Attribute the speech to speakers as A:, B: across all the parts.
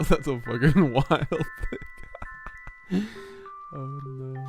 A: That's a fucking wild thing. Oh no.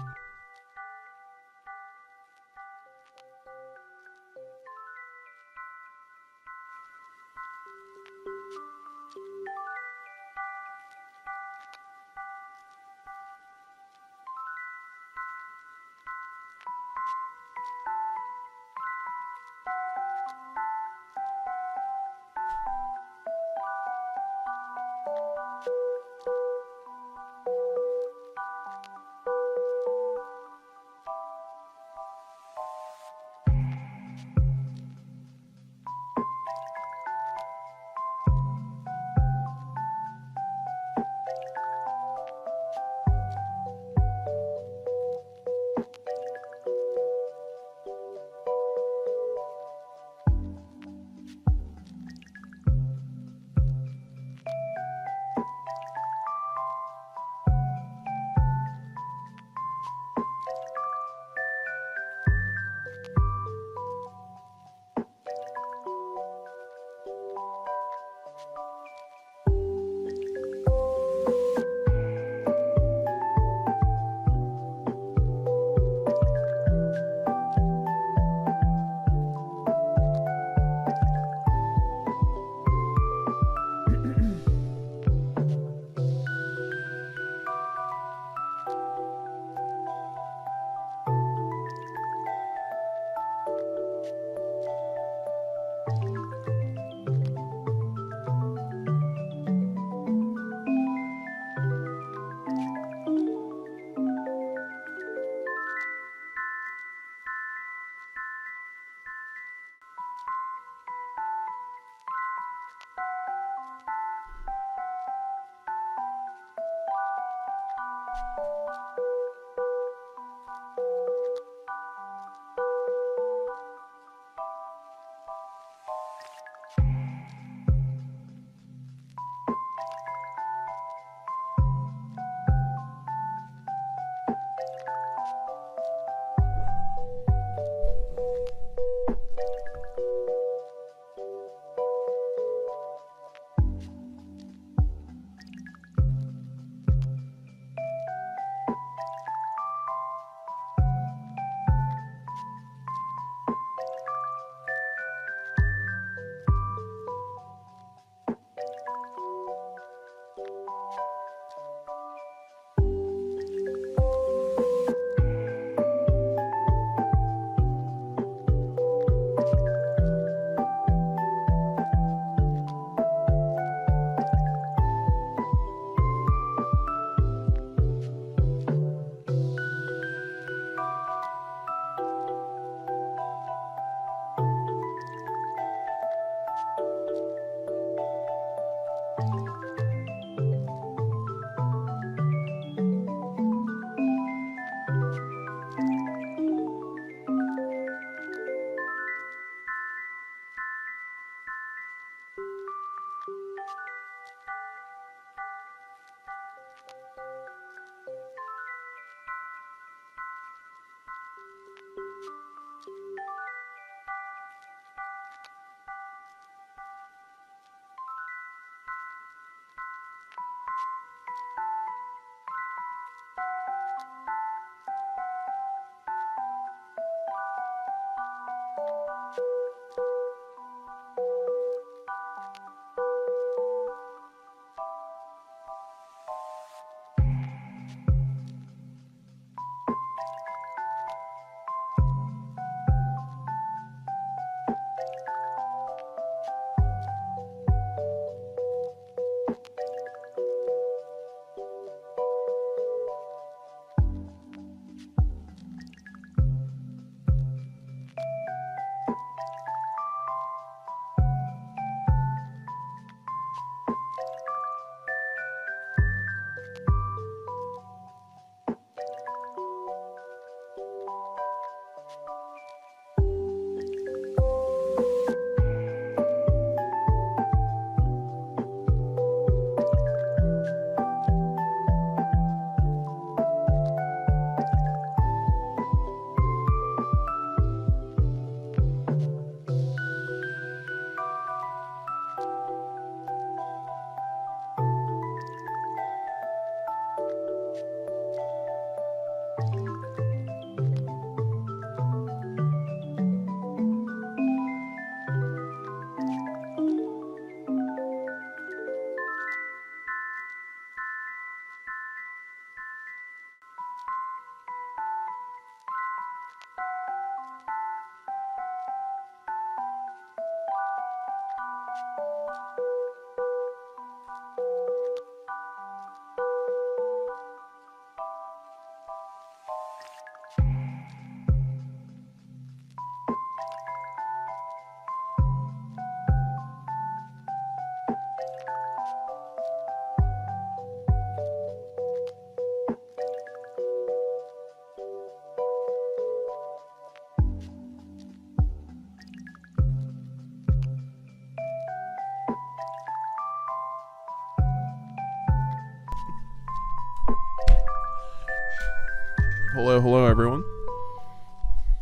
A: Hello, everyone.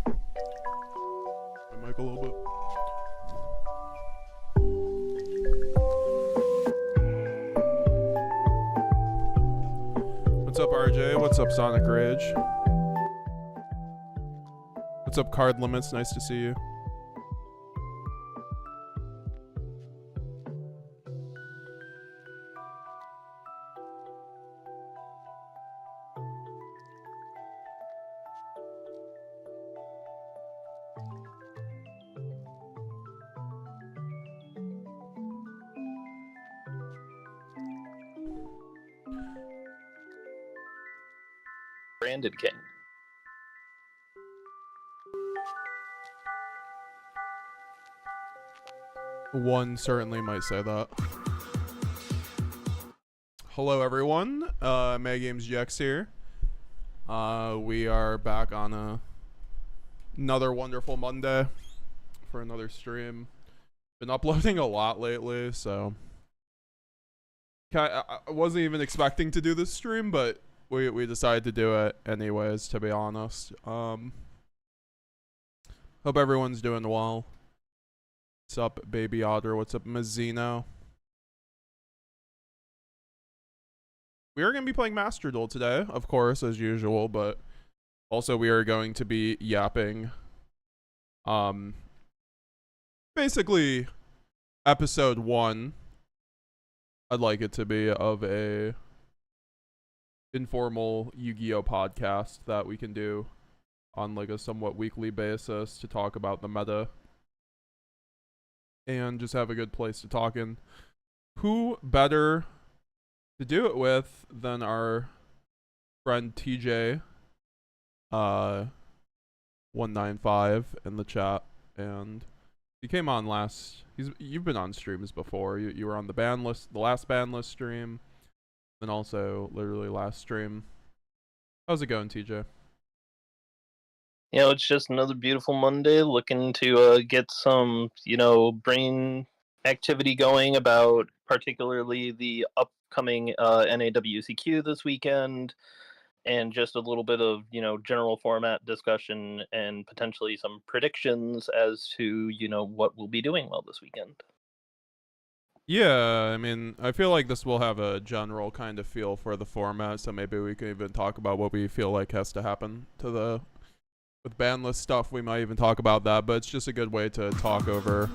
A: My mic a little bit. What's up, RJ? What's up, Sonic Rage? What's up, Card Limits? Nice to see you.
B: Branded King.
A: One certainly might say that. Hello, everyone. METAGAMESGX here. We are back on another wonderful Monday for another stream. Been uploading a lot lately, so I wasn't even expecting to do this stream, but we decided to do it anyways, to be honest. Hope everyone's doing well. What's up, Baby Otter? What's up, Mazzino? We are going to be playing Master Duel today, of course, as usual, but also we are going to be yapping basically episode 1, I'd like it to be, of a informal Yu-Gi-Oh podcast that we can do on like a somewhat weekly basis to talk about the meta and just have a good place to talk in. Who better to do it with than our friend TJ 195 in the chat, and he came on last. You've been on streams before. You were on the ban list, the last ban list stream, and also literally last stream. How's it going, TJ?
B: You know, it's just another beautiful Monday, looking to get some, brain activity going about particularly the upcoming NAWCQ this weekend, and just a little bit of, general format discussion and potentially some predictions as to, what we'll be doing well this weekend.
A: Yeah, I mean, I feel like this will have a general kind of feel for the format, so maybe we can even talk about what we feel like has to happen to the with ban list stuff. We might even talk about that, but it's just a good way to talk over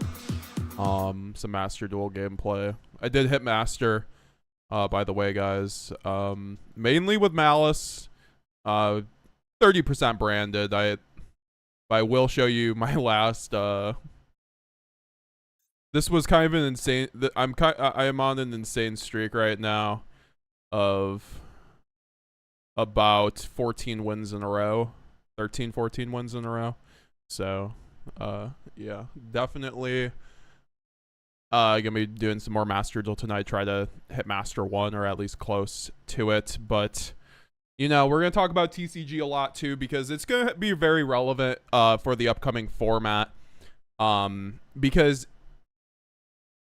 A: some Master Duel gameplay. I did hit Master, by the way, guys. Mainly with Maliss, 30% branded. I will show you my last. This was kind of an insane. I am on an insane streak right now, of about 14 wins in a row, 14 wins in a row. So, yeah, definitely. Gonna be doing some more Master Duel tonight. Try to hit Master 1 or at least close to it. But we're gonna talk about TCG a lot too, because it's gonna be very relevant for the upcoming format. Because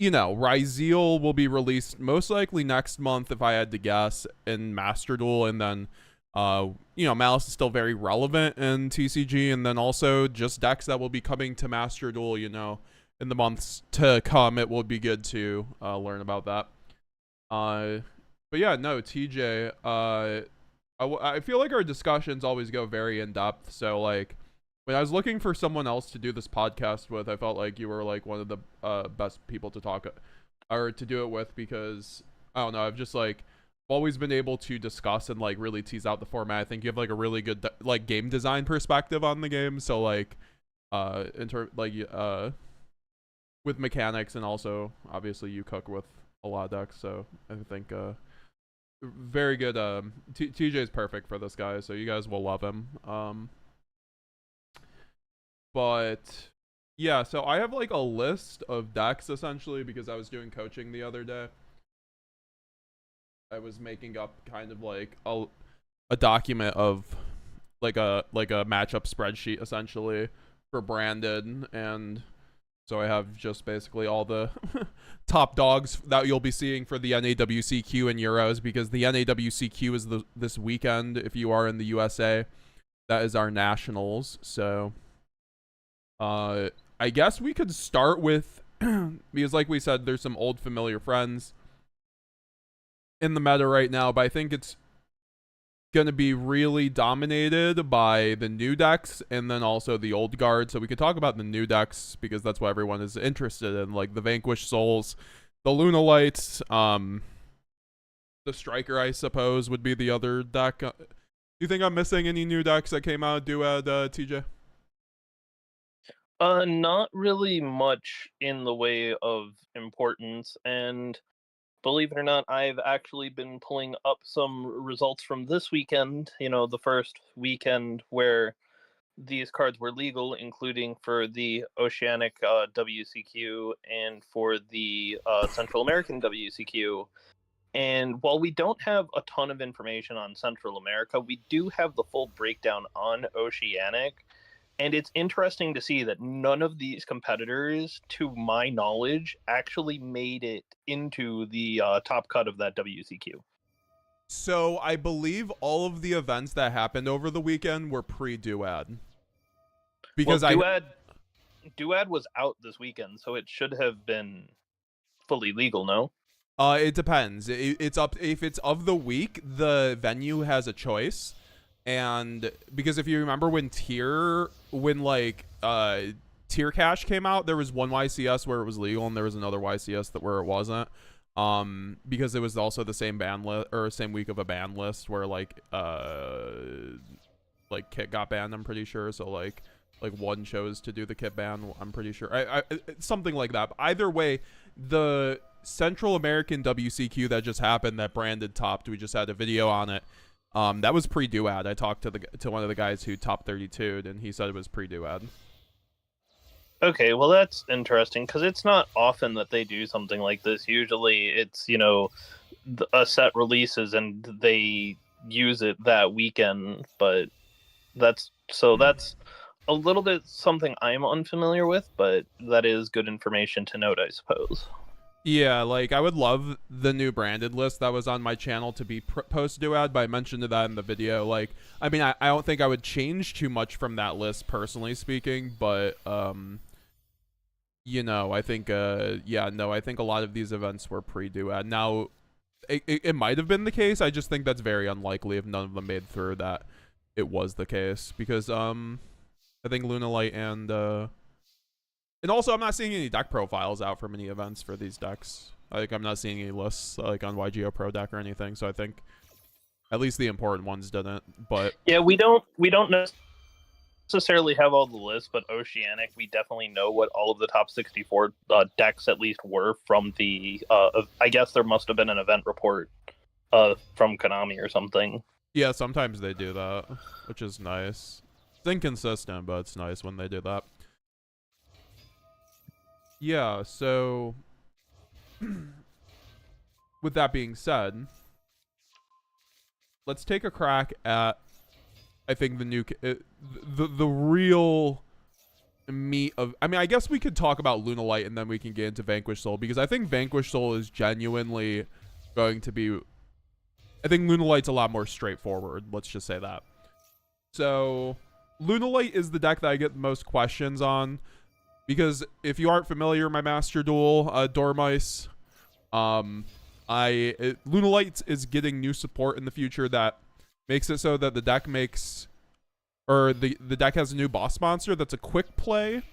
A: Ryzeal will be released most likely next month, if I had to guess, in Master Duel, and then Maliss is still very relevant in TCG, and then also just decks that will be coming to Master Duel, in the months to come. It will be good to learn about that. But yeah, no, TJ, I feel like our discussions always go very in depth. So like, when I was looking for someone else to do this podcast with, I felt like you were like one of the best people to talk or to do it with, because I don't know, I've just like always been able to discuss and like really tease out the format. I think you have like a really good like game design perspective on the game. So like with mechanics, and also obviously you cook with a lot of decks, so I think very good. TJ is perfect for this guy, so you guys will love him. But yeah, so I have like a list of decks essentially, because I was doing coaching the other day. I was making up kind of like a document of like a matchup spreadsheet essentially for branded, and so I have just basically all the top dogs that you'll be seeing for the NAWCQ and Euros, because the NAWCQ is this weekend if you are in the USA. That is our nationals. So I guess we could start with because like we said, there's some old familiar friends in the meta right now, but I think it's going to be really dominated by the new decks and then also the old guard. So we could talk about the new decks because that's what everyone is interested in, like the Vanquish Souls, the Lunalites, the Striker, I suppose, would be the other deck. Do you think I'm missing any new decks that came out due at TJ?
B: Not really much in the way of importance, and believe it or not, I've actually been pulling up some results from this weekend, the first weekend where these cards were legal, including for the Oceanic WCQ and for the Central American WCQ. And while we don't have a ton of information on Central America, we do have the full breakdown on Oceanic. And it's interesting to see that none of these competitors, to my knowledge, actually made it into the top cut of that WCQ.
A: So I believe all of the events that happened over the weekend were pre-Duad. Because
B: Duad was out this weekend, so it should have been fully legal, no?
A: It depends. It's up if it's of the week, the venue has a choice. And because if you remember when tier cash came out, there was one YCS where it was legal and there was another YCS where it wasn't. Because it was also the same ban list or same week of a ban list where like Kit got banned, I'm pretty sure. So like one chose to do the Kit ban, I'm pretty sure. Something like that. But either way, the Central American WCQ that just happened that Brandon topped, we just had a video on it. That was pre-Duad. I talked to one of the guys who top 32'd, and he said it was pre-Duad.
B: Okay, well that's interesting because it's not often that they do something like this. Usually, it's a set releases and they use it that weekend. But that's a little bit something I'm unfamiliar with, but that is good information to note, I suppose.
A: Yeah, like I would love the new branded list that was on my channel to be post Duad, but I mentioned that in the video. Like, I mean, I don't think I would change too much from that list, personally speaking, but I think I think a lot of these events were pre-Duad. Now, it might have been the case. I just think that's very unlikely if none of them made through that it was the case because I think Lunalite and also, I'm not seeing any deck profiles out from any events for these decks. Like, I'm not seeing any lists like on yugioh Pro Deck or anything. So I think at least the important ones didn't. But
B: yeah, we don't necessarily have all the lists, but Oceanic, we definitely know what all of the top 64 decks at least were from the. I guess there must have been an event report from Konami or something.
A: Yeah, sometimes they do that, which is nice. It's inconsistent, but it's nice when they do that. Yeah, so with that being said, let's take a crack at I think the new the real meat of I guess we could talk about Lunalite and then we can get into Vanquish Soul because I think Vanquish Soul is genuinely going to be I think Lunalite's a lot more straightforward, let's just say that. So Lunalite is the deck that I get the most questions on. Because if you aren't familiar, my Master Duel, Dormice, Lunalite is getting new support in the future that makes it so that the deck the deck has a new boss monster that's a quick play,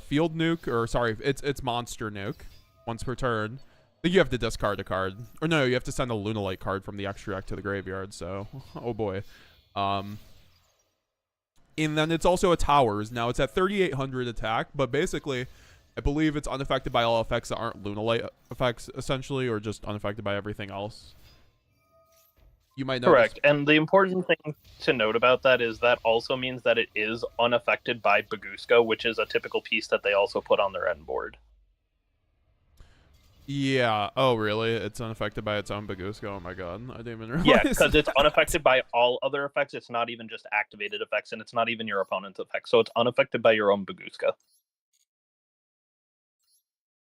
A: field nuke, or sorry, it's monster nuke once per turn. I think you have to discard a card, or no, you have to send a Lunalite card from the extra deck to the graveyard. So, oh boy. And then it's also a towers. Now it's at 3,800 attack, but basically, I believe it's unaffected by all effects that aren't Lunalite effects, essentially, or just unaffected by everything else. You might know.
B: Correct. And the important thing to note about that is that also means that it is unaffected by Bagooska, which is a typical piece that they also put on their end board.
A: Yeah. Oh, really? It's unaffected by its own Bagooska? Oh my god. I didn't even realize.
B: Yeah, because it's unaffected by all other effects. It's not even just activated effects, and it's not even your opponent's effects. So it's unaffected by your own Bagooska.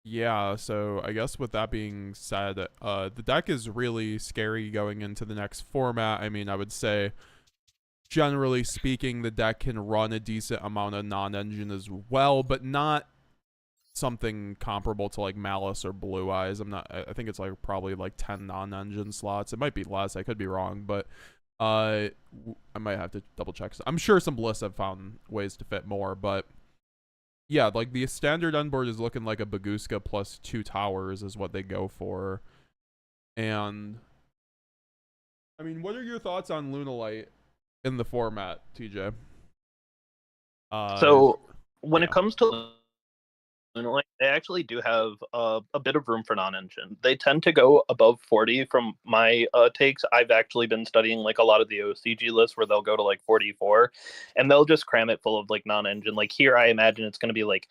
A: Yeah, so I guess with that being said, the deck is really scary going into the next format. I mean, I would say generally speaking, the deck can run a decent amount of non-engine as well, but not something comparable to like Maliss or Blue Eyes. I think it's like probably like 10 non-engine slots. It might be less. I could be wrong, but I might have to double check. I'm sure some lists have found ways to fit more, but yeah, like the standard end board is looking like a Baguska plus 2 towers is what they go for. And I mean, what are your thoughts on Lunalite in the format, TJ?
B: So when it comes to Lunalite, they actually do have a bit of room for non-engine. They tend to go above 40 from my takes. I've actually been studying like a lot of the OCG lists where they'll go to like 44, and they'll just cram it full of like non-engine. Like here, I imagine it's going to be like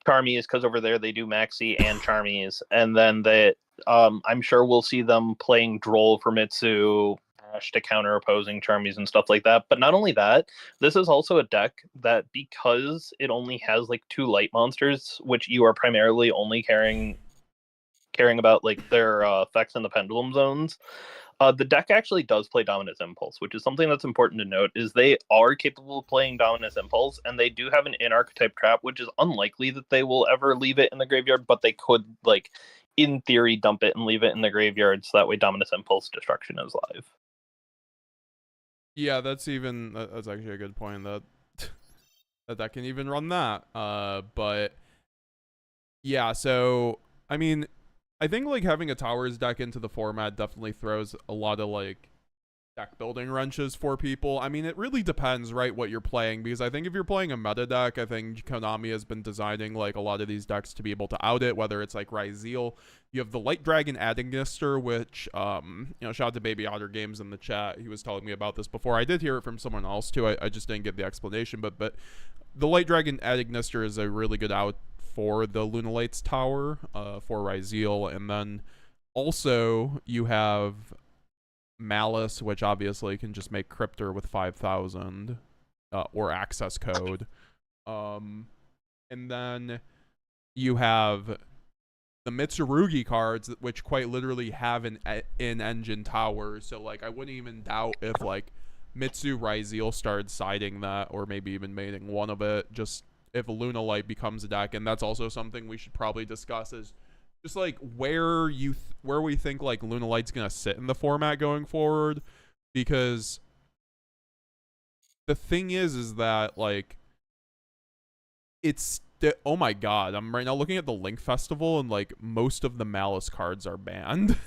B: Charmies, because over there they do Maxi and Charmies, and then I'm sure we'll see them playing Droll for Mitsu to counter opposing Charmies and stuff like that. But not only that, this is also a deck that, because it only has like 2 light monsters, which you are primarily only caring about like their effects in the pendulum zones, the deck actually does play Dominus Impulse, which is something that's important to note. Is they are capable of playing Dominus Impulse, and they do have an in-archetype trap, which is unlikely that they will ever leave it in the graveyard, but they could, like, in theory, dump it and leave it in the graveyard, so that way Dominus Impulse destruction is live.
A: Yeah, that's actually a good point, that that can even run that. But yeah, so I mean, I think like having a towers deck into the format definitely throws a lot of like deck building wrenches for people. I mean, it really depends, right, what you're playing, because I think if you're playing a meta deck, I think Konami has been designing like a lot of these decks to be able to out it, whether it's like Ryzeal. You have the Light Dragon Adagnister, which shout out to BabyOtterGames in the chat. He was telling me about this before. I did hear it from someone else too. I just didn't get the explanation, but the Light Dragon Adagnister is a really good out for the Lunalite's tower for Ryzeal. And then also you have Maliss, which obviously can just make Cryptor with 5,000 or access code. And then you have the Mitsurugi cards, which quite literally have an in-engine tower. So like I wouldn't even doubt if like Mitsu Ryzeal started siding that, or maybe even making one of it, just if Lunalite becomes a deck. And that's also something we should probably discuss, is just like where we think like Lunalite's gonna sit in the format going forward, because the thing is that like oh my god, I'm right now looking at the Link Festival and like most of the Maliss cards are banned.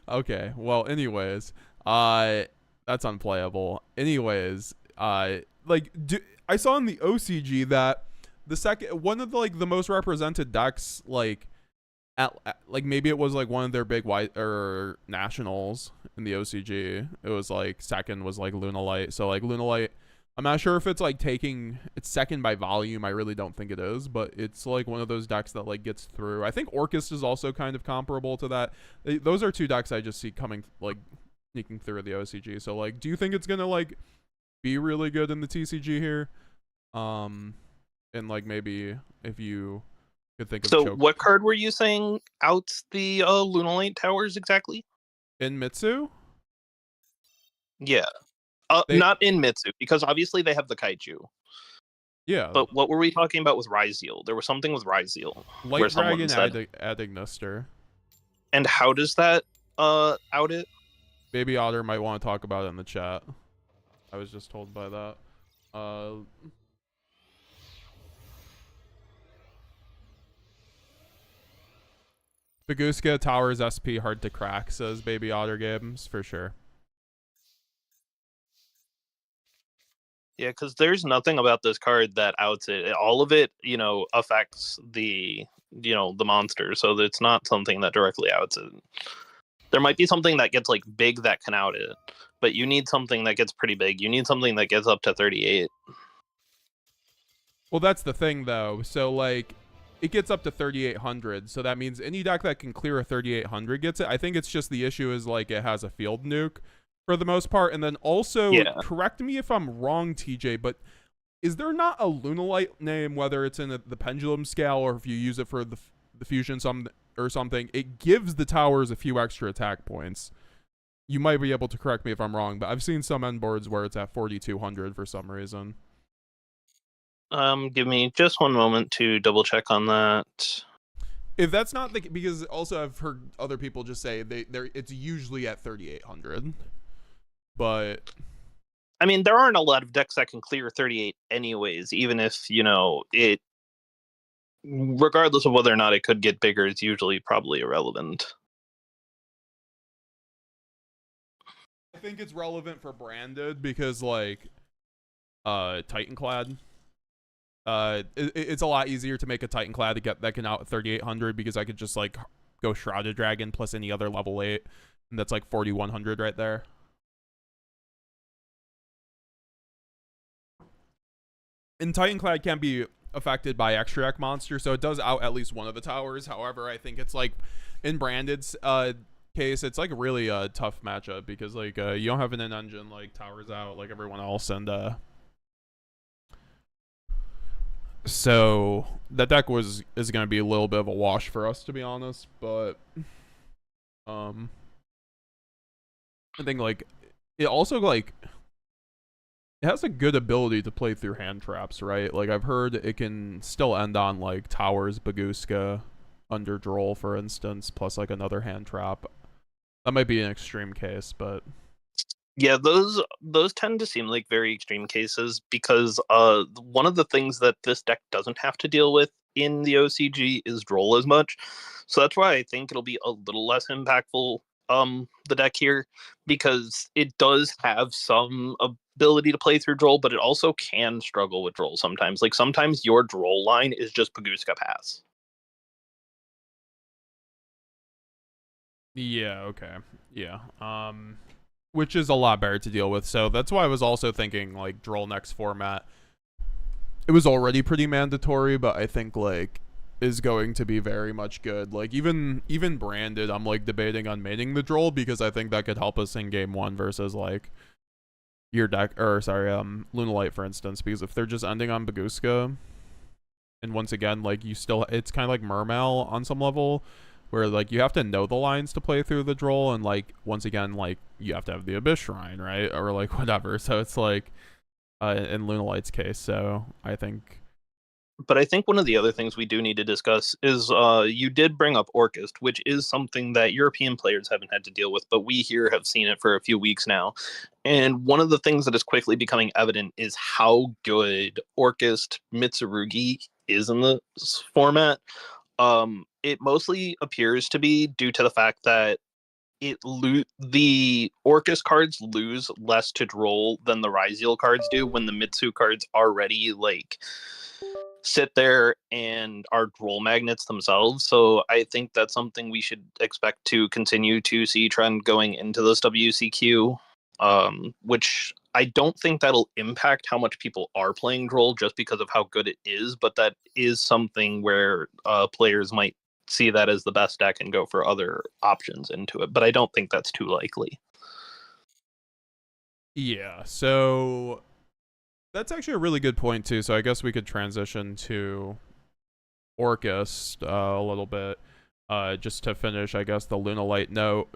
A: Okay, well, anyways, that's unplayable. Anyways, I saw in the OCG that one of the most represented decks, like at like maybe it was like one of their big nationals in the OCG. It was like second was like Lunalite. So like Lunalite, I'm not sure if it's like it's second by volume. I really don't think it is, but it's like one of those decks that like gets through. I think Orcust is also kind of comparable to that. Those are 2 decks I just see coming, like sneaking through the OCG. So like, do you think it's gonna like be really good in the TCG here? And like maybe if you could think of
B: So what card were you saying outs the Lunalite towers exactly?
A: In Mitsu?
B: Yeah. Not in Mitsu, because obviously they have the Kaiju.
A: Yeah.
B: But what were we talking about with Ryzeal? There was something with Ryzeal.
A: Light Dragon Adagnister.
B: And how does that out it?
A: Baby Otter might want to talk about it in the chat. I was just told by that. Baguska Towers SP hard to crack, says BabyOtterGames, for sure.
B: Yeah, because there's nothing about this card that outs it. All of it, affects the monster, so it's not something that directly outs it. There might be something that gets like big that can out it, but you need something that gets pretty big. You need something that gets up to 38.
A: Well, that's the thing though. So like, it gets up to 3,800, so that means any deck that can clear a 3,800 gets it. I think it's just the issue is like it has a field nuke for the most part. And then also, correct me if I'm wrong, TJ, but is there not a Lunalite name, whether it's in the pendulum scale or if you use it for the fusion or something, it gives the towers a few extra attack points? you might be able to correct me if I'm wrong, but I've seen some end boards where it's at 4,200 for some reason.
B: Give me just one moment to double check on that.
A: If that's not the, because also I've heard other people just say it's usually at 3,800, but
B: I mean, there aren't a lot of decks that can clear 38 anyways, even if, it, regardless of whether or not it could get bigger, it's usually probably irrelevant.
A: I think it's relevant for branded because like Titanclad, it's a lot easier to make a Titanclad to get that can out at 3,800 because I could just like go Shrouded Dragon plus any other level 8, and that's like 4,100 right there. And Titanclad can be affected by extra deck monster, so it does out at least one of the towers. However, I think it's like in branded's case, it's like really a tough matchup because like you don't have an engine like towers out like everyone else, and so that deck is going to be a little bit of a wash for us, to be honest. But I think like it also like it has a good ability to play through hand traps, right? Like I've heard it can still end on like towers, Baguska, under Droll, for instance, plus like another hand trap. That might be an extreme case, but
B: yeah, those tend to seem like very extreme cases because one of the things that this deck doesn't have to deal with in the OCG is Droll as much. So that's why I think it'll be a little less impactful, the deck here, because it does have some ability to play through Droll, but it also can struggle with Droll sometimes. Like sometimes your Droll line is just Baguska Pass.
A: yeah, okay. Yeah. Which is a lot better to deal with. So that's why I was also thinking like Droll next format. It was already pretty mandatory, but I think like is going to be very much good. Like even branded, I'm like debating on maining the Droll because I think that could help us in game 1 versus like your deck, or sorry, Lunalite, for instance, because if they're just ending on Baguska, and once again, like you still, it's kind of like Mermail on some level, where like you have to know the lines to play through the Droll, and like once again, like you have to have the Abyss Shrine, right, or like whatever. So it's like in Lunalite's case. So I think.
B: But I think one of the other things we do need to discuss is you did bring up Orcust, which is something that European players haven't had to deal with, but we here have seen it for a few weeks now. And one of the things that is quickly becoming evident is how good Orcust Mitsurugi is in this format. It mostly appears to be due to the fact that the Orcust cards lose less to Droll than the Ryzeal cards do when the Mitsu cards already like sit there and are Droll magnets themselves. So I think that's something we should expect to continue to see trend going into this WCQ, which I don't think that'll impact how much people are playing Droll just because of how good it is, but that is something where players might see that as the best deck and go for other options into it. But I don't think that's too likely.
A: Yeah, so that's actually a really good point too. So I guess we could transition to Orcust a little bit, just to finish. I guess the Lunalite note.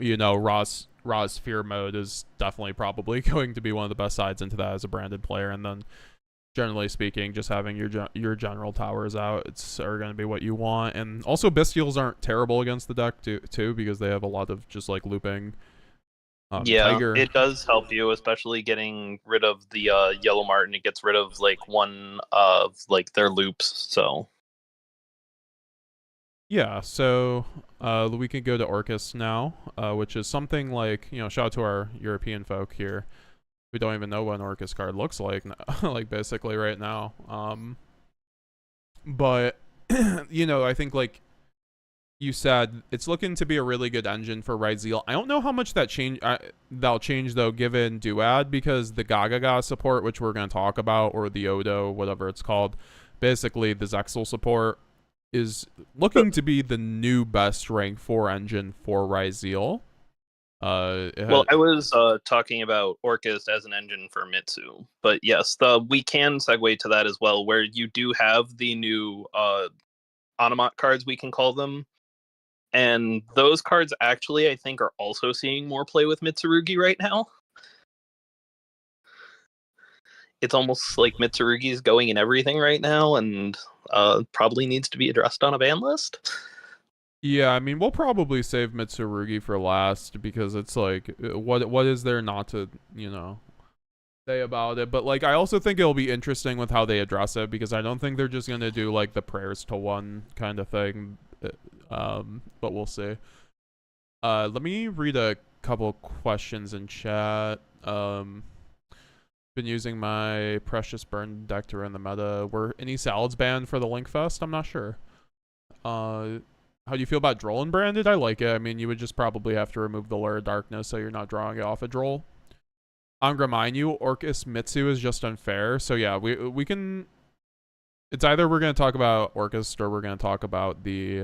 A: Ra's Fear mode is definitely probably going to be one of the best sides into that as a branded player, and then generally speaking, just having your general towers out, are going to be what you want. And also Bestials aren't terrible against the deck too, because they have a lot of just like looping. Tiger.
B: It does help you, especially getting rid of the Yellow Martin. It gets rid of like one of like their loops. So
A: yeah, so we can go to Orcust now, which is something like, shout out to our European folk here. We don't even know what an Orcust card looks like, like basically right now. But I think like you said, it's looking to be a really good engine for Ryzeal. I don't know how much that'll change though, given Duad, because the Gagaga support, which we're going to talk about, or the Odo, whatever it's called, basically the Zexal support, is looking to be the new best rank 4 engine for Ryzeal.
B: I was talking about Orcust as an engine for Mitsu, but yes, we can segue to that as well, where you do have the new Onomot cards, we can call them. And those cards actually, I think, are also seeing more play with Mitsurugi right now. It's almost like Mitsurugi's going in everything right now, and probably needs to be addressed on a ban list.
A: Yeah, I mean, we'll probably save Mitsurugi for last because it's like, what is there not to, say about it? But like, I also think it'll be interesting with how they address it because I don't think they're just gonna do like the prayers to one kind of thing. But we'll see. Let me read a couple questions in chat. Been using my precious burn deck to run the meta. Were any salads banned for the Link Fest? I'm not sure. How do you feel about Droll and branded? I like it. I mean, you would just probably have to remove the Lure of Darkness so you're not drawing it off a Droll. Angraminyu, Orcust Mitsu is just unfair. So yeah, we can. It's either we're gonna talk about Orcust or we're gonna talk about the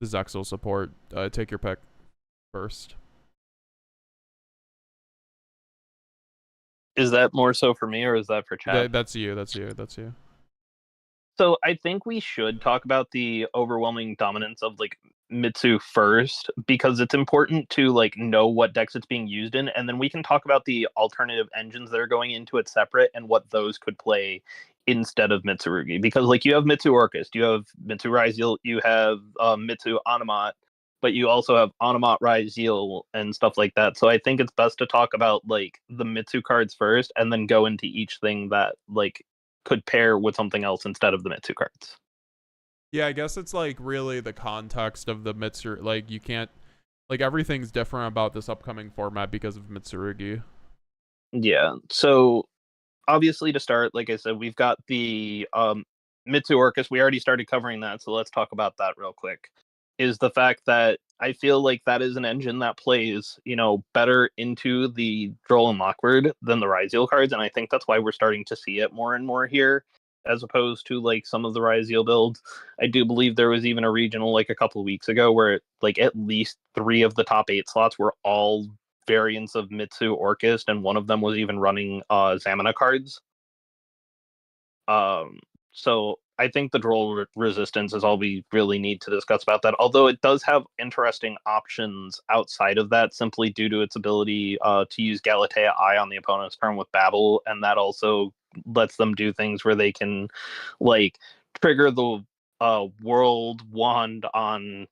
A: Zexal support. Take your pick first.
B: Is that more so for me or is that for chat?
A: That's you. That's you. That's you.
B: So I think we should talk about the overwhelming dominance of like Mitsu first because it's important to like know what decks it's being used in, and then we can talk about the alternative engines that are going into it separate and what those could play instead of Mitsurugi. Because like you have Mitsu Orcust, you have Mitsu Ryzeal, you have Mitsu Onomat, but you also have Onomat Ryzeal and stuff like that. So I think it's best to talk about like the Mitsu cards first and then go into each thing that like could pair with something else instead of the Mitsu cards.
A: Yeah, I guess it's like really the context of the Mitsu. Like you can't, like everything's different about this upcoming format because of Mitsurugi.
B: Yeah. So obviously to start, like I said, we've got the Mitsu Orcust. We already started covering that, so let's talk about that real quick. Is the fact that I feel like that is an engine that plays, better into the Droll and Lockwood than the Ryzeal cards, and I think that's why we're starting to see it more and more here, as opposed to like some of the Ryzeal builds. I do believe there was even a regional like a couple of weeks ago where like at least 3 of the top 8 slots were all variants of Mitsu Orcust, and one of them was even running Zamina cards. So I think the Droll resistance is all we really need to discuss about that. Although it does have interesting options outside of that, simply due to its ability to use Galatea Eye on the opponent's turn with Babel, and that also lets them do things where they can, like, trigger the World Wand on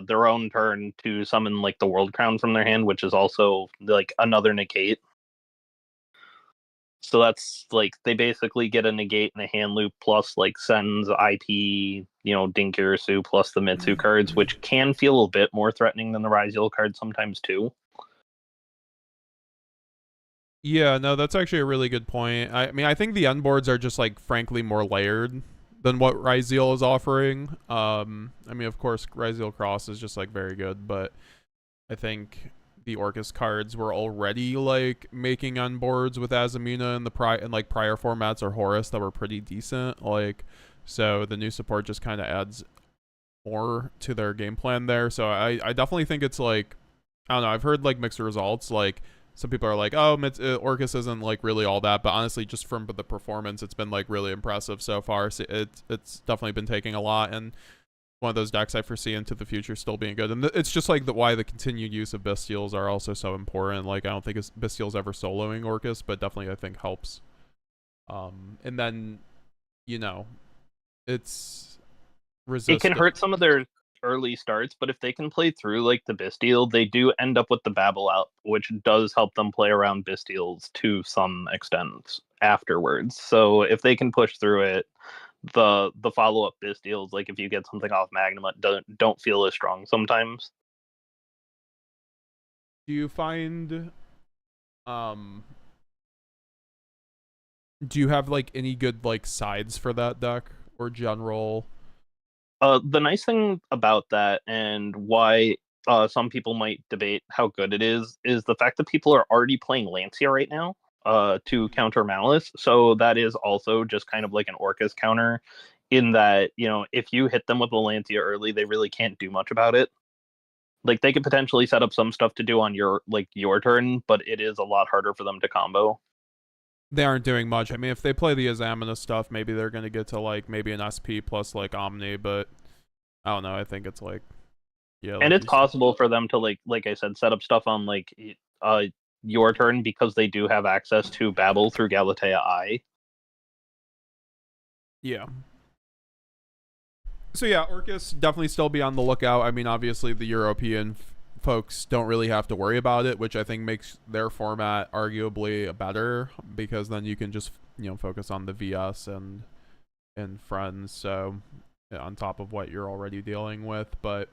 B: their own turn to summon like the World Crown from their hand, which is also like another negate. So that's like they basically get a negate and a hand loop plus like Sen's IP, Dinkirasu plus the Mitsu cards, which can feel a bit more threatening than the Ryzeal cards sometimes too.
A: Yeah, no, that's actually a really good point. I mean, I think the end boards are just like frankly more layered than what Ryzeal is offering. I mean, of course, Ryzeal Cross is just like very good, but I think the Orcust cards were already like making unboards with Azamina in the prior formats or Horus that were pretty decent. Like, so the new support just kind of adds more to their game plan there. So I definitely think it's like, I don't know. I've heard like mixed results. Like some people are like, oh, Orcust isn't like really all that, but honestly, just from the performance, it's been like really impressive so far. So it's definitely been taking a lot, and one of those decks I foresee into the future still being good. And it's just like why the continued use of Bestials are also so important. Like I don't think Bestials ever soloing Orcust, but definitely I think helps. And then, it's resistant.
B: It can hurt some of their early starts, but if they can play through like the Bestial, they do end up with the Babel out, which does help them play around Bestials to some extent afterwards. So if they can push through it, the follow-up Bestials, like if you get something off Magnum, don't feel as strong sometimes.
A: Do you find do you have like any good like sides for that deck or general?
B: The nice thing about that and why some people might debate how good it is the fact that people are already playing Lancia right now to counter Maliss. So that is also just kind of like an Orcust counter in that, if you hit them with a Lancia early, they really can't do much about it. Like they could potentially set up some stuff to do on your turn, but it is a lot harder for them to combo.
A: They aren't doing much. I mean, if they play the Azamina stuff, maybe they're going to get to like maybe an SP plus like Omni, but I don't know. I think it's like, yeah,
B: And
A: like
B: it's
A: you said.
B: possible for them to like I said, set up stuff on like your turn because they do have access to Babel through Galatea I.
A: Yeah. So yeah, Orcust definitely still be on the lookout. I mean, obviously the European folks don't really have to worry about it, which I think makes their format arguably better because then you can just focus on the VS and friends. So yeah, on top of what you're already dealing with, but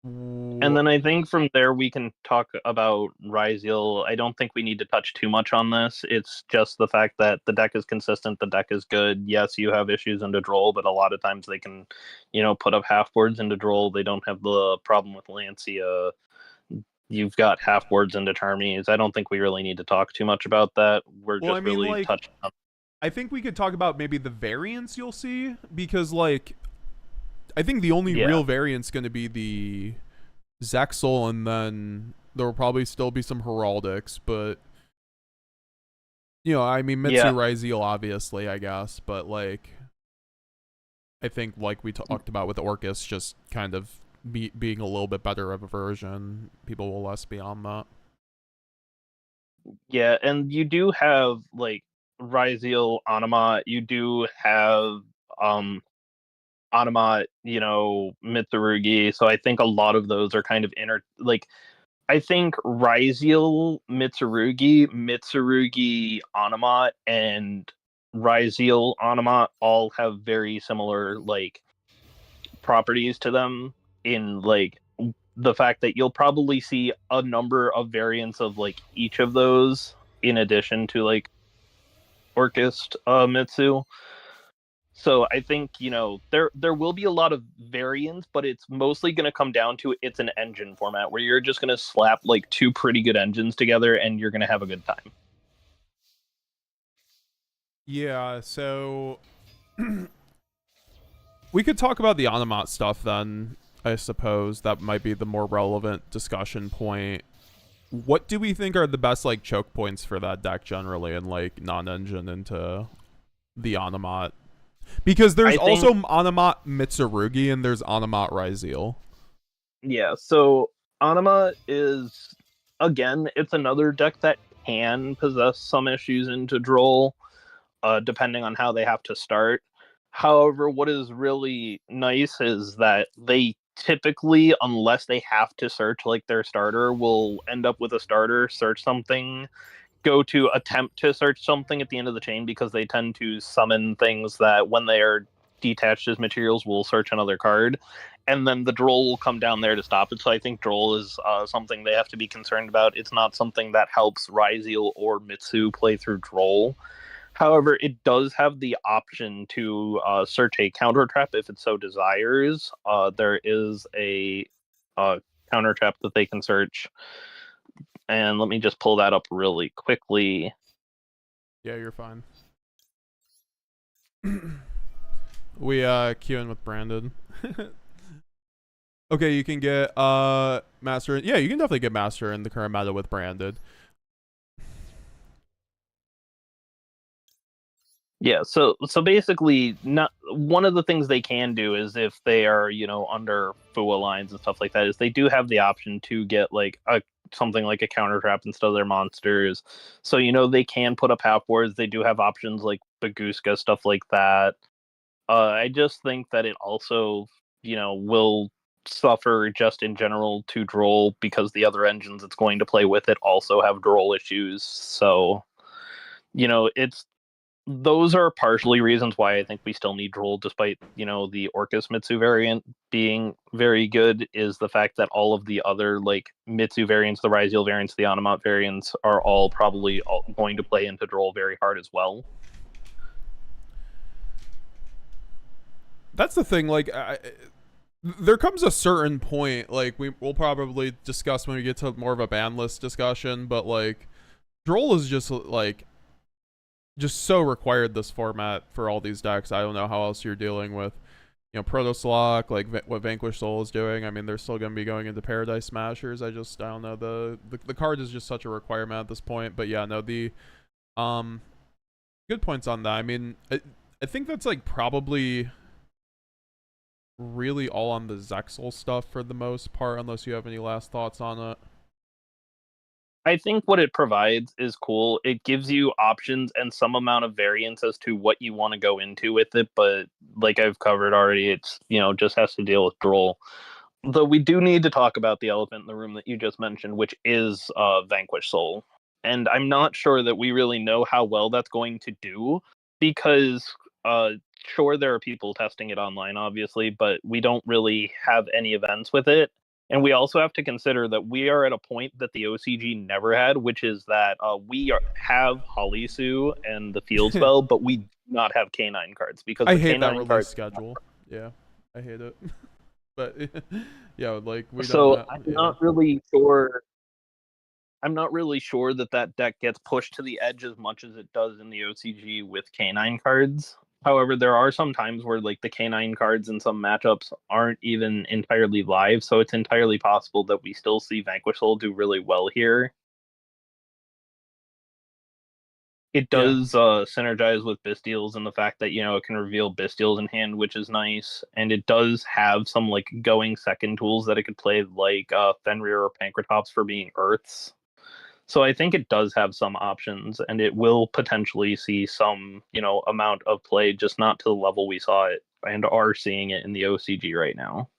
B: And then I think from there we can talk about Ryziel. I don't think we need to touch too much on this. It's just the fact that the deck is consistent, the deck is good. Yes, you have issues into Droll, but a lot of times they can, put up half boards into Droll. They don't have the problem with Lancia. You've got half boards into Charmies. I don't think we really need to talk too much about that. We're
A: well, I
B: just
A: mean,
B: really
A: like,
B: touching on.
A: I think we could talk about maybe the variants you'll see because, like, I think the only real variant's going to be the Zexal, and then there will probably still be some Heraldics, but I mean, Mitsu Ryziel, obviously, I guess, but like, I think like we talked about with Orcust, just kind of being a little bit better of a version, people will less be on that.
B: Yeah, and you do have like Ryziel, Anima. You do have Anima, Mitsurugi. So I think a lot of those are kind of I think Ryziel, Mitsurugi, Anima, and Ryziel, Anima all have very similar like properties to them in like the fact that you'll probably see a number of variants of like each of those in addition to like Orcust Mitsu. So I think there will be a lot of variants, but it's mostly going to come down to it's an engine format where you're just going to slap like two pretty good engines together and you're going to have a good time.
A: Yeah, so we could talk about the Animat stuff then. I suppose that might be the more relevant discussion point. What do we think are the best like choke points for that deck generally, and like non-engine into the Animat? Because there's also Animat Mitsurugi and there's Animat Ryziel.
B: Yeah, so Anima is, again, it's another deck that can possess some issues into Droll, depending on how they have to start. However, what is really nice is that they typically, unless they have to search like their starter, will end up with a starter, search something, go to attempt to search something at the end of the chain because they tend to summon things that when they are detached as materials will search another card, and then the Droll will come down there to stop it. So I think Droll is something they have to be concerned about. It's not something that helps Ryziel or Mitsu play through Droll. However, it does have the option to search a counter trap if it so desires. There is a counter trap that they can search. And let me just pull that up really quickly.
A: Yeah, you're fine. We queuing with Brandon. Okay, you can get Master. Yeah, you can definitely get Master in the current meta with Branded.
B: Yeah, so basically, not one of the things they can do is if they are under FUA lines and stuff like that, is they do have the option to get like something like a counter trap instead of their monsters. So they can put up half boards. They do have options like Baguska, stuff like that. I just think that it also will suffer just in general to Droll because the other engines it's going to play with it also have Droll issues. So it's those are partially reasons why I think we still need Droll, despite the Orcust Mitsu variant being very good. Is the fact that all of the other like Mitsu variants, the Ryziel variants, the Animat variants, are all probably going to play into Droll very hard as well.
A: That's the thing. Like, there comes a certain point. Like, we'll probably discuss when we get to more of a ban list discussion. But like, Droll is just like. Just so required this format for all these decks. I don't know how else you're dealing with, Protoslock, like what Vanquish Soul is doing. I mean, they're still going to be going into Paradise Smashers. I don't know. The card is just such a requirement at this point. But yeah, no, the good points on that. I mean, I think that's like probably really all on the Zexal stuff for the most part, unless you have any last thoughts on it.
B: I think what it provides is cool. It gives you options and some amount of variance as to what you want to go into with it, but like I've covered already, it's, just has to deal with Droll. Though we do need to talk about the elephant in the room that you just mentioned, which is Vanquish Soul. And I'm not sure that we really know how well that's going to do because, sure, there are people testing it online, obviously, but we don't really have any events with it. And we also have to consider that we are at a point that the OCG never had, which is that have Halisu and the field spell, but we do not have K9 cards because
A: I
B: the
A: hate that
B: K9
A: release
B: cards
A: schedule. Yeah, I hate it. But yeah, like we
B: so
A: don't.
B: I'm not really sure. I'm not really sure that that deck gets pushed to the edge as much as it does in the OCG with K9 cards. However, there are some times where like the K9 cards in some matchups aren't even entirely live, so it's entirely possible that we still see Vanquish Soul do really well here. It
A: Yeah.
B: does synergize with Bystials and the fact that it can reveal Bystials in hand, which is nice, and it does have some like going second tools that it could play, like Fenrir or Pankratops for being Earths. So I think it does have some options, and it will potentially see some, amount of play, just not to the level we saw it and are seeing it in the OCG right now.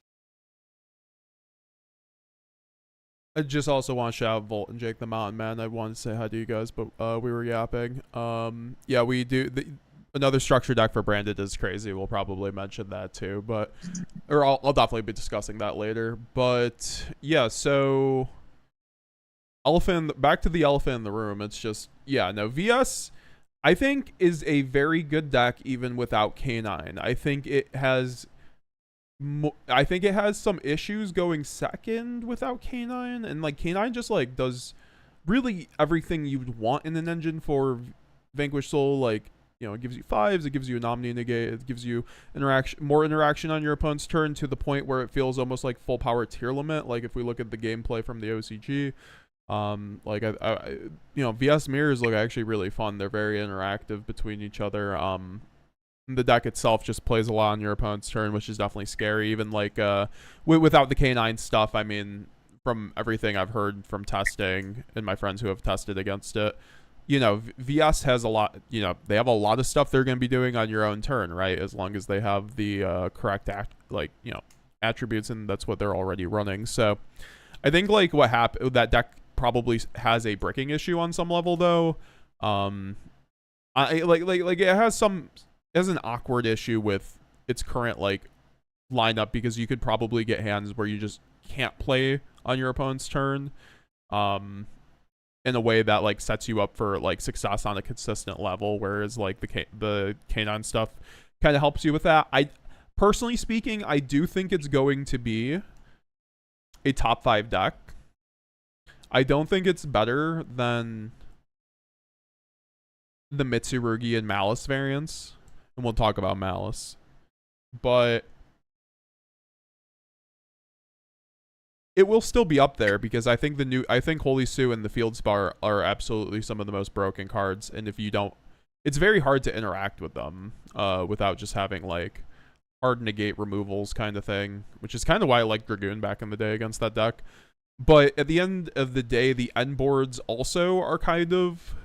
A: I just also want to shout out Volt and JaketheMtnMan. I wanted to say hi to you guys, but we were yapping. Yeah, we do. Another structure deck for Branded is crazy. We'll probably mention that too, but I'll definitely be discussing that later. But yeah, so back to the elephant in the room. It's just VS I think is a very good deck even without K9. I think it has some issues going second without K9, and like K9 just like does really everything you'd want in an engine for Vanquish Soul. Like, it gives you fives, it gives you a nominee negate, it gives you more interaction on your opponent's turn to the point where it feels almost like full power tier limit. Like if we look at the gameplay from the OCG, like VS mirrors look actually really fun. They're very interactive between each other. The deck itself just plays a lot on your opponent's turn, which is definitely scary. Even like without the K9 stuff, I mean, from everything I've heard from testing and my friends who have tested against it, VS has a lot. They have a lot of stuff they're going to be doing on your own turn, right? As long as they have the correct attributes, and that's what they're already running. So I think like what happened, that deck probably has a bricking issue on some level, though. It has an awkward issue with its current like lineup, because you could probably get hands where you just can't play on your opponent's turn in a way that like sets you up for like success on a consistent level, whereas like the K9 stuff kind of helps you with that. I personally speaking, I do think it's going to be a top 5 deck. I don't think it's better than the Mitsurugi and Maliss variants, and we'll talk about Maliss. But it will still be up there, because I think Holy Sue and the Field Spar are absolutely some of the most broken cards, and if you don't, it's very hard to interact with them without just having like hard negate removals kind of thing, which is kind of why I liked Dragoon back in the day against that deck. But at the end of the day, the end boards also are kind of,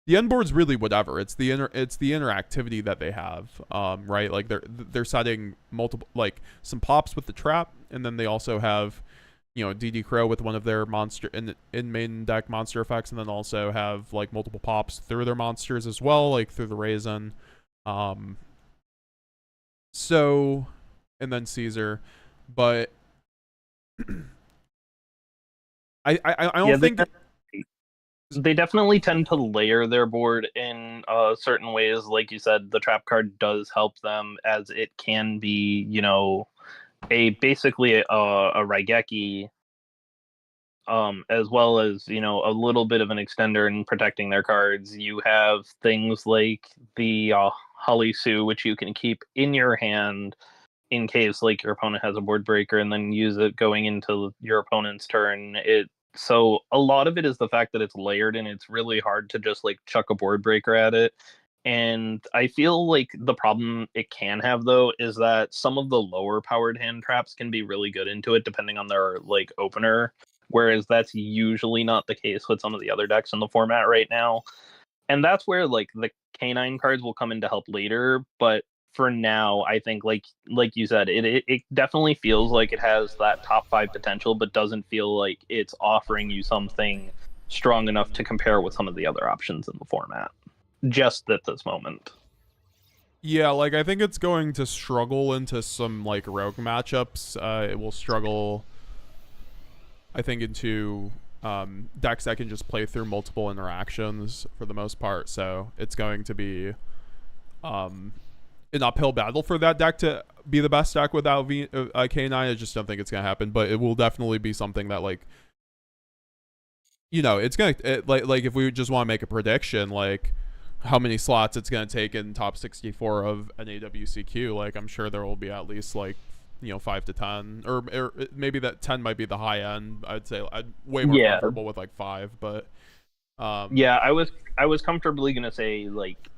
A: the end board's really whatever. It's the interactivity that they have, right? Like they're setting multiple, like some pops with the trap, and then they also have, DD Crow with one of their monster in main deck monster effects, and then also have like multiple pops through their monsters as well, like through the Raisin. So, and then Caesar, but I don't think
B: they definitely tend to layer their board in certain ways. Like you said, the trap card does help them, as it can be, basically a Raigeki, as well as a little bit of an extender in protecting their cards. You have things like the Halisu, which you can keep in your hand in case like your opponent has a board breaker, and then use it going into your opponent's turn. So a lot of it is the fact that it's layered, and it's really hard to just like chuck a board breaker at it. And I feel like the problem it can have though is that some of the lower powered hand traps can be really good into it depending on their like opener, whereas that's usually not the case with some of the other decks in the format right now. And that's where like the canine cards will come in to help later, but for now I think like you said, it definitely feels like it has that top 5 potential, but doesn't feel like it's offering you something strong enough to compare with some of the other options in the format just at this moment.
A: Yeah, like I think it's going to struggle into some like rogue matchups. It will struggle, I think, into decks that can just play through multiple interactions for the most part. So it's going to be an uphill battle for that deck to be the best deck without K9. I just don't think it's gonna happen, but it will definitely be something that like, you know, it's gonna like if we just want to make a prediction, like how many slots it's going to take in top 64 of an AWCQ, like I'm sure there will be at least like, you know, 5 to 10, or maybe that 10 might be the high end. I'd say I'm way more comfortable with like 5, but
B: yeah, I was comfortably going to say like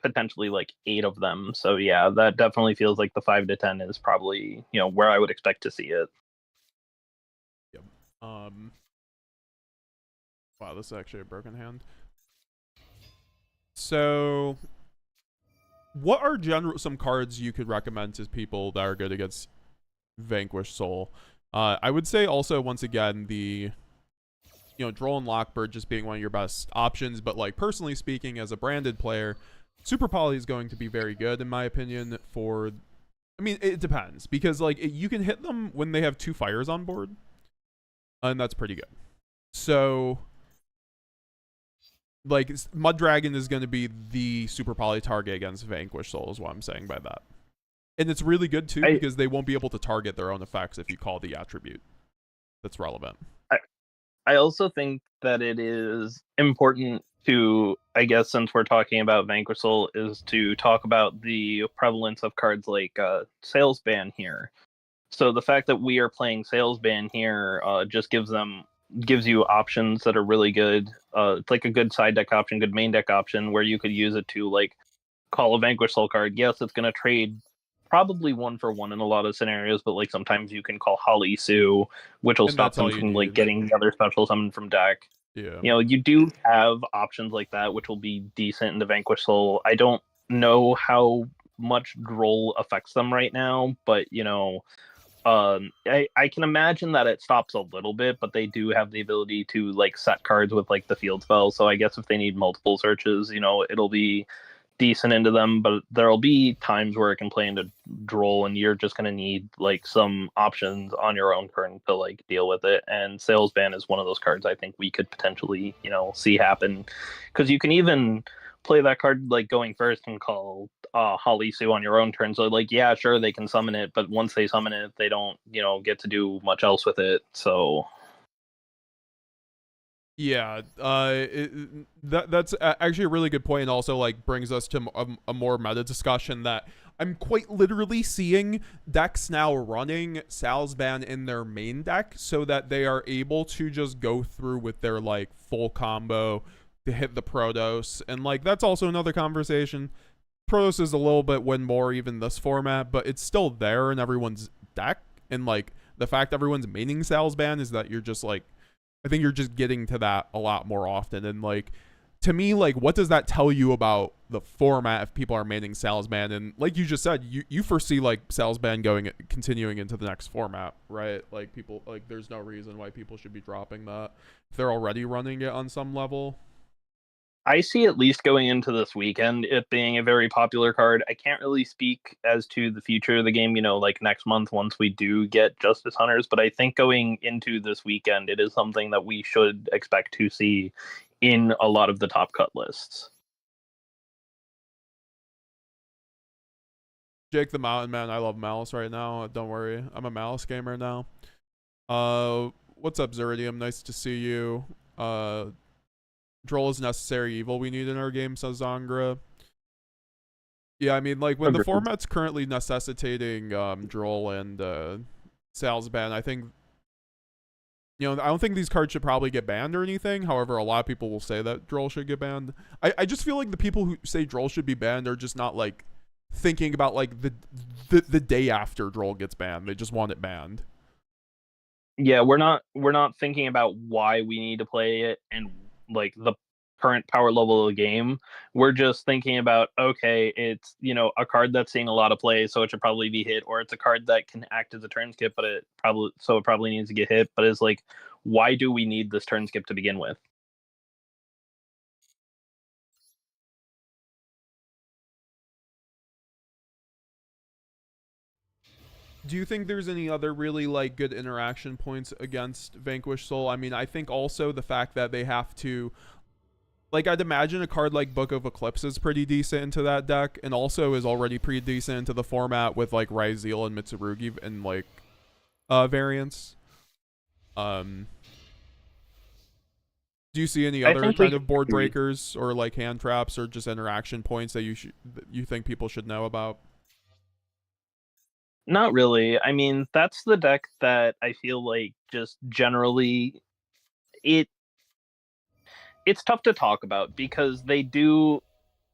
B: potentially like 8 of them. So yeah, that definitely feels like the 5 to 10 is probably, you know, where I would expect to see it.
A: Yep. Wow, this is actually a broken hand. So, what are some cards you could recommend to people that are good against Vanquish Soul? I would say also, once again, the, you know, Droll and Lockbird just being one of your best options, but like personally speaking, as a branded player, Super Poly is going to be very good in my opinion for, I mean, it depends, because like you can hit them when they have 2 fires on board, and that's pretty good. So like Mud Dragon is going to be the Super Poly target against Vanquish Soul is what I'm saying by that. And it's really good too because they won't be able to target their own effects if you call the attribute that's relevant.
B: I also think that it is important to, I guess, since we're talking about Vanquish Soul, is to talk about the prevalence of cards like Sales Ban here. So the fact that we are playing Sales Ban here just gives you options that are really good. It's like a good side deck option, good main deck option, where you could use it to like call a Vanquish Soul card. Yes, it's going to trade probably 1-for-1 in a lot of scenarios, but like sometimes you can call Holly Sue, which will stop them from like getting the other special summon from deck.
A: Yeah.
B: You know, you do have options like that, which will be decent in the Vanquish Soul. I don't know how much Droll affects them right now, but you know, I can imagine that it stops a little bit, but they do have the ability to like set cards with like the field spell. So I guess if they need multiple searches, you know, it'll be decent into them. But there'll be times where it can play into Droll, and you're just gonna need like some options on your own turn to like deal with it. And Sales Ban is one of those cards I think we could potentially, you know, see happen, because you can even play that card like going first and call Holly Sue on your own turn. So like, yeah, sure, they can summon it, but once they summon it, they don't, you know, get to do much else with it. So
A: yeah, that's actually a really good point, and also like brings us to a more meta discussion that I'm quite literally seeing decks now running Sal's Ban in their main deck so that they are able to just go through with their like full combo to hit the Protoss, and like that's also another conversation. Protoss is a little bit win more even this format, but it's still there in everyone's deck, and like the fact everyone's maining Sal's Ban is that you're just like, I think you're just getting to that a lot more often. And like, to me, like, what does that tell you about the format if people are maining Sal's Ban? And like you just said, you foresee like Sal's Ban continuing into the next format, right? Like people, like there's no reason why people should be dropping that if they're already running it on some level.
B: I see at least going into this weekend it being a very popular card. I can't really speak as to the future of the game, you know, like next month once we do get Justice Hunters, but I think going into this weekend, it is something that we should expect to see in a lot of the top cut lists.
A: JaketheMtnMan, I love Maliss right now. Don't worry, I'm a Maliss gamer now. What's up, Zeridium? Nice to see you. Droll is necessary evil we need in our game, says Zangra. Yeah, I mean, like, when the format's currently necessitating Droll and Sal's Ban, I think You know, I don't think these cards should probably get banned or anything. However, a lot of people will say that Droll should get banned. I just feel like the people who say Droll should be banned are just not like thinking about like the day after Droll gets banned. They just want it banned.
B: Yeah, we're not thinking about why we need to play it and like the current power level of the game. We're just thinking about, okay, it's, you know, a card that's seeing a lot of play, so it should probably be hit, or it's a card that can act as a turn skip, but it probably needs to get hit. But it's like, why do we need this turn skip to begin with?
A: Do you think there's any other really like good interaction points against Vanquish Soul? I mean, I think also the fact that they have to, like, I'd imagine a card like Book of Eclipse is pretty decent into that deck, and also is already pretty decent into the format with like Ryzeal and Mitsurugi and like variants. Do you see any other kind of board breakers or like hand traps or just interaction points that you think people should know about?
B: Not really. I mean, that's the deck that I feel like just generally it's tough to talk about because they do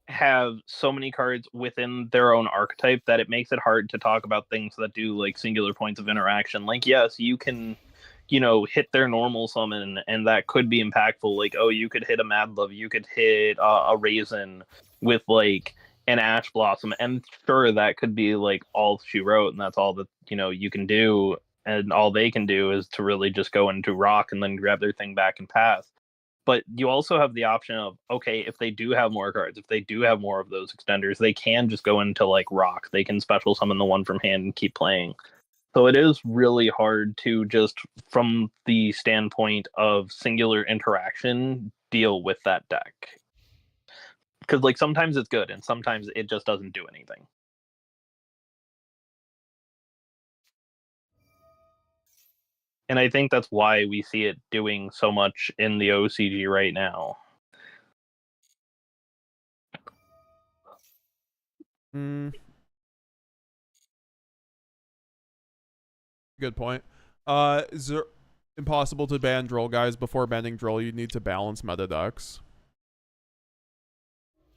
B: have so many cards within their own archetype that it makes it hard to talk about things that do like singular points of interaction. Like, yes, you can, you know, hit their normal summon and that could be impactful. Like, oh, you could hit a Mad Love, you could hit a Raisin with like an Ash Blossom, and sure, that could be like all she wrote, and that's all that, you know, you can do, and all they can do is to really just go into Rock and then grab their thing back and pass. But you also have the option of, okay, if they do have more cards, if they do have more of those extenders, they can just go into like Rock. They can special summon the one from hand and keep playing. So it is really hard to just, from the standpoint of singular interaction, deal with that deck. Because like sometimes it's good and sometimes it just doesn't do anything. And I think that's why we see it doing so much in the OCG right now.
A: Good point. Is it impossible to ban Droll, guys? Before banning Droll, you need to balance meta decks.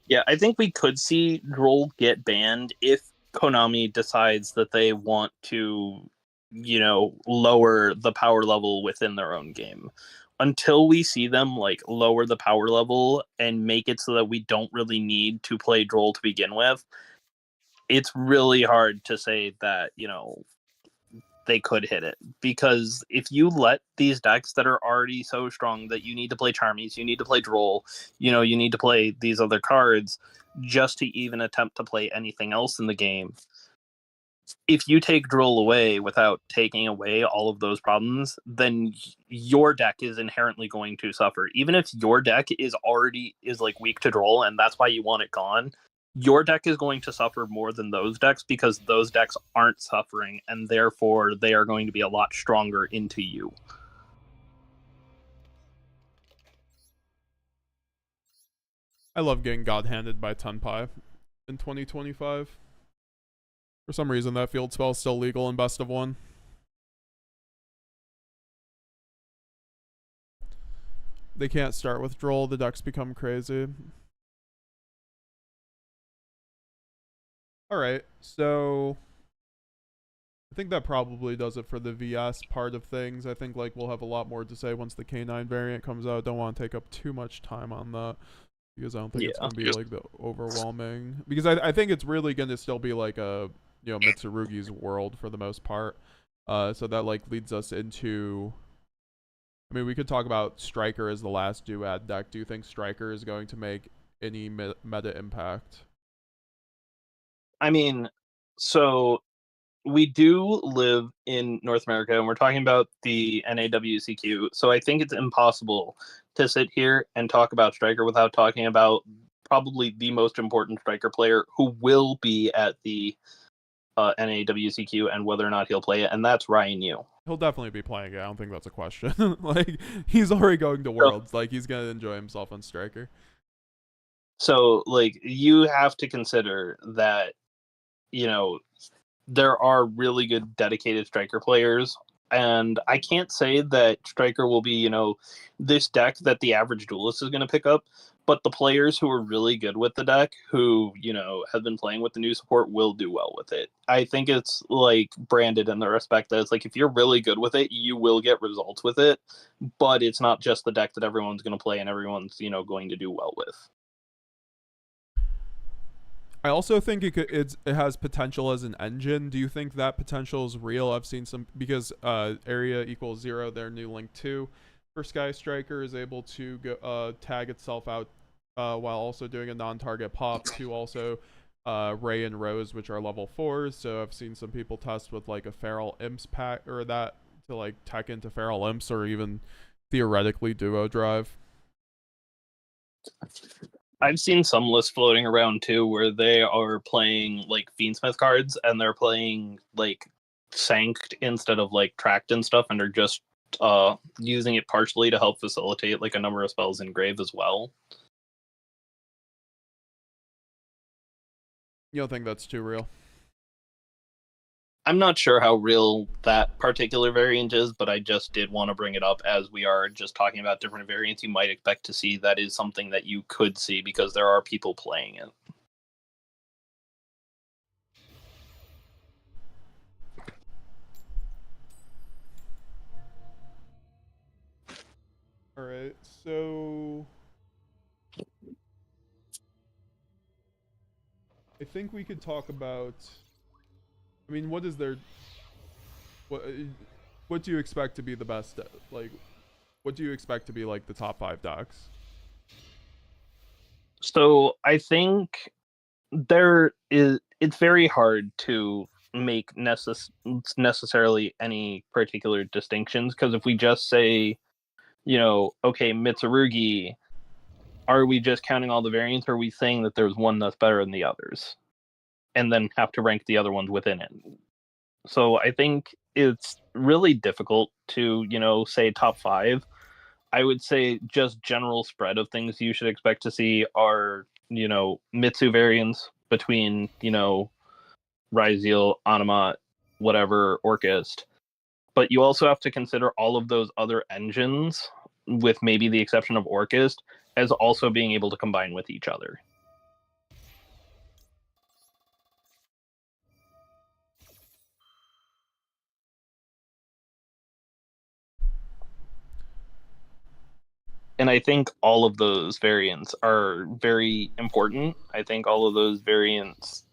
B: Yeah, I think we could see Droll get banned if Konami decides that they want to, you know, lower the power level within their own game. Until we see them like lower the power level and make it so that we don't really need to play Droll to begin with, it's really hard to say that, you know, they could hit it. Because if you let these decks that are already so strong that you need to play Charmies, you need to play Droll, you know, you need to play these other cards just to even attempt to play anything else in the game. If you take Droll away without taking away all of those problems, then your deck is inherently going to suffer. Even if your deck is like weak to Droll and that's why you want it gone, your deck is going to suffer more than those decks because those decks aren't suffering, and therefore they are going to be a lot stronger into you.
A: I love getting God-handed by Tenpai in 2025. For some reason, that field spell is still legal in Best of 1. They can't start with Droll. The decks become crazy. Alright, so I think that probably does it for the VS part of things. I think like we'll have a lot more to say once the K9 variant comes out. Don't want to take up too much time on that because I don't think it's going to be like the overwhelming. Because I think it's really going to still be like a, you know, Mitsurugi's world for the most part. So that like leads us into, I mean, we could talk about Striker as the last duad deck. Do you think Striker is going to make any meta impact?
B: I mean, so we do live in North America and we're talking about the NAWCQ. So I think it's impossible to sit here and talk about Striker without talking about probably the most important Striker player who will be at the NAWCQ and whether or not he'll play it, and that's Ryan Yu.
A: He'll definitely be playing it. I don't think that's a question. Like, he's already going to Worlds. Like, he's going to enjoy himself on Striker.
B: So, like, you have to consider that, you know, there are really good dedicated Striker players And I can't say that Striker will be, this deck that the average duelist is going to pick up, but the players who are really good with the deck, who, have been playing with the new support, will do well with it. I think it's, like, branded in the respect that it's like, if you're really good with it, you will get results with it, but it's not just the deck that everyone's going to play and everyone's, going to do well with.
A: I also think it has potential as an engine. Do you think that potential is real? I've seen some, because area equals 0, their new link 2 for Sky Striker is able to go, tag itself out while also doing a non-target pop to also Ray and Rose, which are level 4s. So I've seen some people test with like a Feral Imps pack or that to like tech into Feral Imps or even theoretically Duo Drive.
B: I've seen some lists floating around too where they are playing like Fiendsmith cards and they're playing like Sanked instead of like Tracked and stuff, and they're just using it partially to help facilitate like a number of spells in Grave as well.
A: You don't think that's too real?
B: I'm not sure how real that particular variant is, but I just did want to bring it up as we are just talking about different variants you might expect to see. That is something that you could see because there are people playing it.
A: All right, so I think we could talk about. I mean, what is their what do you expect to be the best? Like, what do you expect to be like the top 5 decks?
B: So I think it's very hard to make necessarily any particular distinctions, because if we just say, okay, Mitsurugi, are we just counting all the variants, or are we saying that there's one that's better than the others and then have to rank the other ones within it? So I think it's really difficult to, say top 5. I would say just general spread of things you should expect to see are, Mitsu variants between, Ryziel, Animat, whatever, Orcust. But you also have to consider all of those other engines, with maybe the exception of Orcust, as also being able to combine with each other. And I think all of those variants are very important. I think all of those variants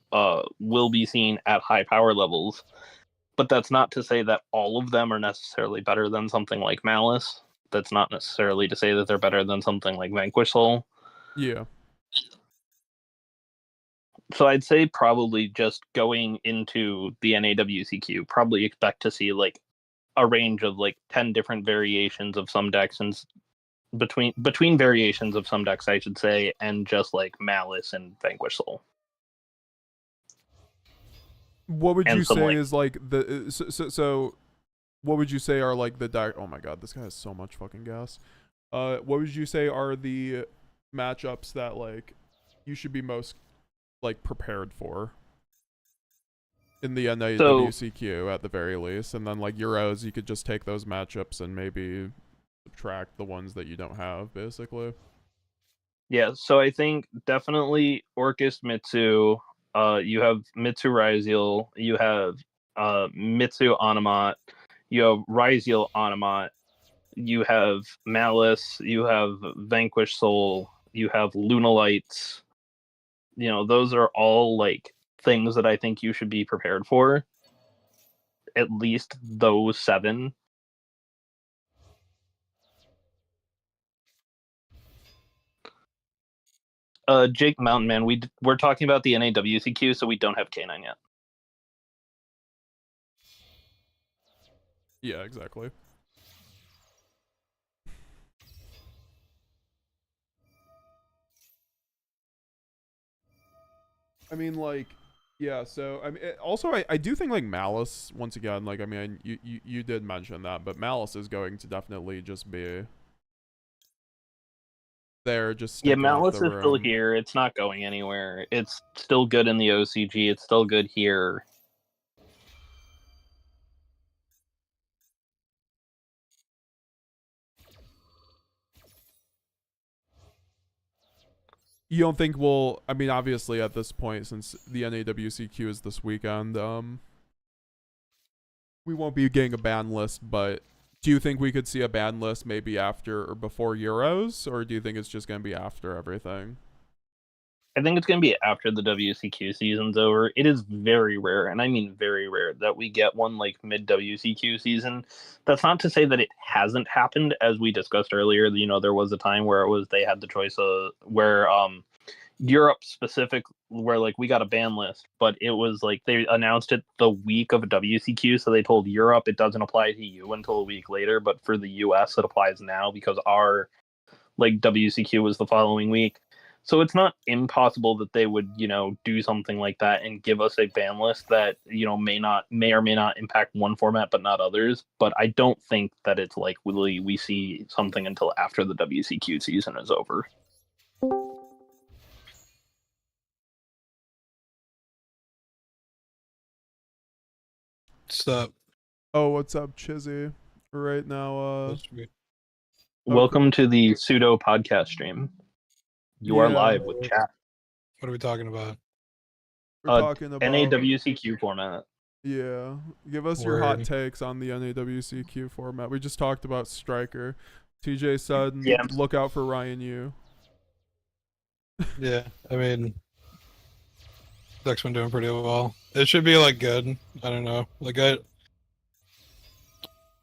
B: will be seen at high power levels, but that's not to say that all of them are necessarily better than something like Maliss. That's not necessarily to say that they're better than something like Vanquish Soul.
A: Yeah.
B: So I'd say probably just going into the NAWCQ, probably expect to see like a range of like 10 different variations of some decks, and between variations of some decks, I should say, and just like Maliss and Vanquish Soul.
A: What would
B: And
A: you
B: some
A: say
B: like
A: is like the so what would you say are like the deck? Oh my god, this guy has so much fucking gas. What would you say are the matchups that like you should be most like prepared for in the NAWCQ at the very least, and then like Euros, you could just take those matchups and maybe subtract the ones that you don't have, basically.
B: Yeah, so I think definitely Orcust Mitsu. You have Mitsu Ryziel. You have Mitsu Animat. You have Ryziel Animat. You have Maliss. You have Vanquish Soul. You have Lunalites. Those are all like things that I think you should be prepared for. At least those 7. JaketheMtnMan, we're talking about the NAWCQ, so we don't have K9 yet.
A: Yeah, exactly. I mean, like, yeah. So I mean, also I do think like Maliss once again. Like, I mean, you did mention that, but Maliss is going to definitely just be there, just
B: Yeah,
A: stinking up
B: Malice
A: the
B: is still
A: room.
B: here. It's not going anywhere. It's still good in the OCG. It's still good here.
A: you don't think we'll? I mean, obviously at this point, since the NAWCQ is this weekend, we won't be getting a ban list. But do you think we could see a ban list maybe after or before Euros, or do you think it's just gonna be after everything?
B: I think it's going to be after the WCQ season's over. It is very rare, and I mean very rare, that we get one like mid WCQ season. That's not to say that it hasn't happened, as we discussed earlier. You know, there was a time where it was they had the choice of where Europe specific, where like we got a ban list, but it was like they announced it the week of WCQ, so they told Europe it doesn't apply to you until a week later, but for the US it applies now because our like WCQ was the following week. So it's not impossible that they would, you know, do something like that and give us a ban list that, you know, may or may not impact one format but not others. But I don't think that it's likely we see something until after the WCQ season is over.
C: What's up?
A: Oh, what's up, Chizzy? Right now,
C: That's weird.
B: Welcome to the pseudo podcast stream. You are
A: Yeah.
B: live with chat.
C: What are we talking about?
A: we're talking about
B: NAWCQ format.
A: Yeah, give us your hot
C: Word.
A: takes on the NAWCQ format. We just talked about Striker. TJ said,
B: Yeah.
A: look out for Ryan Yu.
C: Yeah, I mean, deck's been doing pretty well. It should be like good. I don't know. Like I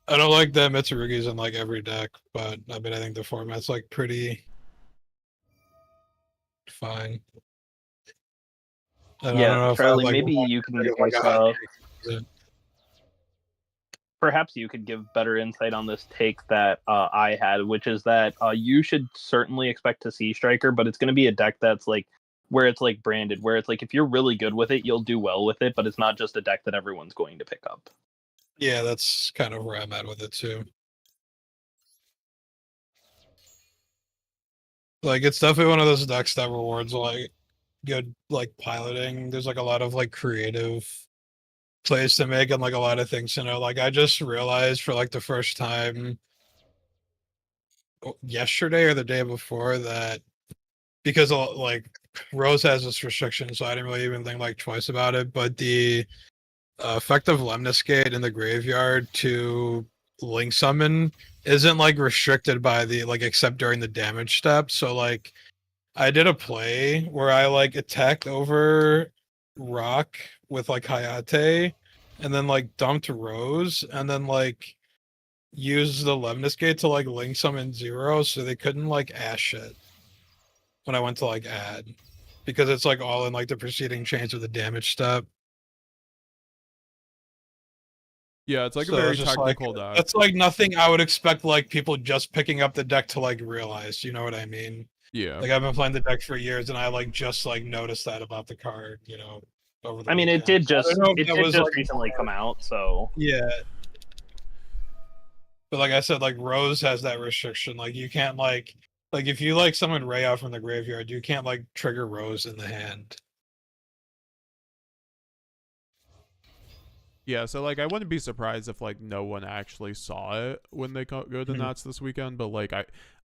C: don't like that Mitsurugi's in like every deck, but I mean I think the format's like pretty fine. And I don't know
B: Charlie,
C: if I, like,
B: maybe you can give us perhaps you could give better insight on this take that I had, which is that you should certainly expect to see Striker, but it's going to be a deck that's like where it's like branded, where it's like if you're really good with it, you'll do well with it, but it's not just a deck that everyone's going to pick up.
C: Yeah, that's kind of where I'm at with it too. Like it's definitely one of those decks that rewards like good like piloting. There's like a lot of like creative plays to make and like a lot of things to know. Like I just realized for like the first time yesterday or the day before that because like Rose has this restriction, so I didn't really even think like twice about it. But the effect of Lemniscate in the graveyard to link summon isn't like restricted by the like except during the damage step. So like I did a play where I like attacked over Rock with like Hayate and then like dumped Rose and then like used the Lemniscate to like link summon zero so they couldn't like ash it when I went to like add because it's like all in like the preceding chains of the damage step.
A: Yeah, it's like
C: So
A: a very
C: it's just
A: technical
C: like,
A: deck.
C: that's like nothing I would expect like people just picking up the deck to like realize, you know what I mean?
A: Yeah.
C: Like I've been playing the deck for years and I like just like noticed that about the card, you know, over the
B: I mean,
C: weekend.
B: it did just
C: I don't know if that was, like,
B: recently come out, so
C: Yeah. But like I said, like Rose has that restriction. Like you can't like if you like summon Ray out from the graveyard, you can't like trigger Rose in the hand.
A: Yeah, so like I wouldn't be surprised if like no one actually saw it when they go to
C: Mhm.
A: Nats this weekend, but like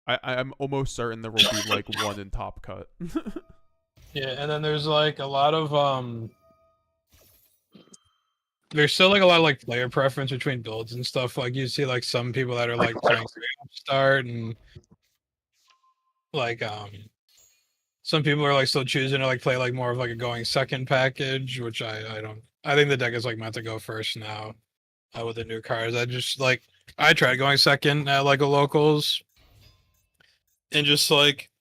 A: I'm almost certain there will be like one in Top Cut.
C: Yeah, and then there's like a lot of there's still like a lot of like player preference between builds and stuff. Like you see like some people that are like playing start and like some people are like still choosing to like play like more of like a going second package, which I don't. I think the deck is like meant to go first now with the new cards. I just like I tried going second at like a locals and just like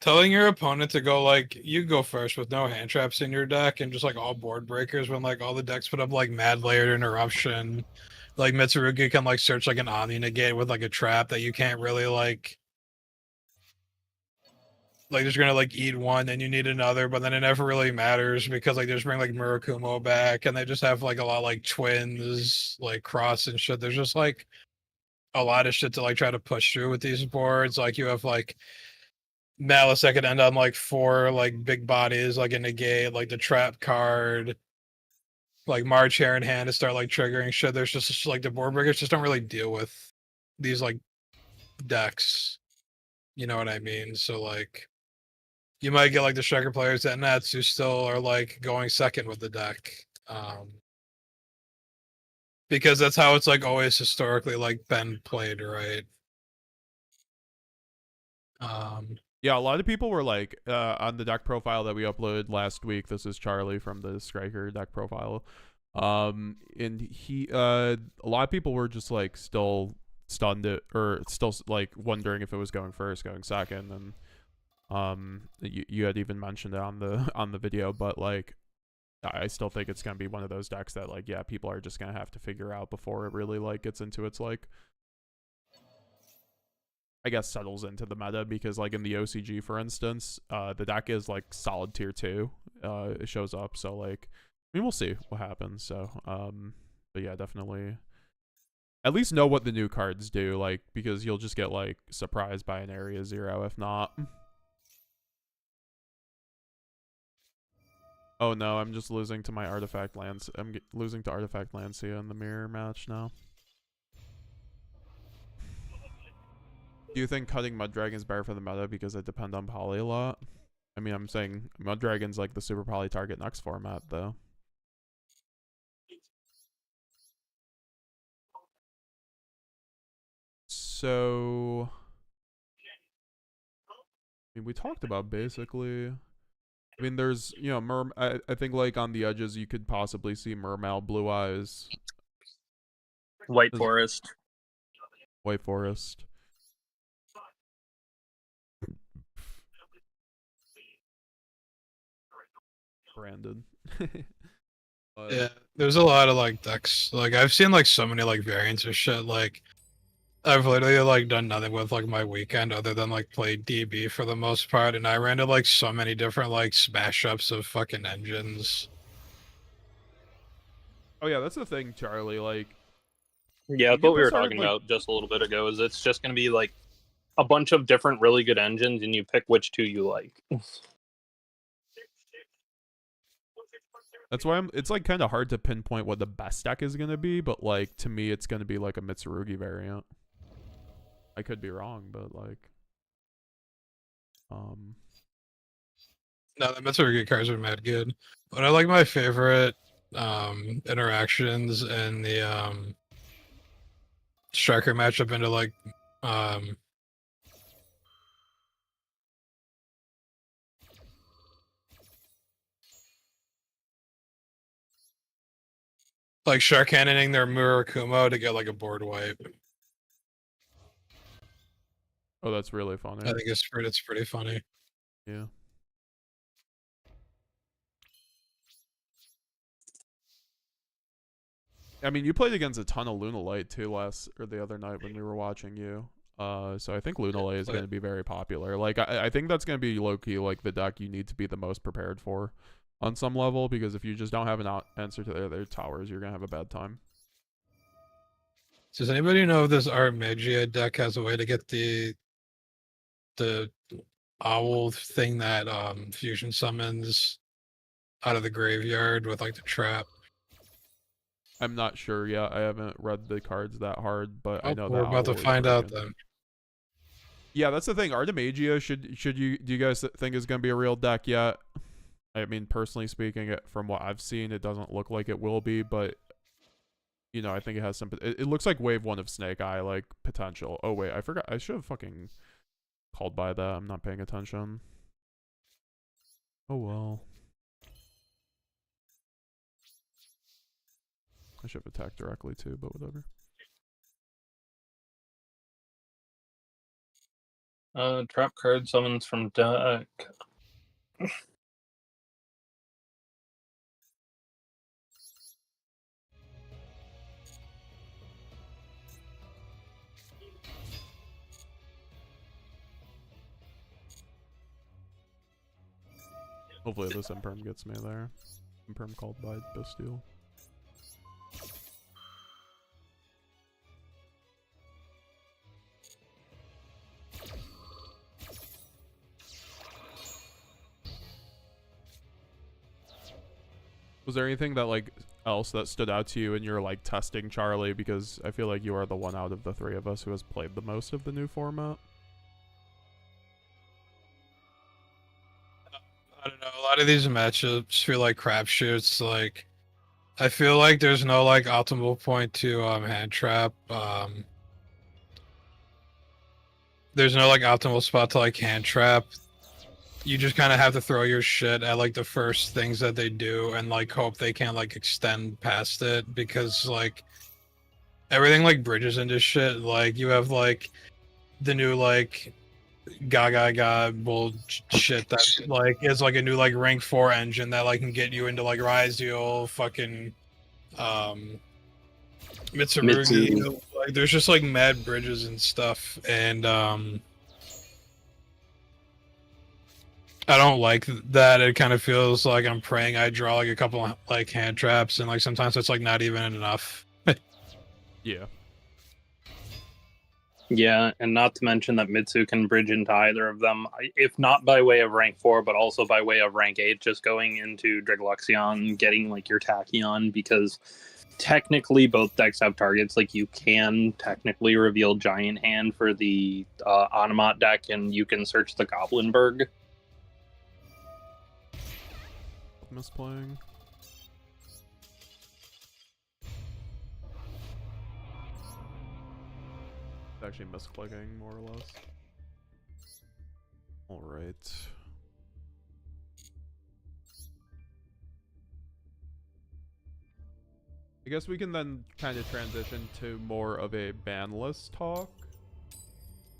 C: telling your opponent to go like you go first with no hand traps in your deck and just like all board breakers when like all the decks put up like mad layered interruption. Like Mitsurugi can like search like an Omni negate with like a trap that you can't really like just gonna like eat one and you need another, but then it never really matters because like they just bring like Murakumo back and they just have like a lot like twins, like cross and shit. There's just like a lot of shit to like try to push through with these boards. Like you have like Malice that could end on like 4 like big bodies, like a negate, like the trap card, like March Hare in hand to start like triggering shit. There's just like the board breakers just don't really deal with these like decks. You know what I mean? So like you might get like the striker players at Nets who still are like going second with the deck. Because that's how it's like always historically like been played, right?
A: Yeah, a lot of people were like on the deck profile that we uploaded last week. This is Charlie from the Striker deck profile. And he a lot of people were just like still stunned or still like wondering if it was going first, going second, and you had even mentioned it on the video, but like I still think it's gonna be one of those decks that like yeah, people are just gonna have to figure out before it really like gets into its like I guess settles into the meta, because like in the OCG for instance, the deck is like solid tier 2. It shows up, so like I mean we'll see what happens. So but yeah, definitely at least know what the new cards do, like because you'll just get like surprised by an area 0 if not. Oh no, I'm just losing to my artifact lands. I'm losing to artifact Lancia in the mirror match now. Do you think cutting Mud Dragon is better for the meta because it depends on poly a lot? I mean, I'm saying Mud Dragon's like the super poly target next format, though. So, I mean, we talked about basically. I mean, there's, you know, I think like on the edges you could possibly see Mermail, Blue Eyes,
B: White Forest.
A: White Forest. Branded.
C: yeah, there's a lot of like decks. Like I've seen like so many like variants of shit. Like I've literally like done nothing with like my weekend other than like play DB for the most part, and I ran into like so many different like smash ups of fucking engines.
A: Oh yeah, that's the thing, Charlie. Like,
B: yeah, that's what we were talking about just a little bit ago. Is it's just going to be like a bunch of different really good engines, and you pick which two you like.
A: That's why it's like kind of hard to pinpoint what the best deck is gonna be, but like to me, it's gonna be like a Mitsurugi variant. I could be wrong, but like,
C: No, the Mitsurugi cards are mad good. But I like my favorite interactions in the striker matchup into like like shark cannoning their Murakumo to get like a board wipe.
A: oh, that's really funny.
C: I think it's pretty funny.
A: Yeah. I mean, you played against a ton of Lunalite too the other night when we were watching you. So I think Lunalite is going to be very popular. Like, I think that's going to be low-key, like, the deck you need to be the most prepared for on some level, because if you just don't have an answer to their towers, you're going to have a bad time.
C: Does anybody know if this Armagia deck has a way to get the owl thing that fusion summons out of the graveyard with, like, the trap?
A: I'm not sure yet. I haven't read the cards that hard, but I know that
C: we're about to find out then.
A: Yeah, that's the thing. Artemagia do you guys think is going to be a real deck yet? I mean, personally speaking, from what I've seen, it doesn't look like it will be, but you know, I think it has some. It looks like Wave 1 of Snake Eye, like potential. Oh wait, I forgot. I should have fucking called by that. I'm not paying attention. Oh well. I should have attacked directly too, but whatever.
B: Trap card summons from deck.
A: Hopefully this Imperm gets me there. Imperm called by Bastille. Was there anything that like else that stood out to you in your like testing, Charlie? Because I feel like you are the one out of the three of us who has played the most of the new format.
C: lot of these matchups feel like crapshoots. Like, I feel like there's no like optimal point to hand trap. There's no like optimal spot to like hand trap. You just kind of have to throw your shit at like the first things that they do and like hope they can't like extend past it, because like everything like bridges into shit. Like you have like the new like gaga bullshit that like is like a new like rank 4 engine that like can get you into like Ryzeal, fucking Mitsurugi. Like there's just like mad bridges and stuff, and I don't like that. It kind of feels like I'm praying I draw like a couple of, like hand traps, and like sometimes it's like not even enough.
A: Yeah.
D: Yeah, and not to mention that Mitsu can bridge into either of them, if not by way of rank 4, but also by way of rank 8, just going into Drigluxion, getting like your Tachyon, because technically both decks have targets. Like you can technically reveal Giant Hand for the Onomot deck, and you can search the Goblinberg.
A: Misplaying. Actually misclicking, more or less. Alright. I guess we can then kind of transition to more of a ban list talk.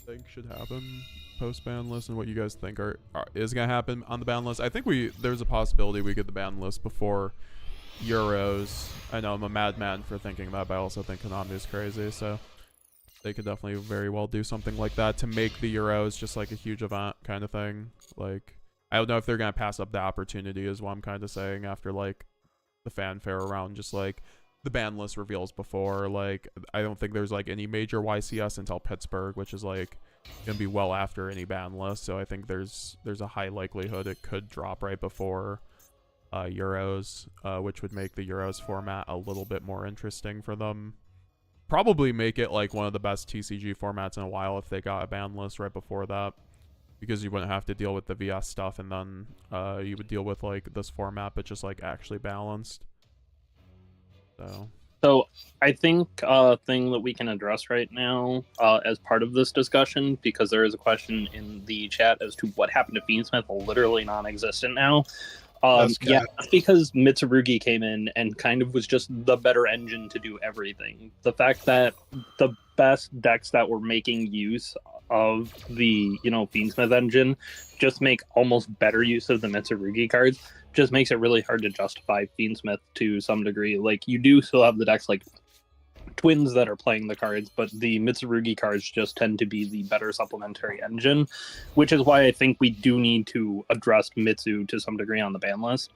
A: I think should happen post ban list, and what you guys think is gonna happen on the ban list. I think there's a possibility we get the ban list before Euros. I know I'm a madman for thinking that, but I also think Konami is crazy, so they could definitely very well do something like that to make the Euros just like a huge event kind of thing. Like, I don't know if they're gonna pass up the opportunity, is what I'm kind of saying, after like the fanfare around just like the ban list reveals before. Like, I don't think there's like any major YCS until Pittsburgh, which is like gonna be well after any ban list. So I think there's a high likelihood it could drop right before Euros, which would make the Euros format a little bit more interesting for them. Probably make it like one of the best TCG formats in a while if they got a ban list right before that, because you wouldn't have to deal with the VS stuff, and then you would deal with like this format but just like actually balanced.
D: So I think a thing that we can address right now as part of this discussion, because there is a question in the chat as to what happened to Fiendsmith, literally non-existent now. Yeah, that's because Mitsurugi came in and kind of was just the better engine to do everything. The fact that the best decks that were making use of the, Fiendsmith engine just make almost better use of the Mitsurugi cards just makes it really hard to justify Fiendsmith to some degree. Like, you do still have the decks like Twins that are playing the cards, but the Mitsurugi cards just tend to be the better supplementary engine, which is why I think we do need to address Mitsu to some degree on the ban list.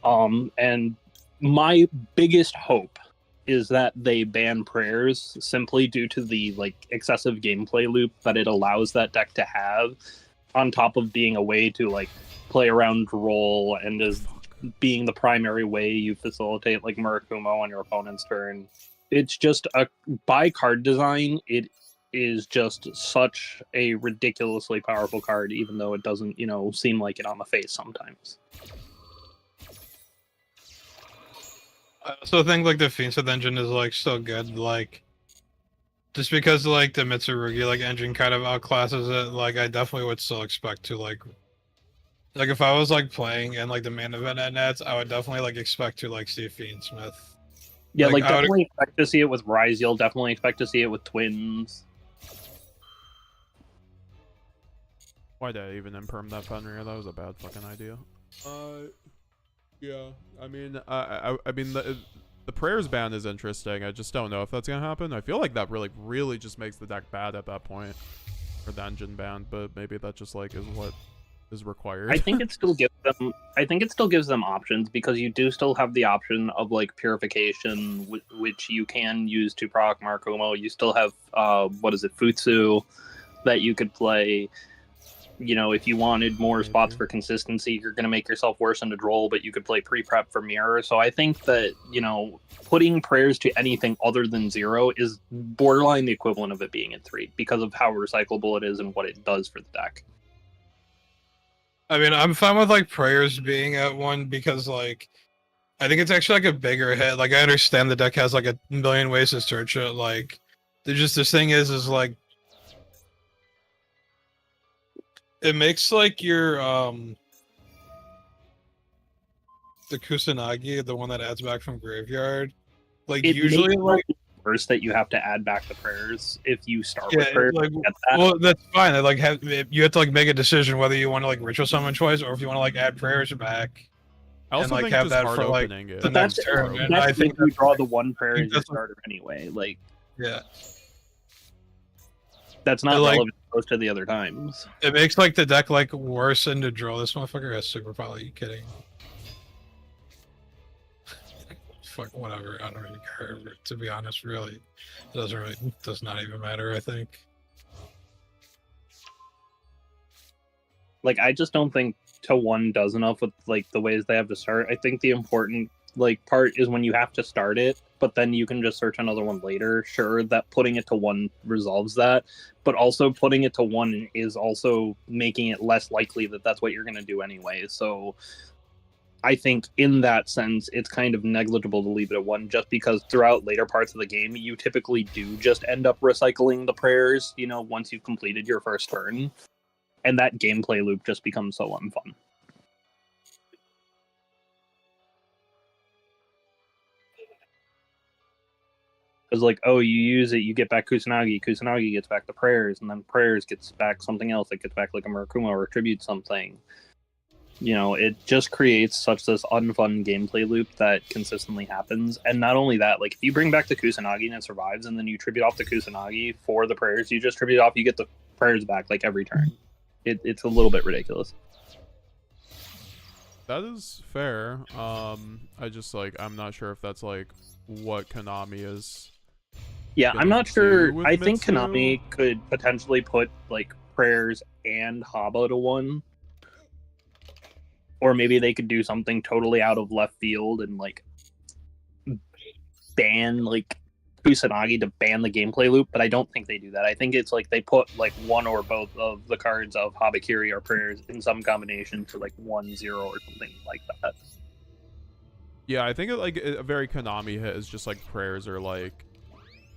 D: And my biggest hope is that they ban prayers simply due to the excessive gameplay loop that it allows that deck to have, on top of being a way to play around roll and as being the primary way you facilitate Murakumo on your opponent's turn. It's just by card design, it is just such a ridiculously powerful card, even though it doesn't, seem like it on the face sometimes.
C: I also think the Fiendsmith engine is so good, just because the Mitsurugi engine kind of outclasses it. I definitely would still expect to if I was playing in the main event at Nats, I would definitely expect to see Fiendsmith.
D: Yeah, definitely expect to see it with Ryzeal, definitely expect to see it with Twins.
A: Why did I even imperm that Fenrir? That was a bad fucking idea. Yeah, I mean, I mean, the prayers ban is interesting. I just don't know if that's gonna happen. I feel like that really just makes the deck bad at that point, or the engine ban. But maybe that just is what is required.
D: I think it still gives them. I think it still gives them options, because you do still have the option of purification, which you can use to proc Murakumo. You still have Futsu, that you could play. If you wanted more spots for consistency, you're going to make yourself worse in the roll, but you could play pre-prep for mirror. So I think that, putting prayers to anything other than 0 is borderline the equivalent of it being at 3, because of how recyclable it is and what it does for the deck.
C: I mean, I'm fine with like prayers being at 1 because like I think it's actually like a bigger hit. Like I understand the deck has like a million ways to search it. Like this thing is like it makes like your the Kusanagi, the one that adds back from graveyard. Like
D: It
C: usually
D: makes
C: like
D: it worse that you have to add back the prayers if you start
C: yeah,
D: with prayers.
C: like
D: Get that.
C: well that's fine. I like you have to like make a decision whether you want to like ritual summon twice or if you want to like add prayers back.
A: I also
C: like,
A: think
C: have
A: just
C: that
A: hard
C: for, like,
A: opening it.
C: the
D: But that's
C: next turn, and
D: that's
C: I
D: if
C: think
D: you
C: that's,
D: draw
C: like,
D: the one prayer
C: think
D: as your
C: that's, like-
D: starter anyway. Like
C: Yeah,
D: that's not
C: like-
D: relevant most of the other times.
C: it makes like the deck like worse and to draw. This motherfucker has super power. Are you kidding? Fuck whatever. I don't really care. To be honest, really, it does not even matter. I think.
D: Like I just don't think to 1 does enough with like the ways they have to start. I think the important like part is when you have to start it, but then you can just search another one later. Sure, that putting it to 1 resolves that, but also putting it to 1 is also making it less likely that that's what you're going to do anyway. So I think in that sense, it's kind of negligible to leave it at 1 just because throughout later parts of the game, you typically do just end up recycling the prayers, you know, once you've completed your first turn. And that gameplay loop just becomes so unfun. Because like, oh, you use it, you get back Kusanagi, Kusanagi gets back the prayers, and then prayers gets back something else that gets back like a Murakuma or Tribute something. You know, it just creates such this unfun gameplay loop that consistently happens. And not only that, like if you bring back the Kusanagi and it survives, and then you tribute off the Kusanagi for the prayers you just tribute off, you get the prayers back like every turn. It's a little bit ridiculous.
A: That is fair. I just like I'm not sure if that's like what Konami is.
D: Yeah, I'm
A: gonna
D: not sure.
A: do with
D: I think
A: Mitsu.
D: Konami could potentially put like prayers and Haba to 1. Or maybe they could do something totally out of left field and like ban like Kusanagi to ban the gameplay loop, but I don't think they do that. I think it's like they put like 1 or both of the cards of Habakiri or prayers in some combination for like 1-0 or something like that.
A: Yeah, I think like a very Konami hit is just like prayers or like.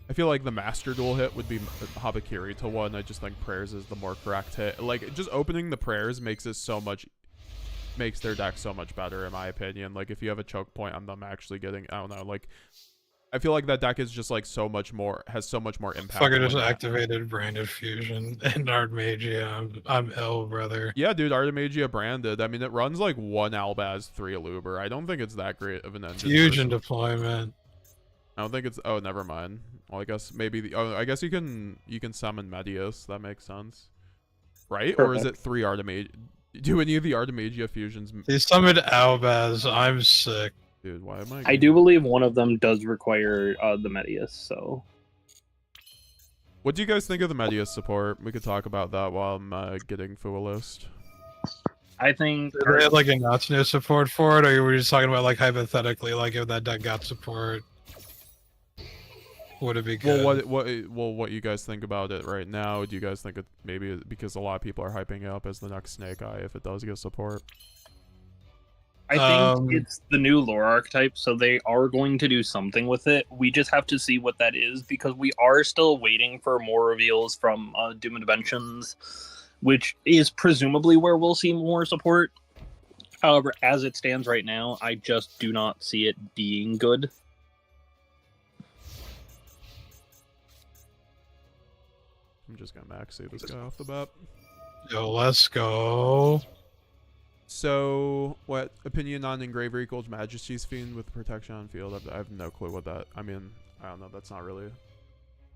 A: I feel like the Master Duel hit would be Habakiri to 1. I just think prayers is the more correct hit. Like just opening the prayers makes their deck so much better in my opinion. Like if you have a choke point on them actually getting, I don't know, like I feel like that deck is just like has so much more impact.
C: Fucker just
A: when that-
C: activated Branded Fusion and Ardmagia. I'm ill, brother.
A: Yeah, dude, Artemagia branded. I mean, it runs like 1 Albaz, 3 Aluber. I don't think it's that great of an engine.
C: Fusion
A: personally.
C: deployment.
A: I don't think it's. Oh, never mind. Well, I guess maybe the. Oh, I guess you can summon Medius. That makes sense, right? Or is it 3 Artemagia? Do any of the Artemagia fusions?
C: They summoned Albaz. I'm sick.
A: Dude, why am I?
D: I do believe one of them does require the Medius, so.
A: What do you guys think of the Medius support? We could talk about that while I'm getting Fua list.
D: I think
C: Did they have like a Natsuno support for it, or were you just talking about like hypothetically, like if that deck got support, would it be good?
A: What you guys think about it right now? Do you guys think it maybe because a lot of people are hyping it up as the next Snake Eye if it does get support?
D: I think it's the new lore archetype, so they are going to do something with it. We just have to see what that is, because we are still waiting for more reveals from Doom Interventions, which is presumably where we'll see more support. However, as it stands right now, I just do not see it being good.
A: I'm just gonna max save this guy off the bat.
C: Yo, let's go.
A: So, what opinion on Engraver equals Majesty's Fiend with protection on field? I have no clue what that. I mean, I don't know. That's not really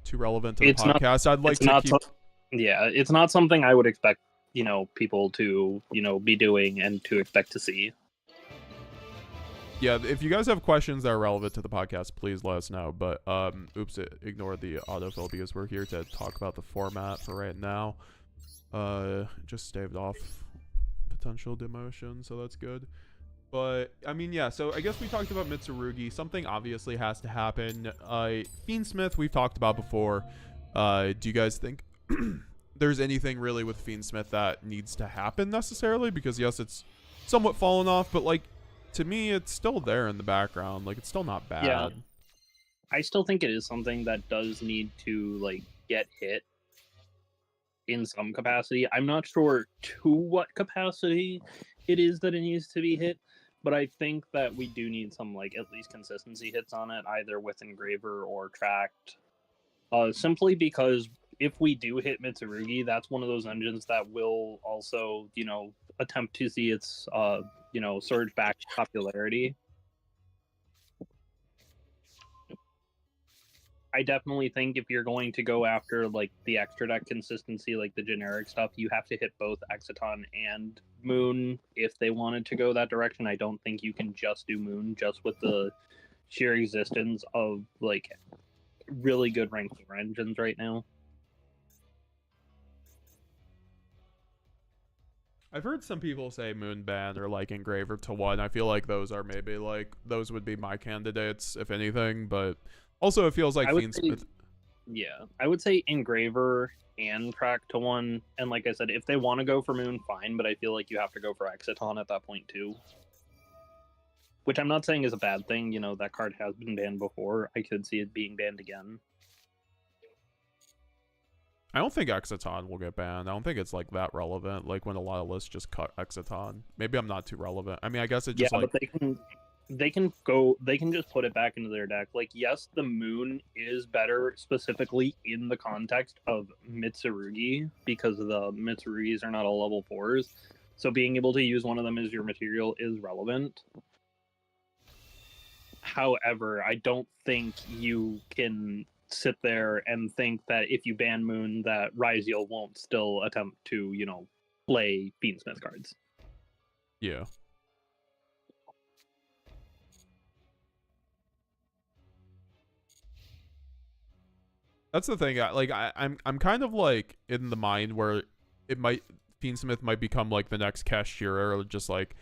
A: too relevant to the podcast. I'd like to keep.
D: Yeah, it's not something I would expect, people to, be doing and to expect to see.
A: Yeah, if you guys have questions that are relevant to the podcast, please let us know. But oops, ignore the autofill because we're here to talk about the format for right now. Just staved off potential demotion, so that's good. But I mean, yeah, so I guess we talked about Mitsurugi. Something obviously has to happen. Fiendsmith we've talked about before. Do you guys think there's anything really with Fiendsmith that needs to happen necessarily, because yes, it's somewhat fallen off, but like to me, it's still there in the background. Like it's still not bad.
D: Yeah. I still think it is something that does need to like get hit in some capacity. I'm not sure to what capacity it is that it needs to be hit, but I think that we do need some like at least consistency hits on it, either with Engraver or Tracked. Simply because if we do hit Mitsurugi, that's one of those engines that will also, you know, attempt to see its, you know, surge back to popularity. I definitely think if you're going to go after like the extra deck consistency, like the generic stuff, you have to hit both Exciton and Moon if they wanted to go that direction. I don't think you can just do Moon just with the sheer existence of like really good rank 4 engines right now.
A: I've heard some people say Moonban or like Engraver to 1. I feel like those are maybe like those would be my candidates if anything, but also it feels like Fiendsmith.
D: Yeah, I would say Engraver and Track to 1, and like I said, if they want to go for Moon, fine, but I feel like you have to go for Exciton at that point too. Which I'm not saying is a bad thing, you know, that card has been banned before. I could see it being banned again.
A: I don't think Exciton will get banned. I don't think it's like that relevant, like when a lot of lists just cut Exciton. Maybe I'm not too relevant. I mean, I guess it just like...
D: but they can just put it back into their deck. Like, yes, the Moon is better specifically in the context of Mitsurugi, because the Mitsurugis are not all level 4s. So being able to use one of them as your material is relevant. However, I don't think you can sit there and think that if you ban Moon, that Ryziel won't still attempt to, you know, play Fiendsmith cards.
A: Yeah. That's the thing. I'm kind of like in the mind where it might Fiendsmith might become like the next Cashier, or just like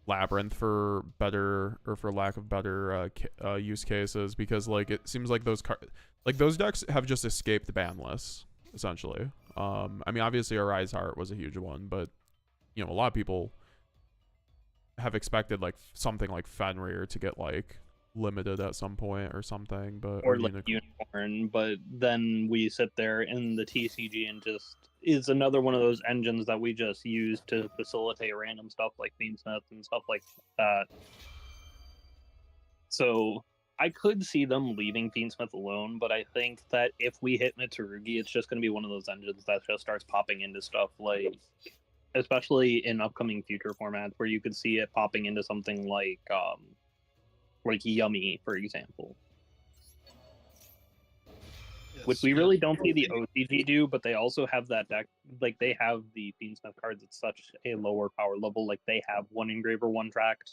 A: Labyrinth for better, or for lack of better use cases, because like it seems like those decks have just escaped the ban list essentially. I mean, obviously Arise Heart was a huge one, but you know, a lot of people have expected like something like Fenrir to get like limited at some point or something, but
D: or like Unicorn. But then we sit there in the TCG and just is another one of those engines that we just use to facilitate random stuff like Fiendsmith and stuff like that. So I could see them leaving Fiendsmith alone, but I think that if we hit Mitsurugi, it's just going to be one of those engines that just starts popping into stuff, like especially in upcoming future formats where you could see it popping into something like Yummy, for example. Yes, which we really don't see the OCG do, but they also have that deck. Like, they have the Fiendsmith cards at such a lower power level. Like, they have 1 Engraver, 1 Tracked.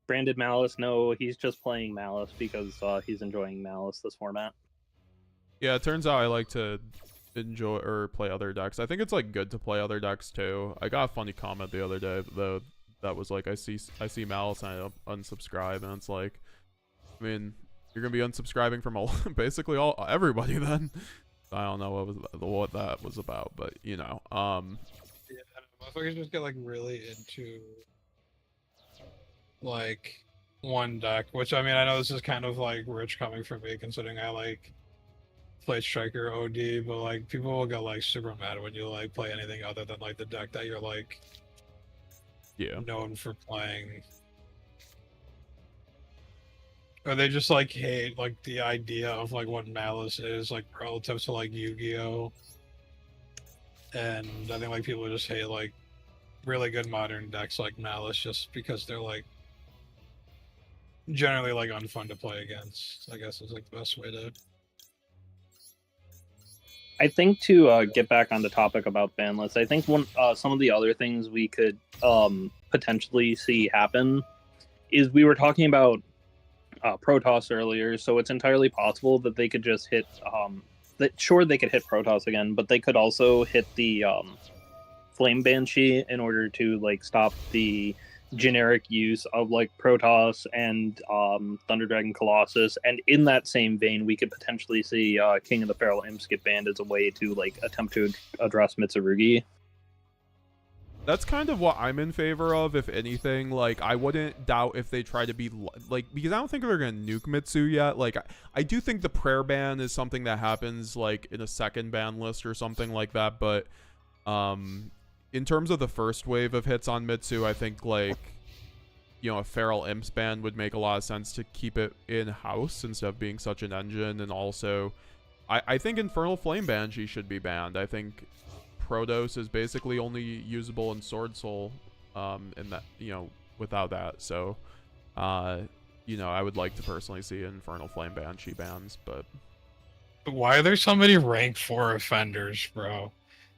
D: Branded Maliss, no, he's just playing Maliss because he's enjoying Maliss this format.
A: Yeah, it turns out I like to enjoy or play other decks. I think it's like good to play other decks too. I got a funny comment the other day though that was like, I see Maliss and I unsubscribe, and it's like, I mean, you're gonna be unsubscribing from basically everybody then. I don't know what that was about, but you know,
C: yeah, I don't know. Motherfuckers just get like really into like one deck, which I mean, I know this is kind of like rich coming from me, considering I like play Striker OD, but like people will get like super mad when you like play anything other than like the deck that you're like known for playing, or they just like hate like the idea of like what Maliss is like relative to like Yu-Gi-Oh, and I think like people just hate like really good modern decks like Maliss just because they're like generally like unfun to play against, I guess is like the best way to.
D: I think to get back on the topic about ban lists, I think some of the other things we could potentially see happen is we were talking about Protoss earlier, so it's entirely possible that they could just hit sure, they could hit Protoss again, but they could also hit the Flame Banshee in order to like stop the generic use of like Protoss and Thunder Dragon Colossus. And in that same vein, we could potentially see King of the Feral Imps get banned as a way to like attempt to address Mitsurugi.
A: That's kind of what I'm in favor of, if anything. Like, I wouldn't doubt if they try to be like, because I don't think they're gonna nuke Mitsu yet. Like, I do think the prayer ban is something that happens like in a second ban list or something like that. But in terms of the first wave of hits on Mitsu, I think like, you know, a Feral Imps ban would make a lot of sense to keep it in house instead of being such an engine. And also, I think Infernal Flame Banshee should be banned. I think Protos is basically only usable in Sword Soul, in that, you know, without that. So, you know, I would like to personally see Infernal Flame Banshee bans, but
C: Why are there so many rank 4 offenders, bro?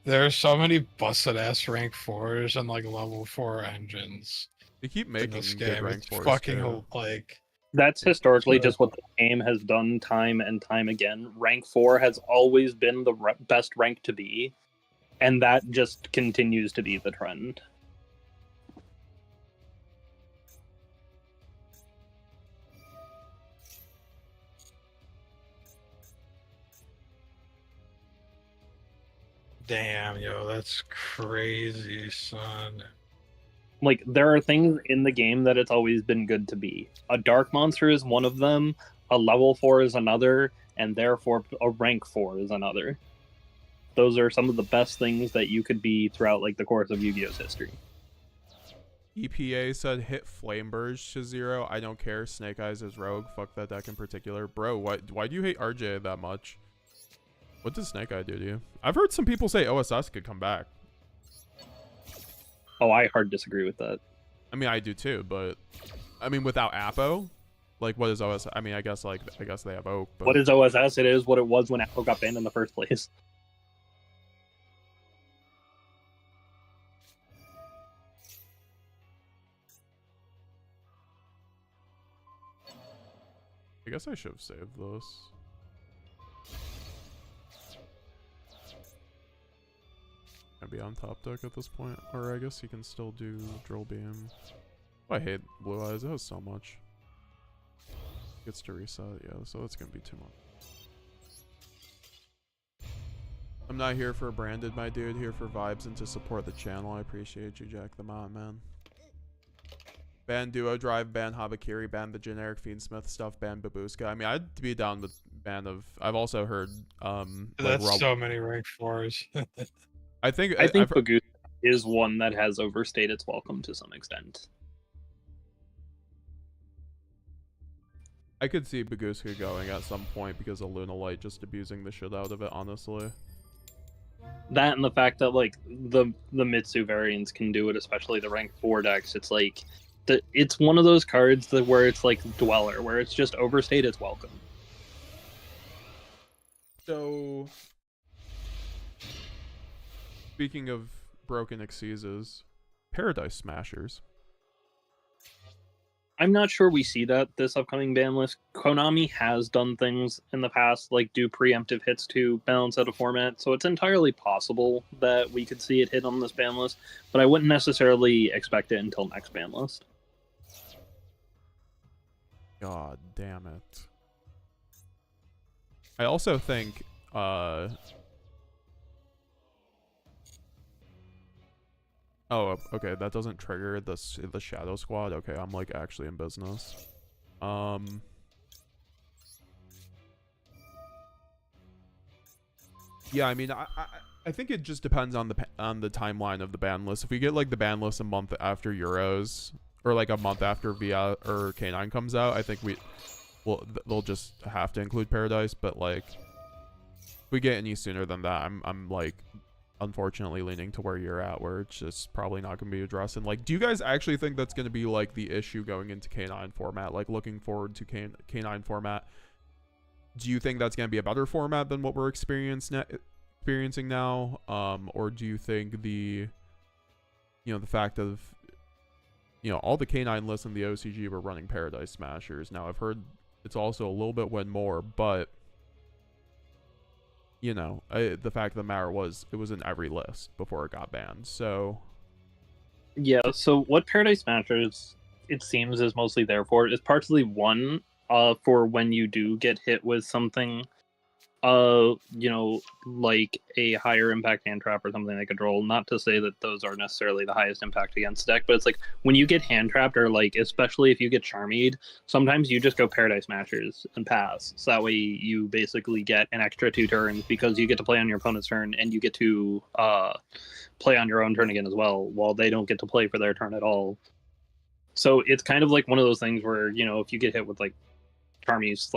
C: There are so many busted ass rank 4s and like level 4 engines
A: they keep
C: in
A: making
C: this
A: good
C: game.
A: rank
C: It's
A: fours
C: fucking
A: too.
C: like
D: That's historically
C: So-
D: just what the game has done time and time again. Rank 4 has always been the best rank to be, and that just continues to be the trend.
C: damn, yo, that's crazy, son.
D: Like, there are things in the game that it's always been good to be. A Dark Monster is one of them, a level 4 is another, and therefore a rank 4 is another. Those are some of the best things that you could be throughout like the course of Yu-Gi-Oh's history.
A: EPA said hit Flameburge to 0. I don't care. Snake Eyes is rogue. Fuck that deck in particular. Bro, why do you hate RJ that much? What does Snake Eye do to you? I've heard some people say OSS could come back.
D: Oh, I hard disagree with that.
A: I mean, I do too, but I mean, without Apo, like, what is OSS? I mean, I guess they have Oak, but
D: What is OSS? It is what it was when Apple got banned in the first place.
A: I guess I should have saved this. Maybe on top deck at this point, or I guess you can still do Drill Beam. Oh, I hate Blue Eyes. It has so much. Gets to reset, yeah, so it's gonna be too much. I'm not here for branded, my dude. Here for vibes and to support the channel. I appreciate you, JaketheMtnMan. Ban Duo Drive, ban Habakiri, ban the generic Fiendsmith stuff, ban Babushka. I mean, I'd be down with ban of. I've also heard
C: That's
A: like
C: so many rank 4s.
A: I think
D: Bagus is one that has overstayed its welcome to some extent.
A: I could see Baguska going at some point because of Lunalite just abusing the shit out of it, honestly.
D: That and the fact that like the Mitsu variants can do it, especially the rank 4 decks. It's like it's one of those cards that where it's like Dweller, where it's just overstayed its welcome.
A: So, speaking of broken exceses, Paradise Smashers.
D: I'm not sure we see that this upcoming ban list. Konami has done things in the past, like do preemptive hits to balance out a format, so it's entirely possible that we could see it hit on this ban list, but I wouldn't necessarily expect it until next ban list.
A: God damn it. I also think, oh, okay, that doesn't trigger the Shadow Squad. Okay, I'm like actually in business. Yeah, I mean, I think it just depends on the timeline of the ban list. If we get like the ban list a month after Euros, or like a month after VIA or K9 comes out, I think they'll just have to include Paradise. But like, if we get any sooner than that, I'm like, unfortunately leaning to where you're at, where it's just probably not going to be addressed. And like, do you guys actually think that's going to be like the issue going into K9 format? Like, looking forward to K9 format, do you think that's going to be a better format than what we're experiencing now? Or do you think the fact of, all the K9 lists in the OCG were running Paradise Smashers? Now, I've heard it's also a little bit win more, but you know, the fact of the matter was it was in every list before it got banned. So
D: Yeah, so what Paradise Smashers, it seems, is mostly there for is partially one, for when you do get hit with something, you know, like a higher impact hand trap or something like a droll. Not to say that those are necessarily the highest impact against the deck, but it's like when you get hand trapped, or like especially if you get Charmied, sometimes you just go Paradise Smashers and pass. So that way you basically get an extra 2 turns because you get to play on your opponent's turn and you get to play on your own turn again as well, while they don't get to play for their turn at all. So it's kind of like one of those things where, you know, if you get hit with like Charmies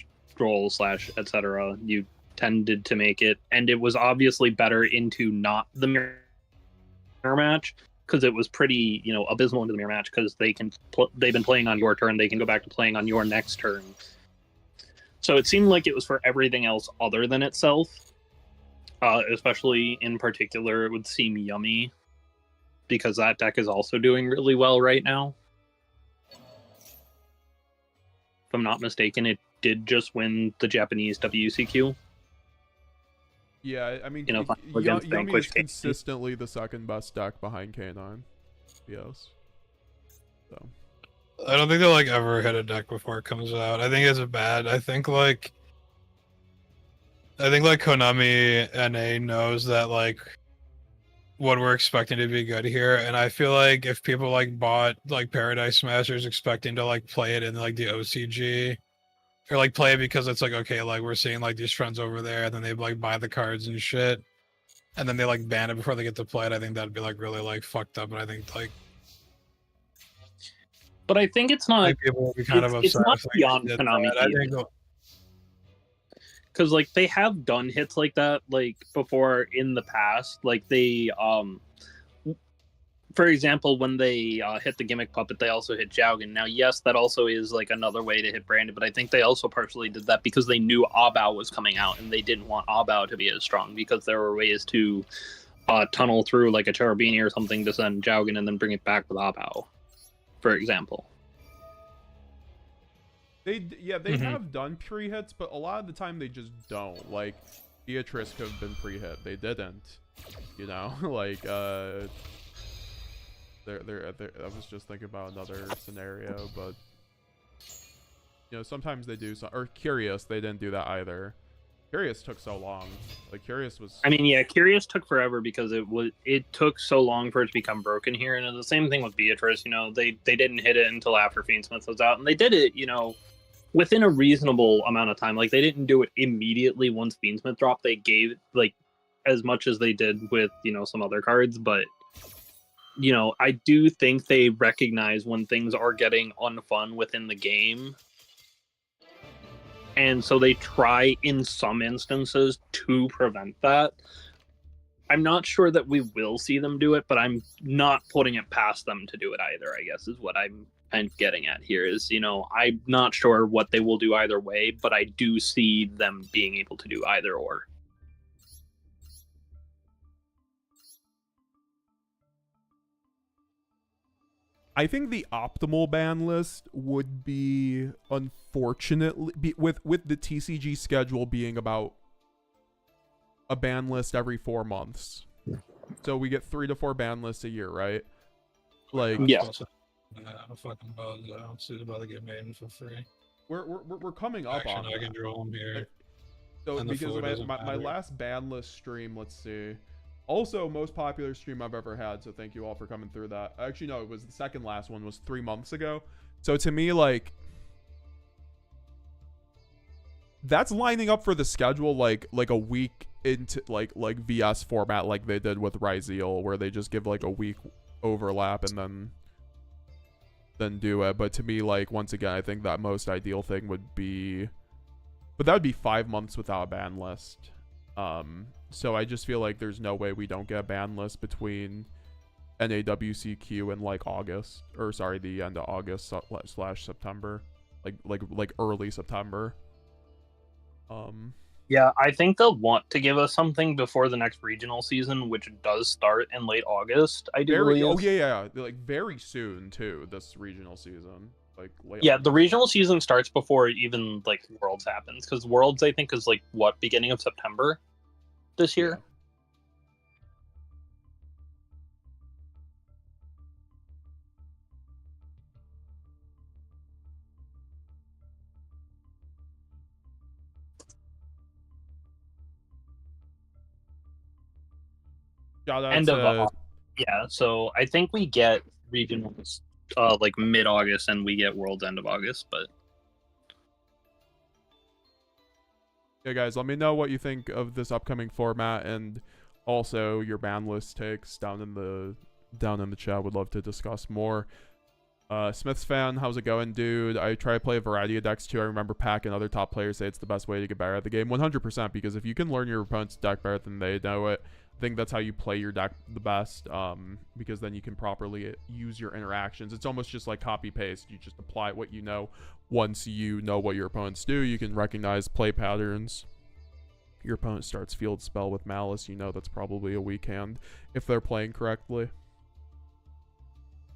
D: / Droll / etc., you tended to make it, and it was obviously better into not the mirror match, because it was pretty, you know, abysmal into the mirror match, because they've been playing on your turn, they can go back to playing on your next turn. So it seemed like it was for everything else other than itself. Especially in particular, it would seem yummy, because that deck is also doing really well right now. If I'm not mistaken, it did just win the Japanese WCQ.
A: yeah, I mean,
D: You know,
A: Yummy
D: against
A: is
D: Vanquish
A: consistently the second best deck behind K9. Yes. So
C: I don't think they'll like ever hit a deck before it comes out. I think it's bad. I think like Konami NA knows that like what we're expecting to be good here, and I feel like if people like bought like Paradise Smashers expecting to like play it in like the OCG, or like play it because it's like, okay, like we're seeing like these friends over there, and then they like buy the cards and shit, and then they like ban it before they get to play it, I think that'd be like really like fucked up. And I think like
D: But I think it's
C: I
D: not.
C: think people will be kind of
D: It's
C: upset
D: not
C: if they
D: beyond
C: did
D: Konami
C: that. I
D: either.
C: think
D: Because like they have done hits like that like before in the past. Like they for example, when they hit the Gimmick Puppet, they also hit Jaugen. Now, yes, that also is like another way to hit Brandon, but I think they also partially did that because they knew Abao was coming out, and they didn't want Abao to be as strong, because there were ways to tunnel through like a Cherubini or something to send Jaugen and then bring it back with Abao, for example.
A: they have done pre-hits, but a lot of the time they just don't. Like Beatrice could have been pre-hit, they didn't. You know, like I was just thinking about another scenario, but you know, sometimes they do. Or Curious, they didn't do that either. Curious took so long. Like Curious was.
D: I mean, yeah, Curious took forever because it took so long for it to become broken here, and the same thing with Beatrice. You know, they didn't hit it until after Fiendsmith was out, and they did it, you know, within a reasonable amount of time. Like they didn't do it immediately once Fiendsmith dropped. They gave like as much as they did with, you know, some other cards, but you know, I do think they recognize when things are getting unfun within the game. And so they try in some instances to prevent that. I'm not sure that we will see them do it, but I'm not putting it past them to do it either, I guess, is what I'm kind of getting at here. Is, you know, I'm not sure what they will do either way, but I do see them being able to do either or.
A: I think the optimal ban list would be, unfortunately, with the TCG schedule being about a ban list every 4 months. So we get 3 to 4 ban lists a year, right? Like,
D: yeah.
C: I'm fucking buzz. I don't see about to get made for free.
A: We're coming up on
C: I can draw them here.
A: So
C: And the
A: because
C: food doesn't
A: my
C: matter.
A: last ban list stream, let's see. Also, most popular stream I've ever had, so thank you all for coming through that. Actually, no, it was the second last one, was 3 months ago. So to me, like, that's lining up for the schedule like a week into like VS format, like they did with Ryzeal, where they just give like a week overlap and then do it. But to me, like, once again, I think that most ideal thing would be, but that would be 5 months without a ban list. So I just feel like there's no way we don't get a ban list between NAWCQ and like August, or sorry, the end of August / September, like early September.
D: Yeah, I think they'll want to give us something before the next regional season, which does start in late August. I do believe.
A: Oh yeah, like very soon too. This regional season, like late.
D: Yeah,
A: August.
D: the regional season starts before even like Worlds happens, because Worlds I think is like what, beginning of September. this year.
A: Shout out
D: End
A: to
D: of yeah, so I think we get regionals like mid-August, and we get Worlds end of August. But
A: yeah, guys, let me know what you think of this upcoming format, and also your ban list takes down in the chat. Would love to discuss more. Smith's fan, how's it going, dude? I try to play a variety of decks too. I remember Pack and other top players say it's the best way to get better at the game. 100%, because if you can learn your opponent's deck better than they know it, I think that's how you play your deck the best, because then you can properly use your interactions. It's almost just like copy paste. You just apply what you know. Once you know what your opponents do, you can recognize play patterns. Your opponent starts field spell with Maliss, you know that's probably a weak hand if they're playing correctly.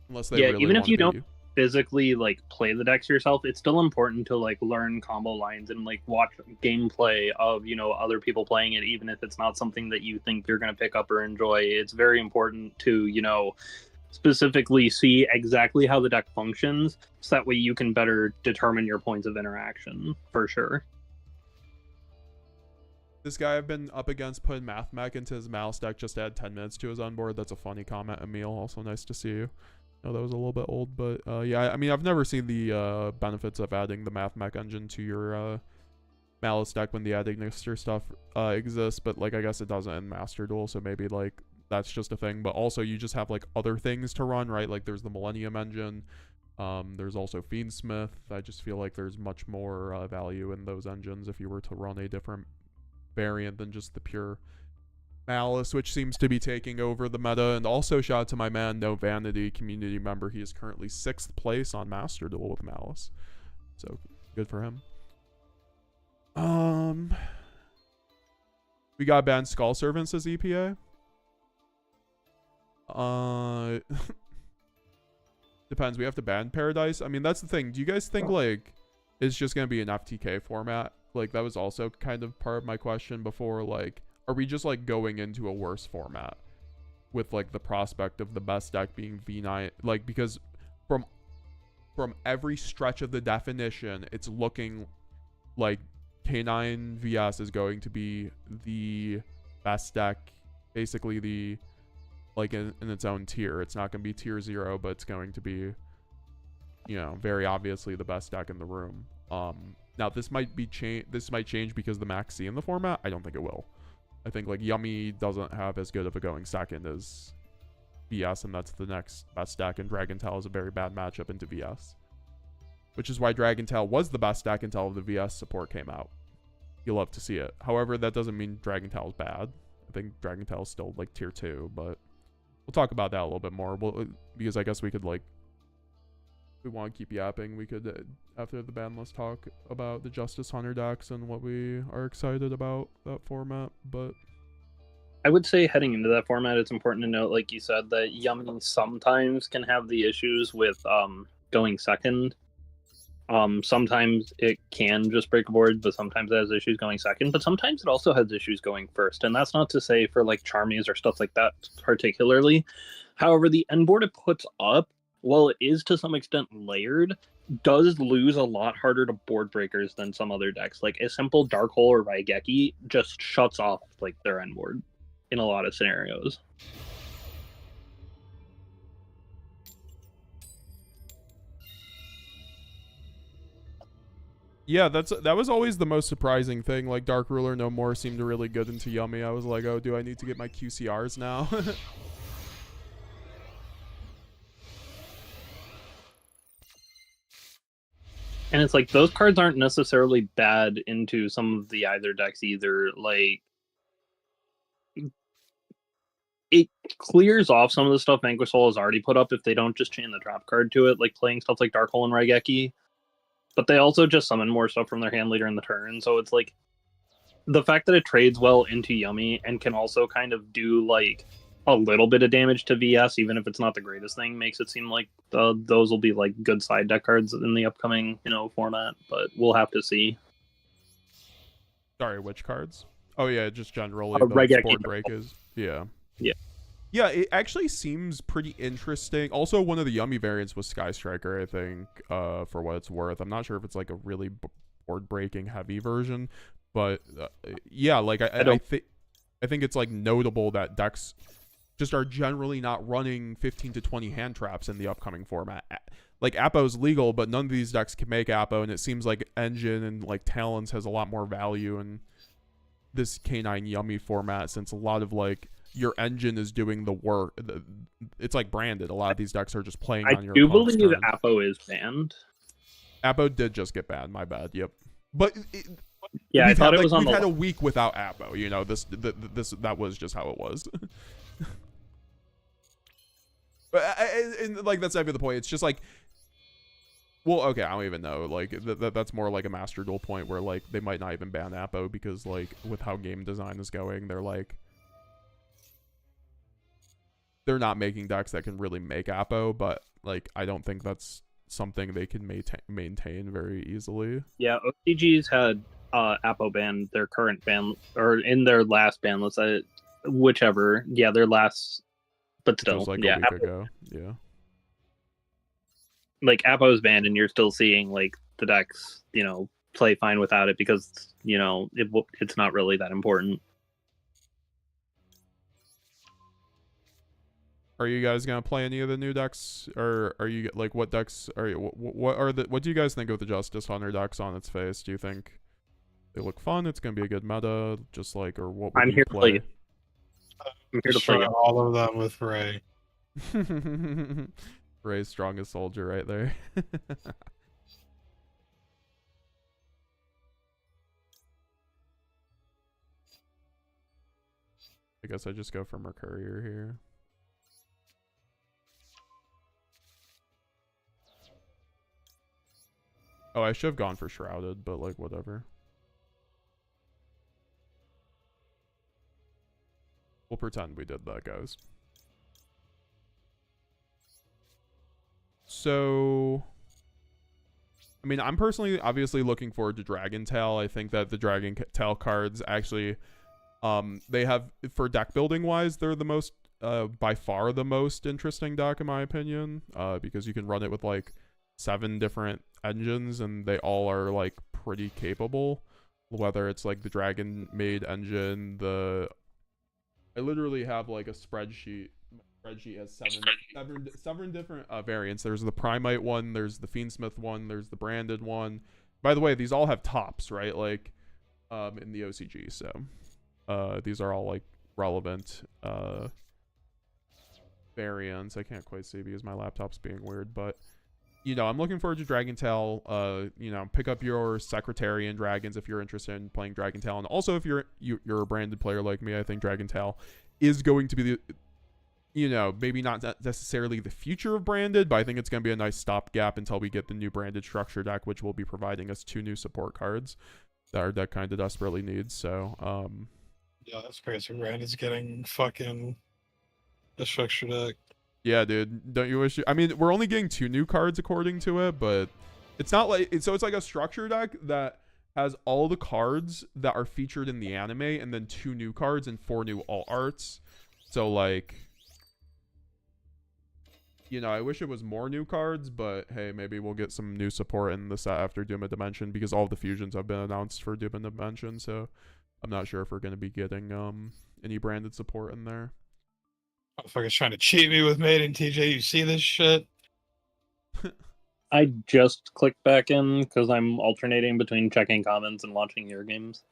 A: Unless they really
D: even if you
A: wanna beat
D: don't physically like play the decks yourself, it's still important to like learn combo lines and like watch gameplay of, you know, other people playing it, even if it's not something that you think you're going to pick up or enjoy. It's very important to, you know, specifically see exactly how the deck functions, so that way you can better determine your points of interaction, for sure.
A: This guy I've been up against putting Math Mech into his Malice deck just to add 10 minutes to his onboard. That's a funny comment, Emil. Also nice to see you. No, that was a little bit old, but yeah, I mean, I've never seen the benefits of adding the Math Mech engine to your Malice deck when the Ad Ignister stuff exists, but like I guess it doesn't in Master Duel, so maybe like that's just a thing. But also you just have like other things to run, right? Like there's the Millennium engine, there's also Fiendsmith. I just feel like there's much more value in those engines if you were to run a different variant than just the pure Malice, which seems to be taking over the meta. And also shout out to my man No Vanity, community member. He is currently 6th place on Master Duel with Malice, so good for him. We got banned Skull Servants as EPA. Depends. We have to ban Paradise. I mean, that's the thing. Do you guys think like it's just gonna be an FTK format? Like that was also kind of part of my question before. Like, are we just like going into a worse format with like the prospect of the best deck being V9? Like, because from every stretch of the definition, it's looking like K9 VS is going to be the best deck, basically the like in its own tier. It's not going to be tier 0, but it's going to be, you know, very obviously the best deck in the room. Now this might change because the Max C in the format. I don't think it will. I think like Yummy doesn't have as good of a going second as VS, and that's the next best deck, and Dragon Tail is a very bad matchup into VS, which is why Dragon Tail was the best deck until the VS support came out. You'll love to see it. However, that doesn't mean Dragon Tail is bad. I think Dragon Tail is still like tier 2, but we'll talk about that a little bit more. Because I guess we could like, if we want to keep yapping, we could after the ban list talk about the Justice Hunter decks and what we are excited about that format. But
D: I would say heading into that format, it's important to note, like you said, that Yummy sometimes can have the issues with going second. Sometimes it can just break a board, but sometimes it has issues going second. But sometimes it also has issues going first, and that's not to say for like Charmies or stuff like that particularly. However, the end board it puts up, while it is to some extent layered, does lose a lot harder to board breakers than some other decks. Like a simple Dark Hole or Raigeki just shuts off like their end board in a lot of scenarios.
A: yeah, that was always the most surprising thing. Like Dark Ruler No More seemed really good into Yummy. I was like, oh, do I need to get my QCRs now?
D: And it's like those cards aren't necessarily bad into some of the either decks either. Like it clears off some of the stuff Vanquish Soul has already put up if they don't just chain the drop card to it, like playing stuff like Dark Hole and Raigeki. But they also just summon more stuff from their hand later in the turn. So it's like the fact that it trades well into Yummy and can also kind of do like a little bit of damage to VS, even if it's not the greatest thing, makes it seem like those will be like good side deck cards in the upcoming, you know, format. But we'll have to see.
A: Sorry, which cards? Oh yeah, just generally the
D: regular
A: board
D: game.
A: break is. Yeah.
D: Yeah.
A: Yeah, it actually seems pretty interesting. Also, one of the yummy variants was Sky Striker, I think, for what it's worth. I'm not sure if it's like a really board breaking heavy version, but yeah, like I think it's like notable that decks just are generally not running 15 to 20 hand traps in the upcoming format. Like Appo's legal, but none of these decks can make Appo, and it seems like Engine and like Talons has a lot more value in this K9 Yummy format, since a lot of like your engine is doing the work. It's like branded. A lot of these decks are just playing on your.
D: I do believe
A: turn.
D: Appo is banned.
A: Appo did just get banned. My bad. Yep. But
D: yeah, I thought it was on.
A: We've had a week without Appo. You know, that was just how it was. But and like that's the point. It's just like. Well, okay, I don't even know. Like that's more like a Master Duel point where like they might not even ban Appo because like with how game design is going, they're like they're not making decks that can really make Appo, but like I don't think that's something they can maintain very easily.
D: Yeah, OCG's had Appo ban their current ban or in their last ban. Let's say whichever. Yeah, their last, but still,
A: it was like
D: yeah,
A: a week ago. Yeah.
D: Like Appo's banned, and you're still seeing like the decks, you know, play fine without it because you know it's not really that important.
A: Are you guys gonna play any of the new decks, or are you like what decks are you? What do you guys think of the Justice Hunter decks on its face? Do you think they look fun? It's gonna be a good meta, just like, or what? Would
D: I'm
A: you
D: here
A: play?
D: to play. I'm here to
C: Destroy
D: play.
C: all of them with Ray.
A: Ray's strongest soldier right there. I guess I just go for Mercurier here. Oh, I should have gone for Shrouded, but like whatever. We'll pretend we did that, guys. So, I mean, I'm personally obviously looking forward to Dragon Tail. I think that the Dragon Tail cards actually, they have, for deck building wise, they're the most, by far the most interesting deck in my opinion, because you can run it with like 7 different engines and they all are like pretty capable. Whether it's like the Dragon Maid engine, I literally have like a spreadsheet. Spreadsheet has seven different variants. There's the Primite one, there's the Fiendsmith one, there's the branded one. By the way, these all have tops, right? Like in the OCG. So these are all like relevant variants. I can't quite see because my laptop's being weird, but you know, I'm looking forward to Dragon Tail. You know, pick up your Secretarian dragons if you're interested in playing Dragon Tail, and also if you're a branded player like me, I think Dragon Tail is going to be the, you know, maybe not necessarily the future of branded, but I think it's going to be a nice stopgap until we get the new branded structure deck, which will be providing us 2 new support cards that our deck kind of desperately needs. So,
C: yeah, that's crazy. Branded's getting fucking the structure deck.
A: Yeah, dude. Don't you wish? I mean, we're only getting 2 new cards according to it, but it's not like so. It's like a structure deck that has all the cards that are featured in the anime, and then 2 new cards and 4 new alt arts. So like, you know, I wish it was more new cards, but hey, maybe we'll get some new support in the set after Doom of Dimension, because all the fusions have been announced for Doom of Dimension. So I'm not sure if we're gonna be getting any branded support in there.
C: Motherfucker's trying to cheat me with Maiden. TJ, you see this shit?
D: I just clicked back in because I'm alternating between checking comments and watching your games.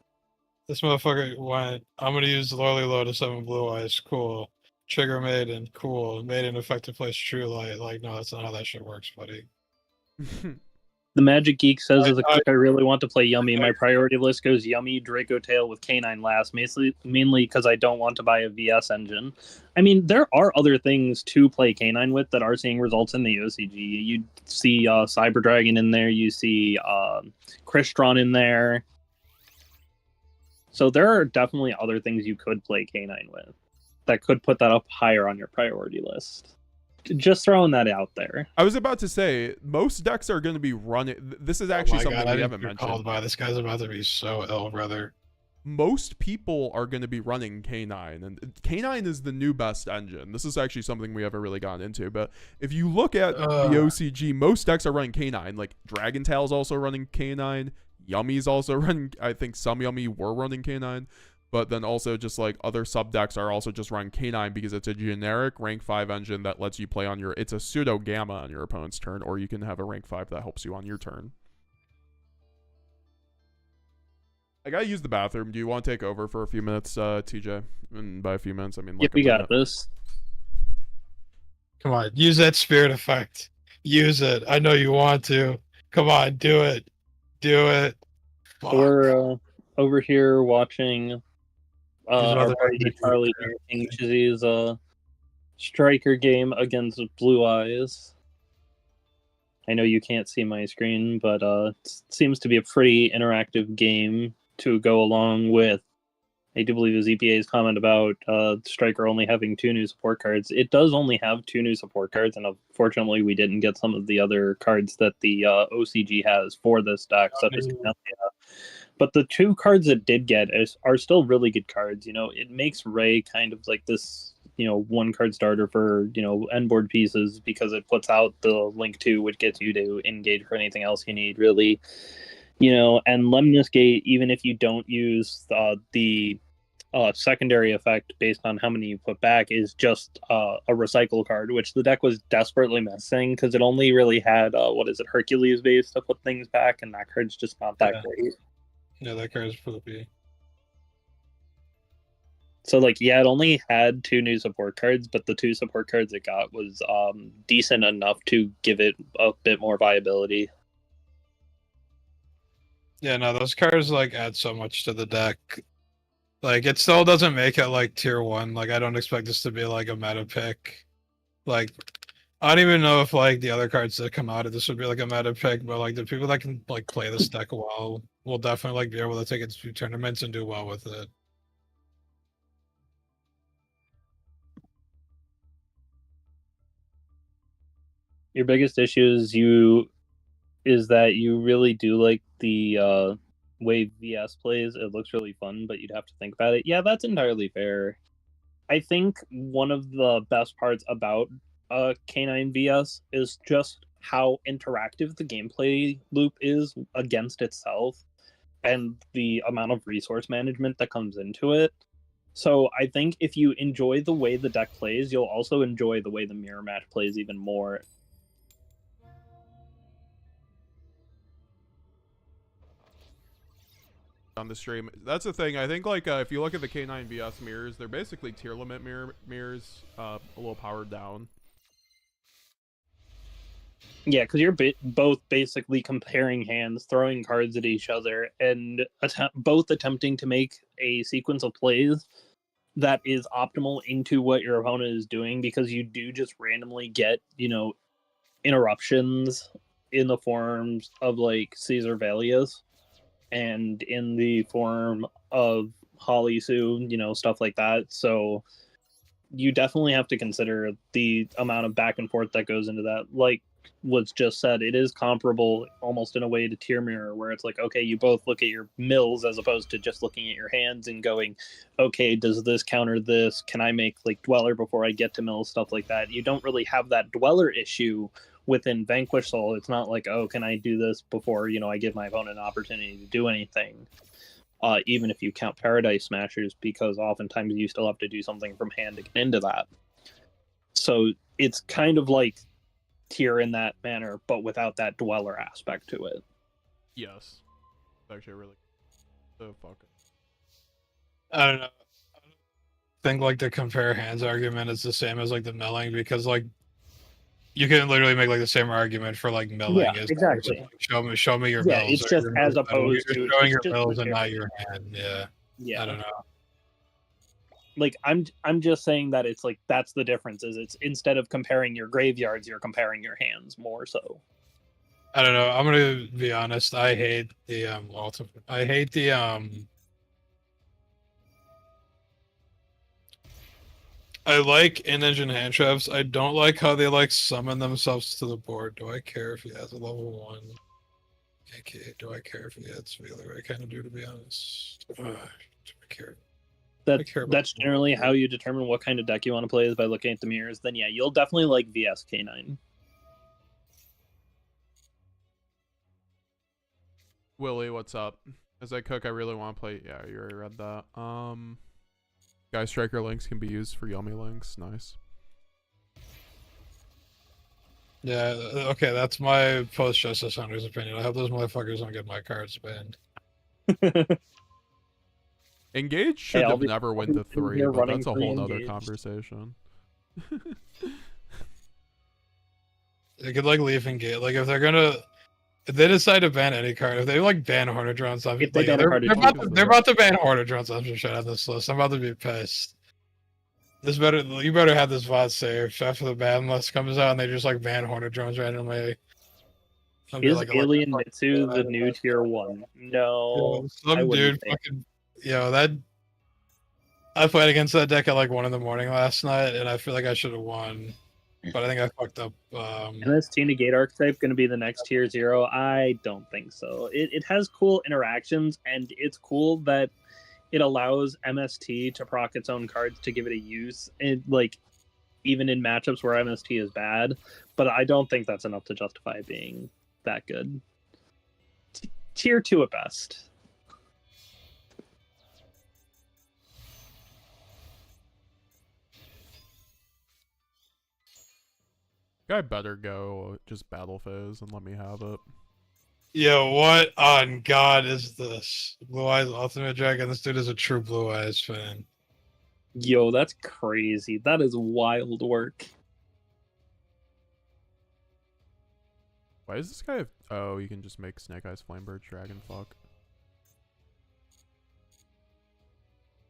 C: This motherfucker went, I'm going to use Lorely Lotus 7 Blue Eyes. Cool. Trigger Maiden. Cool. Maiden effective place True Light. Like, no, that's not how that shit works, buddy.
D: The Magic Geek says, as a cook, I really want to play Yummy. My priority list goes Yummy, Draco Tail with K9 last, mainly because I don't want to buy a VS engine. I mean, there are other things to play K9 with that are seeing results in the OCG. You see Cyber Dragon in there, you see Crystron in there. So there are definitely other things you could play K9 with that could put that up higher on your priority list. Just throwing that out there.
A: I was about to say, most decks are going to be running. This is actually something we haven't mentioned.
C: Called by. This guy's about to be so ill, brother.
A: most people are going to be running K9, and K9 is the new best engine. This is actually something we haven't really gotten into, but if you look at the OCG, most decks are running K9. Like Dragon Tail's also running K9, Yummy's also running, I think some Yummy were running K9, but then also just like other sub decks are also just running K9 because it's a generic rank 5 engine that lets you play on your, it's a pseudo gamma on your opponent's turn, or you can have a rank 5 that helps you on your turn. I gotta use the bathroom. Do you want to take over for a few minutes, TJ? And by a few minutes, I mean like
D: Yep, we got this.
C: Come on, use that spirit effect. Use it. I know you want to. Come on, do it. Do it. Fuck.
D: We're over here watching our
C: other
D: buddy
C: Magic
D: Charlie
C: Geek.
D: King Chizzy's striker game against Blue Eyes. I know you can't see my screen, but it seems to be a pretty interactive game to go along with, I do believe, the EPA's comment about Striker only having 2 new support cards. It does only have 2 new support cards, and unfortunately we didn't get some of the other cards that the OCG has for this deck, such as Camellia. But the 2 cards it did get are still really good cards. You know, it makes Ray kind of like this, you know, 1-card starter for, you know, end board pieces, because it puts out the Link 2, which gets you to engage for anything else you need, really. You know, and Lemnis Gate, even if you don't use the secondary effect based on how many you put back, is just a recycle card, which the deck was desperately missing because it only really had, Hercules base to put things back, and that card's just not that great.
C: Yeah, that card's flippy.
D: So, like, yeah, it only had 2 new support cards, but the 2 support cards it got was decent enough to give it a bit more viability.
C: Yeah, no, those cards like add so much to the deck. Like, it still doesn't make it like tier 1. Like, I don't expect this to be like a meta pick. Like, I don't even know if like the other cards that come out of this would be like a meta pick, but like the people that can like play this deck well will definitely like be able to take it to tournaments and do well with it.
D: Your biggest issue is that you really do like the way VS plays. It looks really fun, but you'd have to think about it. Yeah, that's entirely fair. I think one of the best parts about K9 VS is just how interactive the gameplay loop is against itself, and the amount of resource management that comes into it. So I think if you enjoy the way the deck plays, you'll also enjoy the way the mirror match plays even more.
A: On the stream, that's the thing. I think like if you look at the K9 VS mirrors, they're basically tier limit mirrors, a little powered down.
D: Yeah, because you're both basically comparing hands, throwing cards at each other, and both attempting to make a sequence of plays that is optimal into what your opponent is doing, because you do just randomly get, you know, interruptions in the forms of like Caesar Valius and in the form of Holly Sue, you know, stuff like that. So you definitely have to consider the amount of back and forth that goes into that. Like was just said, it is comparable almost in a way to Tier Mirror, where it's like, okay, you both look at your mills as opposed to just looking at your hands and going, okay, does this counter this? Can I make like Dweller before I get to mill? Stuff like that. You don't really have that Dweller issue within Vanquish Soul. It's not like, oh, can I do this before, you know, I give my opponent an opportunity to do anything. Even if you count Paradise Smashers, because oftentimes you still have to do something from hand to get into that. So it's kind of like Tier in that manner, but without that Dweller aspect to it.
A: Yes. It's actually really so fucking.
C: I don't know. I think like the compare hands argument is the same as like the milling, because like you can literally make like the same argument for like milling.
D: Yeah,
C: as
D: exactly.
C: Like, show me your
D: Yeah,
C: mills.
D: it's
C: or
D: just
C: your
D: as
C: mills.
D: opposed
C: You're
D: to
C: showing
D: it's
C: your
D: just
C: mills and
D: compare-
C: not your hand. Yeah.
D: Yeah.
C: I don't know.
D: Like I'm just saying that it's like that's the difference, is it's instead of comparing your graveyards, you're comparing your hands more so.
C: I don't know. I'm gonna be honest. I hate the I hate the I like in-engine hand traps. I don't like how they like summon themselves to the board. Do I care if he has a level 1? Okay, do I care if he has Wheeler? I kind of do, to be honest. Ugh. care.
D: That's generally how you determine what kind of deck you want to play, is by looking at the mirrors. Then yeah, you'll definitely like VSK9.
A: Willie, what's up? As I cook, I really want to play. Yeah, you already read that. Guy Striker links can be used for yummy links. Nice.
C: Yeah, okay, that's my post-Justice Hunter's opinion. I hope those motherfuckers don't get my cards banned.
A: Engage should have never went to 3, but
D: running
A: that's a whole nother
D: Engage.
A: conversation.
C: They could like leave Engage. Like if they're gonna, if they decide to ban any card, if they like ban Hornet Drones, like,
D: If they ban
C: they're,
D: Hornet
C: they're about to ban Hornet Drones on shit on this list. I'm about to be pissed. You better have this VOD saved after the ban list comes out and they just like ban Hornet Drones randomly.
D: Is like, Alien Mitsu the new tier 1? No.
C: Some dude fucking, that. I played against that deck at like 1 in the morning last night, and I feel like I should have won, but I think I fucked up.
D: MST Negate Archetype going to be the next tier 0? I don't think so. It has cool interactions, and it's cool that it allows MST to proc its own cards to give it a use, and like even in matchups where MST is bad. But I don't think that's enough to justify it being that good. Tier 2 at best.
A: Guy better go just battle phase and let me have it.
C: Yo, what on God is this? Blue Eyes Ultimate Dragon. This dude is a true Blue Eyes fan.
D: Yo, that's crazy. That is wild work.
A: Why does this guy have... Oh, you can just make Snake Eyes Flamebird Dragon, fuck.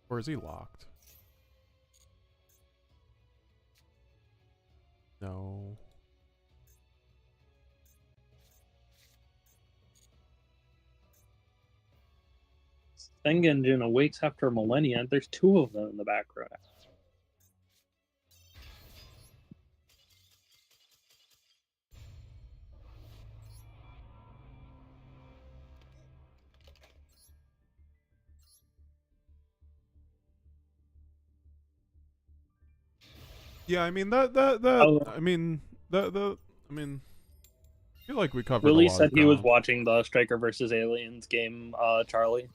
A: Or is he locked? No.
D: Engine awakes after millennia. There's 2 of them in the background.
A: Yeah, I mean I feel like we covered.
D: Willie
A: a lot
D: said
A: of
D: he was
A: ground.
D: watching the Striker versus Aliens game, Charlie.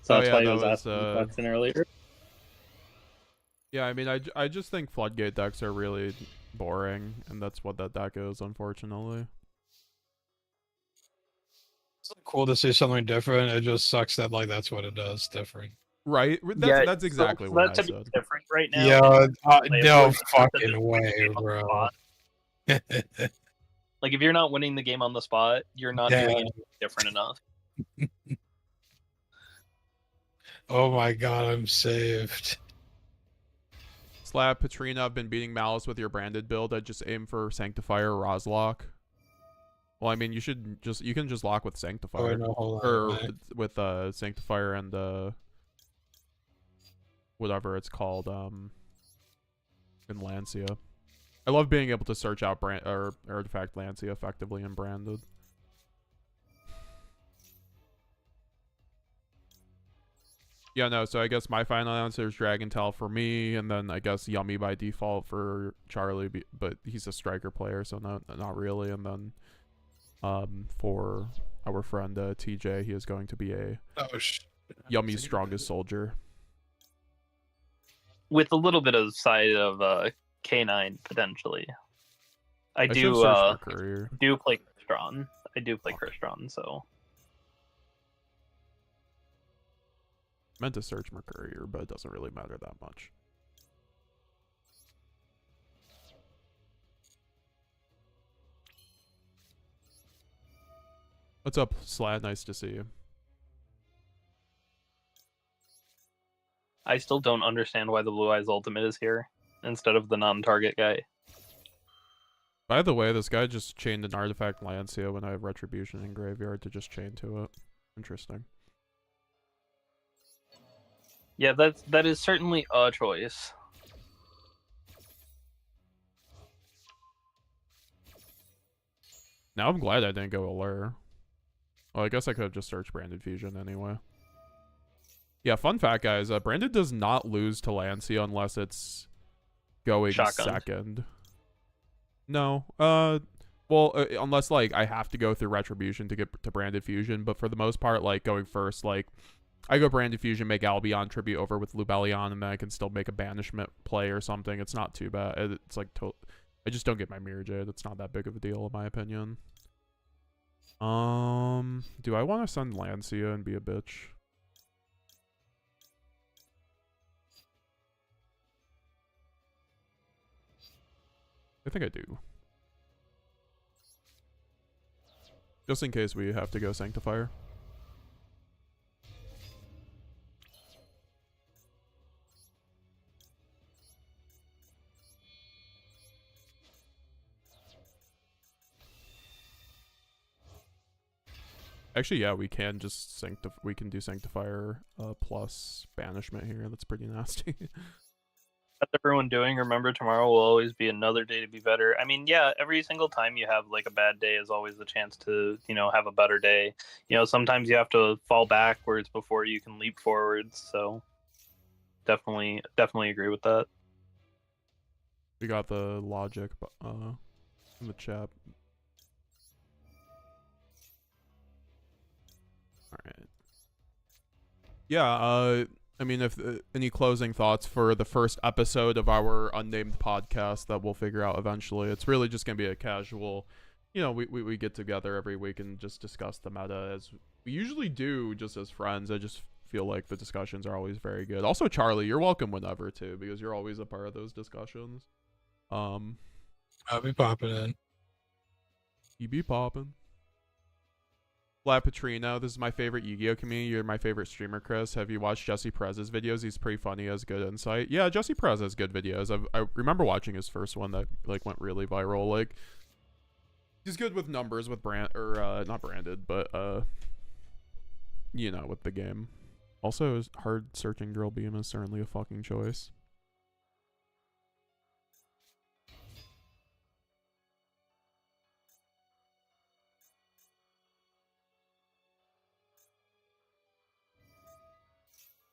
D: So that's
A: yeah,
D: why he
A: that
D: was
A: was,
D: asking the question earlier.
A: Yeah, I mean, I just think Floodgate decks are really boring, and that's what that deck is, unfortunately.
C: It's cool to see something different. It just sucks that like that's what it does, different.
A: Right? That's exactly what I
B: that's
A: said.
B: different right now.
C: Yeah, no
B: Like,
C: fucking way, bro.
B: Like if you're not winning the game on the spot, you're not doing anything different enough.
C: Oh my God, I'm saved.
A: Slab Patrina, I've been beating Malice with your branded build. I just aim for Sanctifier or Rozlock. Well, I mean, you can just lock with Sanctifier.
C: Oh, no, hold on,
A: or
C: man.
A: with Sanctifier and whatever it's called, in Lancia. I love being able to search out Artifact Lancia effectively in branded. Yeah, no, so I guess my final answer is Dragon Tail for me, and then I guess Yummy by default for Charlie, but he's a striker player, so not really. And then for our friend TJ, he is going to be a Yummy's strongest soldier.
B: With a little bit of side of K9 potentially. I do play Crystron. I do play Crystron, so
A: Meant to search Mercurier, but it doesn't really matter that much. What's up, Slad? Nice to see you.
B: I still don't understand why the Blue Eyes Ultimate is here instead of the non-target guy.
A: By the way, this guy just chained an Artifact Lancia when I have Retribution in graveyard to just chain to it. Interesting.
B: Yeah, that is certainly a choice.
A: Now I'm glad I didn't go Allure. Well, I guess I could have just searched Branded Fusion anyway. Yeah, fun fact, guys. Branded does not lose to Lancia unless it's going
D: Shotgun.
A: second. No. Unless, like, I have to go through Retribution to get to Branded Fusion. But for the most part, like, going first, like, I go Branded Fusion, make Albion tribute over with Lubellion, and then I can still make a Banishment play or something. It's not too bad. It's like, I just don't get my Mirror Jade. It's not that big of a deal, in my opinion. Do I want to send Lancia and be a bitch? I think I do. Just in case we have to go Sanctifier. Actually, yeah, we can just we can do Sanctifier plus Banishment here. That's pretty nasty.
B: That's everyone doing. Remember, tomorrow will always be another day to be better. I mean, yeah, every single time you have like a bad day is always the chance to, have a better day. Sometimes you have to fall backwards before you can leap forwards. So definitely agree with that.
A: We got the logic in the chat. Alright. Yeah, I mean, if any closing thoughts for the first episode of our unnamed podcast that we'll figure out eventually. It's really just going to be a casual, we get together every week and just discuss the meta as we usually do just as friends. I just feel like the discussions are always very good. Also, Charlie, you're welcome whenever too, because you're always a part of those discussions.
C: I'll be popping in.
A: You be popping. Vlad Petrino, this is my favorite Yu-Gi-Oh community. You're my favorite streamer, Chris. Have you watched Jesse Perez's videos? He's pretty funny, has good insight. Yeah, Jesse Perez has good videos. I remember watching his first one that like went really viral. Like, he's good with numbers with not branded, but with the game. Also, hard searching Drill Beam is certainly a fucking choice.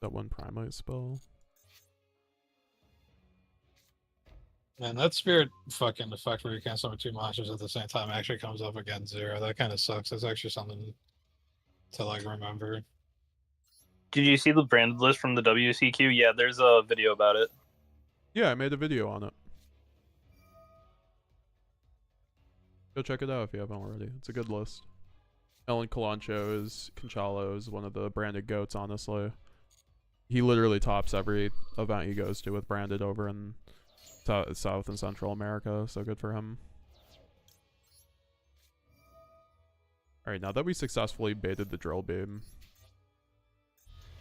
A: That one Primite spell.
C: Man, that Spirit fucking effect where you can't summon 2 monsters at the same time actually comes up against 0. That kind of sucks. That's actually something to like remember.
B: Did you see the branded list from the WCQ? Yeah, there's a video about it.
A: Yeah, I made a video on it. Go check it out if you haven't already. It's a good list. Ellen Calancho Conchalo is one of the branded goats, honestly. He literally tops every event he goes to with branded over in South and Central America, so good for him. Alright, now that we successfully baited the Drill Beam,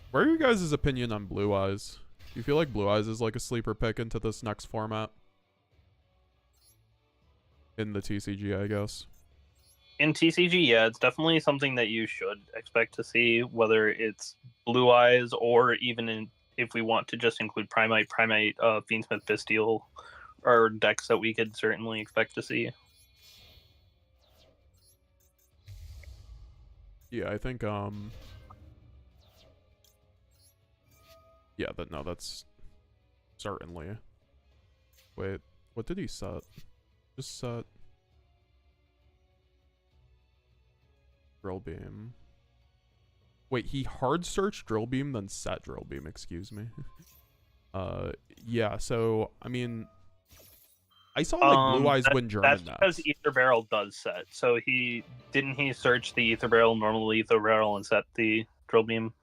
A: what are you guys' opinion on Blue Eyes? Do you feel like Blue Eyes is like a sleeper pick into this next format? In the TCG, I guess.
B: In TCG, yeah, it's definitely something that you should expect to see, whether it's Blue Eyes or even if we want to just include Primite, Fiendsmith, Bestial, or decks that we could certainly expect to see.
A: Yeah, I think, yeah, but no, that's certainly. Wait, what did he set? Just set Drill Beam. Wait, he hard searched Drill Beam, then set Drill Beam, excuse me. Yeah, so, I mean, I saw, like, Blue Eyes win German
B: That's because Ether Barrel does set. So didn't he search the Ether Barrel, normal Ether Barrel, and set the Drill Beam?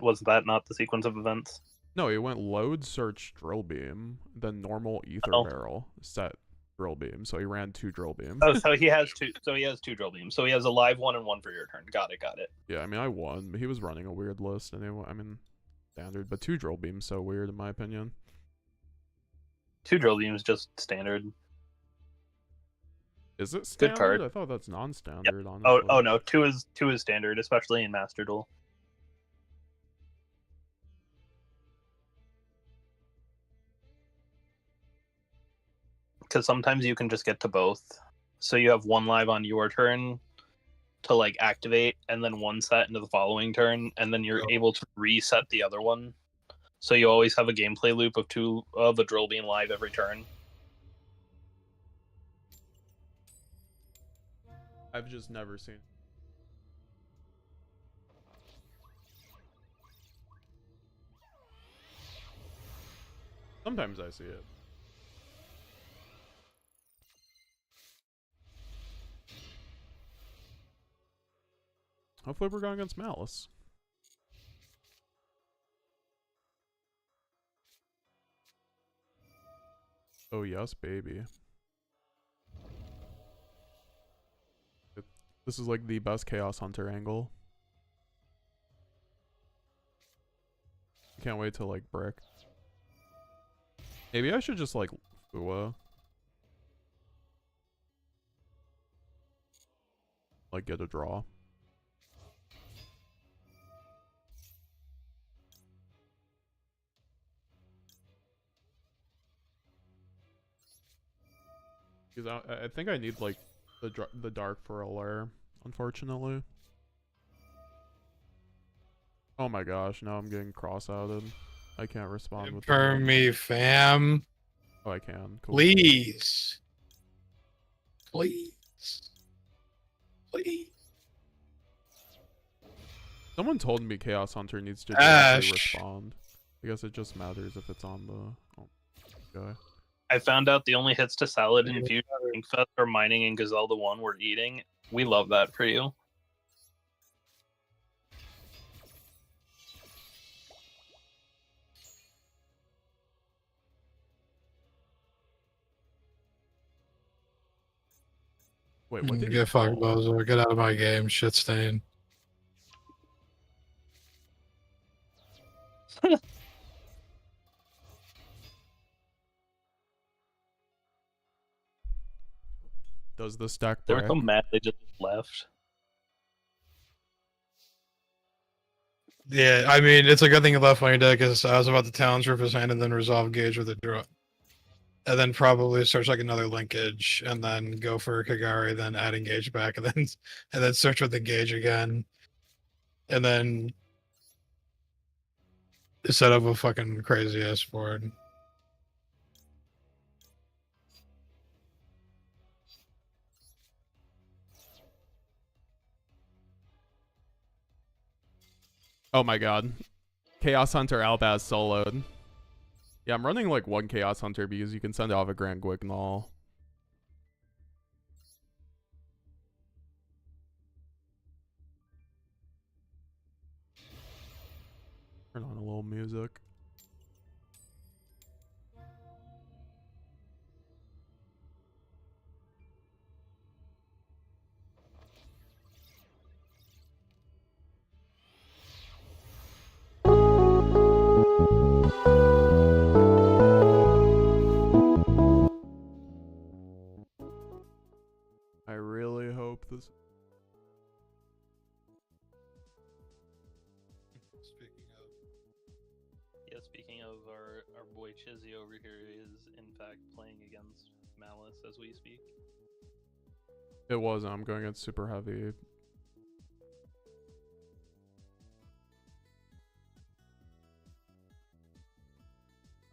B: Was that not the sequence of events?
A: No, he went load, search, Drill Beam, then normal Ether Barrel, set Drill Beam. So he ran 2 Drill Beams.
B: Oh, so he has 2. So he has 2 Drill Beams. So he has a live one and one for your turn. Got it.
A: Yeah, I mean, I won, but he was running a weird list, and I mean, standard, but 2 Drill Beams so weird in my opinion.
B: 2 Drill Beams just standard.
A: Is it standard?
B: Good card.
A: I thought that's non-standard.
B: Yep.
A: Honestly.
B: Oh no, 2 is standard, especially in Master Duel. Because sometimes you can just get to both. So you have 1 live on your turn,
D: to like activate, and then one set into the following turn, and then you're able to reset the other one. So you always have a gameplay loop of two of the drill being live every turn.
A: I've just never seen. Sometimes I see it. Hopefully we're going against Maliss. Oh yes, baby. This is like the best Chaos Hunter angle. Can't wait to like brick. Maybe I should just like Fua. Like get a draw. Because I think I need like the dark for a lair, unfortunately. Oh my gosh, now I'm getting cross-outed. I can't respond with
C: Confirm me, fam.
A: Oh, I can. Cool.
C: Please. Please. Please.
A: Someone told me Chaos Hunter needs to
C: Ash.
A: directly respond. I guess it just matters if it's on the guy.
D: I found out the only hits to Salad and Fusion Fest are Mining and Gazelda 1 were eating. We love that for you.
A: Wait, what did he
C: Get fucked,
A: call?
C: Bozo. Get out of my game, shit stain.
A: Does the stack
D: They were
A: break?
D: so mad they just left.
C: Yeah, I mean, it's a good thing you left on your deck, because I was about to Talons Rip his hand and then resolve Gauge with a draw. And then probably search like another linkage, and then go for Kagari, then add Engage back, and then search with the Gauge again. And then set up a fucking crazy ass board.
A: Oh my god. Chaos Hunter Albaz soloed. Yeah, I'm running like one Chaos Hunter because you can send off a Grand Guignol. Turn on a little music. I really hope this.
D: Speaking of our boy Chizzy over here is in fact playing against Maliss as we speak.
A: It was. I'm going against super heavy.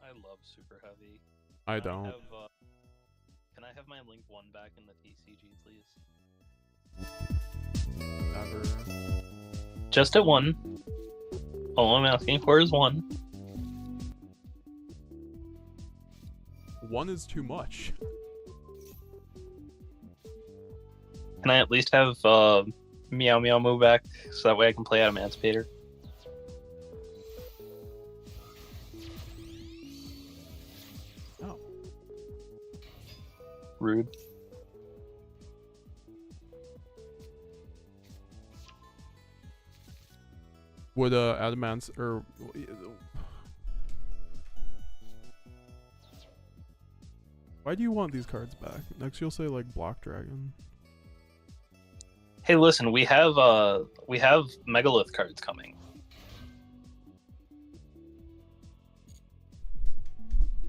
D: I love super heavy.
A: I don't.
D: Can I have my link 1 back in the TCG, please?
A: Ever.
D: Just at 1. All I'm asking for is 1.
A: One is too much.
D: Can I at least have Meow Meow move back so that way I can play out Emancipator?
A: Oh.
D: Rude.
A: Would Adamance or why do you want these cards back? Next you'll say like Block Dragon.
D: Hey, listen, we have Megalith cards coming.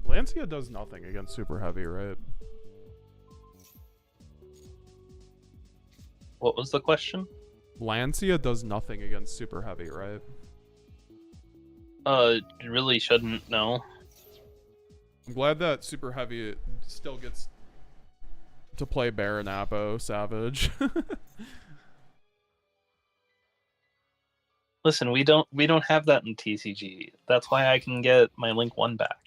A: Lancia does nothing against super heavy, right?
B: What was the question?
A: Lancia does nothing against super heavy, right?
B: You really shouldn't know.
A: I'm glad that super heavy still gets to play Baron Apo Savage.
B: Listen, we don't have that in TCG. That's why I can get my Link 1 back.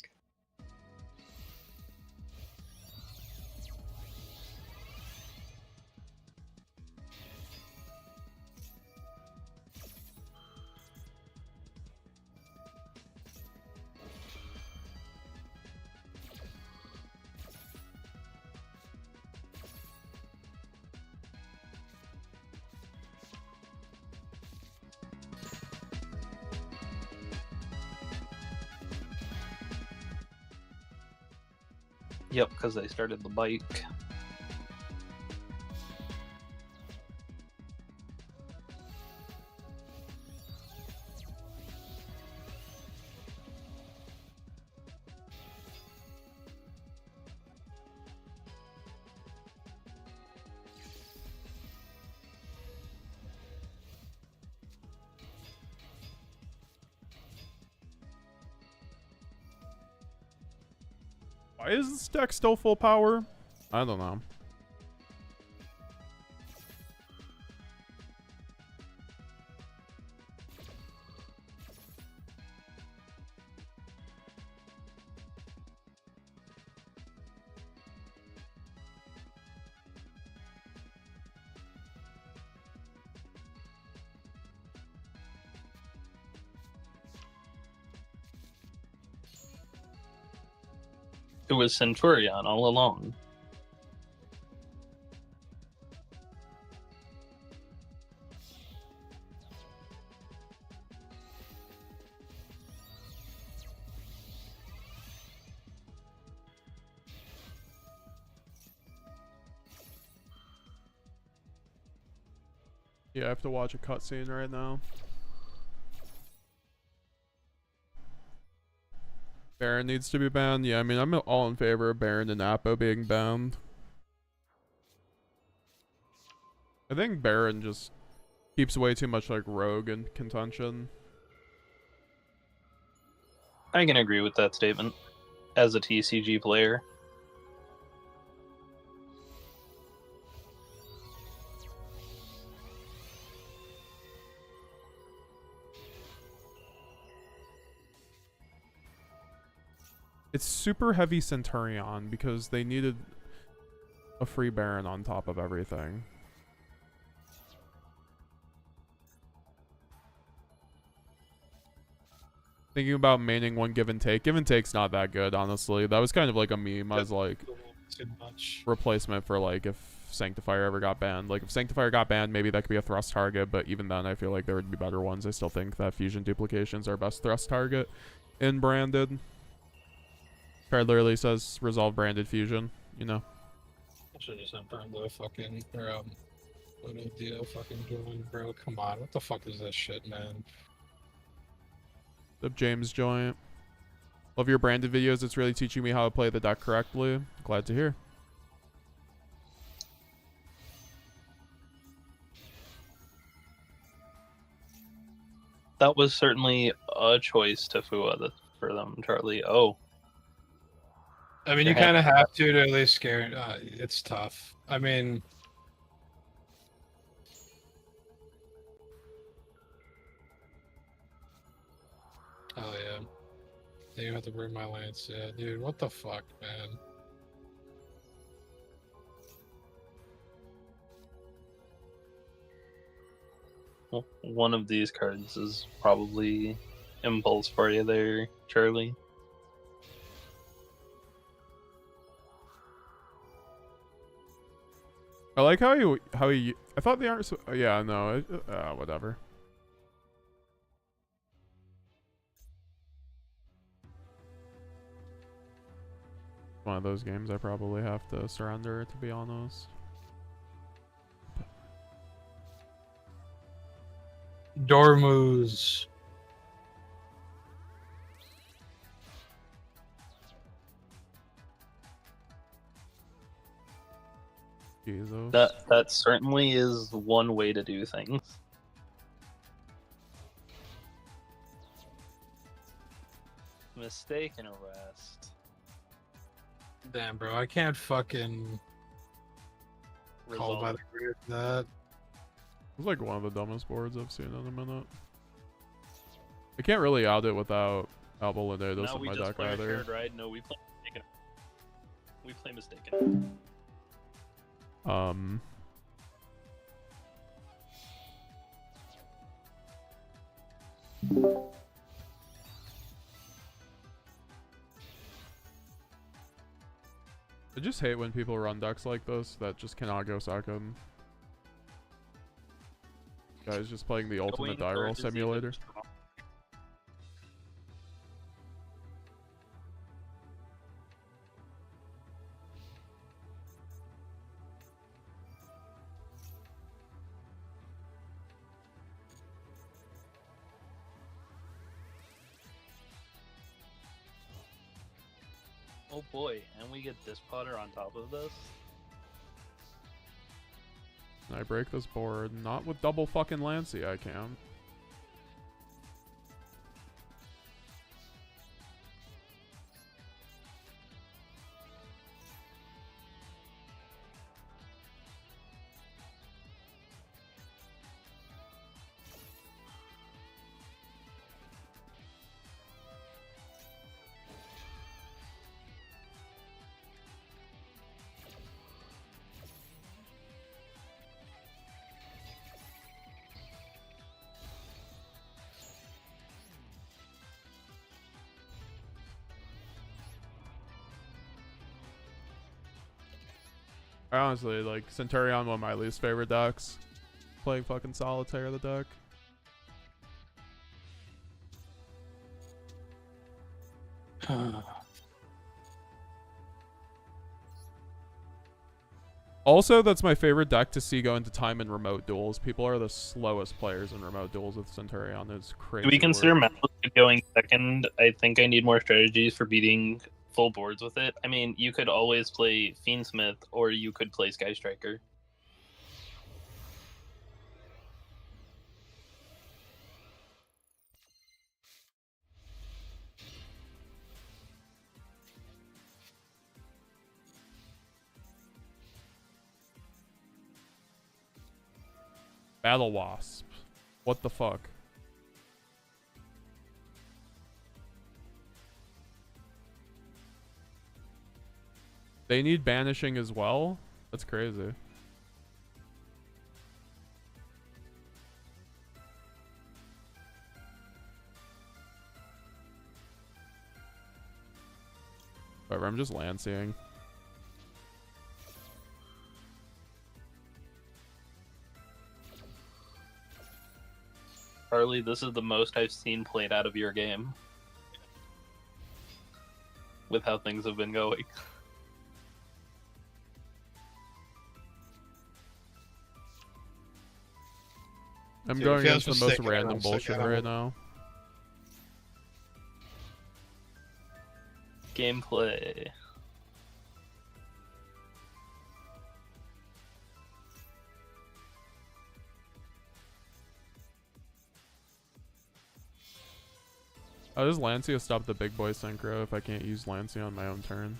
B: Yep, because they started the bike.
A: Why is this deck still full power? I don't know.
B: It was Centurion all along.
A: Yeah, I have to watch a cutscene right now. Baron needs to be banned. Yeah, I mean, I'm all in favor of Baron and Apo being banned. I think Baron just keeps way too much like Rogue in contention.
B: I can agree with that statement as a TCG player.
A: It's super heavy Centurion because they needed a free Baron on top of everything. Thinking about maining one give and take. Give and take's not that good, honestly. That was kind of like a meme. I was like,
C: Too much.
A: replacement for like if Sanctifier ever got banned. Like if Sanctifier got banned, maybe that could be a thrust target, but even then I feel like there would be better ones. I still think that fusion duplications are best thrust target in branded. Card literally says resolve branded fusion, you know.
C: I should just burned the fucking little deal fucking doing, bro. Come on, what the fuck is this shit, man?
A: The James joint. Love your branded videos. It's really teaching me how to play the deck correctly. Glad to hear.
B: That was certainly a choice to Fua for them, Charlie. Oh.
C: I mean, you kind of have to at least scare. It's tough. I mean, oh yeah, you have to bring my lance. Yeah, dude, what the fuck, man?
B: Well, one of these cards is probably impulse for you there, Charlie.
A: I like how he I thought the art. Yeah, no, whatever. One of those games I probably have to surrender, to be honest.
C: Dormuz.
A: Jesus.
D: That certainly is one way to do things. Mistaken arrest.
C: Damn, bro, I can't fucking call by
D: Result.
C: the grid that.
A: It's like one of the dumbest boards I've seen in a minute. I can't really out it without Albaladedos
D: Now
A: in
D: we
A: my
D: just
A: deck
D: play a
A: either.
D: shared ride. No, we play mistaken. We play mistaken.
A: I just hate when people run decks like this that just cannot go second. Guys just playing the ultimate die roll simulator.
D: Oh boy, and we get this Potter on top of this.
A: Can I break this board? Not with double fucking Lancy, I can. I honestly, like, Centurion, one of my least favorite decks. Playing fucking Solitaire the deck. Also, that's my favorite deck to see go into time in remote duels. People are the slowest players in remote duels with Centurion. It's crazy.
D: Do we consider
A: work.
D: Maliss going second? I think I need more strategies for beating full boards with it. I mean, you could always play Fiendsmith, or you could play Sky Striker.
A: Battle Wasp. What the fuck? They need banishing as well? That's crazy. Whatever, I'm just Lancing.
D: Harley, this is the most I've seen played out of your game. With how things have been going.
A: I'm
C: Dude,
A: going
C: if you
A: against
C: have
A: the most
C: mistaken,
A: random
C: I'm
A: bullshit
C: sick, I
A: right
C: don't-
A: now.
D: Gameplay.
A: How does Lancia stop the big boy synchro if I can't use Lancia on my own turn?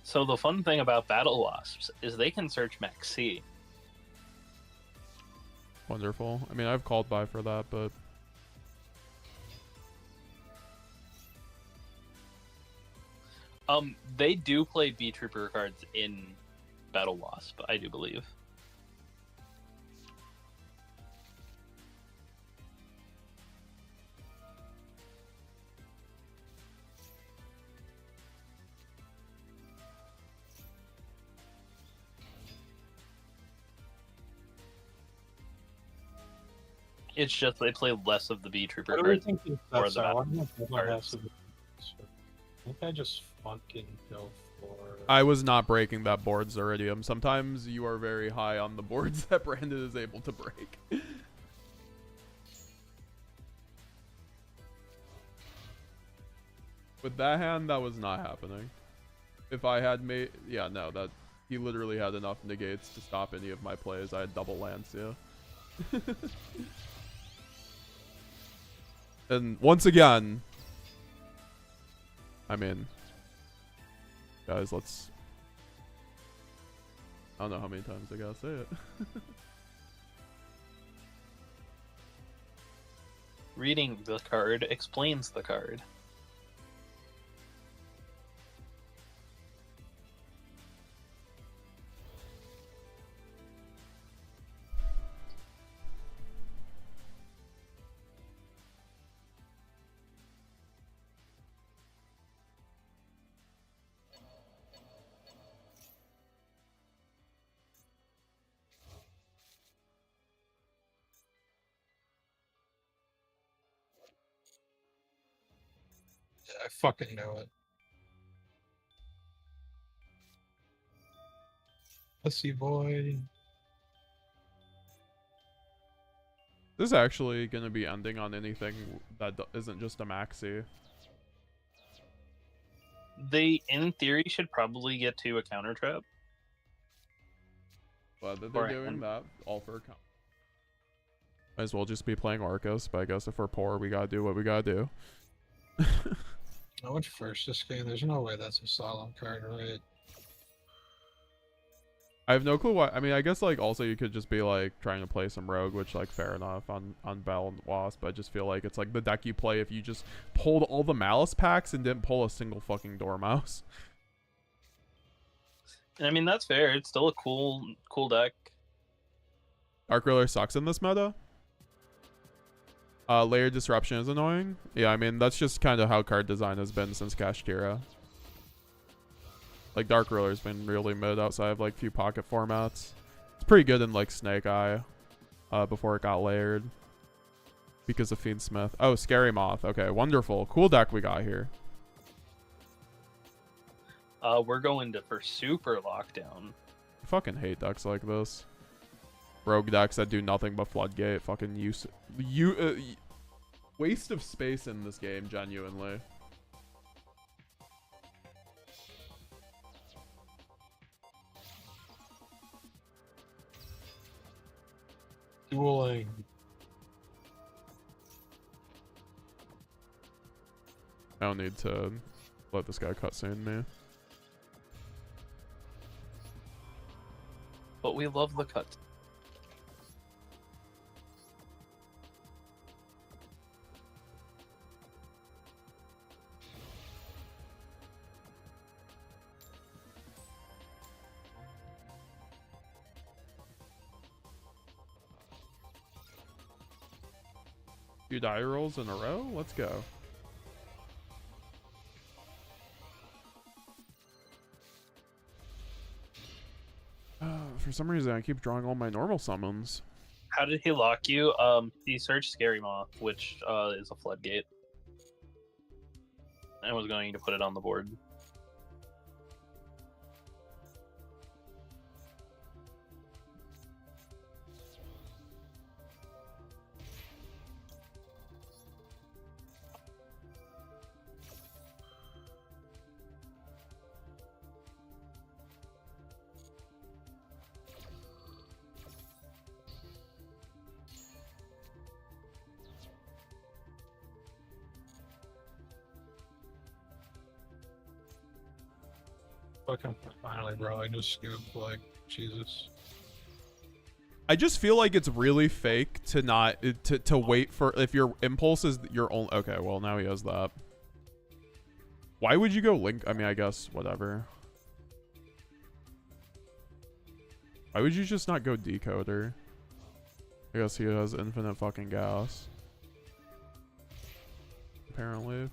D: So the fun thing about Battle Wasps is they can search Max C.
A: Wonderful. I mean, I've called by for that, but
D: They do play B Trooper cards in Battle Wasp, I do believe. It's just they play less of the B Trooper
C: What do we
D: cards.
C: think
D: or
C: that's
D: the
C: why
D: map
C: not everyone
D: cards.
C: has to be- I think I just fucking go for.
A: I was not breaking that board's Iridium. Sometimes you are very high on the boards that Brandon is able to break. With that hand, that was not happening. If I had made... Yeah, no, that... He literally had enough negates to stop any of my plays. I had double Lancia. And once again... I mean... Guys, let's... I don't know how many times I gotta say it.
B: Reading the card explains the card.
C: I fucking know it. Let's see, boy.
A: This is actually going to be ending on anything that isn't just a maxi.
B: They, in theory, should probably get to a counter trap.
A: Glad that they're doing that. All for a count. Might as well just be playing Orcust, but I guess if we're poor, we gotta do what we gotta do.
C: I went first this game. There's no way that's a solemn card, right?
A: I have no clue why. I mean, I guess like also you could just be like trying to play some rogue, which like fair enough on Bell and Wasp. But I just feel like it's like the deck you play if you just pulled all the Malice packs and didn't pull a single fucking Dormouse.
B: And I mean, that's fair. It's still a cool deck.
A: Dark Ruler sucks in this meta. Layer Disruption is annoying. Yeah, I mean that's just kind of how card design has been since Kashtira. Like, Dark Ruler's been really mid outside of, like, few pocket formats. It's pretty good in, like, Snake Eye. Before it got layered. Because of Fiendsmith. Oh, Scary Moth. Okay, wonderful. Cool deck we got here.
B: We're going to for super lockdown.
A: I fucking hate decks like this. Rogue decks that do nothing but Floodgate. Fucking waste of space in this game, genuinely.
C: Dueling.
A: I don't need to let this guy cutscene me.
B: But we love the cut.
A: Few die rolls in a row? Let's go. For some reason, I keep drawing all my normal summons.
B: How did he lock you? He searched Scary Moth, which is a floodgate. And was going to put it on the board.
C: Fucking finally, bro. I just scooped, like, Jesus.
A: I just feel like it's really fake to not to wait for if your impulse is your own. Okay, well now he has that. Why would you go Link? I mean, I guess whatever. Why would you just not go Decoder? I guess he has infinite fucking gas. Apparently.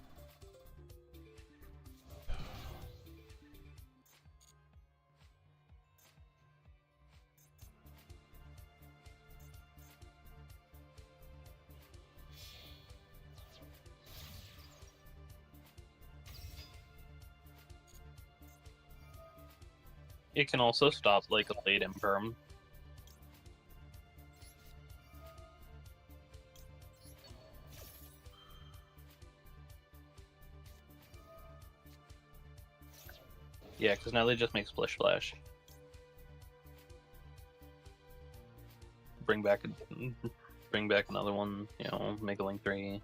B: It can also stop like a late imperm. Yeah, because now they just make Splish Splash. Bring back another one. You know, make a Link 3.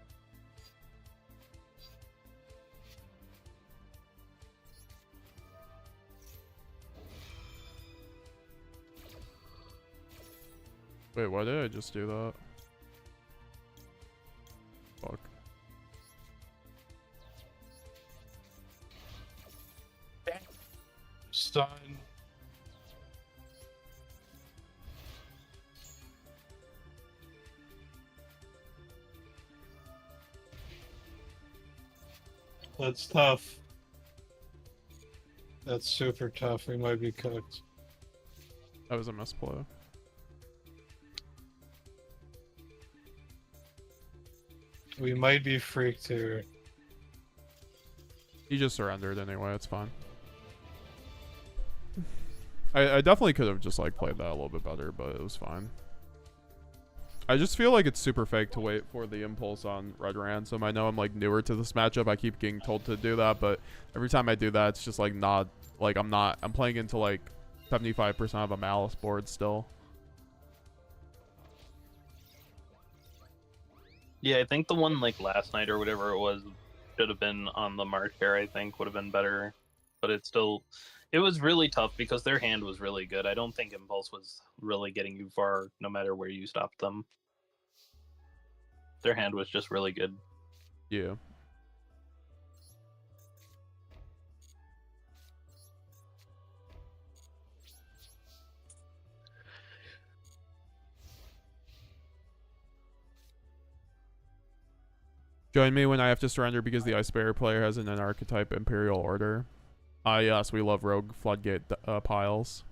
A: Wait, why did I just do that? Fuck.
C: Son. That's tough. That's super tough. We might be cooked.
A: That was a misplay.
C: We might be freaked here.
A: He just surrendered anyway, it's fine. I definitely could have just like played that a little bit better, but it was fine. I just feel like it's super fake to wait for the impulse on Red Ransom. I know I'm like newer to this matchup. I keep getting told to do that, but every time I do that, it's just like not like I'm playing into like 75% of a Maliss board still.
B: Yeah, I think the one like last night or whatever it was should have been on the March Fair. I think would have been better, but it was really tough because their hand was really good. I don't think Impulse was really getting you far, no matter where you stopped them. Their hand was just really good.
A: Yeah. Join me when I have to surrender because the Ice Bearer player has an archetype Imperial Order. Yes, we love Rogue Floodgate piles.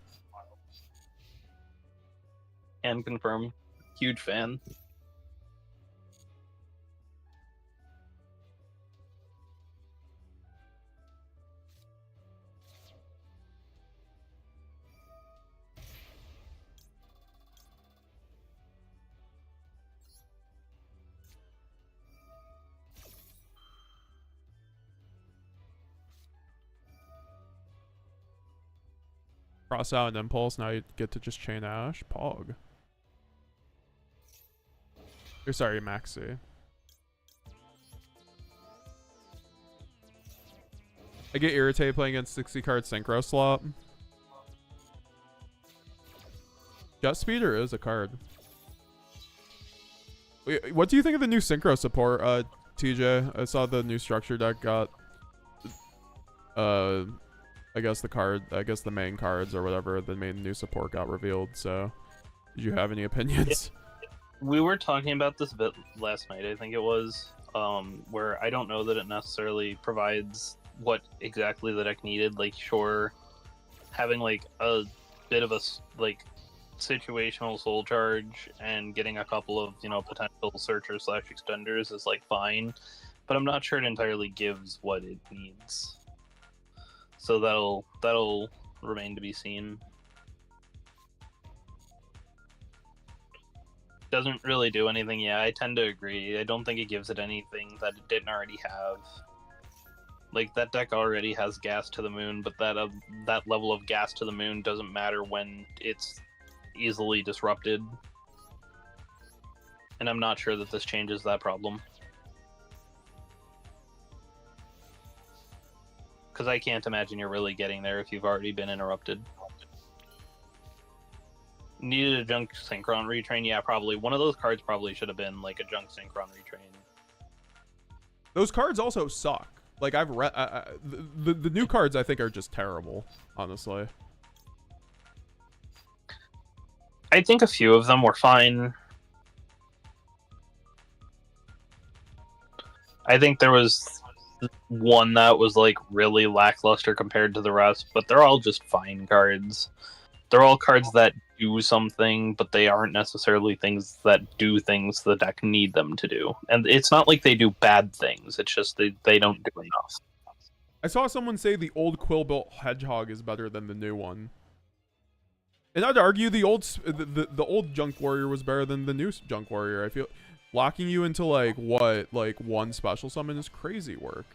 B: And confirm. Huge fan.
A: Cross out an Impulse, now you get to just chain Ash. Pog. You're sorry, Maxi. I get irritated playing against 60 card synchro slot. Jet Speeder is a card. Wait, what do you think of the new synchro support, TJ? I saw the new structure deck got I guess the main cards or whatever, the main new support got revealed, so did you have any opinions?
B: We were talking about this a bit last night, I think it was, where I don't know that it necessarily provides what exactly the deck needed. Like, sure, having like a bit of a like situational soul charge and getting a couple of, you know, potential searchers / extenders is like fine, but I'm not sure it entirely gives what it needs. So that'll remain to be seen. Doesn't really do anything. Yeah, I tend to agree. I don't think it gives it anything that it didn't already have. Like, that deck already has gas to the moon, but that level of gas to the moon doesn't matter when it's easily disrupted. And I'm not sure that this changes that problem. Because I can't imagine you're really getting there if you've already been interrupted. Needed a Junk Synchron Retrain? Yeah, probably. One of those cards probably should have been like a Junk Synchron Retrain.
A: Those cards also suck. Like, I've read the new cards I think are just terrible, honestly.
B: I think a few of them were fine. I think there was one that was like really lackluster compared to the rest, but they're all just fine cards. They're all cards that do something, but they aren't necessarily things that do things the deck need them to do. And it's not like they do bad things, it's just they don't do enough.
A: I saw someone say the old Quill-built Hedgehog is better than the new one. And I'd argue the old Junk Warrior was better than the new Junk Warrior. I feel locking you into like what, like one special summon is crazy work.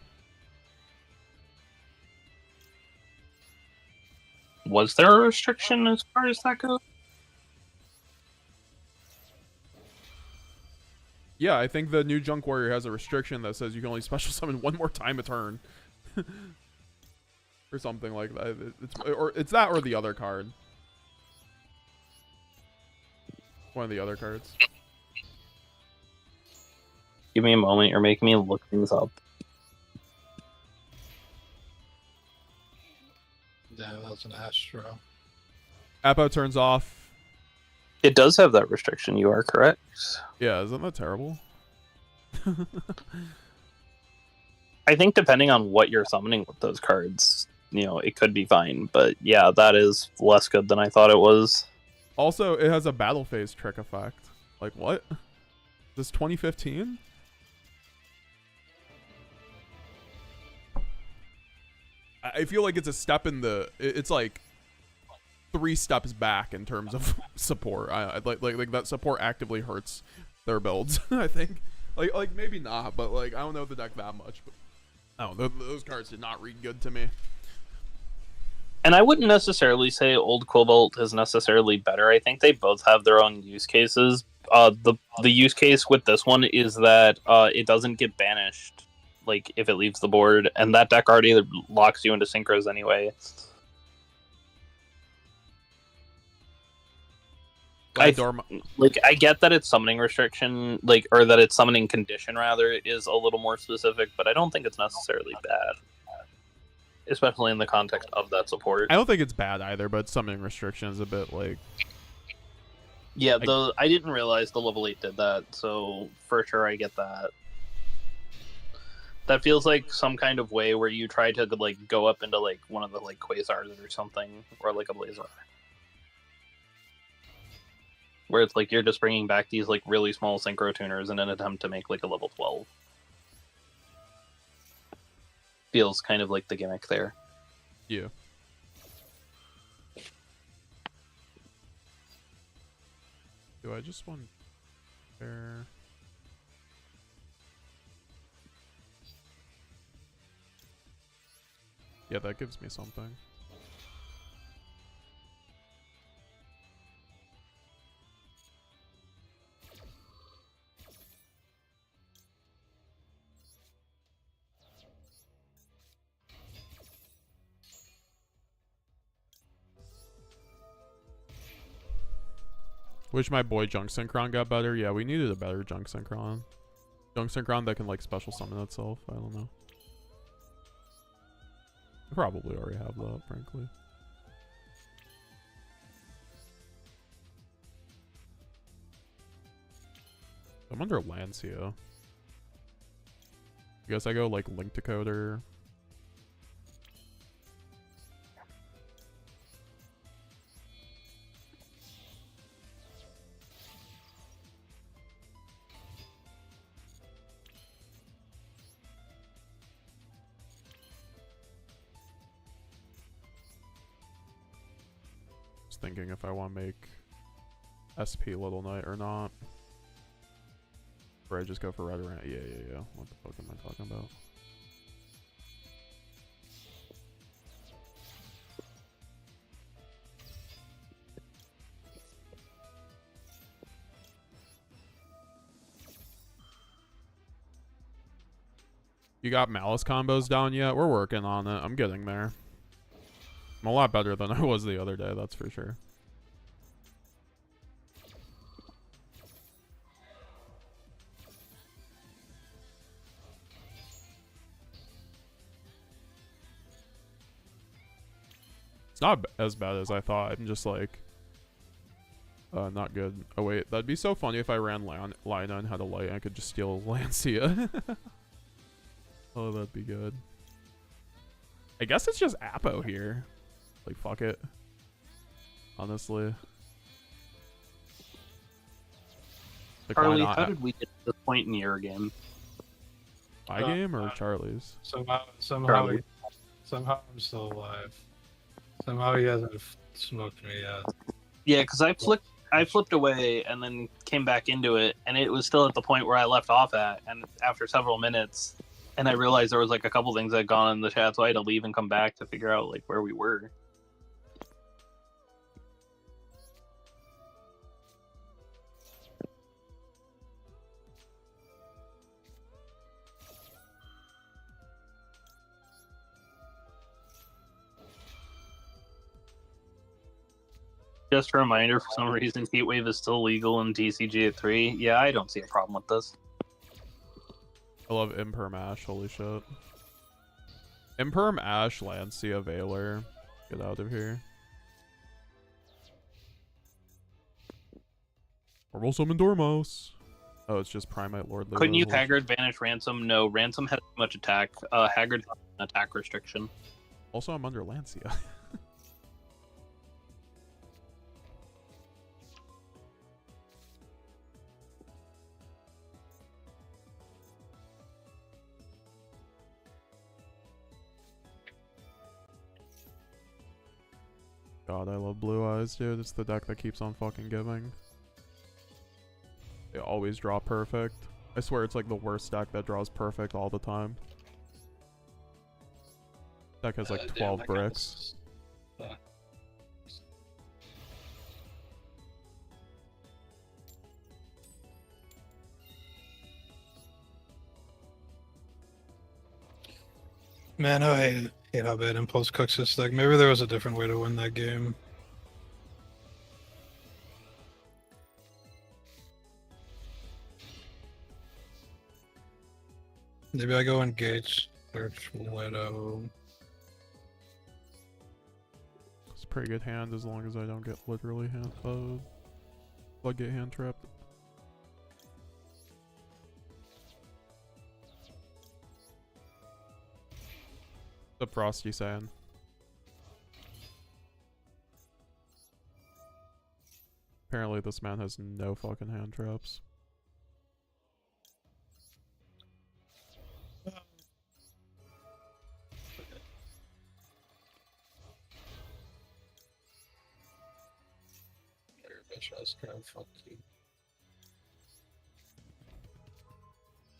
D: Was there a restriction as far as that goes?
A: Yeah, I think the new Junk Warrior has a restriction that says you can only special summon one more time a turn. Or something like that. It's that or the other card. One of the other cards.
D: Give me a moment, you're making me look things up.
C: Yeah, that's an Astro.
A: Apo turns off.
D: It does have that restriction, you are correct.
A: Yeah, isn't that terrible?
D: I think depending on what you're summoning with those cards, you know, it could be fine. But yeah, that is less good than I thought it was.
A: Also, it has a battle phase trick effect. Like, what? This 2015? I feel like it's a step in the... It's like 3 steps back in terms of support. Like that support actively hurts their builds, I think. Like maybe not, but like I don't know the deck that much. But oh, those cards did not read good to me.
D: And I wouldn't necessarily say Old Cobalt is necessarily better. I think they both have their own use cases. The use case with this one is that it doesn't get banished, like if it leaves the board, and that deck already locks you into synchros anyway. I get that its summoning restriction, like, or that its summoning condition rather, is a little more specific, but I don't think it's necessarily bad, especially in the context of that support.
A: I don't think it's bad either, but summoning restriction is a bit like...
D: Yeah, I didn't realize the level 8 did that, so for sure I get that. That feels like some kind of way where you try to like go up into like one of the like Quasars or something, or like a Blazer. Where it's like you're just bringing back these like really small synchro tuners in an attempt to make like a level 12. Feels kind of like the gimmick there.
A: Yeah. Do I just want there? Yeah, that gives me something. Wish my boy Junk Synchron got better. Yeah, we needed a better Junk Synchron. Junk Synchron that can like special summon itself. I don't know. I probably already have that, frankly. I'm under Lancia. I guess I go like Link Decoder. Thinking if I want to make SP Little Knight or not. Or I just go for Red or yeah. What the fuck am I talking about? You got Maliss combos down yet? We're working on it. I'm getting there. I'm a lot better than I was the other day, that's for sure. It's not as bad as I thought. I'm just like... not good. Oh wait, that'd be so funny if I ran Lina and had a light and I could just steal Lancia. Oh, that'd be good. I guess it's just Apo here. Like, fuck it. Honestly. Like,
D: Charlie, how did we get to this point in your game?
A: My game or Charlie's?
C: Somehow
D: Charlie.
C: I'm still alive. Somehow he hasn't smoked me yet.
D: Yeah, because I flipped away and then came back into it, and it was still at the point where I left off at, and after several minutes, and I realized there was like a couple things that had gone in the chat, so I had to leave and come back to figure out like where we were. Just a reminder, for some reason, Heatwave is still legal in TCG at 3. Yeah, I don't see a problem with this.
A: I love Imperm Ash, holy shit. Imperm Ash, Lancia, Valor. Get out of here. Orbital Summon Dormouse. Oh, it's just Primate Lord Lulu.
D: Couldn't you Haggard banish Ransom? No, Ransom has too much attack. Haggard has an attack restriction.
A: Also, I'm under Lancia. God, I love Blue Eyes, dude. It's the deck that keeps on fucking giving. They always draw perfect. I swear it's like the worst deck that draws perfect all the time. Deck has like 12 bricks.
C: Man, I hate how bad Impulse cooks this deck. Maybe there was a different way to win that game. Maybe I go engage, search Widow.
A: It's a pretty good hand as long as I don't get literally floodgate hand trapped. The Frosty saying. Apparently this man has no fucking hand traps.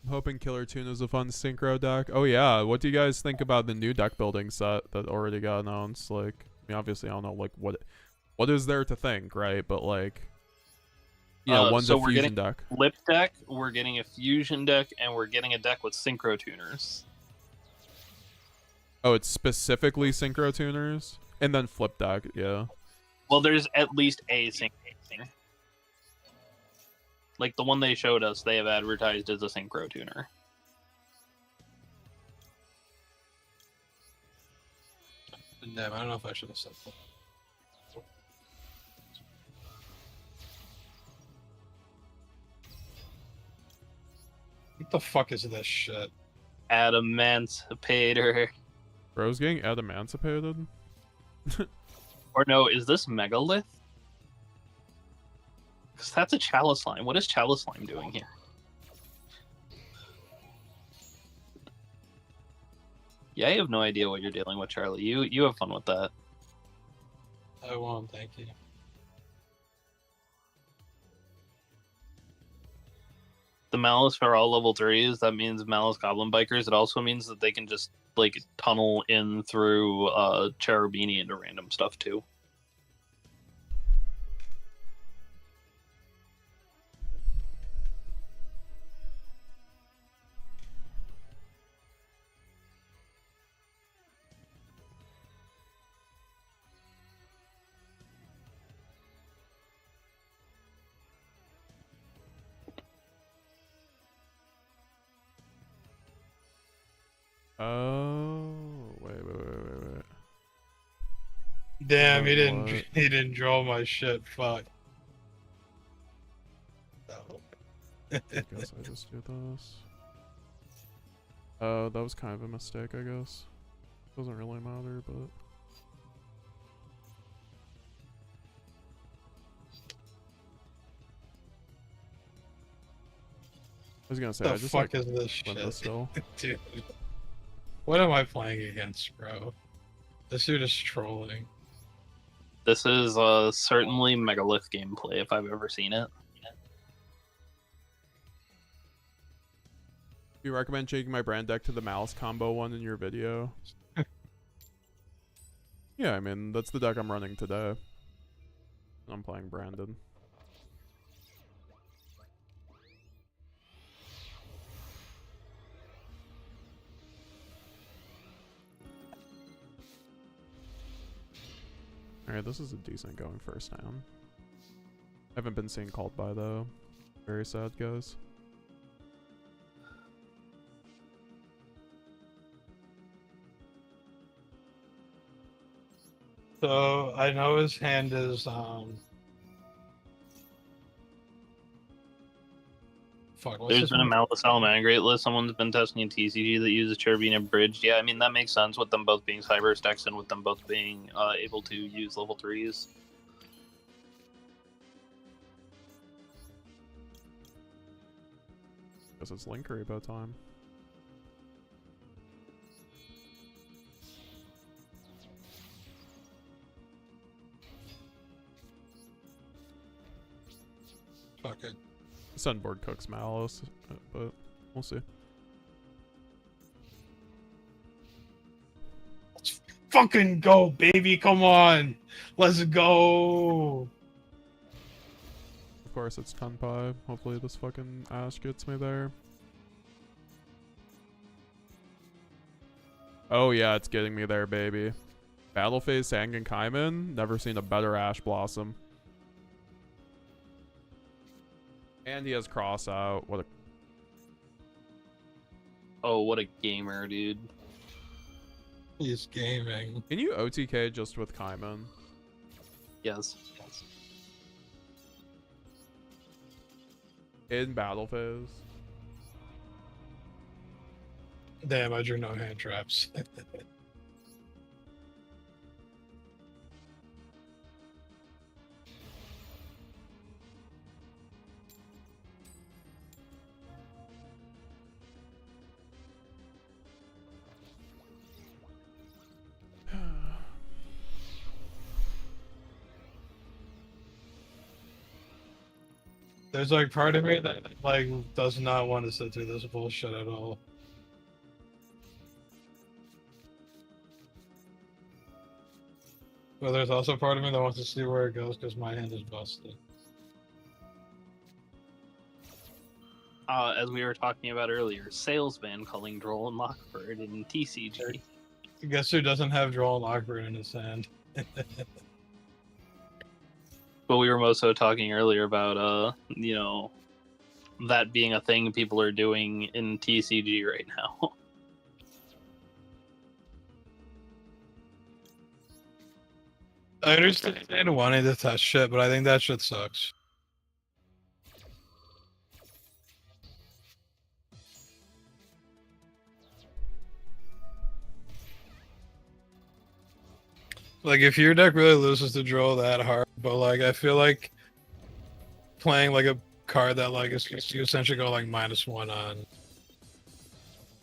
A: I'm hoping Killer Tune is a fun synchro deck. Oh yeah, what do you guys think about the new deck building set that already got announced? Like, I mean, obviously I don't know like what is there to think, right? But like, you know, one's
D: so
A: a fusion deck.
D: Flip deck, we're getting a fusion deck, and we're getting a deck with synchro tuners.
A: Oh, it's specifically synchro tuners, and then flip deck, yeah.
D: Well, there's at least a synchro tuner. Like the one they showed us, they have advertised as a synchro tuner.
C: Damn, I don't know if I should have said that. What the fuck is this shit?
D: Adamancipator.
A: Bro's getting adamantipated?
D: Or no, is this Megalith? Because that's a Chalice Slime. What is Chalice Slime doing here? Yeah, I have no idea what you're dealing with, Charlie. You have fun with that.
C: I won't, thank you.
D: The Maliss are all level 3s. That means Maliss Goblin Bikers. It also means that they can just like tunnel in through Cherubini into random stuff too.
A: Oh, wait.
C: Damn,
A: Wait,
C: he didn't draw my shit. Fuck. No.
A: I guess I just do this. That was kind of a mistake, I guess. Doesn't really matter, but I was gonna say
C: The
A: I just
C: fuck
A: like
C: is this
A: went
C: shit?
A: this still.
C: Dude. What am I playing against, bro? This dude is trolling.
D: This is certainly Megalith gameplay if I've ever seen it.
A: Do you recommend changing my brand deck to the Malice combo one in your video? Yeah, I mean that's the deck I'm running today. I'm playing Brandon. Alright, this is a decent going first hand. I haven't been seeing called by though. Very sad, guys.
C: So I know his hand is fuck, what's
D: There's
C: his
D: been a
C: name?
D: Maliss Alamagrate list. Someone's been testing a TCG that uses Cherubini Bridge. Yeah, I mean, that makes sense with them both being Cyber stacks and with them both being able to use level 3s.
A: Guess it's Link Rainbow time.
C: Fuck it.
A: Sunboard cooks Malice, but we'll see.
C: Let's fucking go, baby. Come on. Let's go.
A: Of course, it's Tenpai. Hopefully, this fucking ass gets me there. Oh, yeah, it's getting me there, baby. Battle Phase Sangan Kaiman. Never seen a better Ash Blossom. And he has Cross out. What a.
D: Oh, what a gamer, dude.
C: He's gaming.
A: Can you OTK just with Kaiman?
D: Yes.
A: In Battle Phase?
C: Damn, I drew no hand traps. There's like part of me that like does not want to sit through this bullshit at all. But there's also part of me that wants to see where it goes because my hand is busted.
D: As we were talking about earlier, Salesman calling Droll and Lockbird in TCG.
C: Guess who doesn't have Droll and Lockbird in his hand?
D: But we were also talking earlier about, you know, that being a thing people are doing in TCG right now.
C: I understand wanting to test shit, but I think that shit sucks. Like, if your deck really loses to draw that hard, but like, I feel like playing like a card that like is you essentially go like -1 on,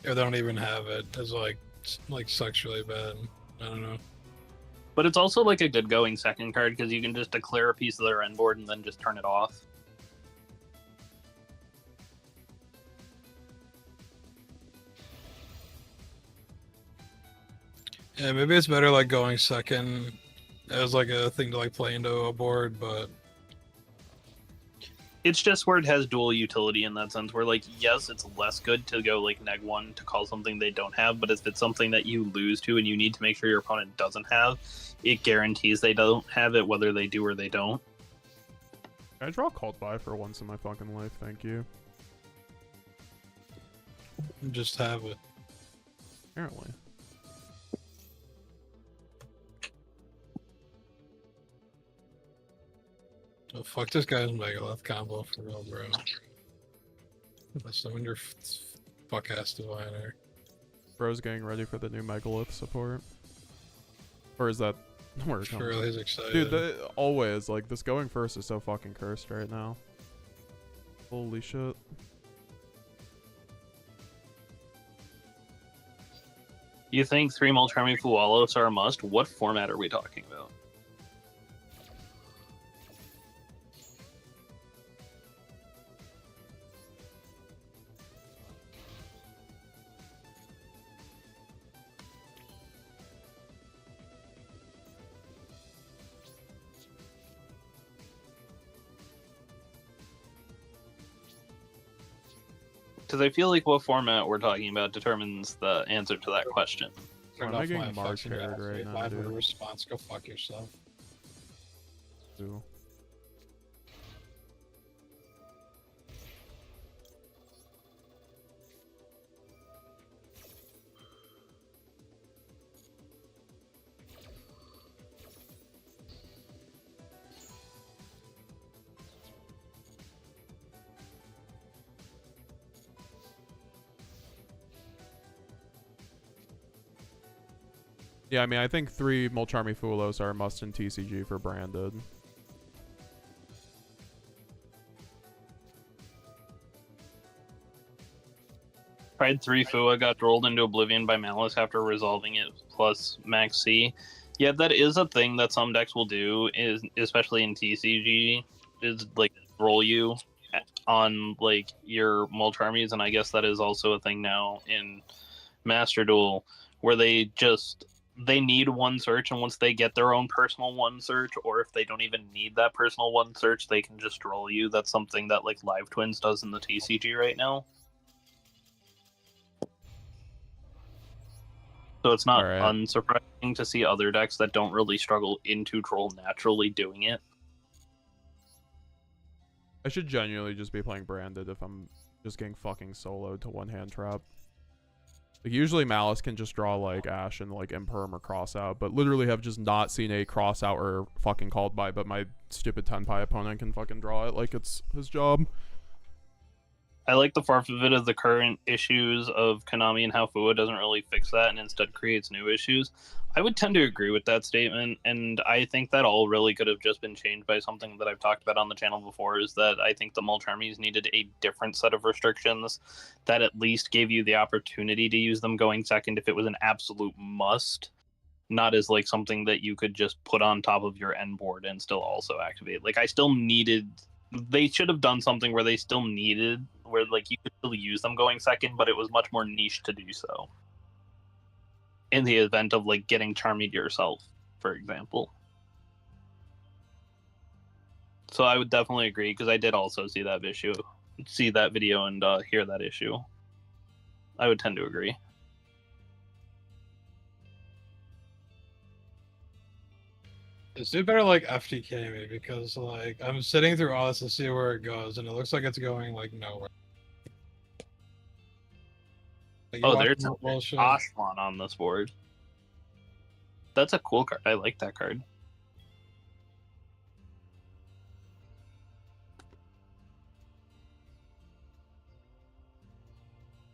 C: or they don't even have it, is like sucks really bad. I don't know.
D: But it's also like a good going second card because you can just declare a piece of their end board and then just turn it off.
C: Yeah, maybe it's better like going second as like a thing to like play into a board, but
D: It's just where it has dual utility in that sense, where like, yes, it's less good to go like -1 to call something they don't have, but if it's something that you lose to and you need to make sure your opponent doesn't have, it guarantees they don't have it whether they do or they don't.
A: Can I draw called by for once in my fucking life? Thank you.
C: just have it.
A: Apparently.
C: Oh, fuck this guy's Megalith combo for real, bro. Summon your fuck ass diviner.
A: Bro's getting ready for the new Megalith support. Or is that where it comes
C: Sure, he's excited.
A: Dude, always, like, this going first is so fucking cursed right now. Holy shit.
D: You think 3 Moltrami Fualos are a must? What format are we talking about? Because I feel like what format we're talking about determines the answer to that question.
A: I'm
C: Turn off
A: making
C: my
A: March
C: fucking
A: Herod
C: battery.
A: right
C: If
A: now,
C: I have a
A: dude.
C: response, go fuck yourself.
A: Ooh. Yeah, I mean, I think 3 Molcharmi Fulos are a must in TCG for branded.
D: Tried 3 Fua, got rolled into oblivion by Maliss after resolving it plus max C. Yeah, that is a thing that some decks will do, is especially in TCG, is like roll you on like your Molcharmies, and I guess that is also a thing now in Master Duel, where they need one search, and once they get their own personal one search, or if they don't even need that personal one search, they can just roll you. That's something that like Live Twins does in the TCG right now. So it's not unsurprising to see other decks that don't really struggle into troll naturally doing it.
A: I should genuinely just be playing branded if I'm just getting fucking soloed to one-hand trap. Like, usually Maliss can just draw like Ash and like Imperm or cross out, but literally have just not seen a cross out or fucking called by, but my stupid 10-pie opponent can fucking draw it like it's his job.
D: I like the far of it of the current issues of Konami and how Fua doesn't really fix that and instead creates new issues. I would tend to agree with that statement, and I think that all really could have just been changed by something that I've talked about on the channel before, is that I think the Molcharmies needed a different set of restrictions that at least gave you the opportunity to use them going second if it was an absolute must, not as like something that you could just put on top of your end board and still also activate. Like, I still needed... They should have done something where they still needed, where like you could still use them going second, but it was much more niche to do so. In the event of like getting Charmied yourself, for example. So I would definitely agree, because I did also see that video and hear that issue. I would tend to agree.
C: This dude better like FTK me, because like I'm sitting through all this to see where it goes, and it looks like it's going like nowhere. Like,
D: Oh, there's a Oshwan on this board. That's a cool card. I like that card.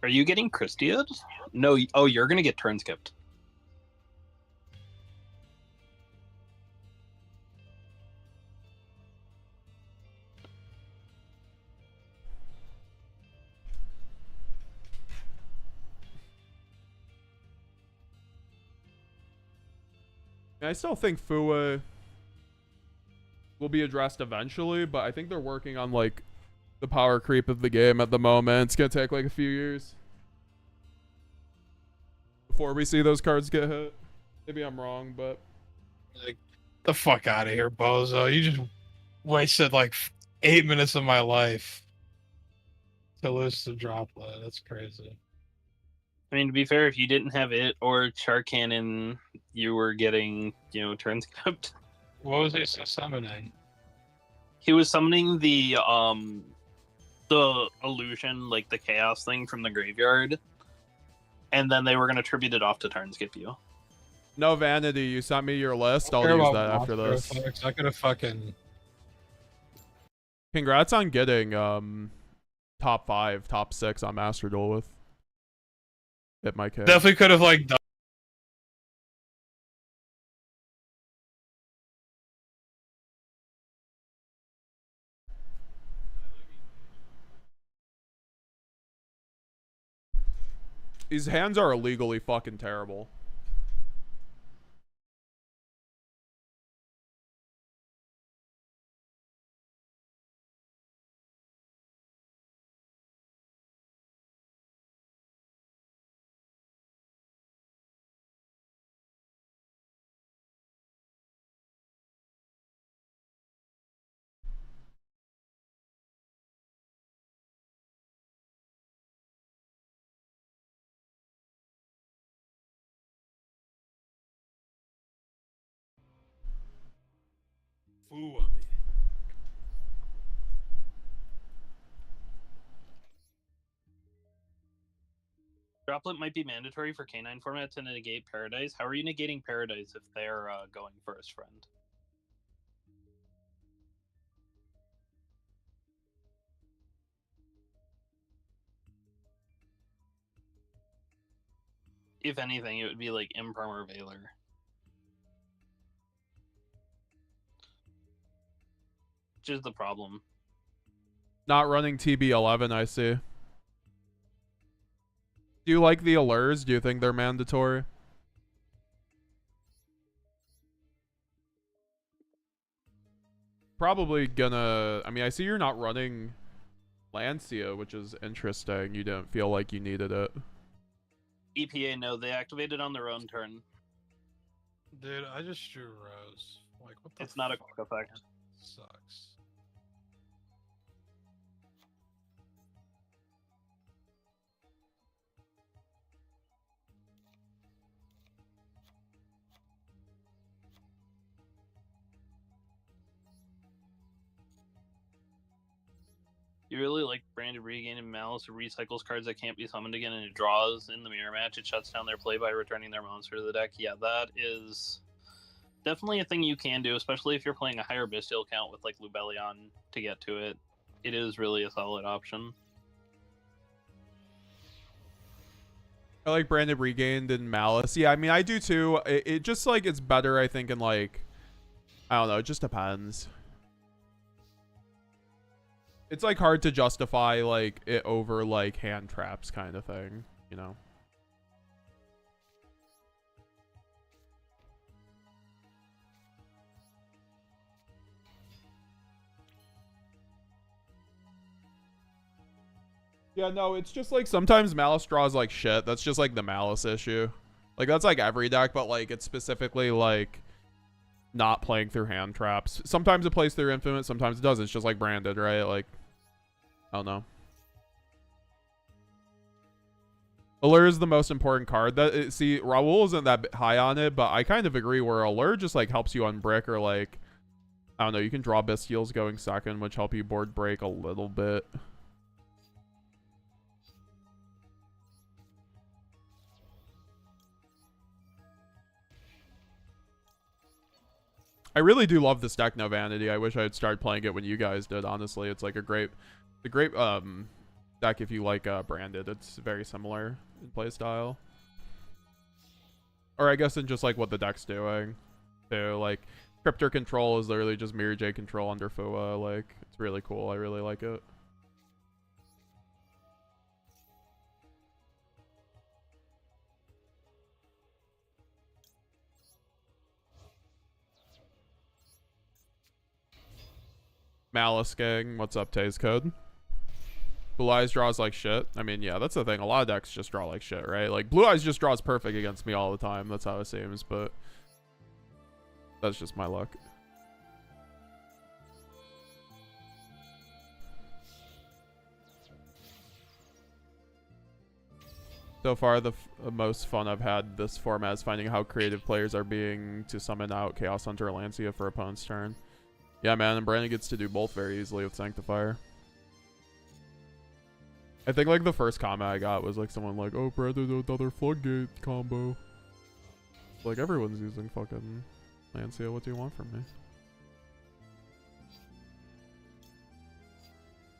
D: Are you getting Christiad? No. Oh, you're gonna get turn skipped.
A: I still think Fua will be addressed eventually, but I think they're working on like the power creep of the game at the moment. It's gonna take like a few years before we see those cards get hit. Maybe I'm wrong, but
C: like, the fuck out of here, bozo! You just wasted like 8 minutes of my life to lose to Droplet. That's crazy.
D: I mean, to be fair, if you didn't have it or Shark Cannon, you were getting, turn skipped.
C: What was he summoning?
D: He was summoning the illusion, like the chaos thing from the graveyard, and then they were going to tribute it off to turn skip you.
A: no vanity. You sent me your list. I'll use that after this.
C: I could have fucking.
A: Congrats on getting top 5, top 6 on Master Duel with Hit My Kid.
C: Definitely could have like done.
A: These hands are illegally fucking terrible.
C: foo on me.
D: Droplet might be mandatory for K9 format to negate Paradise. How are you negating Paradise if they're going first, friend? If anything, it would be like Imperm or Valor. Which is the problem.
A: Not running TB11, I see. Do you like the allures? Do you think they're mandatory? Probably gonna... I mean, I see you're not running Lancia, which is interesting. You didn't feel like you needed it.
D: EPA, no, they activated on their own turn.
C: Dude, I just drew Rose. Like, what the
D: It's not a
C: fuck,
D: quick effect.
C: man? Sucks.
D: You really like Branded Regain and Malice. It recycles cards that can't be summoned again, and it draws in the mirror match. It shuts down their play by returning their monster to the deck. Yeah, that is definitely a thing you can do, especially if you're playing a higher Bestial count with like Lubellion to get to it. It is really a solid option.
A: I like Branded Regained and Malice. Yeah, I mean, I do too. It just, like, it's better, I think, in, like... I don't know, it just depends. It's, like, hard to justify, like, it over, like, hand traps kind of thing, you know? Yeah, no, it's just, like, sometimes Malice draws like shit. That's just, like, the Malice issue. Like, that's, like, every deck, but, like, it's specifically, like, not playing through hand traps. Sometimes it plays through Infinite, sometimes it doesn't. It's just, like, branded, right? Like, I don't know. Allure is the most important card. See, Raul isn't that high on it, but I kind of agree where Allure just, like, helps you unbrick, or, like, I don't know, you can draw Bestials going second, which help you board break a little bit. I really do love this deck, No Vanity. I wish I had started playing it when you guys did, honestly. It's like a great deck if you like Branded. It's very similar in play style. Or I guess in just like what the deck's doing. So like Cryptor Control is literally just Mirror J control under Fua. Like it's really cool. I really like it. Malice gang, what's up, Taze Code? Blue Eyes draws like shit. I mean, yeah, that's the thing. A lot of decks just draw like shit, right? Like, Blue Eyes just draws perfect against me all the time. That's how it seems, but that's just my luck. So far, the most fun I've had this format is finding how creative players are being to summon out Chaos Hunter or Lancia for opponent's turn. Yeah, man, and Brandon gets to do both very easily with Sanctifier. I think, like, the first comment I got was, like, someone like, oh, Brandon, another Floodgate combo. Like, everyone's using fucking Lancia. What do you want from me?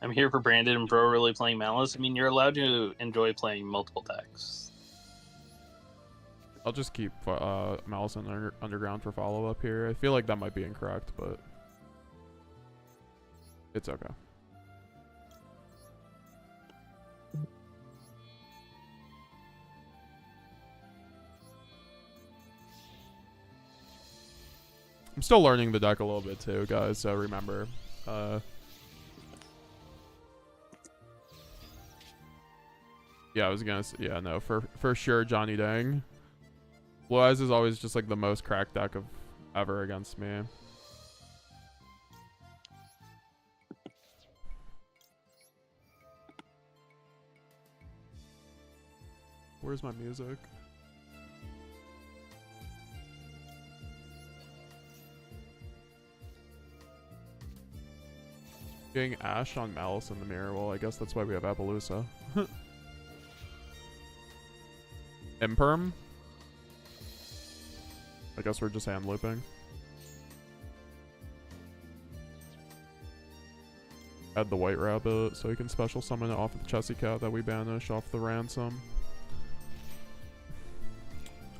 D: I'm here for Brandon and Bro really playing Malice. I mean, you're allowed to enjoy playing multiple decks.
A: I'll just keep Malice Underground for follow-up here. I feel like that might be incorrect, but it's okay. I'm still learning the deck a little bit too, guys, so remember. Yeah, I was gonna say, yeah, no, for sure, Johnny Dang. Blue Eyes is always just like the most cracked deck of ever against me. Where's my music? Getting ashed on Maliss in the mirror. Well, I guess that's why we have Appaloosa. Imperm? I guess we're just hand looping. Add the white rabbit so he can special summon it off of the Chessy Cat that we banish off the ransom.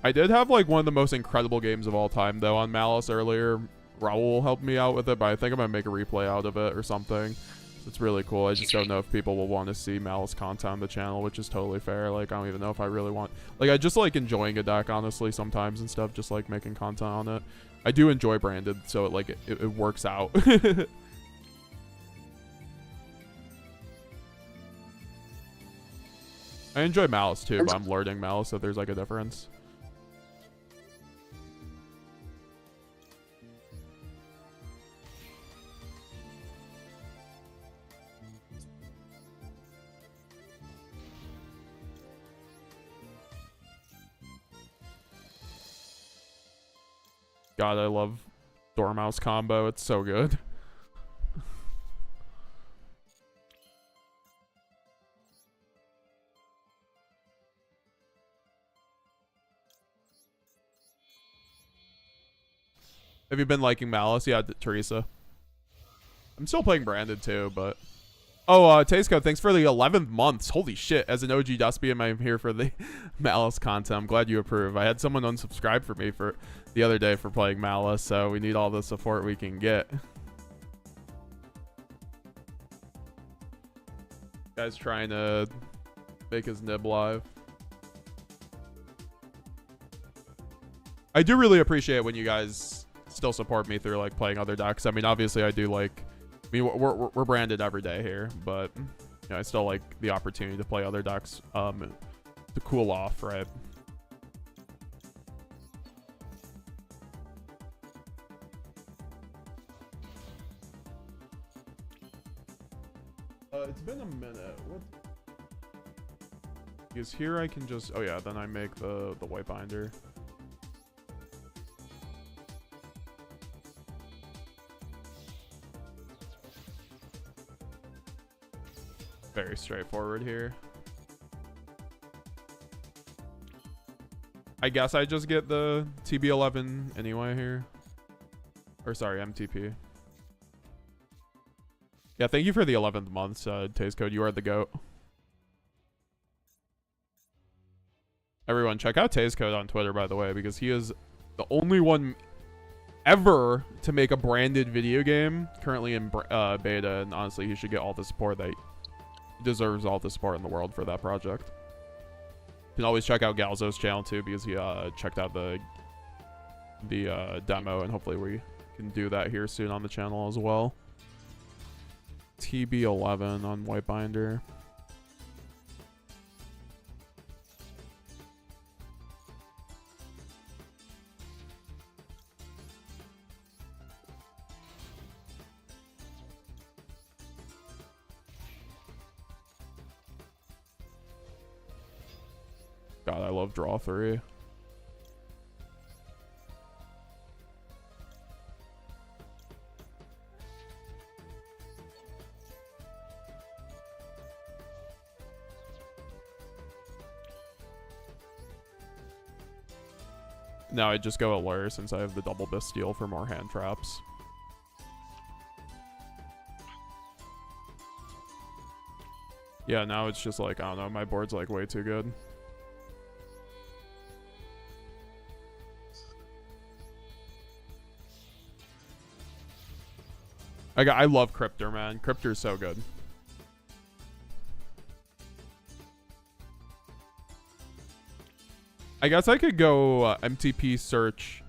A: I did have like one of the most incredible games of all time though on Maliss earlier. Raul helped me out with it, but I think I'm gonna make a replay out of it or something. It's really cool. I just don't know if people will want to see Maliss content on the channel, which is totally fair. Like, I don't even know if I really want... Like, I just like enjoying a deck, honestly, sometimes and stuff. Just, like, making content on it. I do enjoy Branded, so, it works out. I enjoy Maliss, too, but I'm lording Maliss, so there's, like, a difference. God, I love Dormouse combo. It's so good. Have you been liking Maliss? Yeah, Teresa. I'm still playing Branded too, but... Oh, Tasco, thanks for the 11th months. Holy shit. As an OG Despia, I'm here for the Maliss content. I'm glad you approve. I had someone unsubscribe for me for the other day for playing Maliss, so we need all the support we can get. Guy's trying to make his nib live. I do really appreciate when you guys still support me through like playing other decks. I mean, obviously I do like... I mean, we're Branded every day here, but you know, I still like the opportunity to play other decks to cool off, right? It's been a minute. What? Because here I can just... Oh yeah, then I make the white binder. Very straightforward here. I guess I just get the TB11 anyway here. Or sorry, MTP. Yeah, thank you for the 11th month, Taste Code. You are the GOAT. Everyone, check out Taste Code on Twitter, by the way, because he is the only one ever to make a branded video game currently in beta, and honestly, he should get all the support that he deserves, all the support in the world for that project. You can always check out Galzo's channel too, because he checked out the demo, and hopefully we can do that here soon on the channel as well. TB11 on white binder. God, I love draw 3. Now I just go Allure since I have the double Bastille for more hand traps. Yeah, now it's just like, I don't know, my board's like way too good. I love Cryptor, man. Cryptor's so good. I guess I could go MTP search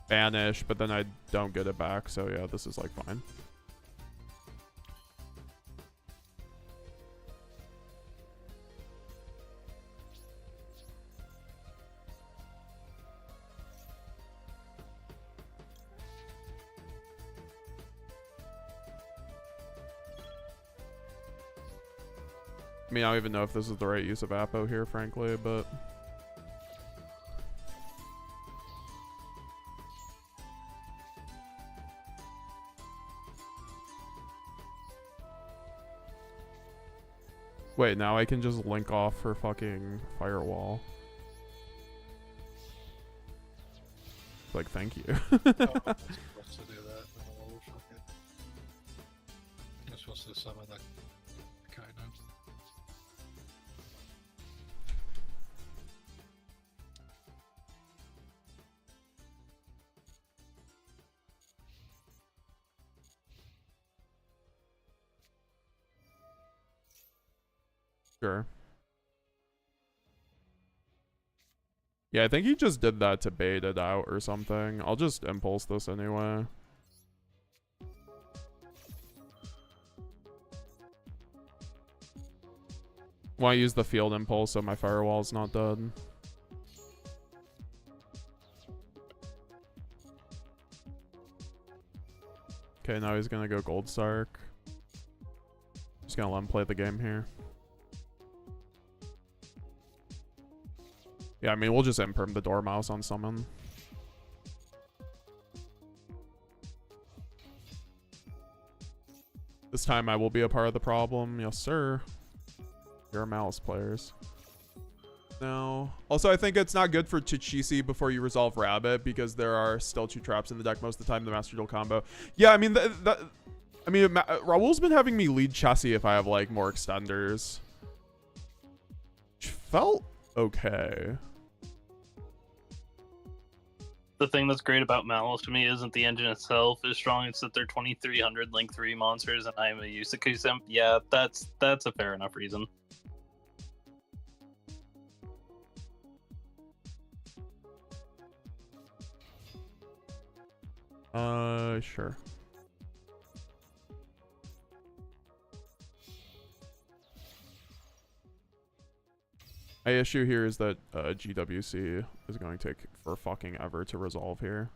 A: banish, but then I don't get it back. So yeah, this is like fine. I mean, I don't even know if this is the right use of Apo here, frankly, but... Wait, now I can just link off her fucking firewall. Like, thank you.
C: Oh, I'm supposed to do that. Oh, fuck it. I'm supposed to summon that kind of.
A: Sure. Yeah, I think he just did that to bait it out or something. I'll just impulse this anyway. Want to use the field impulse so my firewall's not dead. Okay, now he's gonna go Gold Sark. Just gonna let him play the game here. Yeah, I mean, we'll just imperm the Dormouse on summon. This time I will be a part of the problem. Yes, sir. You're Maliss players. No. Also, I think it's not good for Chichisi before you resolve Rabbit because there are still 2 traps in the deck most of the time, the Master Duel combo. Yeah, I mean, Raul's been having me lead Chessie if I have, like, more extenders. Which felt okay.
D: The thing that's great about Maliss to me isn't the engine itself is strong. It's that they're 2300 Link 3 monsters and I'm a Yusaku simp. Yeah, that's a fair enough reason.
A: Sure. My issue here is that GWC is going to take for fucking ever to resolve here.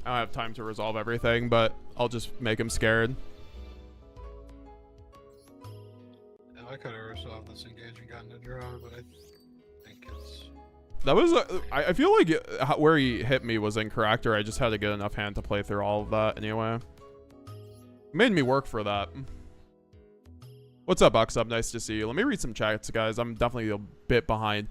A: I don't have time to resolve everything, but I'll just make him scared.
C: Yeah, I could have resolved this engage and gotten a draw, but I think it's...
A: That was, I feel like where he hit me was incorrect, or I just had a good enough hand to play through all of that anyway. Made me work for that. What's up, Bucksub? Nice to see you. Let me read some chats, guys. I'm definitely a bit behind.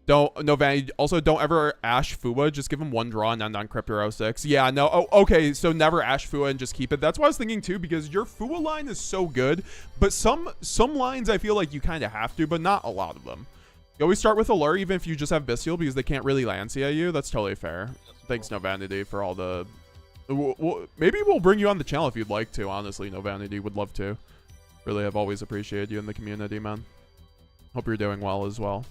A: No vanity. Also, don't ever Ash Fua. Just give him 1 draw and then on Crypto 06. Yeah, no. Oh, okay. So never Ash Fua and just keep it. That's what I was thinking too, because your Fua line is so good, but some lines I feel like you kind of have to, but not a lot of them. You always start with Allure, even if you just have Bestial, because they can't really Lancy at you. That's totally fair. Thanks, No Vanity, for all the... maybe we'll bring you on the channel if you'd like to, honestly. No Vanity, would love to. Really have always appreciated you in the community, man. Hope you're doing well as well.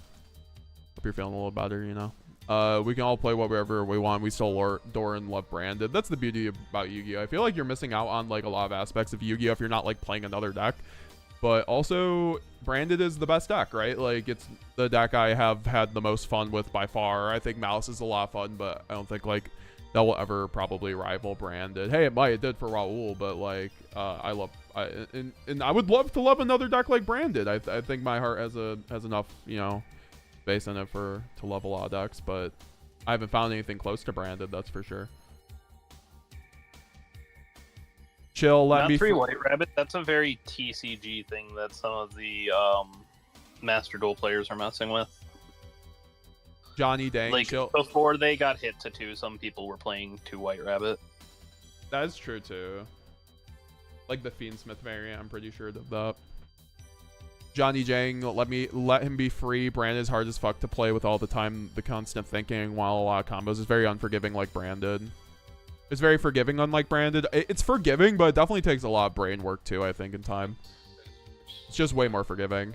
A: Hope you're feeling a little better, you know. We can all play whatever we want. We still adore and love Branded. That's the beauty about Yu-Gi-Oh! I feel like you're missing out on, like, a lot of aspects of Yu-Gi-Oh! If you're not, like, playing another deck. But also, Branded is the best deck, right? Like, it's the deck I have had the most fun with by far. I think Maliss is a lot of fun, but I don't think, like, that will ever probably rival Branded. Hey, it might. It did for Raul, but, like, I love... and I would love to love another deck like Branded. I think my heart has enough, you know, space in it to love a lot of decks, but I haven't found anything close to Branded, that's for sure. Chill, let me...
D: 3 White Rabbit, that's a very TCG thing that some of the Master Duel players are messing with.
A: Johnny Dang,
D: like,
A: chill.
D: before they got hit to 2, some people were playing 2 White Rabbit.
A: That is true, too. Like the Fiendsmith variant, I'm pretty sure did that. Johnny Jang, let him be free. Branded is hard as fuck to play with all the time, the constant thinking, while a lot of combos is very unforgiving like Branded. It's very forgiving unlike Branded. It's forgiving, but it definitely takes a lot of brain work too, I think, in time. It's just way more forgiving.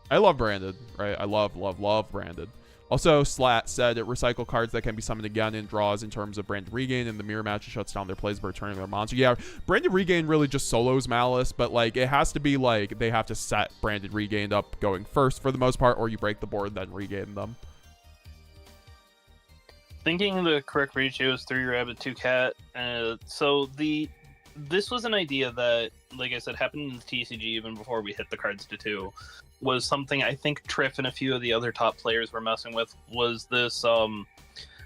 A: I love Branded, right? I love Branded. Also, Slat said it recycle cards that can be summoned again in draws in terms of Branded Regain, and the mirror match shuts down their plays by returning their monster. Yeah, Branded Regain really just solos Maliss, but like it has to be like they have to set Branded Regain up going first for the most part, or you break the board then regain them.
D: Thinking the correct ratio is 3 rabbit, 2 cat. So this was an idea that, like I said, happened in the TCG even before we hit the cards to 2. Was something I think Triff and a few of the other top players were messing with. Was this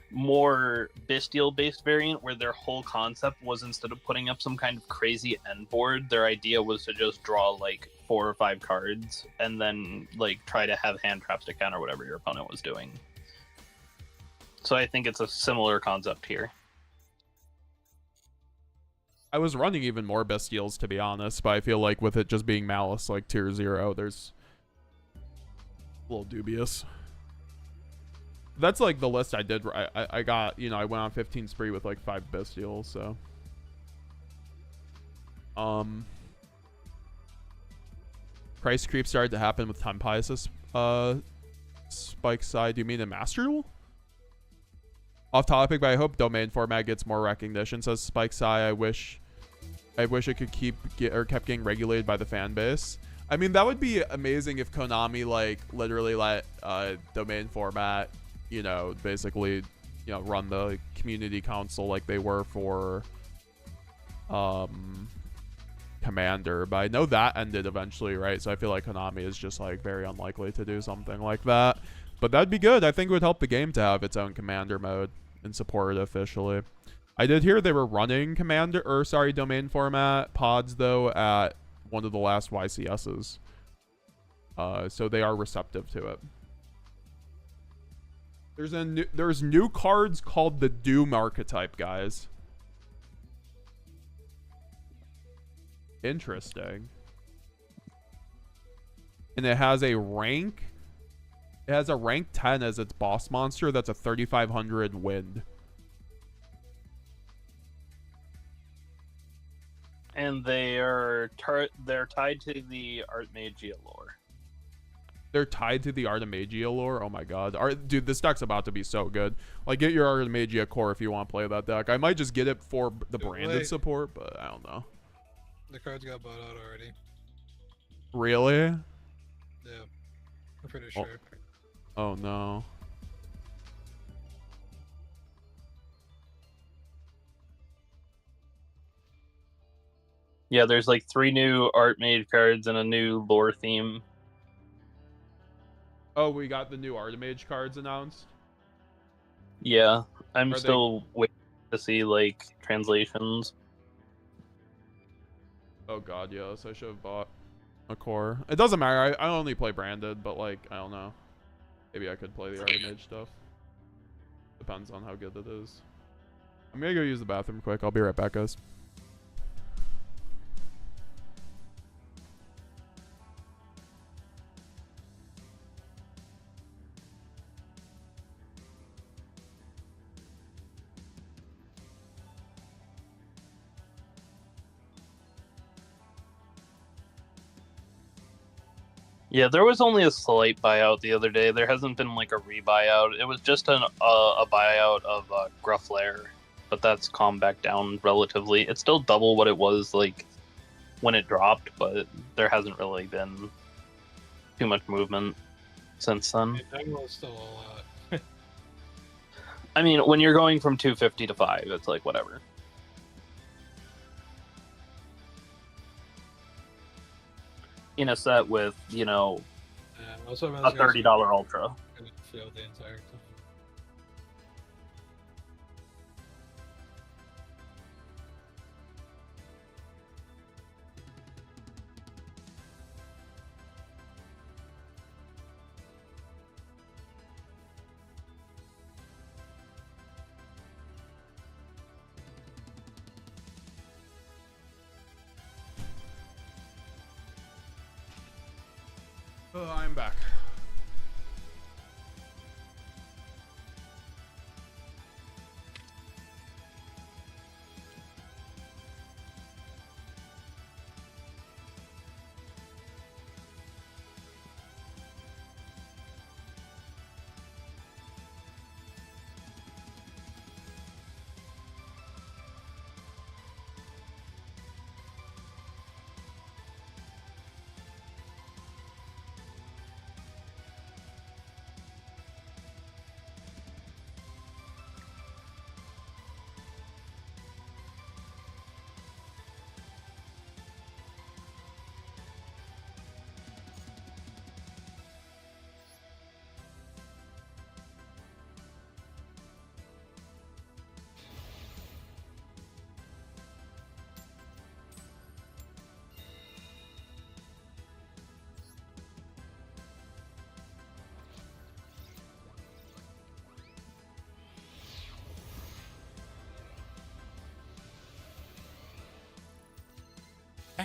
D: more bestial based variant where their whole concept was, instead of putting up some kind of crazy end board, their idea was to just draw like 4 or 5 cards and then like try to have hand traps to counter whatever your opponent was doing. So I think it's a similar concept here.
A: I was running even more bestials, to be honest, but I feel like with it just being Maliss like tier 0, there's a little dubious. That's like the list I did. I got, you know, I went on 15 spree with like 5 bestials, so price creep started to happen with Tempious spike side. Do you mean in Master Duel? Off topic, but I hope domain format gets more recognition, says Spike Sai. I wish it could kept getting regulated by the fan base. I mean, that would be amazing if Konami like literally let domain format, you know, basically, you know, run the community council like they were for Commander. But I know that ended eventually, right? So I feel like Konami is just like very unlikely to do something like that. But that'd be good. I think it would help the game to have its own Commander mode and support it officially. I did hear they were running domain format pods though at one of the last YCSs. So they are receptive to it. There's new cards called the Doom archetype, guys. Interesting. And it has a rank. It has a rank 10 as its boss monster. That's a 3,500 wind.
D: And they're tied to the Artmagia lore.
A: They're tied to the Artemagia lore. Oh my god, dude, this deck's about to be so good. Like, get your Artemagia core if you want to play that deck. I might just get it for the branded support, but I don't know.
C: The cards got bought out already.
A: Really?
C: Yeah, I'm pretty sure.
A: Oh no.
D: Yeah, there's like 3 new Artmage cards and a new lore theme.
A: Oh, we got the new Artemage cards announced?
D: Yeah, I'm
A: Are
D: still waiting to see like translations.
A: Oh god, yes, I should have bought a core. It doesn't matter. I only play branded, but like, I don't know. Maybe I could play the Artemage stuff. Depends on how good it is. I'm gonna go use the bathroom quick. I'll be right back, guys.
D: Yeah, there was only a slight buyout the other day. There hasn't been like a rebuyout. It was just a buyout of Grufflair, but that's calmed back down relatively. It's still double what it was like when it dropped, but there hasn't really been too much movement since then.
C: It's still a lot.
D: I mean, when you're going from 250 to 5, it's like whatever. In a set with, you know,
C: Also,
D: a $30 Ultra.
C: Feel the entire time.
A: I'm back.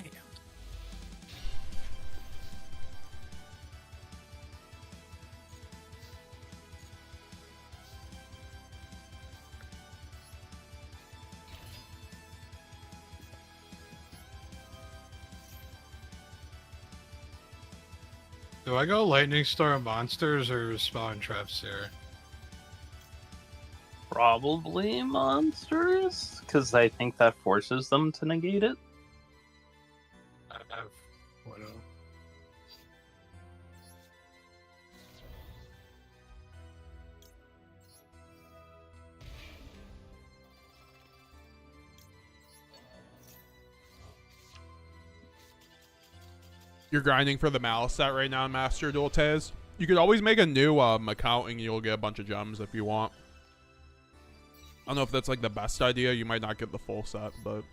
C: Damn. Do I go Lightning Storm monsters or spawn traps here?
D: Probably monsters, because I think that forces them to negate it.
C: I have what else?
A: You're grinding for the Maliss set right now in Master Duel, Tez. You could always make a new account and you'll get a bunch of gems if you want. I don't know if that's like the best idea. You might not get the full set, but...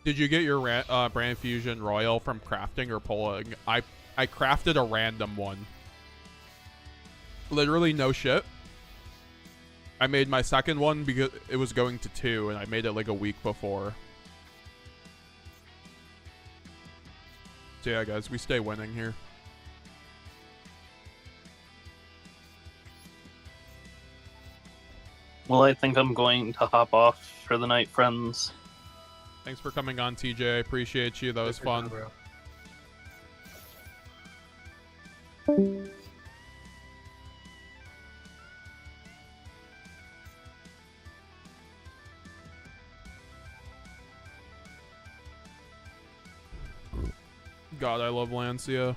A: Did you get your Brand Fusion Royal from crafting or pulling? I crafted a random one. Literally no shit. I made my second one because it was going to 2, and I made it like a week before. So yeah, guys, we stay winning here.
D: Well, I think I'm going to hop off for the night, friends.
A: Thanks for coming on, TJ. I appreciate you. That was fun. God, I love Lancia.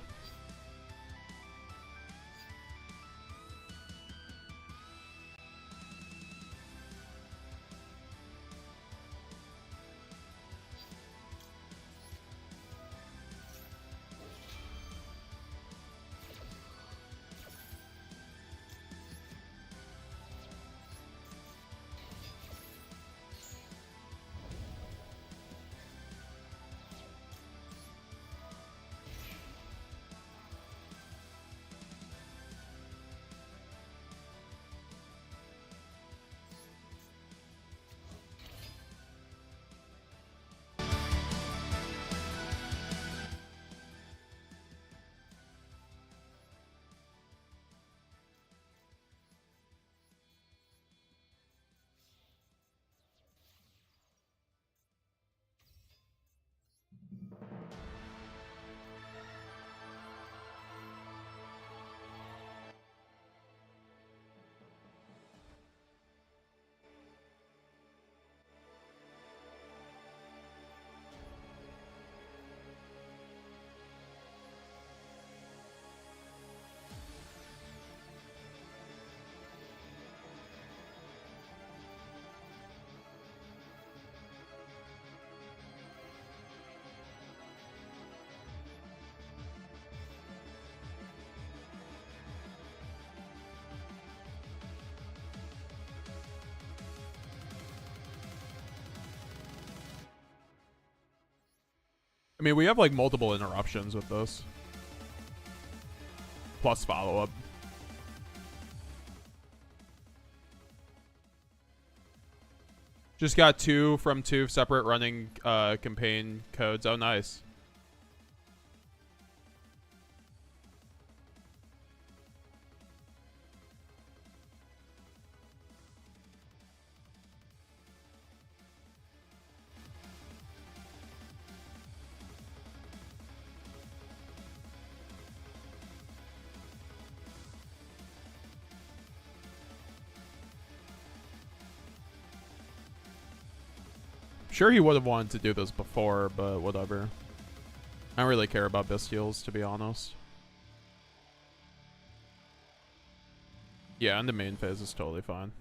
A: I mean, we have like multiple interruptions with this. Plus follow-up. Just got 2 from 2 separate running campaign codes. Oh, nice. Sure, he would have wanted to do this before, but whatever. I don't really care about bestials, to be honest. Yeah, and the main phase is totally fine.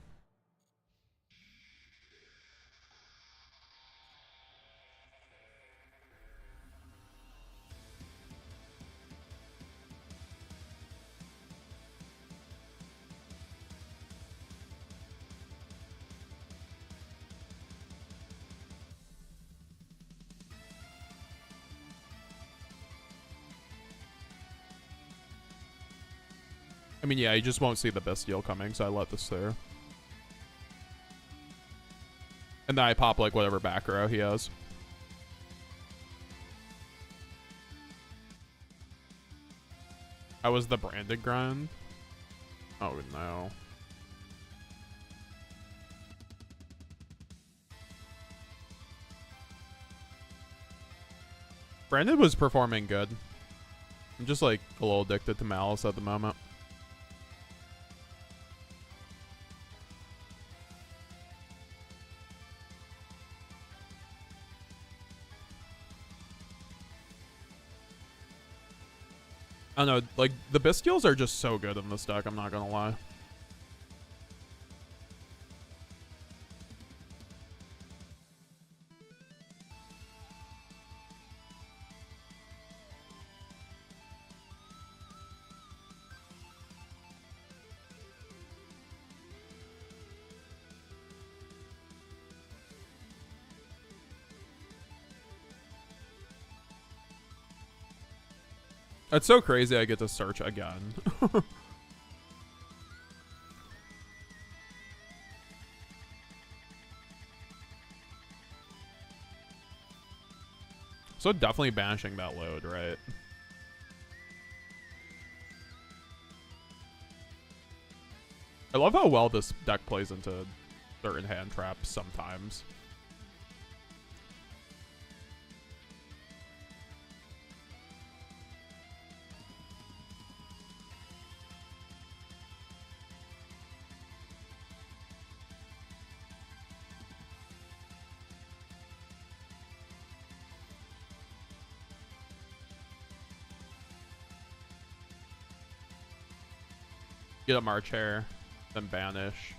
A: I mean, yeah, you just won't see the Bestial coming, so I let this through. And then I pop, like, whatever back row he has. How was the branded grind? Oh, no. Brandon was performing good. I'm just, like, a little addicted to Maliss at the moment. I don't know, like, the Bestials are just so good in this deck, I'm not gonna lie. It's so crazy I get to search again. So definitely banishing that load, right? I love how well this deck plays into certain hand traps sometimes. Get a March Hare, then banish.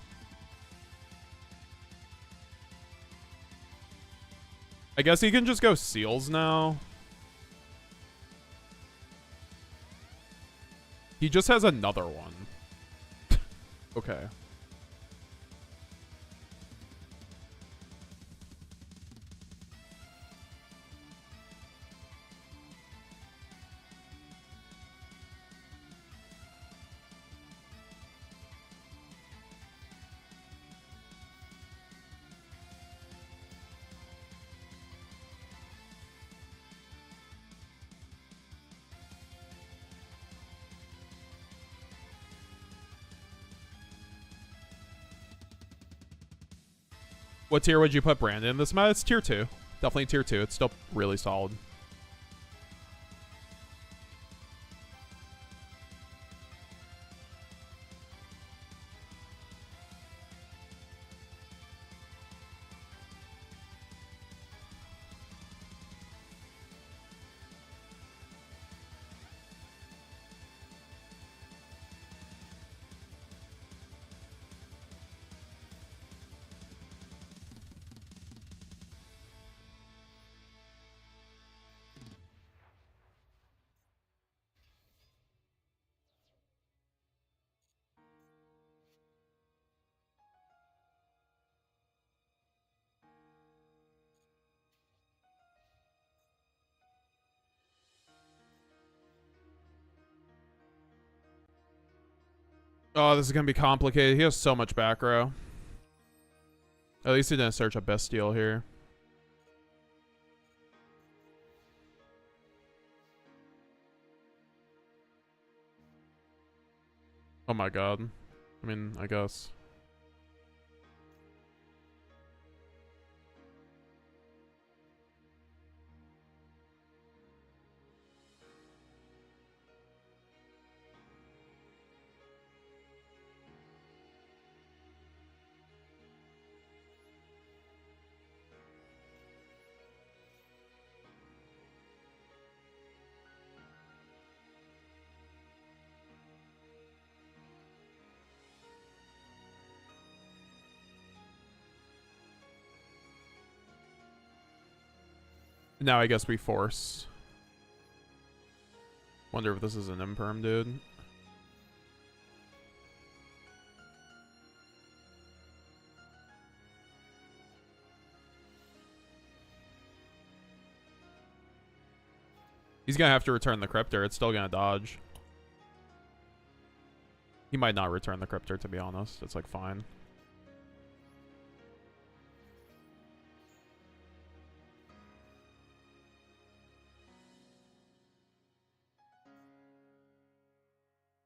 A: I guess he can just go Seals now. He just has another one. Okay. What tier would you put Brandon in this meta? It's tier 2. Definitely tier 2. It's still really solid. Oh, this is going to be complicated. He has so much back row. At least he didn't search a Bestial here. Oh my god. I mean, I guess. Now I guess we force. Wonder if this is an imperm, dude. He's gonna have to return the Cryptor. It's still gonna dodge. He might not return the Cryptor, to be honest. It's like fine.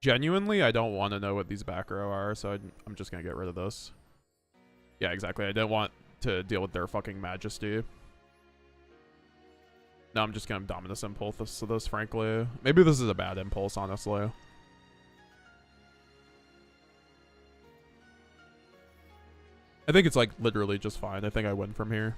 A: Genuinely, I don't want to know what these back row are, so I'm just gonna get rid of this. Yeah, exactly. I didn't want to deal with their fucking majesty. No, I'm just gonna Dominus Impulse this, frankly. Maybe this is a bad impulse, honestly. I think it's like literally just fine. I think I win from here.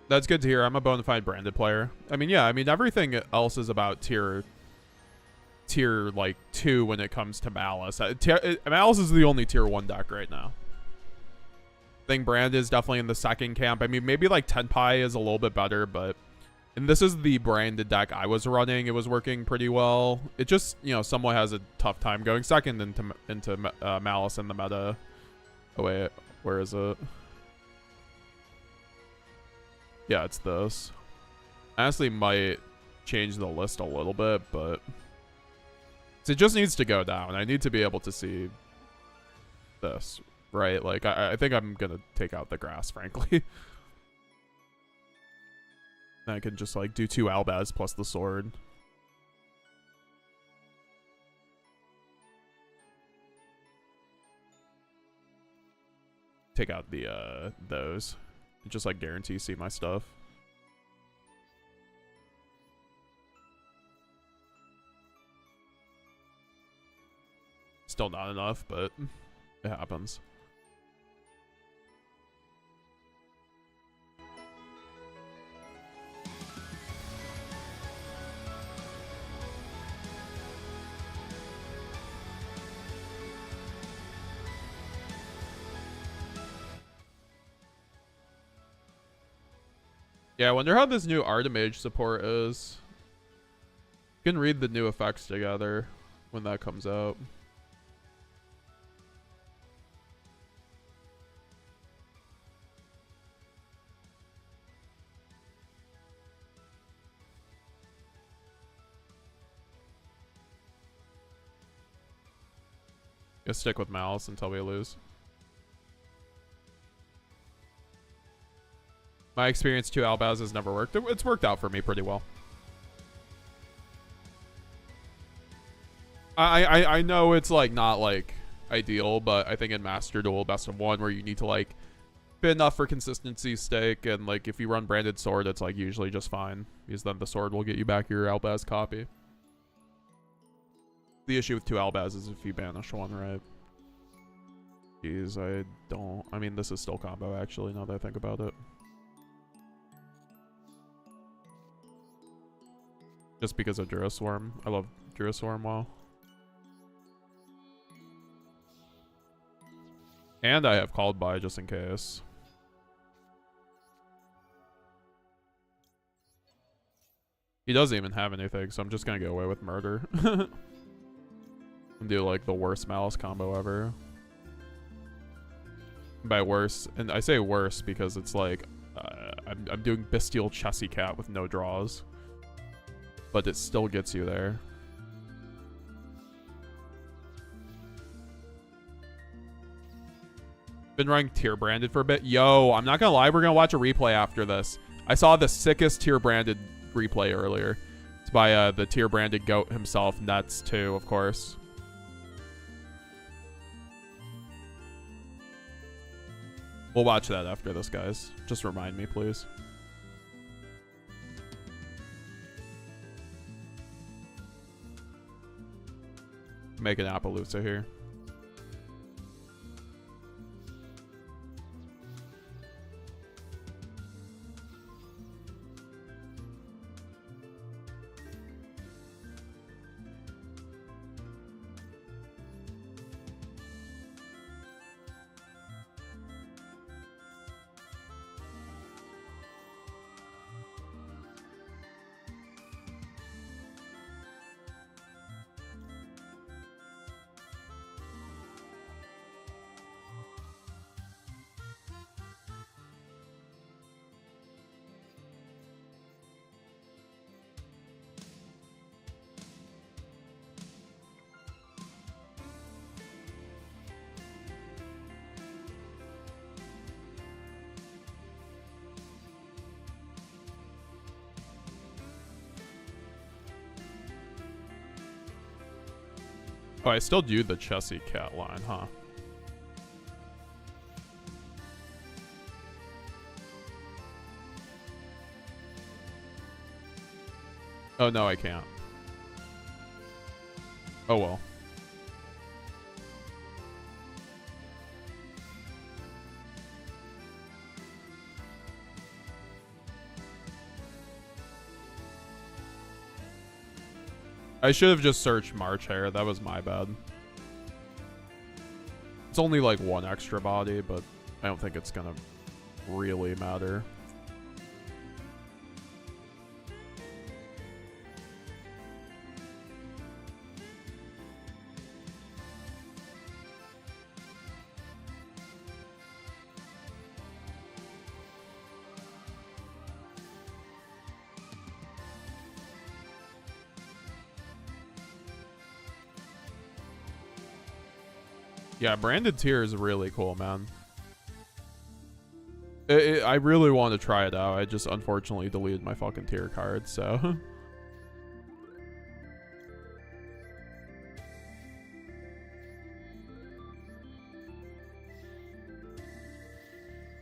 A: That's good to hear. I'm a bona fide branded player. I mean, yeah, I mean, everything else is about tier like 2 when it comes to Maliss. Maliss is the only tier 1 deck right now. I think Brand is definitely in the second camp. I mean, maybe like Tenpai is a little bit better, but and this is the branded deck I was running. It was working pretty well. It just, you know, somewhat has a tough time going second into Maliss in the meta. Oh wait, where is it? Yeah, it's this. I honestly might change the list a little bit, but it just needs to go down. I need to be able to see this, right? Like, I think I'm gonna take out the grass, frankly. I can just, like, do 2 Albaz plus the sword. Take out the, those. Just, like, guarantee see my stuff. Still not enough, but it happens. Yeah, I wonder how this new Artemage support is. You can read the new effects together when that comes out. Just stick with Maliss until we lose. My experience 2 Albaz has never worked. It's worked out for me pretty well. I know it's like not like ideal, but I think in Master Duel Best of 1 where you need to like fit enough for consistency's sake, and like if you run branded sword, it's like usually just fine because then the sword will get you back your Albaz copy. The issue with 2 Albaz is if you banish one, right? Jeez, I mean, this is still combo actually now that I think about it. Just because of Duraswarm. I love Duraswarm WoW. And I have Called By just in case. He doesn't even have anything, so I'm just gonna go away with Murder. And do like the worst Maliss combo ever. By worse, and I say worse because it's like I'm doing Bestial Chessy Cat with no draws. But it still gets you there. Been running tier branded for a bit. Yo, I'm not gonna lie, we're gonna watch a replay after this. I saw the sickest tier branded replay earlier. It's by the tier branded goat himself, Nuts too, of course. We'll watch that after this, guys. Just remind me, please. Make an Appaloosa here. Oh, I still do the Chessie cat line, huh? Oh, no, I can't. Oh, well. I should have just searched March Hare. That was my bad. It's only like one extra body, but I don't think it's gonna really matter. Yeah, branded tier is really cool, man. I really want to try it out. I just unfortunately deleted my fucking tier card, so.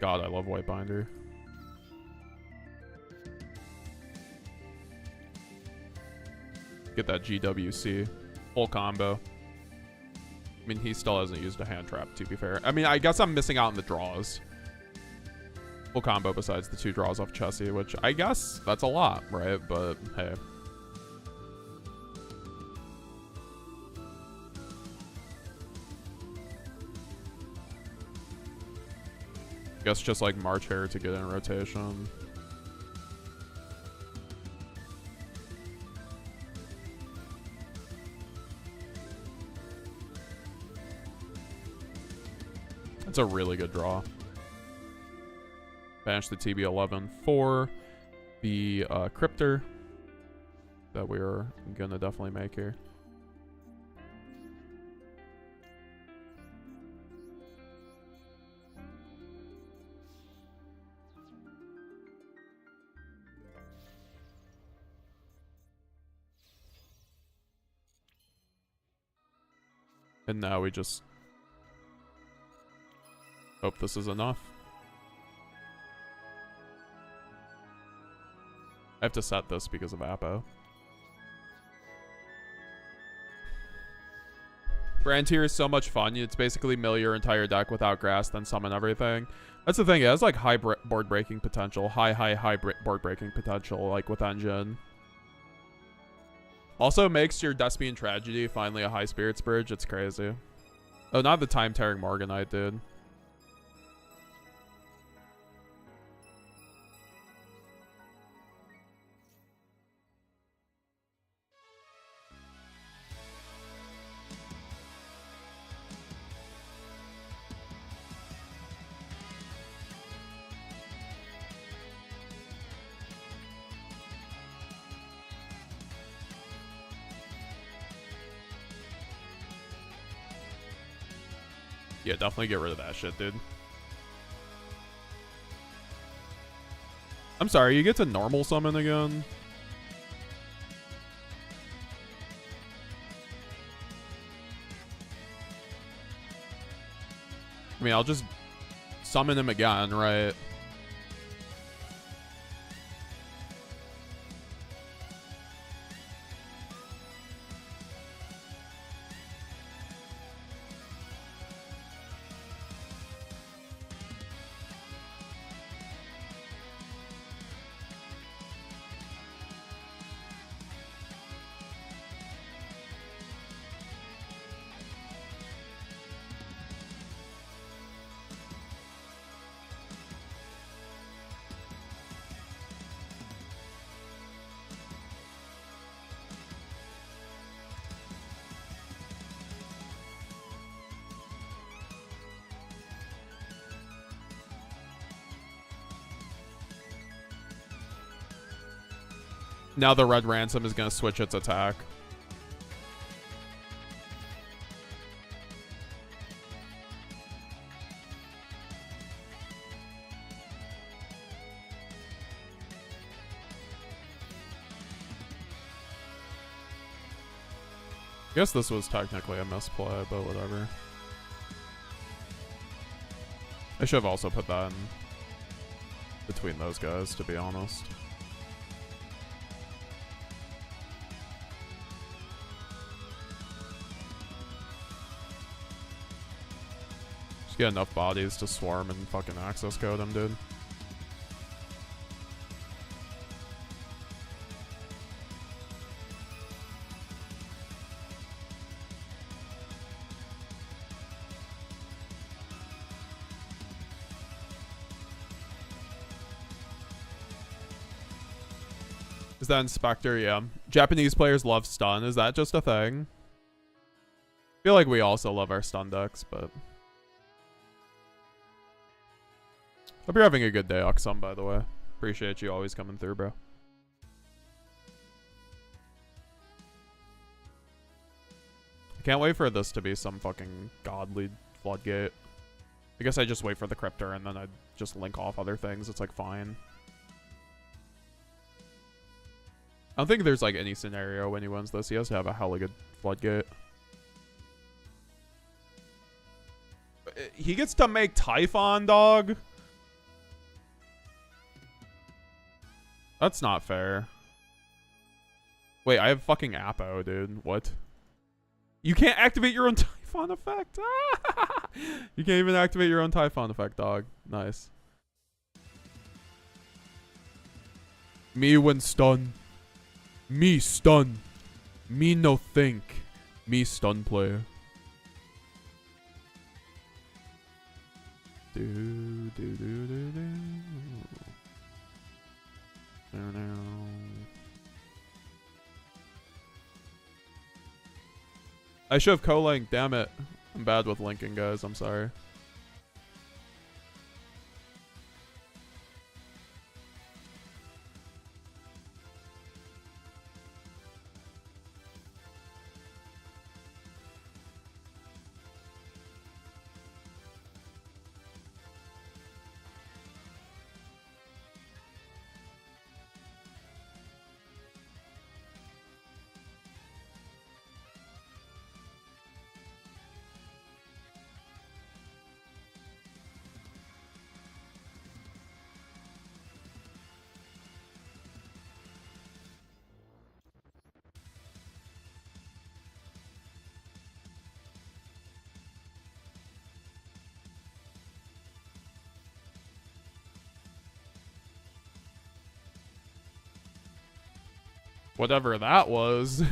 A: God, I love White Binder. Get that GWC. Full combo. I mean, he still hasn't used a hand trap, to be fair. I mean, I guess I'm missing out on the draws. Full combo besides the 2 draws off Chessie, which I guess that's a lot, right? But, hey. I guess just like March Hare to get in rotation. It's a really good draw. Banish the TB11 for the Cryptor that we're gonna definitely make here. And now we just hope this is enough. I have to set this because of Apo. Brand tier is so much fun. It's basically mill your entire deck without grass, then summon everything. That's the thing. It has like high board breaking potential. High board breaking potential, like with Engine. Also makes your Despian Tragedy finally a high spirits bridge. It's crazy. Oh, not the time tearing Morganite, dude. Yeah, definitely get rid of that shit, dude. I'm sorry, you get to normal summon again? I mean, I'll just summon him again, right? Now the red ransom is going to switch its attack. I guess this was technically a misplay, but whatever. I should have also put that in between those guys, to be honest. Just get enough bodies to swarm and fucking access code him, dude. Is that Inspector? Yeah. Japanese players love stun. Is that just a thing? I feel like we also love our stun decks, but... Hope you're having a good day, Oxum, by the way. Appreciate you always coming through, bro. I can't wait for this to be some fucking godly floodgate. I guess I just wait for the Cryptor and then I just link off other things. It's like fine. I don't think there's like any scenario when he wins this. He has to have a hella good floodgate. He gets to make Typhon, dog. That's not fair. Wait, I have fucking Apo, dude. What? You can't activate your own Typhon effect? You can't even activate your own Typhon effect, dog. Nice. Me when stun. Me stun. Me no think. Me stun player. Do do do do do. No. I should have co-linked. Damn it. I'm bad with linking, guys. I'm sorry. Whatever that was.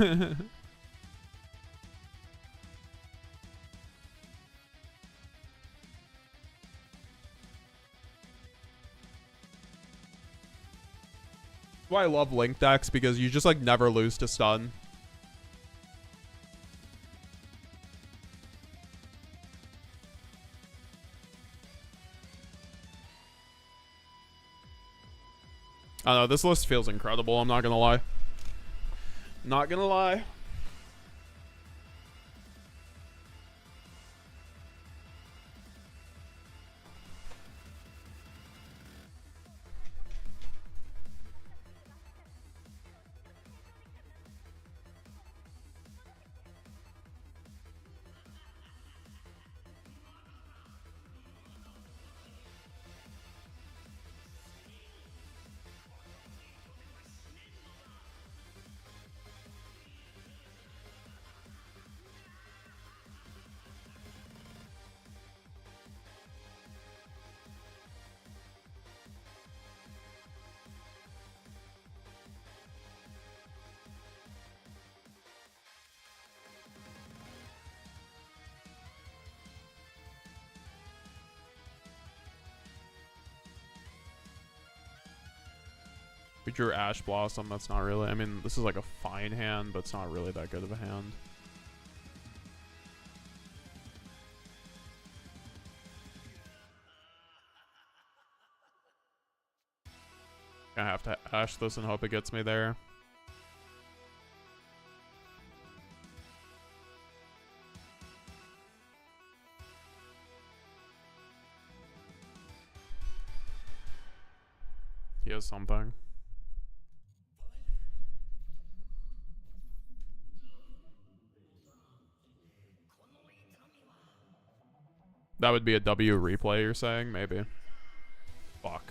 A: Why I love link decks, because you just like never lose to stun. I don't know, this list feels incredible, I'm not gonna lie. Not gonna lie. We drew Ash Blossom. That's not really... I mean, this is like a fine hand, but it's not really that good of a hand. I have to Ash this and hope it gets me there. He has something. That would be a W replay, you're saying? Maybe. Fuck.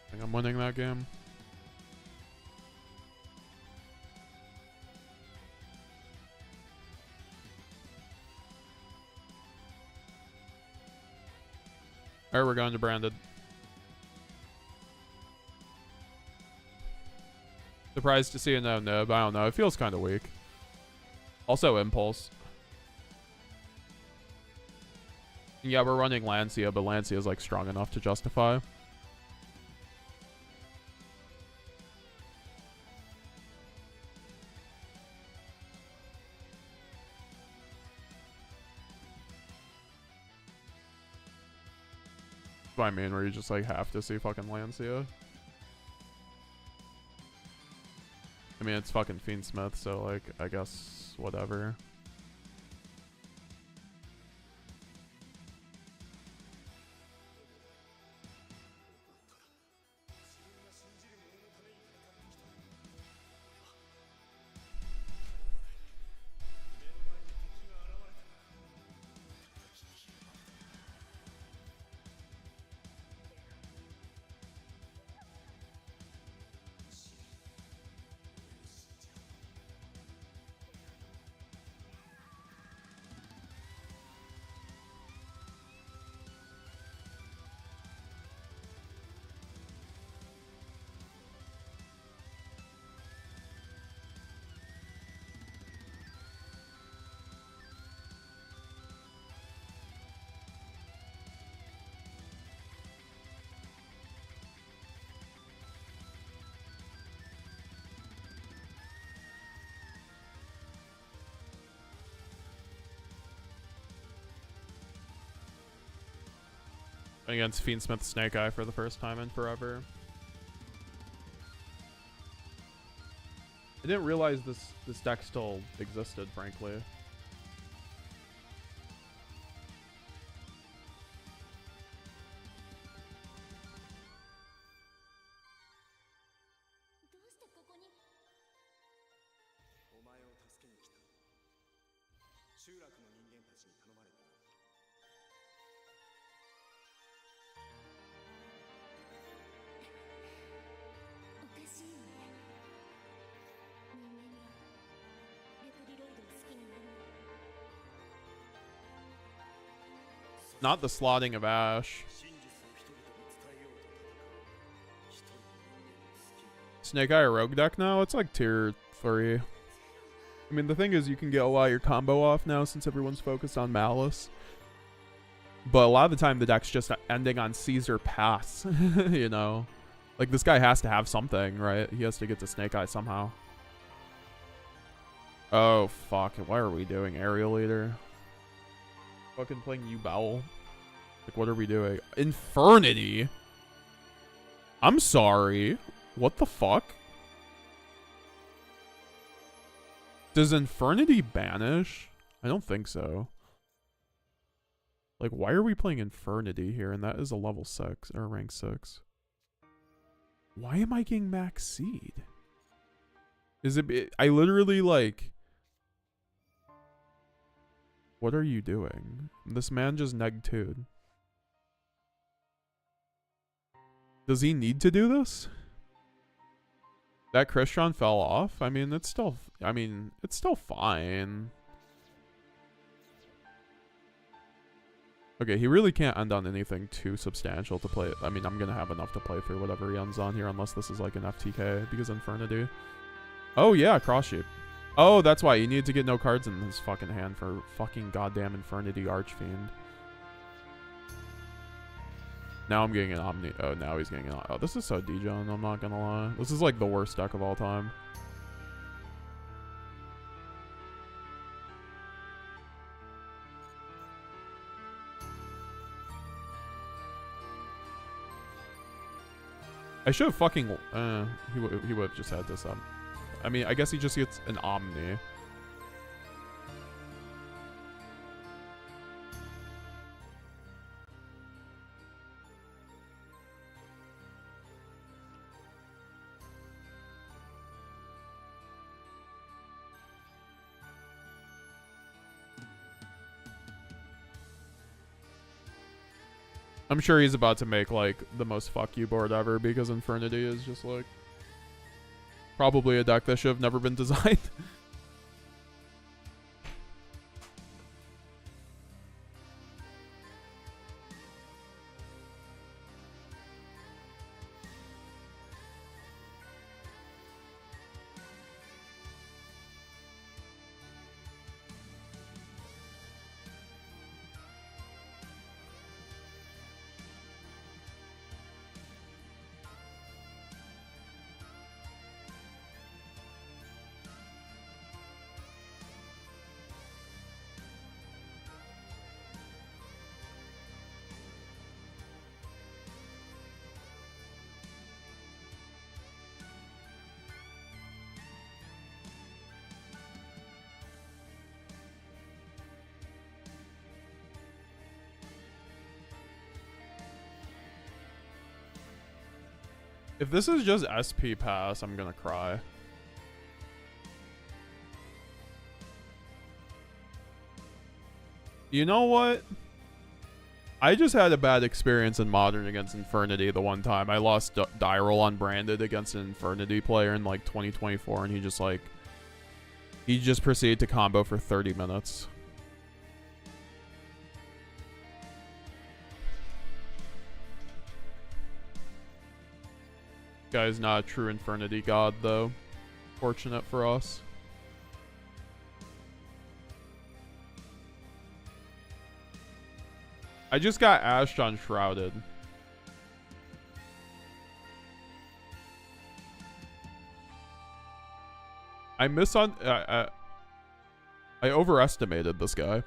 A: I think I'm winning that game. Alright, we're going to branded. Surprised to see a no nib. I don't know. It feels kind of weak. Also impulse. Yeah, we're running Lancia, but Lancia is like strong enough to justify. That's what I mean, where you just like have to see fucking Lancia. I mean, it's fucking Fiendsmith, so like, I guess whatever. Against Fiendsmith Snake Eye for the first time in forever. I didn't realize this deck still existed, frankly. Not the slotting of Ash. Snake Eye a rogue deck now? It's like tier 3. I mean, the thing is, you can get a lot of your combo off now since everyone's focused on Maliss. But a lot of the time, the deck's just ending on Caesar Pass. You know? Like, this guy has to have something, right? He has to get to Snake Eye somehow. Oh, fuck. Why are we doing Aerial Leader? Fucking playing yugioh. Like, what are we doing? Infernity? I'm sorry. What the fuck? Does Infernity banish? I don't think so. Like, why are we playing Infernity here? And that is a level 6, or rank 6. Why am I getting max seed? Is it... I literally, like... What are you doing? This man just neg-2'd. Does he need to do this? That Crystron fell off? I mean, it's still... I mean, it's still fine. Okay, he really can't end on anything too substantial to play. I mean, I'm gonna have enough to play through whatever he ends on here, unless this is like an FTK, because Infernity. Oh, yeah, Cross Sheep. Oh, that's why. He needed to get no cards in his fucking hand for fucking goddamn Infernity Archfiend. Now I'm getting an Omni. Oh, now he's getting an... Oh, this is so degen, I'm not gonna lie. This is like the worst deck of all time. I should have fucking... he would have just had this up. I mean, I guess he just gets an Omni. I'm sure he's about to make like the most fuck you board ever because Infernity is just like probably a deck that should have never been designed. If this is just SP pass, I'm gonna cry. You know what? I just had a bad experience in Modern against Infernity the one time. I lost die roll on Branded against an Infernity player in like 2024, and he just proceeded to combo for 30 minutes. Guy's not a true Infernity god, though. Fortunate for us. I just got ashed on Shrouded. I overestimated this guy.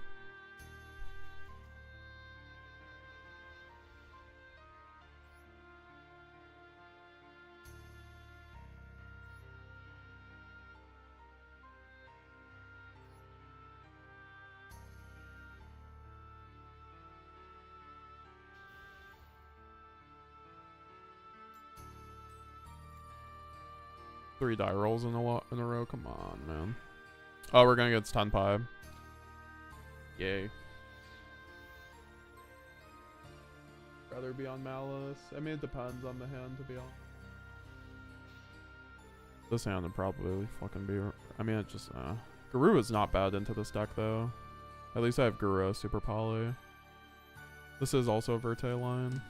A: Three die rolls in a row. Come on, man. Oh, we're gonna get stun pipe. Yay. Rather be on Maliss. I mean, it depends on the hand, to be honest. This hand would probably fucking be. I mean, it just. Guru is not bad into this deck, though. At least I have Guru Super Poly. This is also a Verte line.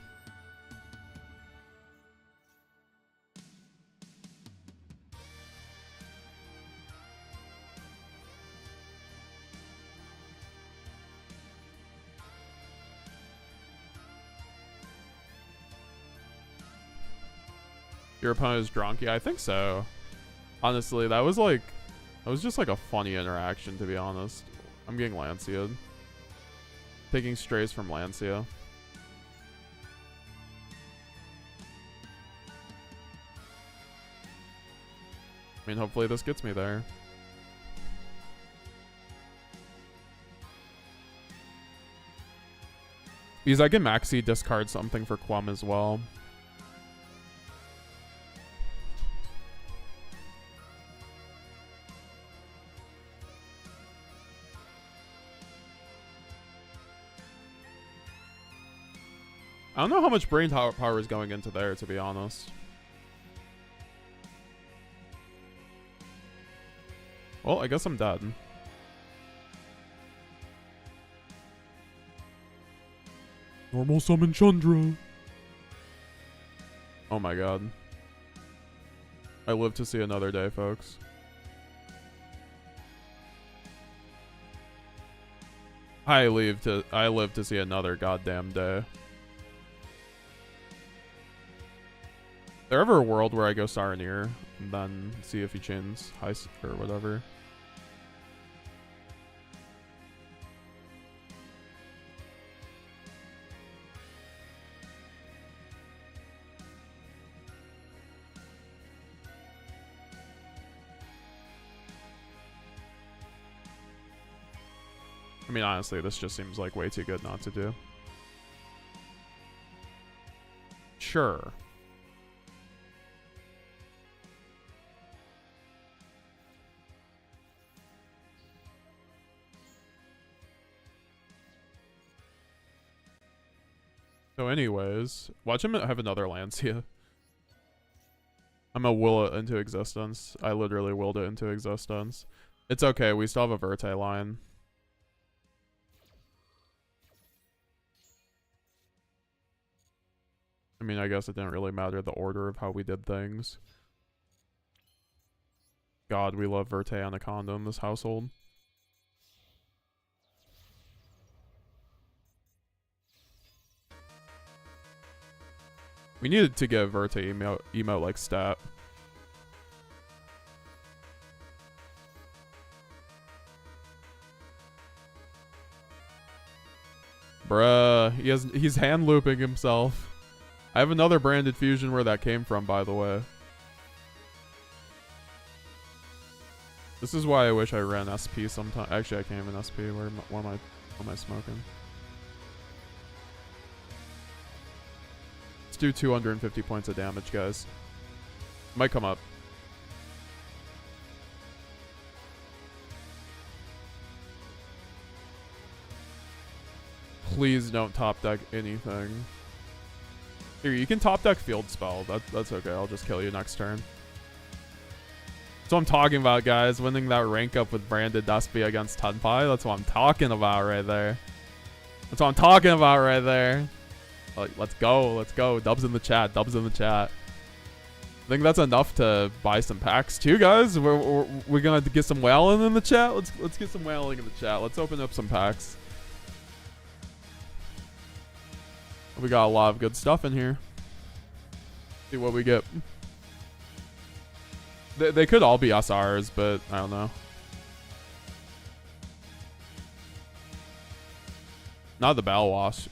A: Your opponent is drunk? Yeah, I think so. Honestly, that was just like a funny interaction, to be honest. I'm getting Lancia'd. Taking strays from Lancia. I mean, hopefully this gets me there. Because I can maxi discard something for Quam as well. I don't know how much brain power is going into there, to be honest. Well, I guess I'm dead. Normal summon Chandra. Oh my god. I live to see another day, folks. I live to see another goddamn day. There ever a world where I go Saronir and then see if he chains high or whatever? I mean, honestly, this just seems like way too good not to do. Sure. So anyways, watch him have another Lancia. I'm gonna will it into existence. I literally willed it into existence. It's okay, we still have a Verte line. I mean, I guess it didn't really matter the order of how we did things. God, we love Verte Anaconda in this household. We needed to get Verte emote like stat. Bruh, he's hand looping himself. I have another branded fusion where that came from, by the way. This is why I wish I ran SP sometime. Actually, I can't even SP. What am I smoking? Let's do 250 points of damage, guys. Might come up. Please don't top deck anything. Here, you can top deck field spell. That's okay. I'll just kill you next turn. That's what I'm talking about, guys. Winning that rank up with branded Despia against Tenpai. That's what I'm talking about right there. That's what I'm talking about right there. Like, let's go. Let's go. Dubs in the chat. Dubs in the chat. I think that's enough to buy some packs too, guys. We're gonna get some whaling in the chat. Let's get some whaling in the chat. Let's open up some packs. We got a lot of good stuff in here. See what we get. They could all be SRs, but I don't know. Not the Battle Wash.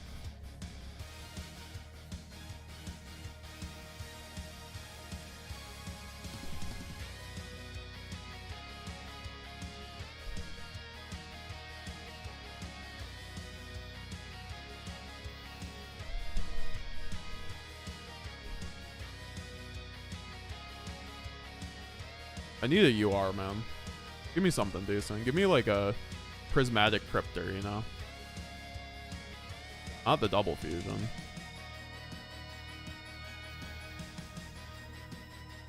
A: I need a UR, man. Give me something decent. Give me like a prismatic cryptor, you know? Not the double fusion.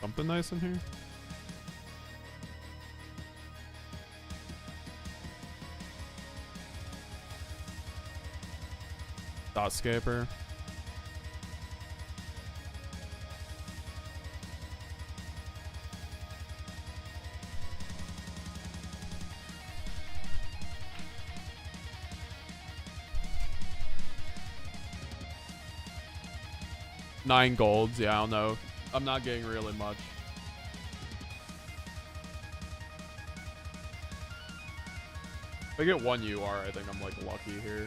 A: Something nice in here? Dotscaper. $9 golds. Yeah, I don't know. I'm not getting really much. If I get one UR, I think I'm like lucky here.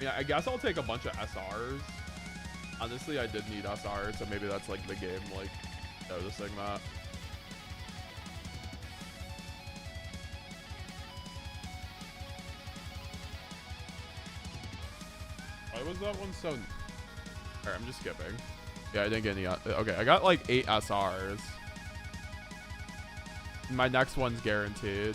A: Yeah, I guess I'll take a bunch of SRs. Honestly, I did need SRs, so maybe that's like the game, like noticing that. Why was that one so... Alright, I'm just skipping. Yeah, I didn't get any... Okay, I got like 8 SRs. My next one's guaranteed.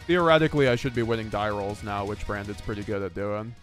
A: Theoretically, I should be winning die rolls now, which Brandon's pretty good at doing.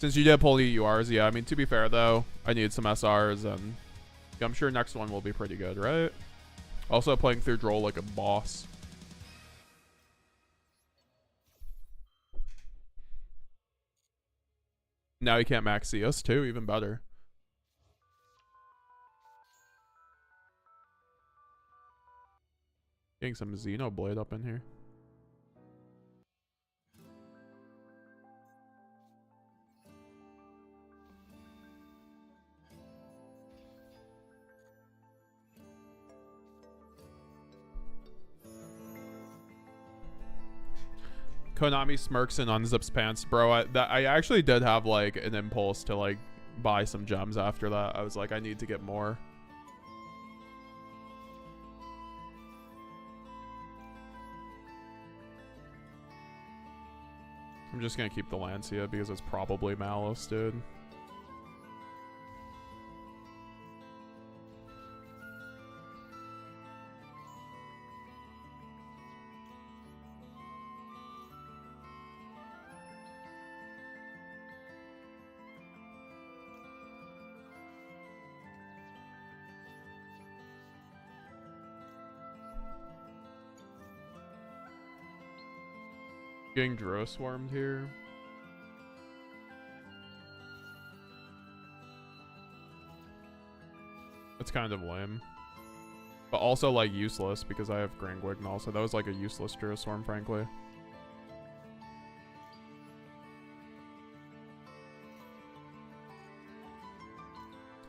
A: Since you did pull the URs, yeah. I mean, to be fair though, I need some SRs, and I'm sure next one will be pretty good, right? Also playing through Droll like a boss. Now you can't max CS too, even better. Getting some Xenoblade up in here. Konami smirks and unzips pants, bro. I actually did have like an impulse to like buy some gems after that. I was like, I need to get more. I'm just gonna keep the Lancia because it's probably Maliss, dude. Getting Dro swarmed here. It's kind of lame. But also like useless because I have Grangwig now, so that was like a useless Dro swarm, frankly.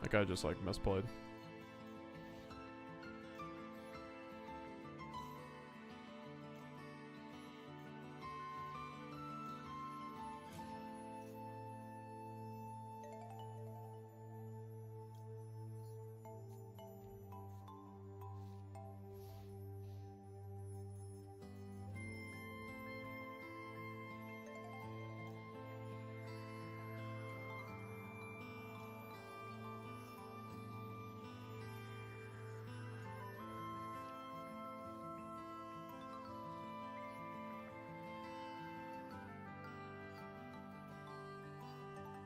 A: Like I just like misplayed.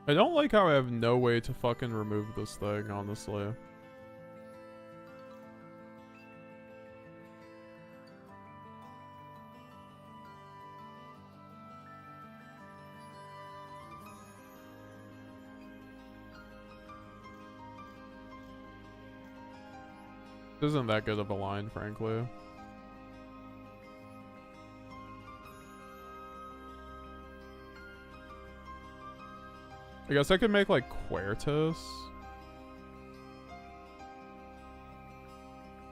A: I don't like how I have no way to fucking remove this thing, honestly. This isn't that good of a line, frankly. I guess I could make like Quertus.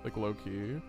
A: Like low key.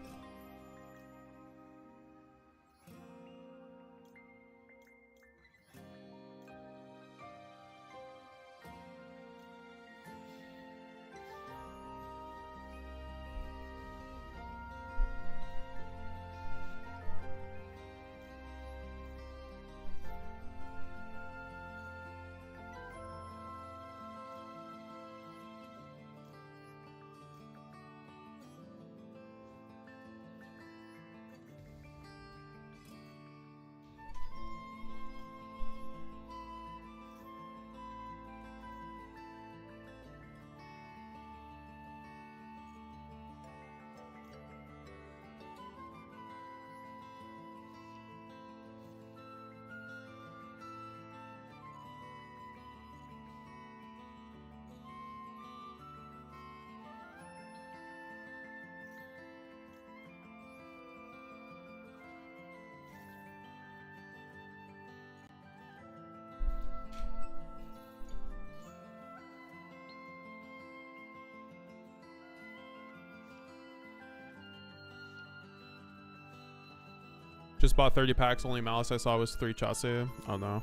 A: Just bought 30 packs, only Maliss I saw was 3 chassis. Oh no.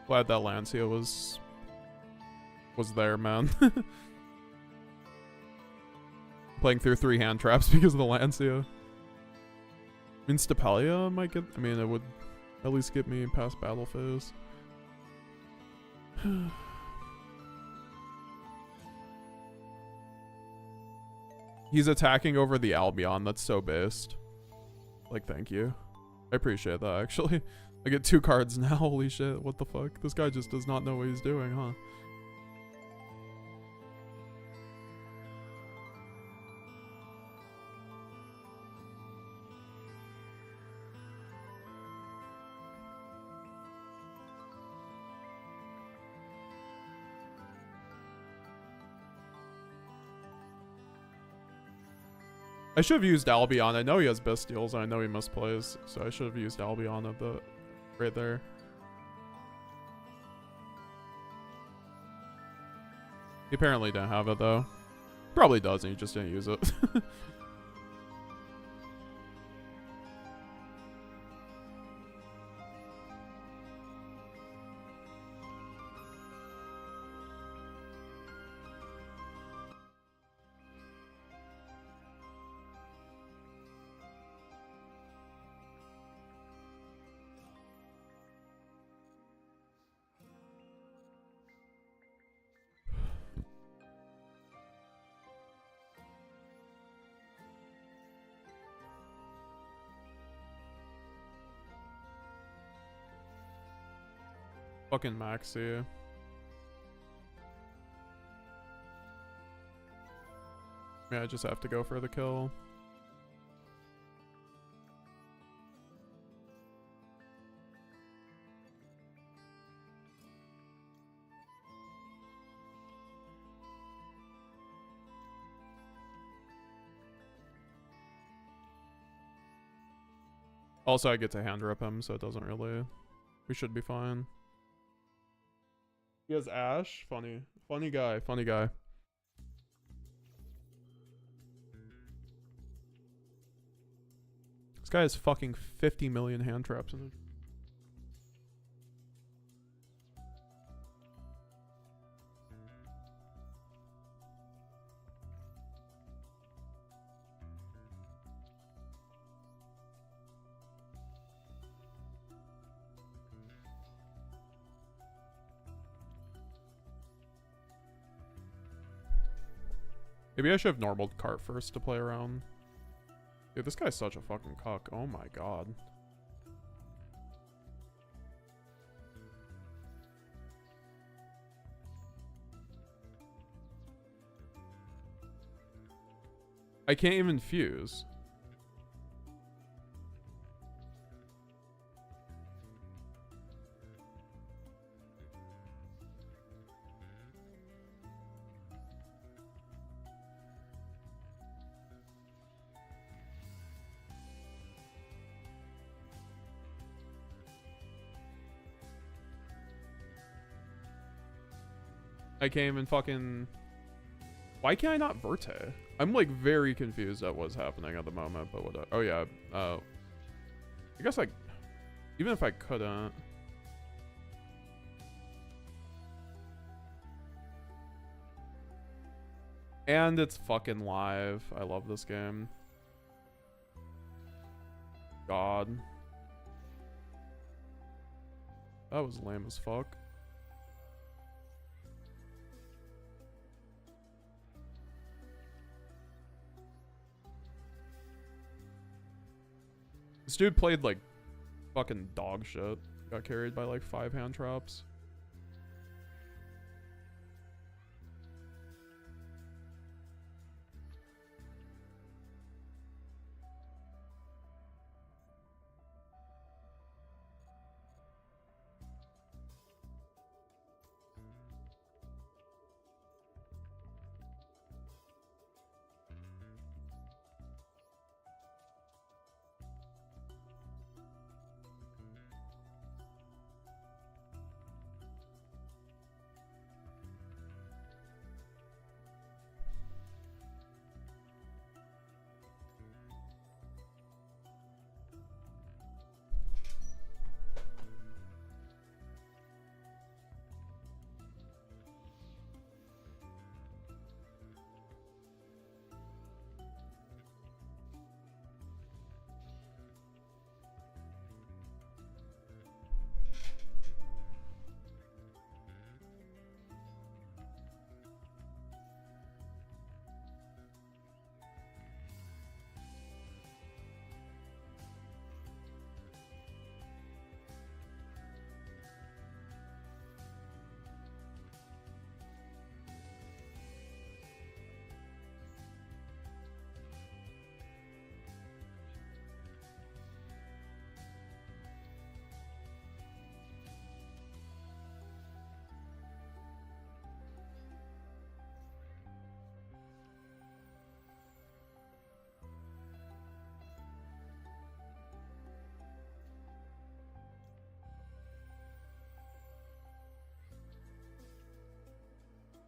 A: Glad that Lancia was there, man. Playing through 3 hand traps because of the Lancia. I mean, Stapelia might get, I mean, it would at least get me past battle phase. He's attacking over the Albion. That's so based. Like, thank you. I appreciate that, actually. I get 2 cards now. Holy shit. What the fuck? This guy just does not know what he's doing, huh? I should have used Albion. I know he has Bestials, and I know he misplays, so I should have used Albion a bit right there. He apparently didn't have it, though. Probably does, and he just didn't use it. Fucking Maxi. Yeah, I just have to go for the kill. Also, I get to hand rip him, so it doesn't really... We should be fine. He has Ash. Funny. Funny guy. Funny guy. This guy has fucking 50 million hand traps in it. Maybe I should have normal cart first to play around. Dude, this guy's such a fucking cuck. Oh my god. I can't even fuse. I can't even fucking... Why can't I not Verte? I'm like very confused at what's happening at the moment, but what... Oh yeah, I guess like... Even if I couldn't... And it's fucking live. I love this game. God. That was lame as fuck. This dude played like fucking dog shit. Got carried by like 5 hand traps.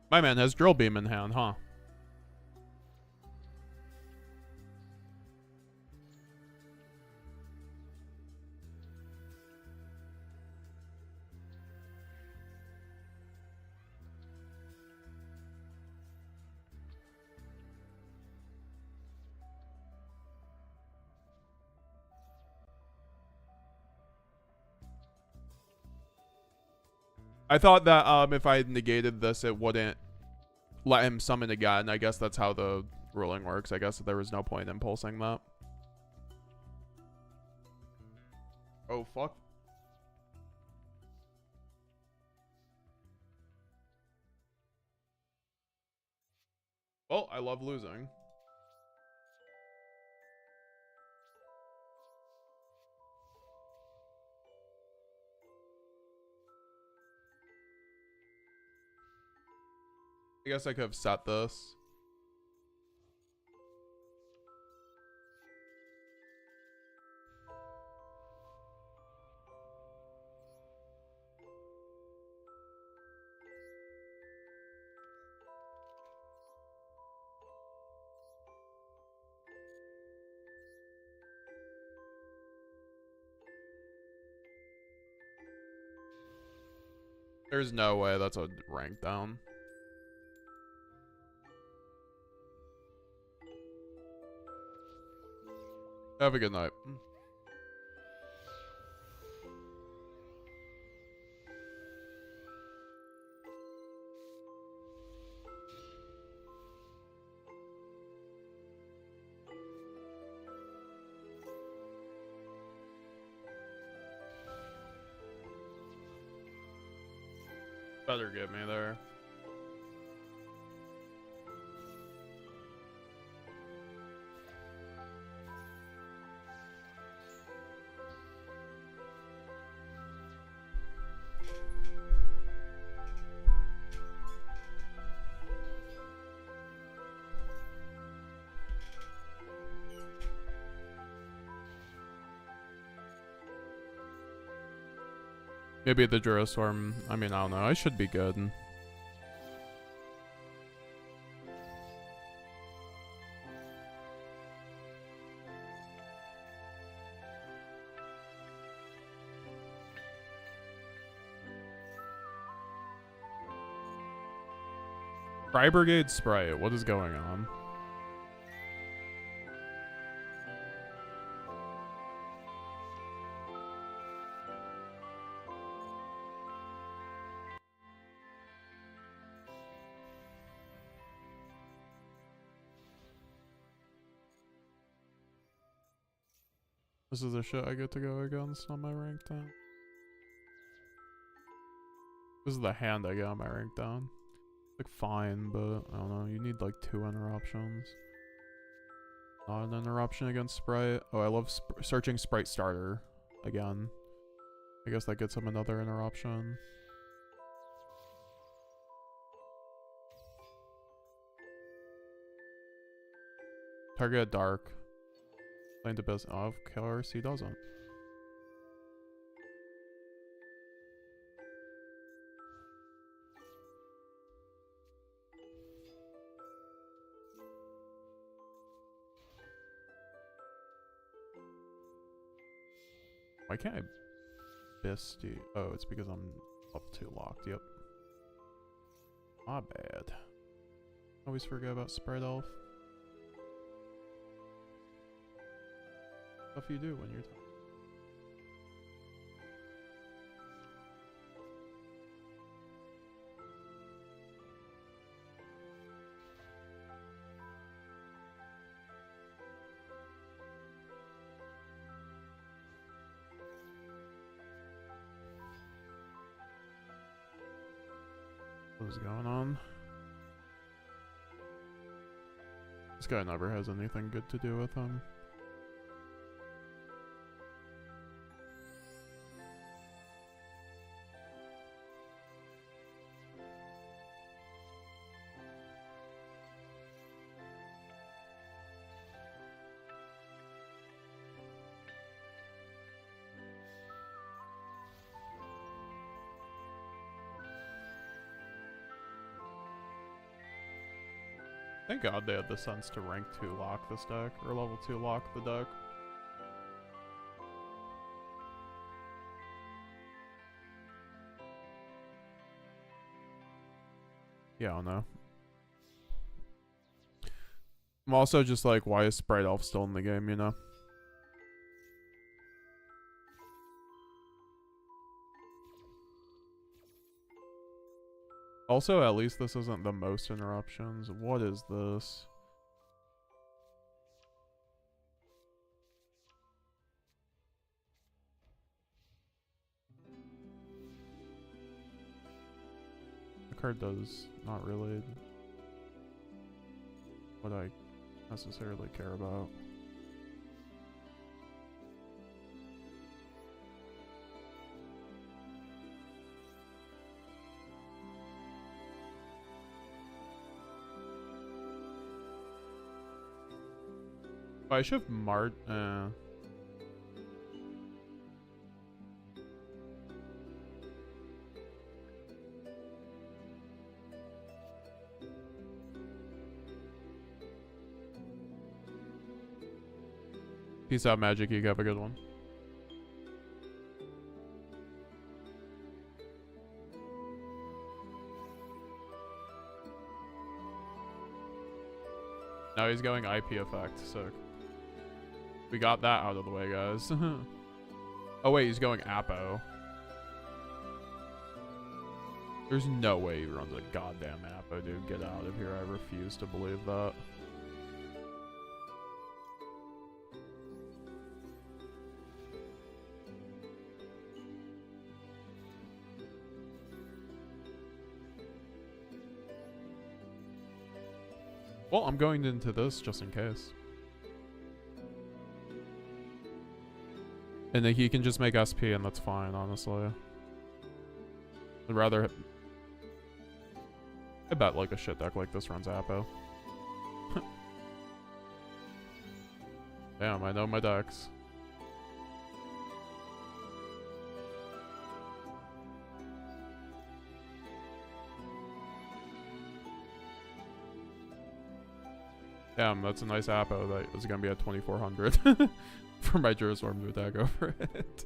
A: My man has Drill Beam in hand, huh? I thought that if I negated this, it wouldn't let him summon again. I guess that's how the ruling works. I guess there was no point in pulsing that. Oh, fuck. Well, I love losing. I guess I could have set this. There's no way that's a rank down. Have a good night. Better get me there. Maybe the Durastorm. I mean, I don't know. I should be good. Fry Brigade Sprite. What is going on? This is the shit I get to go against on my rank down. This is the hand I get on my rank down. Like, fine, but I don't know. You need like 2 interruptions. Not an interruption against Sprite. Oh, I love searching Sprite starter again. I guess that gets him another interruption. Target dark. Claim to business. Oh, of course he doesn't. Why can't I Bisty? Oh, it's because I'm level 2 locked. Yep. My bad. Always forget about Sprite Elf. Stuff you do when you're talking. What is going on? This guy never has anything good to do with him. Thank God they had the sense to rank 2 lock this deck, or level 2 lock the deck. Yeah, I don't know. I'm also just like, why is Sprite Elf still in the game, you know? Also, at least this isn't the most interruptions. What is this? The card does not really what I necessarily care about. I should have Mart. Peace out, Magic Geek. Have a good one. Now he's going IP effect, so we got that out of the way, guys. Oh wait, he's going Apo. There's no way he runs a goddamn Apo, dude. Get out of here. I refuse to believe that. Well, I'm going into this just in case. And then he can just make SP and that's fine, honestly. I'd rather... I bet like a shit deck like this runs Apo. Damn, I know my decks. Damn, that's a nice Apo that is going to be at 2400 for my Jurisworm to attack over it.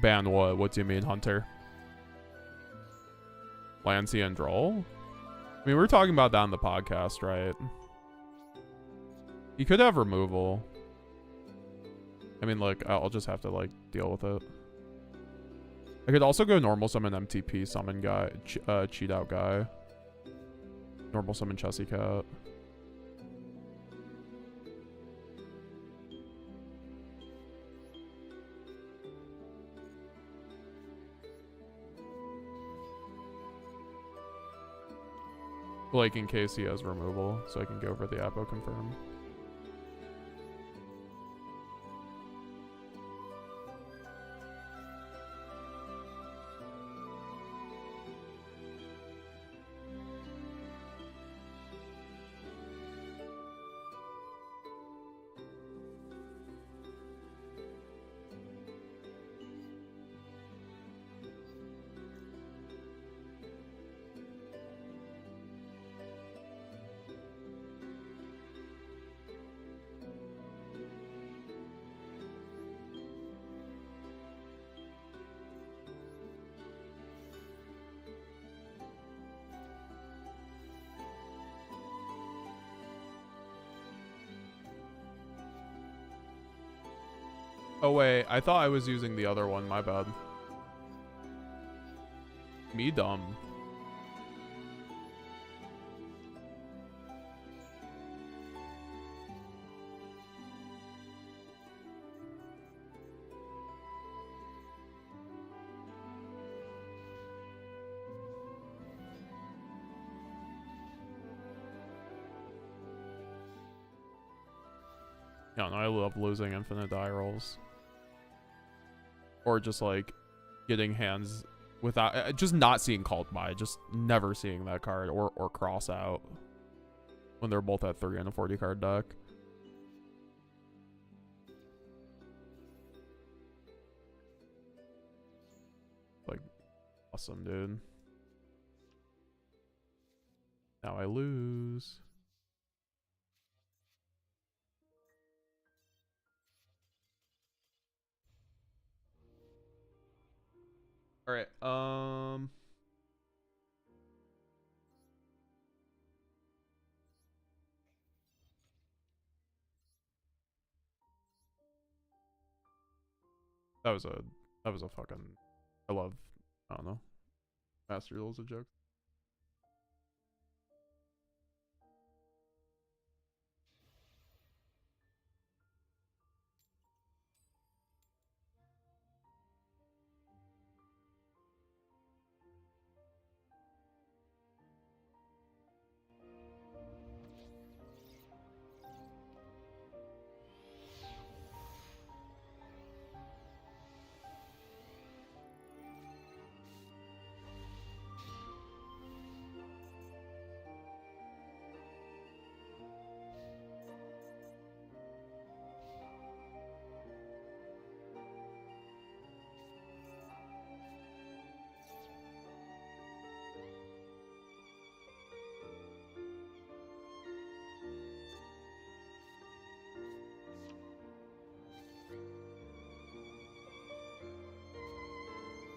A: Ban what? What do you mean, Hunter? Lancy and Droll? I mean, we were talking about that on the podcast, right? He could have removal. I mean, like, I'll just have to, like, deal with it. I could also go normal summon MTP summon guy, cheat out guy. Normal summon Chessy Cat. Like, in case he has removal, so I can go over the Apo confirm. Oh wait, I thought I was using the other one, my bad. Me dumb. Yeah, no, I love losing infinite die rolls. Or just like getting hands without just not seeing called by, just never seeing that card or cross out when they're both at 3 in a 40 card deck. Awesome, dude. Now I lose. All right. That was a fucking. I don't know. Master rules of jokes.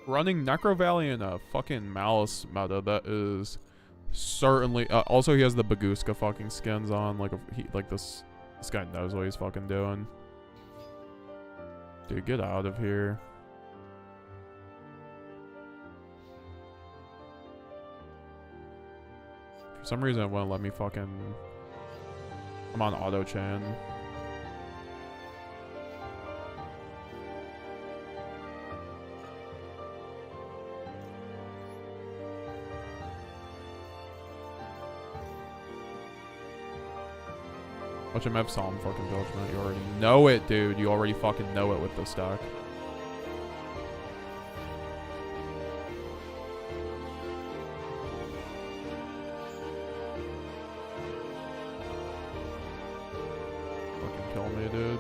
A: Running Necro Valley in a fucking Maliss meta, that is certainly. Also, he has the Baguska fucking skins on. Like this guy knows what he's fucking doing. Dude, get out of here. For some reason, it won't let me fucking. I'm on auto chain. Watch him have Solemn fucking Judgment. You already know it, dude. You already fucking know it with this deck. Fucking kill me, dude.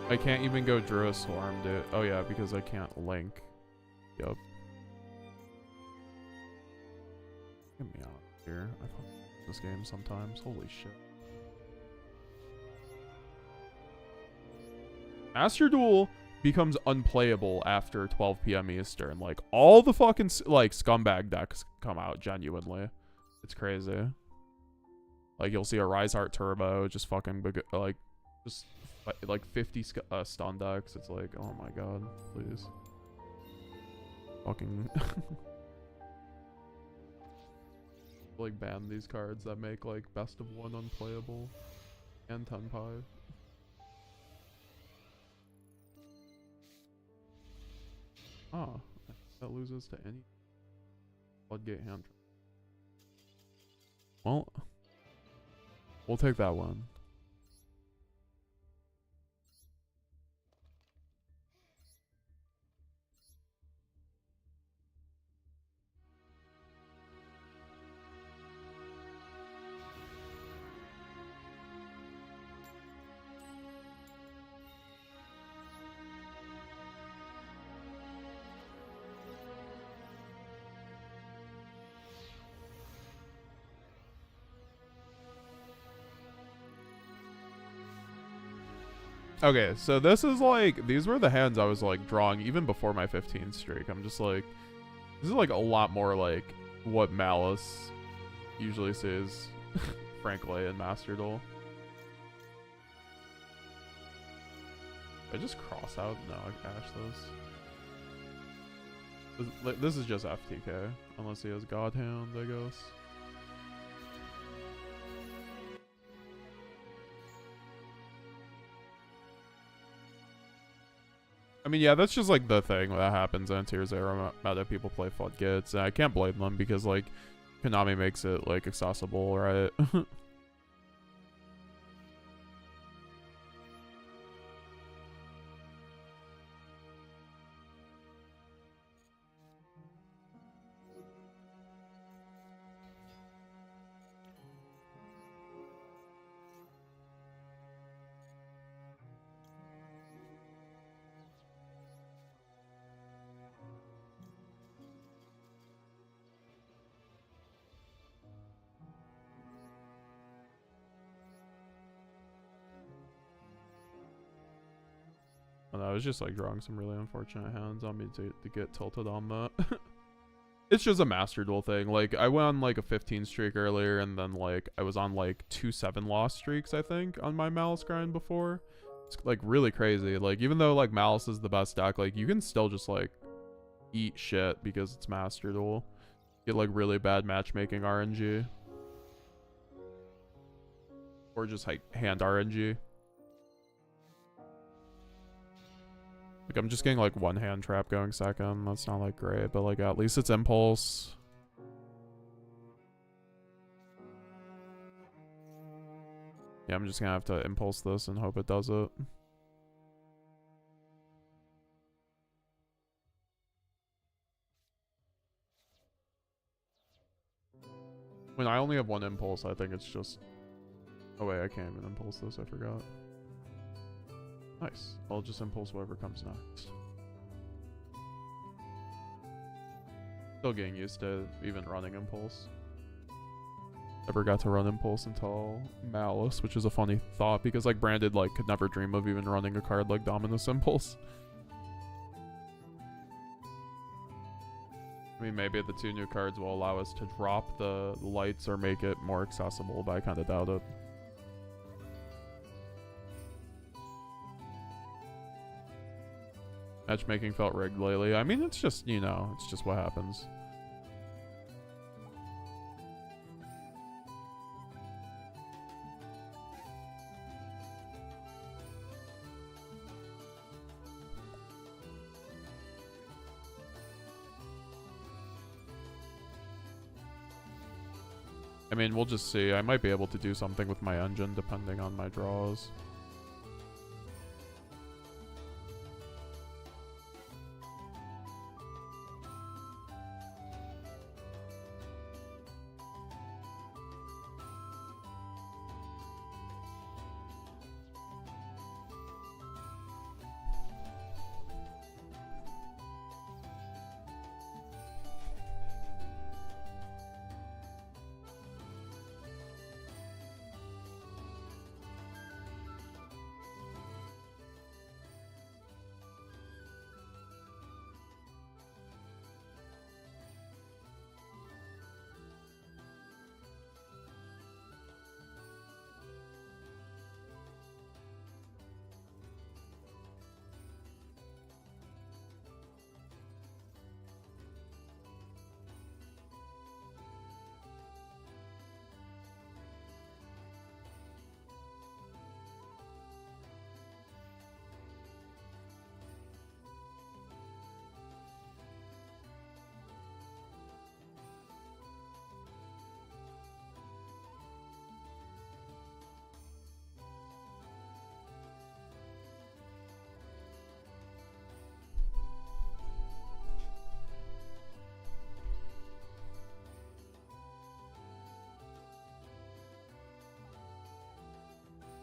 A: I can't even go Druid Swarm, dude. Oh yeah, because I can't link. Yup. Get me out of here. I fucking lose this game sometimes. Holy shit. Master Duel becomes unplayable after 12 p.m. Eastern. Like, all the fucking, like, scumbag decks come out, genuinely. It's crazy. Like, you'll see a Rise Heart Turbo, just fucking, like, just... like 50 stun decks. It's like, oh my god, please. Fucking like ban these cards that make like best of one unplayable and 10 pie. Ah, that loses to any floodgate hand. Well, we'll take that one. Okay, so this is like, these were the hands I was like drawing even before my 15 streak. I'm just like, this is like a lot more like what Maliss usually sees, frankly, in Master Duel. I just cross out? No, I cash this. This is just FTK, unless he has God Hand, I guess. I mean, yeah, that's just like the thing that happens in Tier 0 meta. People play floodgates, and I can't blame them because like Konami makes it like accessible, right? And I was just like drawing some really unfortunate hands on me to get tilted on that. It's just a Master Duel thing. Like, I went on like a 15 streak earlier, and then like I was on like 2 7-loss streaks, I think, on my Maliss grind before. It's like really crazy. Like, even though like Maliss is the best deck, like you can still just like eat shit because it's Master Duel. Get like really bad matchmaking RNG. Or just like hand RNG. Like, I'm just getting like one hand trap going second. That's not like great, but like at least it's impulse. Yeah, I'm just gonna have to impulse this and hope it does it. When I only have one impulse, I think it's just... Oh wait, I can't even impulse this, I forgot. Nice. I'll just impulse whatever comes next. Still getting used to even running impulse. Never got to run impulse until Maliss, which is a funny thought because like Branded like could never dream of even running a card like Dominus Impulse. I mean, maybe the 2 new cards will allow us to drop the lights or make it more accessible, but I kind of doubt it. Matchmaking felt rigged lately. I mean, it's just, you know, it's just what happens. I mean, we'll just see. I might be able to do something with my engine depending on my draws.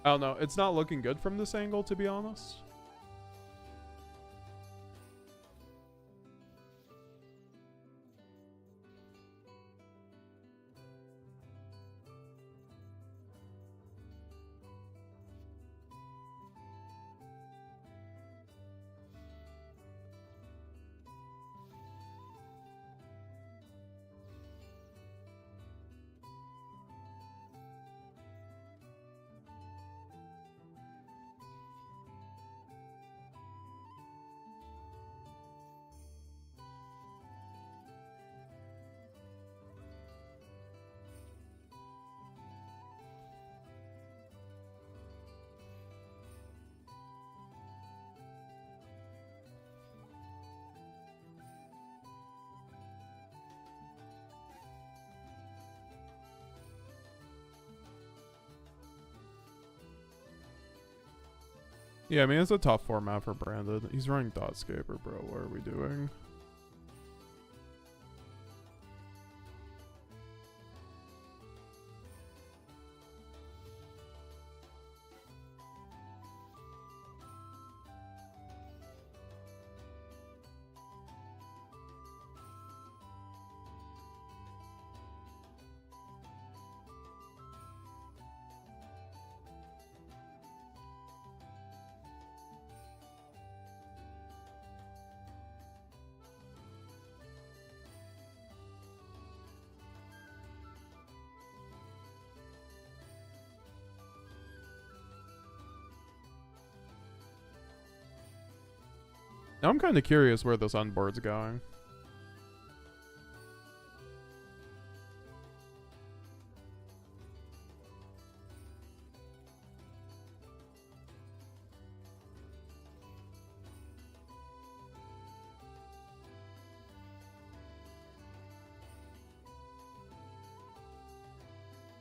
A: I don't know. It's not looking good from this angle, to be honest. Yeah, I mean, it's a tough format for Branded. He's running Dotscaper, bro. What are we doing? Now I'm kind of curious where this unboard's going.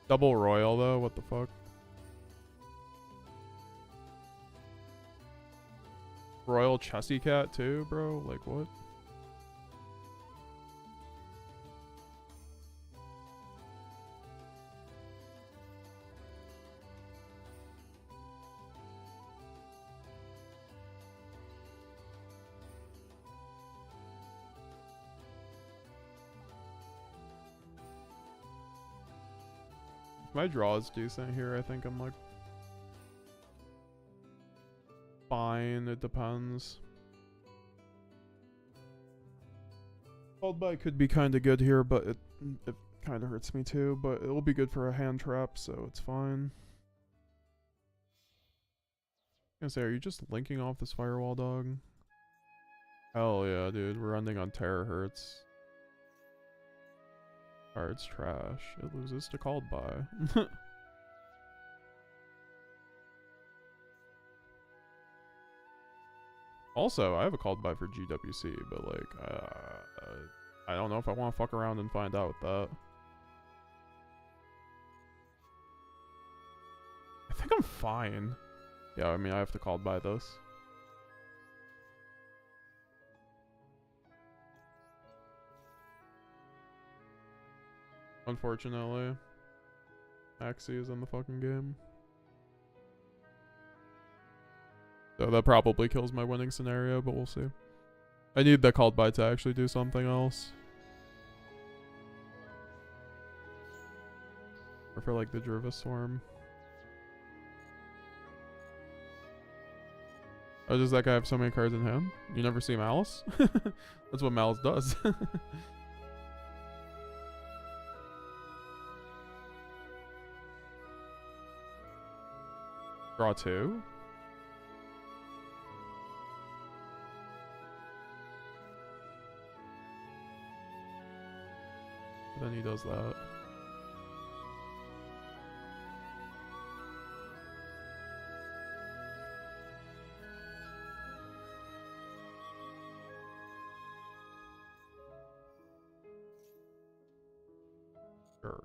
A: Double Royal though, what the fuck? Royal Chessy Cat too, bro? Like what? My draw is decent here. I think I'm like fine. It depends. Called by could be kind of good here, but it kind of hurts me too. But it will be good for a hand trap, so it's fine. I was gonna say, are you just linking off this firewall, dog? Hell yeah, dude. We're ending on terahertz. Card's trash. It loses to called by. Also, I have a called by for GWC, but like, I don't know if I want to fuck around and find out with that. I think I'm fine. Yeah, I mean, I have to called by this. Unfortunately, Maxi is in the fucking game. So that probably kills my winning scenario, but we'll see. I need the called by to actually do something else. Or for like the Jervis Swarm. Oh, does that guy have so many cards in hand? You never see Maliss? That's what Maliss does. Draw 2? Then he does that. Sure.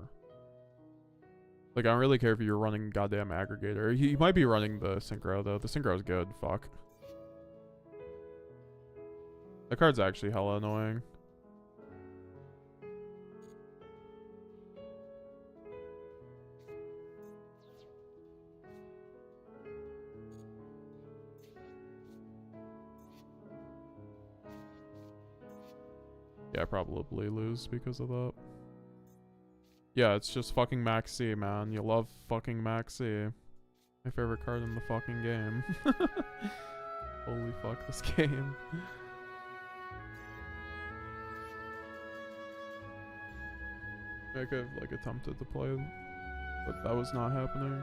A: Like, I don't really care if you're running goddamn aggregator. He might be running the synchro though. The synchro is good. Fuck. The card's actually hella annoying. Yeah, I probably lose because of that. Yeah, it's just fucking Maxi, man. You love fucking Maxi. My favorite card in the fucking game. Holy fuck, this game. I could have like attempted to play it, but that was not happening.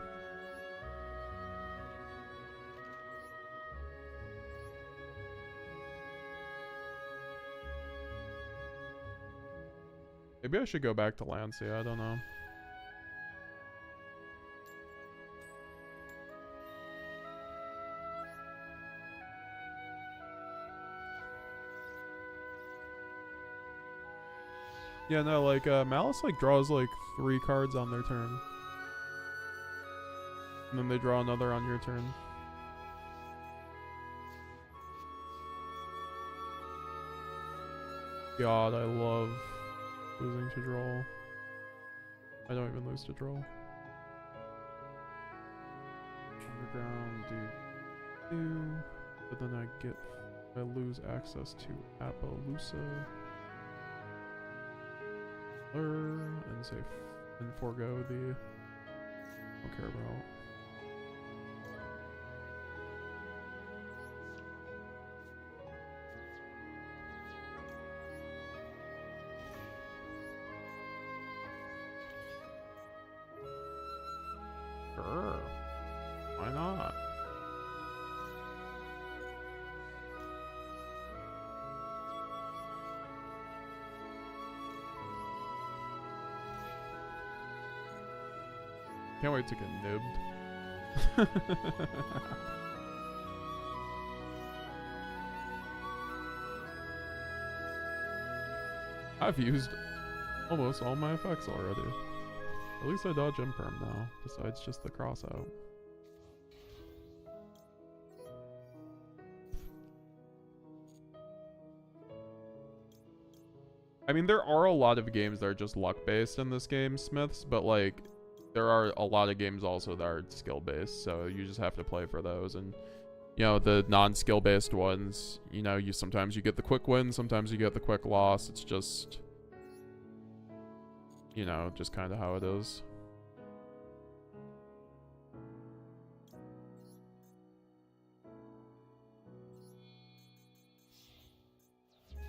A: Maybe I should go back to Lancia, I don't know. Yeah, no, like, Maliss, like, draws, like, 3 cards on their turn. And then they draw another on your turn. God, I love losing to draw. I don't even lose to draw. Underground, do. But then I lose access to Appaloosa. And say, and forego the, don't care about. Sure. Why not? Can't wait to get nibbed. I've used almost all my effects already. At least I dodge imperm now, besides just the cross out. I mean, there are a lot of games that are just luck-based in this game, Smiths, but, like, there are a lot of games also that are skill-based, so you just have to play for those. And, you know, the non-skill-based ones, you know, sometimes you get the quick win, sometimes you get the quick loss. It's just, you know, just kind of how it is.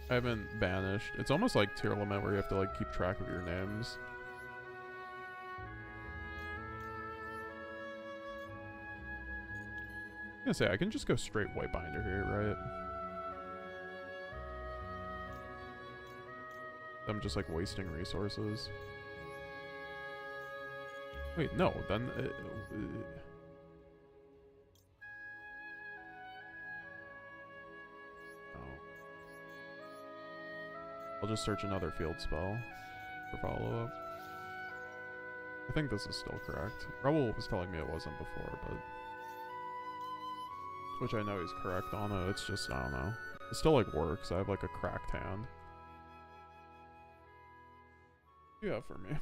A: I haven't banished. It's almost like tier limit where you have to like keep track of your names. I'm gonna say I can just go straight white binder here, right? I'm just like wasting resources. Wait, no, then I'll just search another field spell for follow-up. I think this is still correct. Rebel was telling me it wasn't before, but... Which I know he's correct on it, it's just, I don't know. It still, like, works. I have, like, a cracked hand. What do you have for me?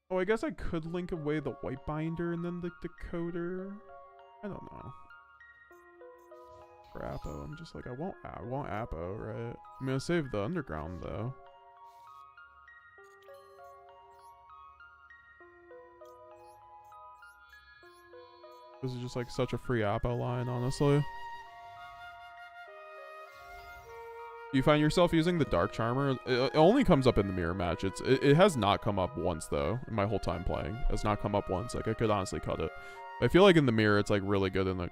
A: Oh, I guess I could link away the white binder and then the decoder. I don't know. For Apo, I'm just like, I want Apo, right? I'm gonna save the underground though. This is just like such a free Apo line, honestly. Do you find yourself using the Dark Charmer? It only comes up in the mirror match. It has not come up once though in my whole time playing. It has not come up once. Like I could honestly cut it. I feel like in the mirror it's like really good in the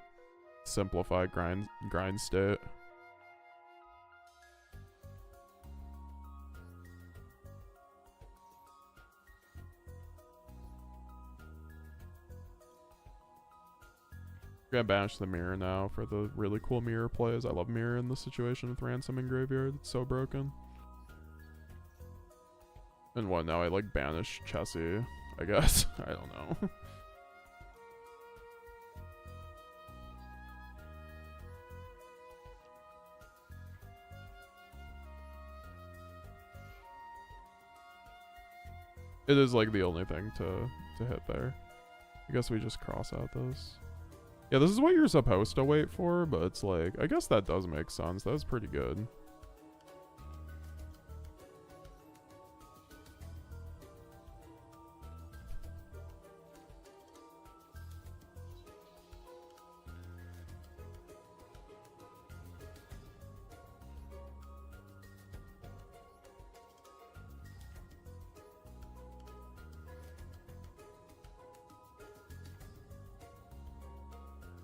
A: simplified grind state. I'm gonna banish the mirror now for the really cool mirror plays. I love mirror in this situation with ransom and graveyard. It's so broken. And what now? I like banish Chessie, I guess. I don't know. It is like the only thing to hit there. I guess we just cross out this. Yeah, this is what you're supposed to wait for, but it's like, I guess that does make sense. That's pretty good.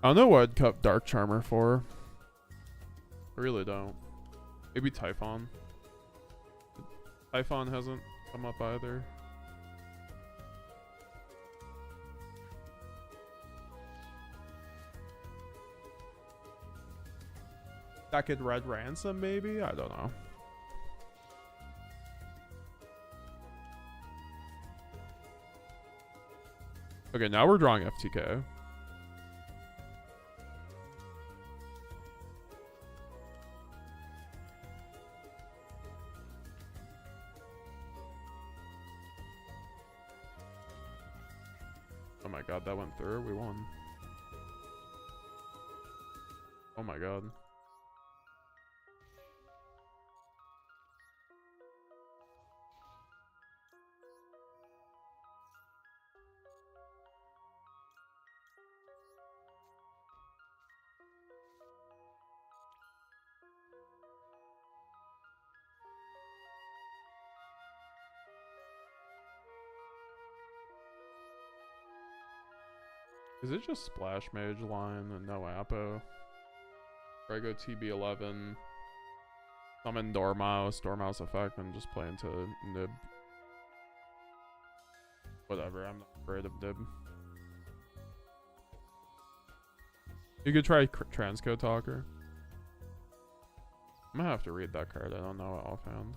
A: I don't know what I'd cut Dark Charmer for. I really don't. Maybe Typhon. Typhon hasn't come up either. Second Red Ransom, maybe? I don't know. Okay, now we're drawing FTK. Oh my god, that went through. We won. Oh my god. Is it just Splash Mage line and no Apo? Or I go TB11, summon Dormouse, Dormouse effect, and just play into Nib. Whatever, I'm not afraid of Nib. You could try Transcode Talker. I'm gonna have to read that card. I don't know it offhand.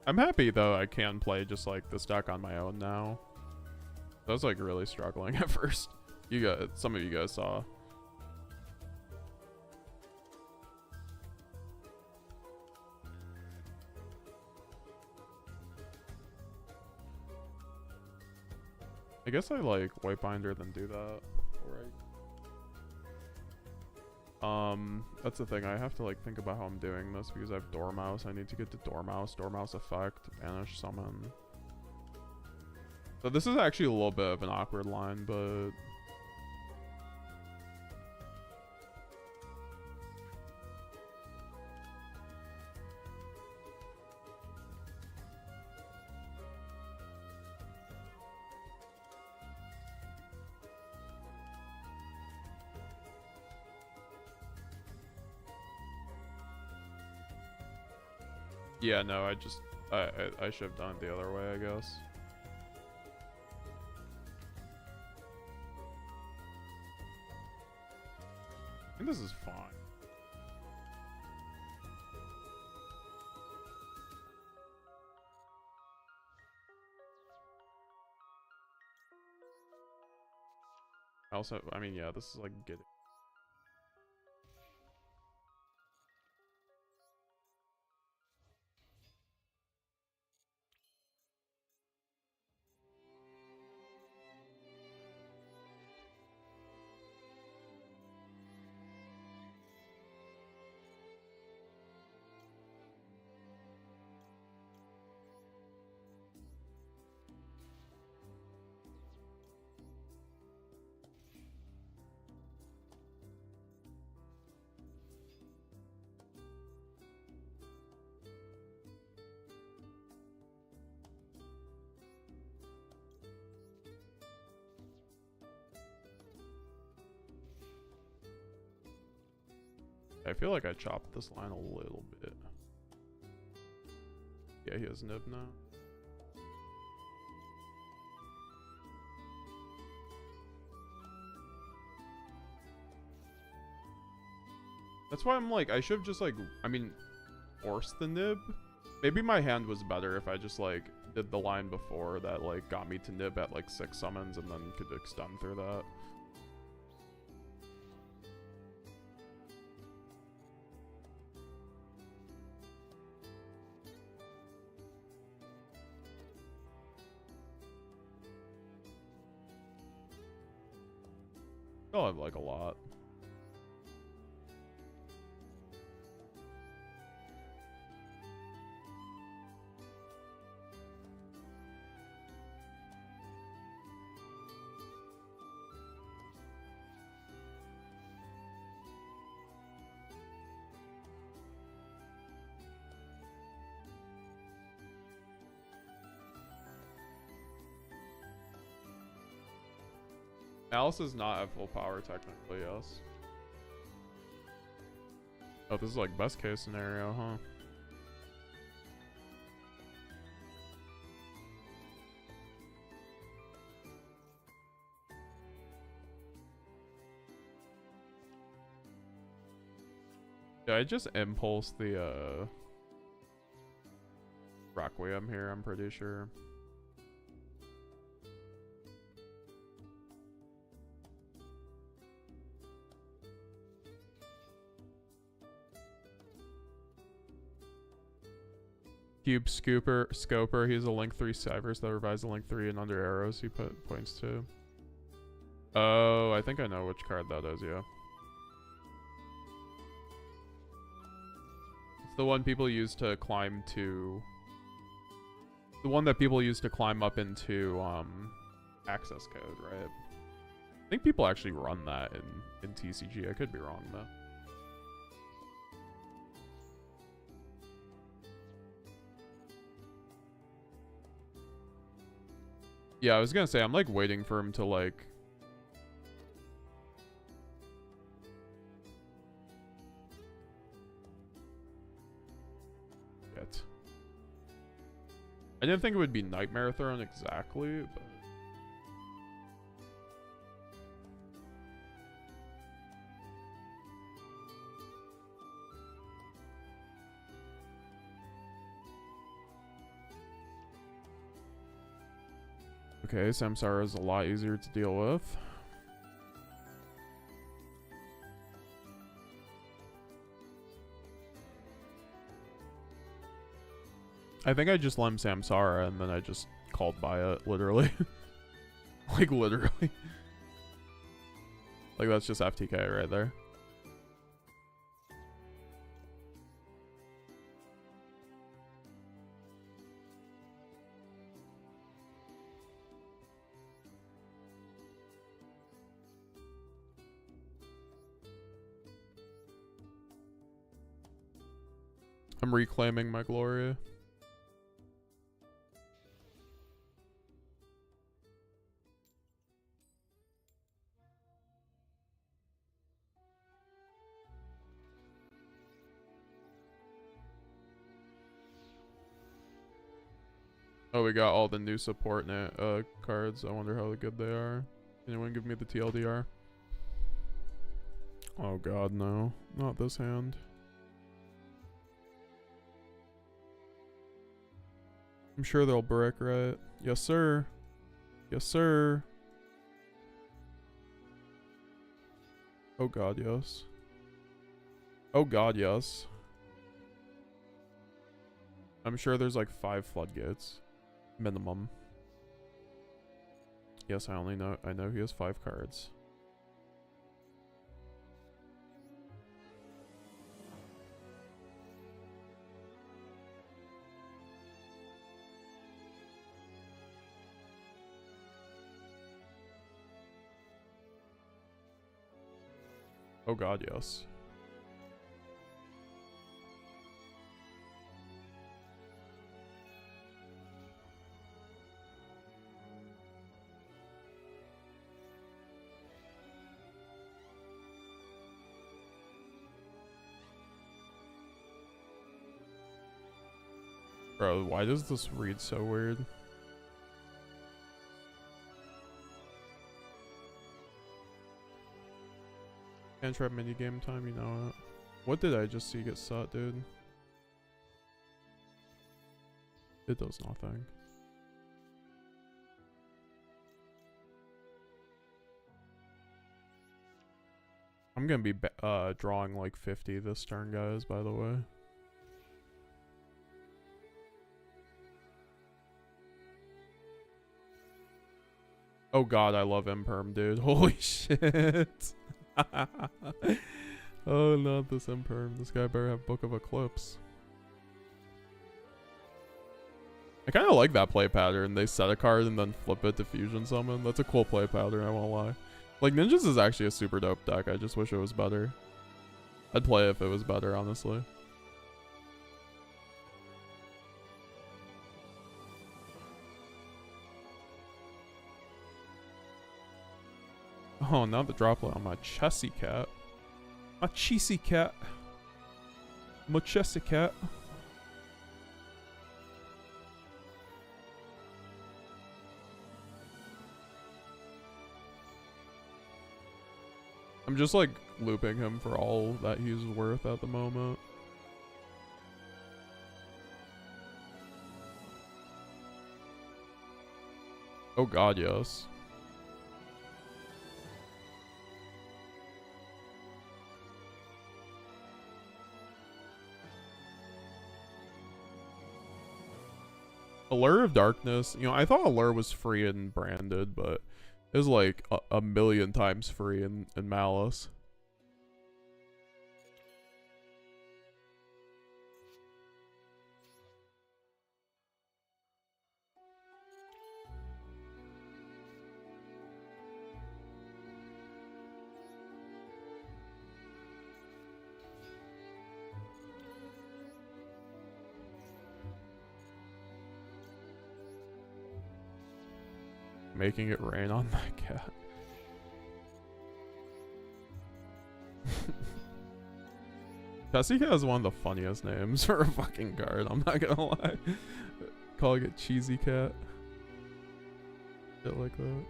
A: I'm happy though I can play just like this deck on my own now. I was like really struggling at first. Some of you guys saw. I guess I like White Binder then do that. Alright. That's the thing. I have to like think about how I'm doing this because I have Dormouse. I need to get to Dormouse effect, banish summon. So this is actually a little bit of an awkward line, but yeah, no, I should have done it the other way, I guess. I think this is fine. Also, I mean, yeah, this is like good. I feel like I chopped this line a little bit. Yeah, he has nib now. That's why I'm like, I should have just like, I mean, forced the nib. Maybe my hand was better if I just like did the line before that like got me to nib at like 6 summons and then could extend through that. I'll have like a lot. Maliss is not at full power technically, yes. Oh, this is like best case scenario, huh? Yeah, I just impulse the Requiem here, I'm pretty sure. Cube Scoper, he's a link 3 Cybers that revives the link 3 and under arrows he points to. Oh, I think I know which card that is, yeah. It's the one people use to climb to The one that people use to climb up into access code, right? I think people actually run that in TCG. I could be wrong though. Yeah, I was gonna say I'm like waiting for him to like get. I didn't think it would be Nightmare Throne exactly, but okay, Samsara is a lot easier to deal with. I think I just limb Samsara and then I just called by it, literally. Like, literally. Like, that's just FTK right there. I'm reclaiming my glory. Oh, we got all the new support cards. I wonder how good they are. Anyone give me the TLDR? Oh god, no. Not this hand. I'm sure they'll brick, right? Yes, sir. Yes, sir. Oh god, yes. Oh god, yes. I'm sure there's like 5 floodgates. Minimum. Yes, I know he has 5 cards. Oh god, yes. Bro, why does this read so weird? Can't try mini game time, you know it. What did I just see get set, dude? It does nothing. I'm gonna be drawing like 50 this turn, guys, by the way. Oh god, I love Imperm, dude. Holy shit. Oh, not this Imperm. This guy better have Book of Eclipse. I kind of like that play pattern. They set a card and then flip it to Fusion Summon. That's a cool play pattern, I won't lie. Like, Ninjas is actually a super dope deck. I just wish it was better. I'd play it if it was better, honestly. Oh, not the droplet on my chessy cat. My cheesy cat. My chessy cat. I'm just like looping him for all that he's worth at the moment. Oh god, yes. Allure of Darkness, you know, I thought Allure was free and branded, but it was like a million times free in Maliss. Making it rain on that cat. Jessica has one of the funniest names for a fucking card, I'm not gonna lie. Calling it Cheesy Cat. Shit like that.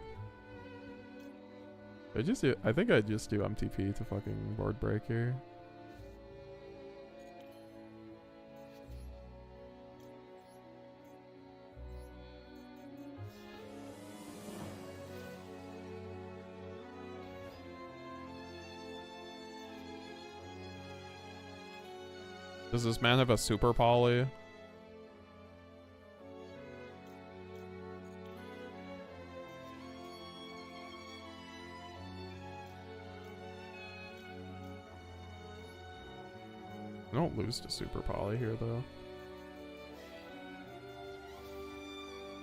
A: I think I just do MTP to fucking board break here. Does this man have a super poly? I don't lose to super poly here though.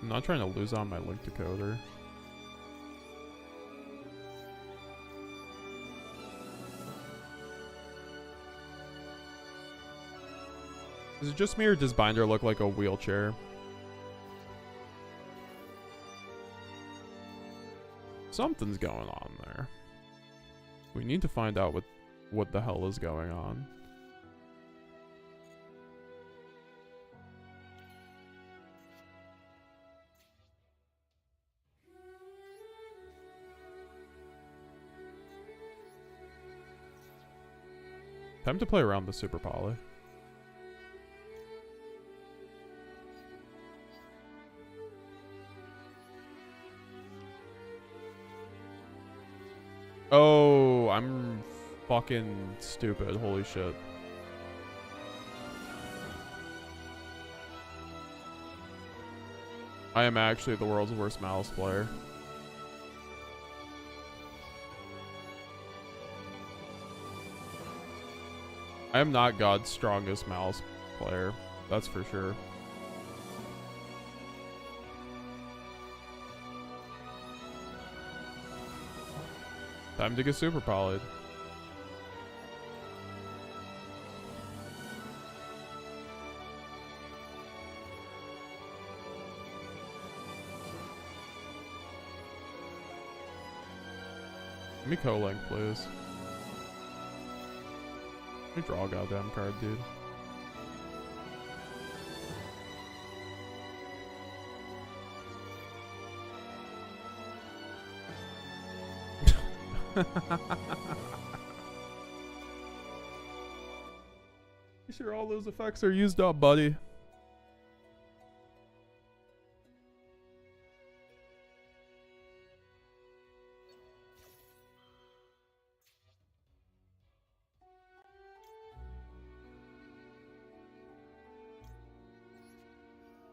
A: I'm not trying to lose on my link decoder. Is it just me or does Binder look like a wheelchair? Something's going on there. We need to find out what the hell is going on. Time to play around the super poly. Oh, I'm fucking stupid. Holy shit. I am actually the world's worst Maliss player. I am not God's strongest Maliss player. That's for sure. Time to get super polyed. Let me co-link, please. Let me draw a goddamn card, dude. You sure all those effects are used up, buddy?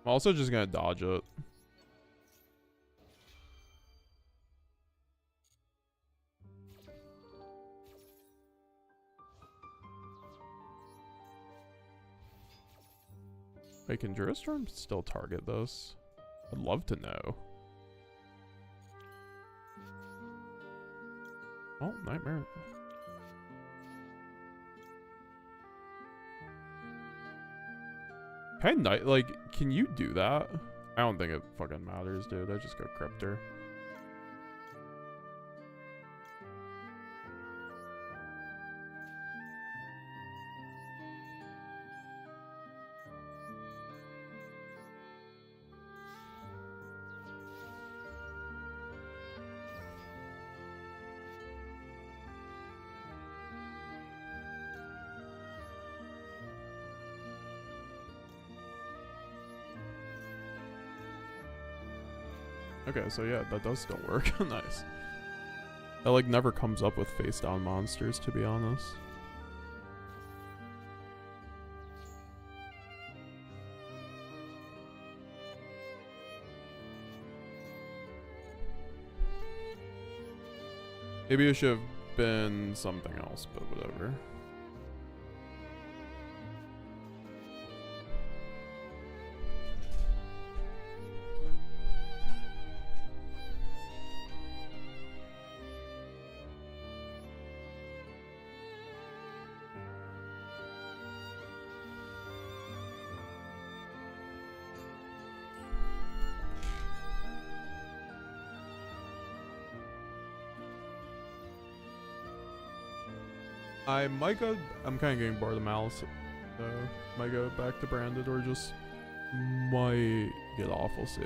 A: I'm also just gonna dodge it. Wait, can Juristorm still target this? I'd love to know. Oh, Nightmare. Can you do that? I don't think it fucking matters, dude. I just go Cryptor. Okay, so yeah, that does still work. Nice. That like never comes up with face down monsters, to be honest. Maybe it should have been something else, but whatever. I might go. I'm kind of getting bored of Maliss. Might go back to branded or just might get off. We'll see.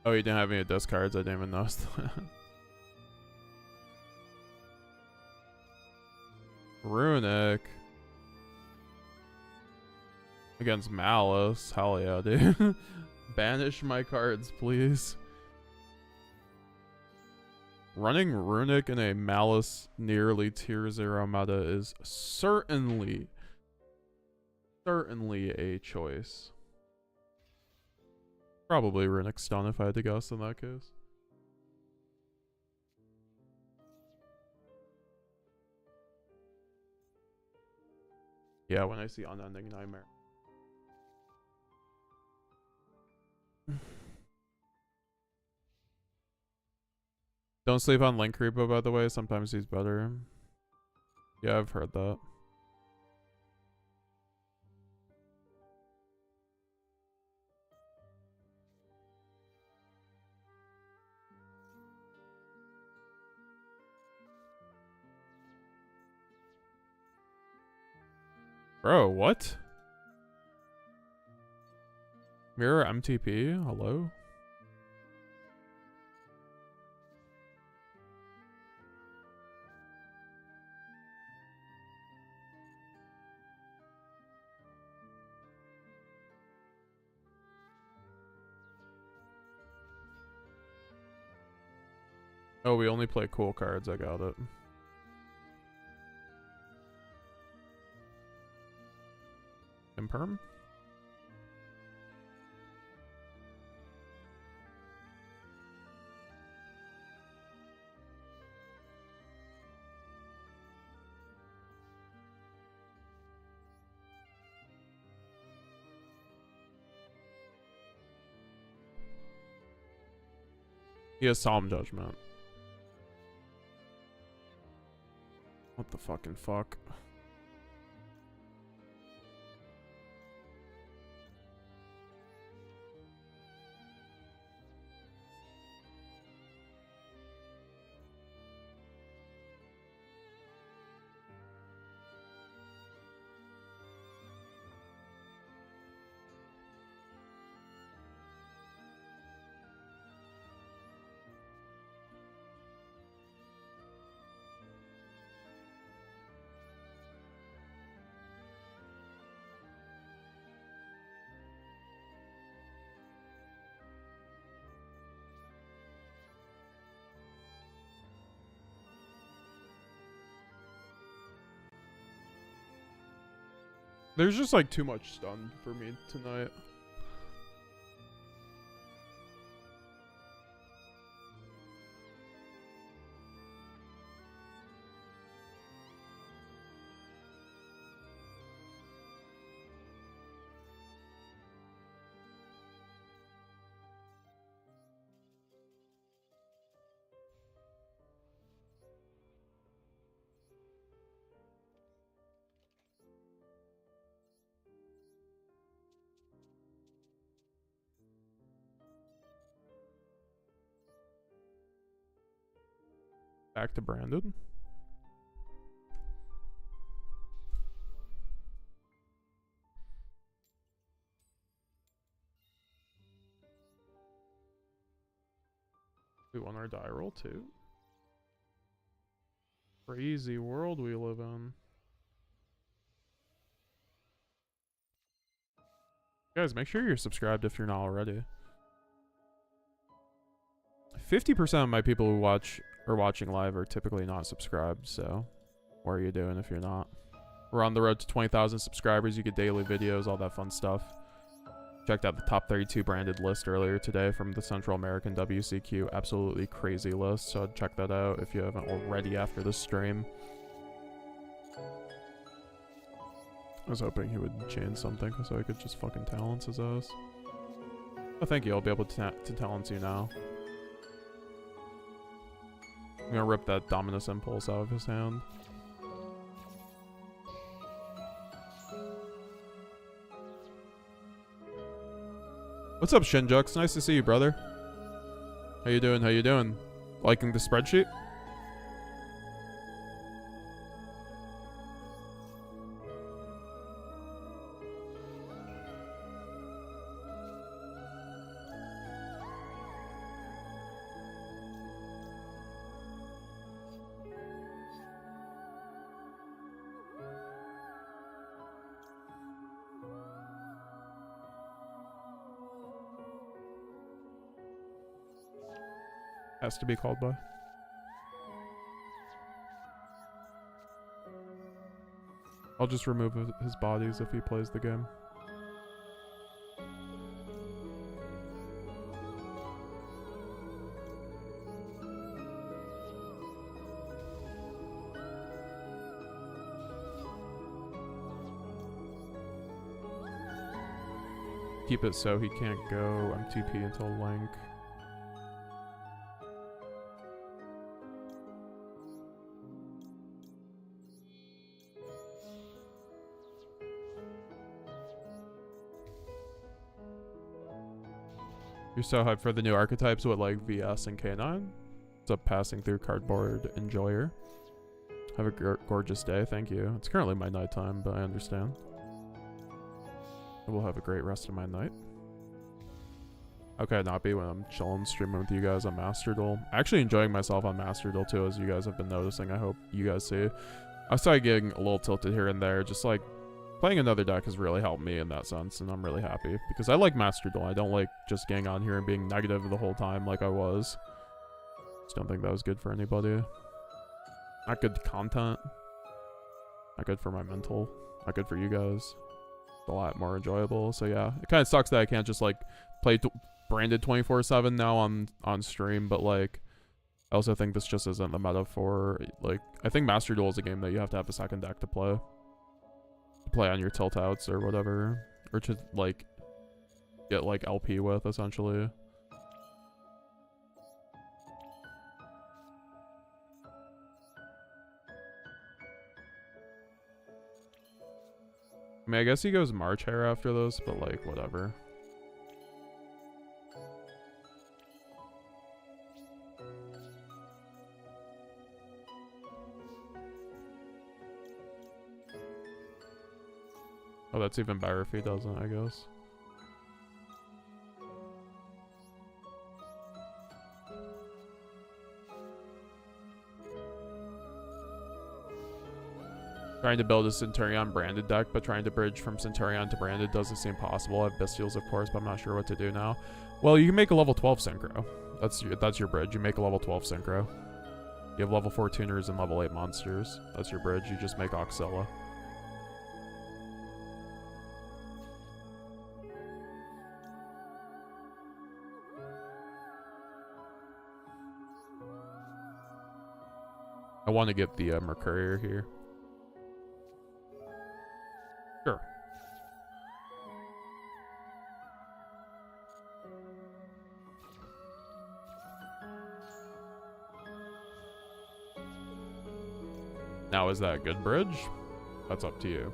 A: Oh, you didn't have any dust cards? I didn't even notice that. Runic. Against Maliss. Hell yeah, dude. Banish my cards, please. Running Runic in a Maliss nearly tier 0 meta is certainly a choice. Probably Runic Stun if I had to guess in that case. Yeah, when I see Unending Nightmare. Don't sleep on Link Reaper, by the way. Sometimes he's better. Yeah, I've heard that. Bro, what? Mirror MTP? Hello? Oh, we only play cool cards. I got it. Imperm? He has Solemn Judgment. What the fucking fuck? There's just like too much stun for me tonight. Back to branded. We won our die roll too. Crazy world we live in. Guys, make sure you're subscribed if you're not already. 50% of my people who are watching live are typically not subscribed, so what are you doing if you're not? We're on the road to 20,000 subscribers. You get daily videos, all that fun stuff. Checked out the top 32 branded list earlier today from the Central American WCQ. Absolutely crazy list, so check that out if you haven't already after this stream. I was hoping he would change something so I could just fucking talents his ass. Oh, thank you. I'll be able to talents you now. I'm gonna rip that Dominus Impulse out of his hand. What's up, Shinjux? Nice to see you, brother. How you doing? How you doing? Liking the spreadsheet? Has to be called by. I'll just remove his bodies if he plays the game. Keep it so he can't go MTP until Link. You're so hyped for the new archetypes with like VS and K9. What's up, passing through cardboard enjoyer? Have a gorgeous day, thank you. It's currently my nighttime, but I understand. I will have a great rest of my night. How could I not be when I'm chilling streaming with you guys on Master Duel? Actually enjoying myself on Master Duel too, as you guys have been noticing. I hope you guys see. I started getting a little tilted here and there, just like playing another deck has really helped me in that sense, and I'm really happy because I like Master Duel. I don't like just getting on here and being negative the whole time like I was. Just don't think that was good for anybody. Not good content. Not good for my mental. Not good for you guys. It's a lot more enjoyable. So yeah, it kind of sucks that I can't just like play branded 24/7 now on stream, but like I also think this just isn't the meta for like. I think Master Duel is a game that you have to have a second deck to play. Play on your tilt outs or whatever, or to like get like LP with essentially. I mean, I guess he goes March Hare after this, but like whatever. Oh, that's even better if he doesn't, I guess. Trying to build a Centurion branded deck, but trying to bridge from Centurion to branded doesn't seem possible. I have Bestials, of course, but I'm not sure what to do now. Well, you can make a level 12 Synchro. That's your bridge. You make a level 12 Synchro. You have level 4 tuners and level 8 monsters. That's your bridge. You just make Oxella. I want to get the Mercurier here. Sure. Now, is that a good bridge? That's up to you.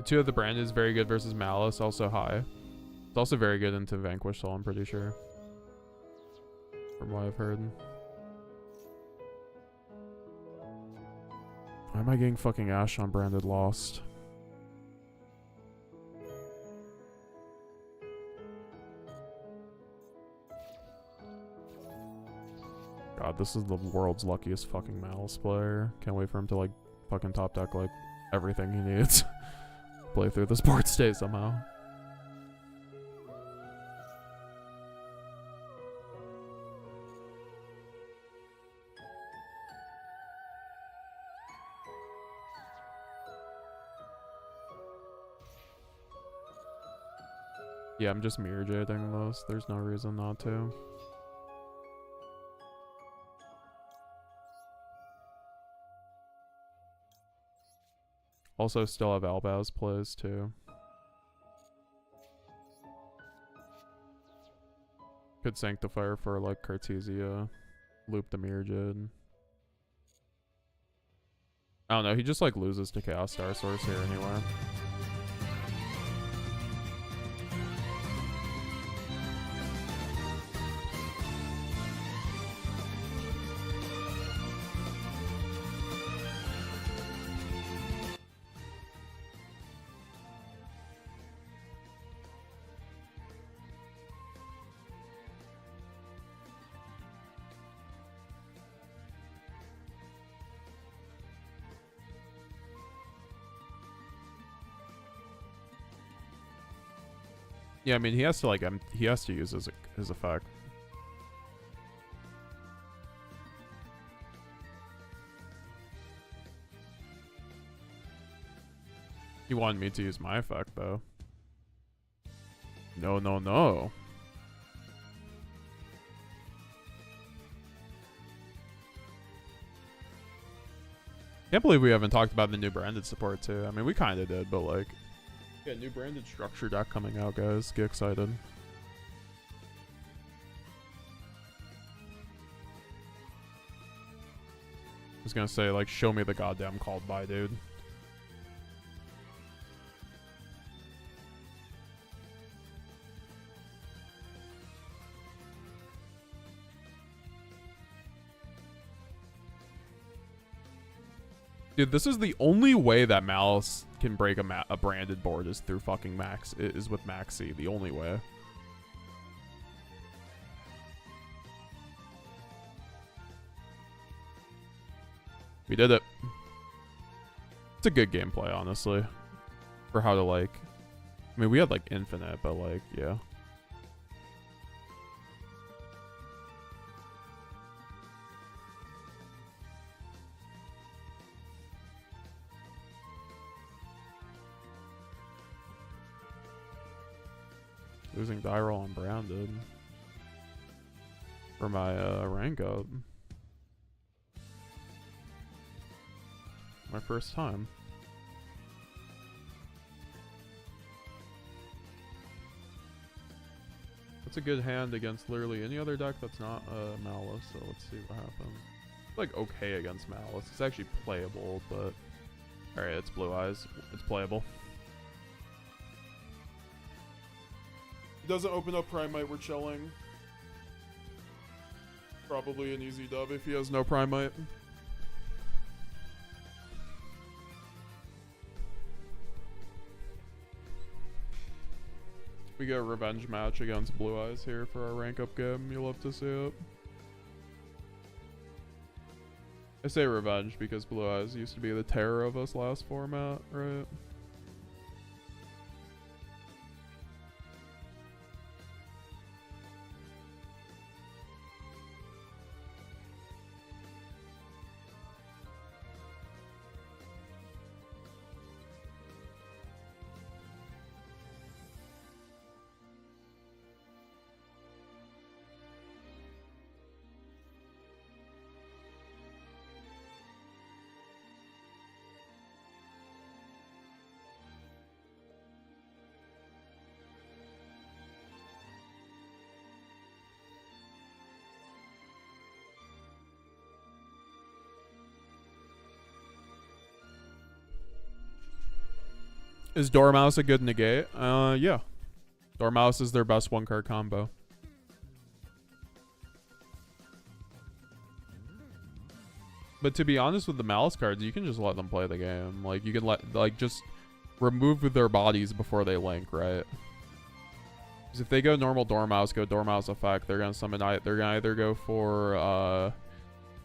A: Two of the brand is very good versus Maliss, also high. It's also very good into Vanquish Soul, I'm pretty sure. From what I've heard. Why am I getting fucking Ash on branded lost? God, this is the world's luckiest fucking Maliss player. Can't wait for him to like fucking top deck like everything he needs. Play through this board state somehow. Yeah, I'm just mirror jading this. There's no reason not to. Also still have Albaz plays too. Could Sanctifier for like Cartesia, loop the Mirjid. I don't know, he just like loses to Chaos Star Source here anyway. Yeah, I mean, he has to like he has to use his effect. He wanted me to use my effect though. No, no, no. Can't believe we haven't talked about the new branded support too. I mean, we kind of did, but like, yeah, new branded structure deck coming out, guys. Get excited. I was gonna say, like, show me the goddamn called by, dude. Dude, this is the only way that Maliss can break a branded board is through fucking Max. Is with Maxi, the only way. We did it. It's a good gameplay, honestly. For how to, like... I mean, we had, like, infinite, but, like, yeah. Losing die roll on branded for my rank up. My first time. That's a good hand against literally any other deck that's not Maliss, so let's see what happens. It's like okay against Maliss. It's actually playable, but alright, it's blue eyes. It's playable. Doesn't open up Primite, we're chilling. Probably an easy dub if he has no Primite. We get a revenge match against Blue Eyes here for our rank up game. You'll love to see it. I say revenge because Blue Eyes used to be the terror of us last format, right? Is Dormouse a good negate? Yeah. Dormouse is their best one card combo. But to be honest with the Maliss cards, you can just let them play the game. Like, you can just remove their bodies before they link, right? Because if they go normal Dormouse, go Dormouse effect, they're gonna summon. They're gonna either go for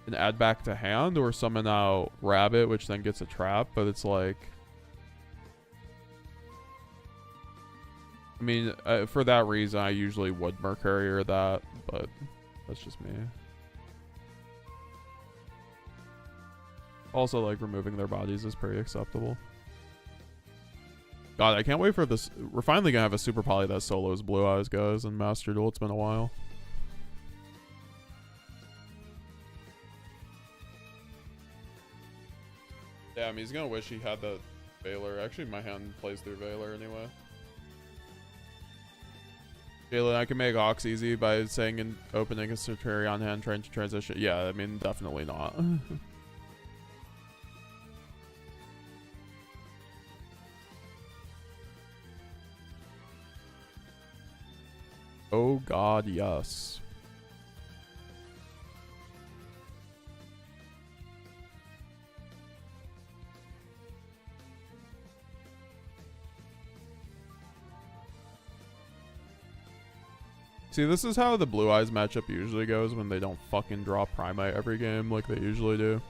A: an add back to hand or summon out Rabbit, which then gets a trap. But it's like, I mean, for that reason, I usually would Mercurier that, but that's just me. Also, like, removing their bodies is pretty acceptable. God, I can't wait for this. We're finally gonna have a Super Poly that solos Blue Eyes, guys, in Master Duel. It's been a while. Yeah, I mean, he's gonna wish he had that Veiler. Actually, my hand plays through Veiler anyway. Jalen, I can make Ox easy by saying and opening a Saturi on hand, trying to transition. Yeah, I mean, definitely not. Oh god, yes. See, this is how the Blue Eyes matchup usually goes when they don't fucking draw Primite every game like they usually do.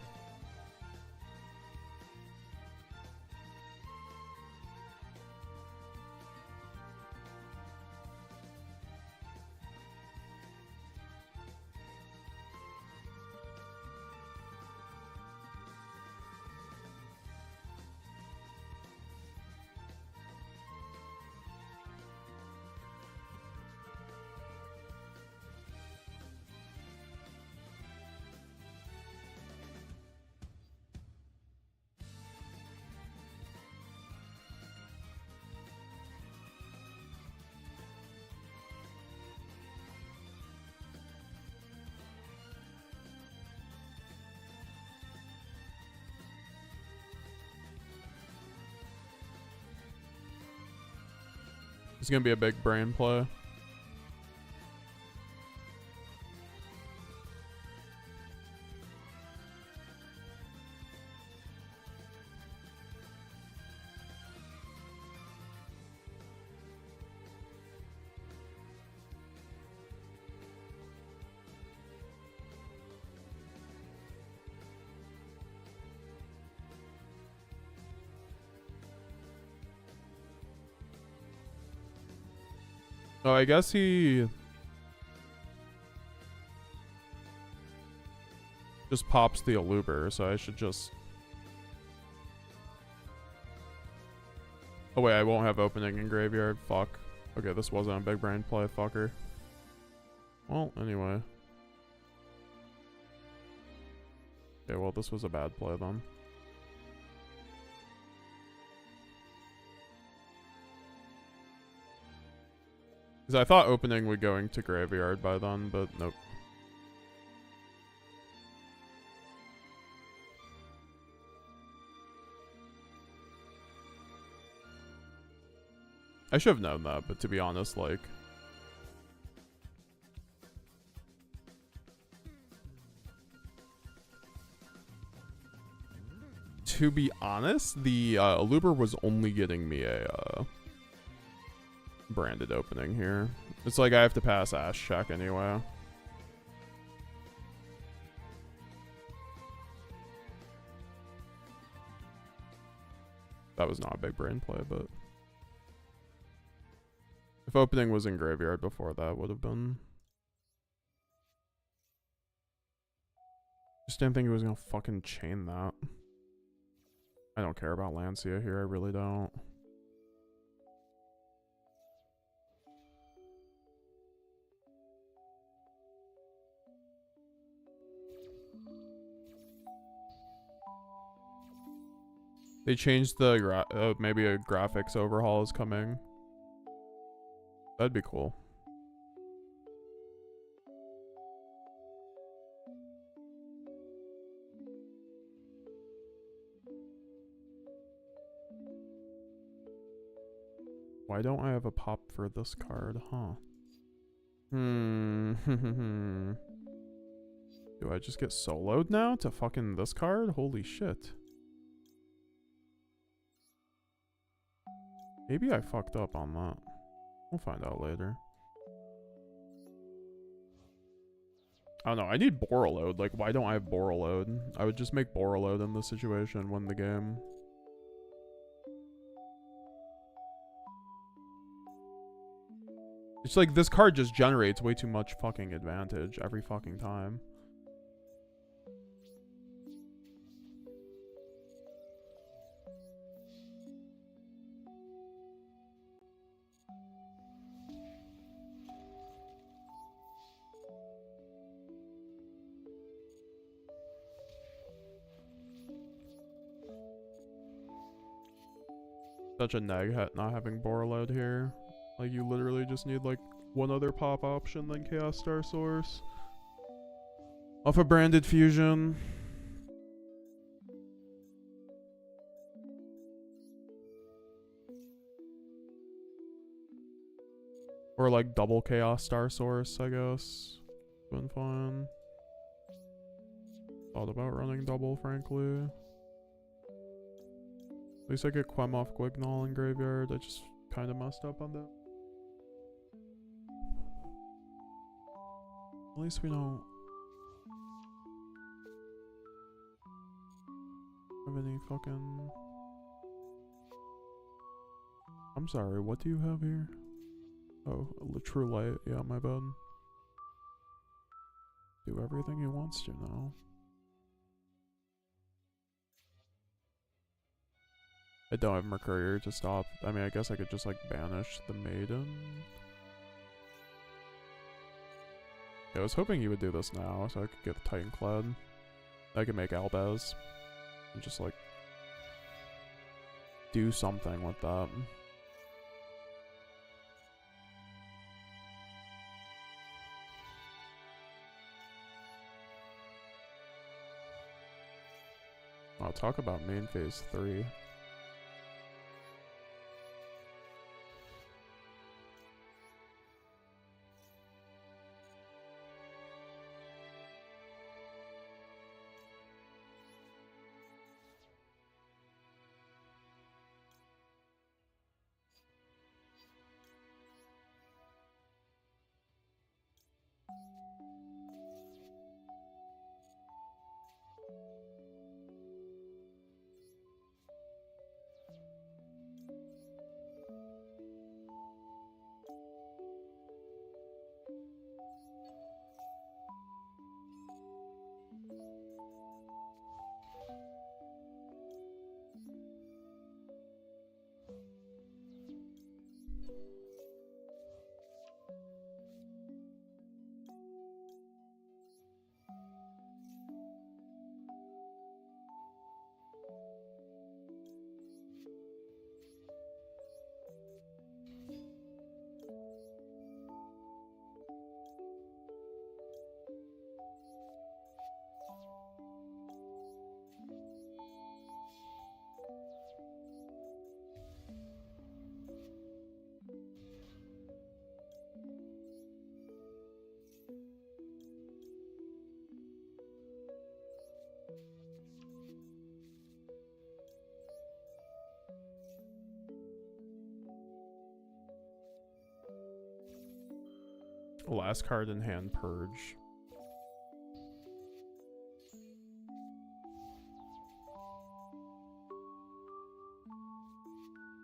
A: It's gonna be a big brain play. Oh, I guess he just pops the Aluber, so I should just... Oh wait, I won't have opening in graveyard. Fuck. Okay, this wasn't a big brain play, fucker. Well, anyway. Okay, well, this was a bad play then. Because I thought opening would go into graveyard by then, but nope. I should have known that, but to be honest, like... To be honest, the Aluber was only getting me a... branded opening here. It's like I have to pass Ash check anyway. That was not a big brain play, but if opening was in graveyard before that would have been. Just didn't think he was gonna fucking chain that. I don't care about Lancia here, I really don't. They changed the maybe a graphics overhaul is coming. That'd be cool. Why don't I have a pop for this card, huh? Do I just get soloed now to fucking this card? Holy shit. Maybe I fucked up on that. We'll find out later. I don't know. I need Borreload. Like, why don't I have Borreload? I would just make Borreload in this situation, win the game. It's like this card just generates way too much fucking advantage every fucking time. Such a neg not having Borreload here. Like, you literally just need, like, one other pop option than Chaos Star Source. Off a branded fusion. Or like double Chaos Star Source, I guess. Been fun. Thought about running double, frankly. At least I get Quem off Guignol in graveyard. I just kind of messed up on that. At least we don't have any fucking... I'm sorry, what do you have here? Oh, a true light. Yeah, my bad. Do everything he wants to now. I don't have Mercurier to stop. I mean, I guess I could just like banish the Maiden. Yeah, I was hoping he would do this now so I could get the Titanclad. I could make Albaz and just like do something with that. I'll talk about main phase 3. Last card in hand, Purge.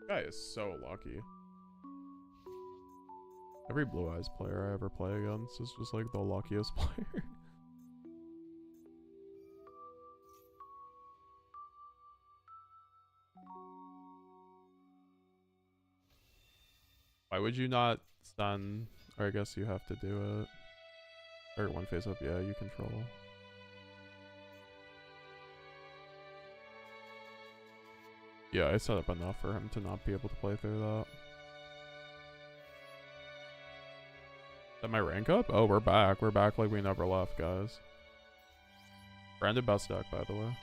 A: Guy is so lucky. Every Blue Eyes player I ever play against is just like the luckiest player. Why would you not stun? Or I guess you have to do it. Or one face up, yeah, you control. Yeah, I set up enough for him to not be able to play through that. Is that my rank up? Oh, we're back. We're back like we never left, guys. Branded best deck, by the way.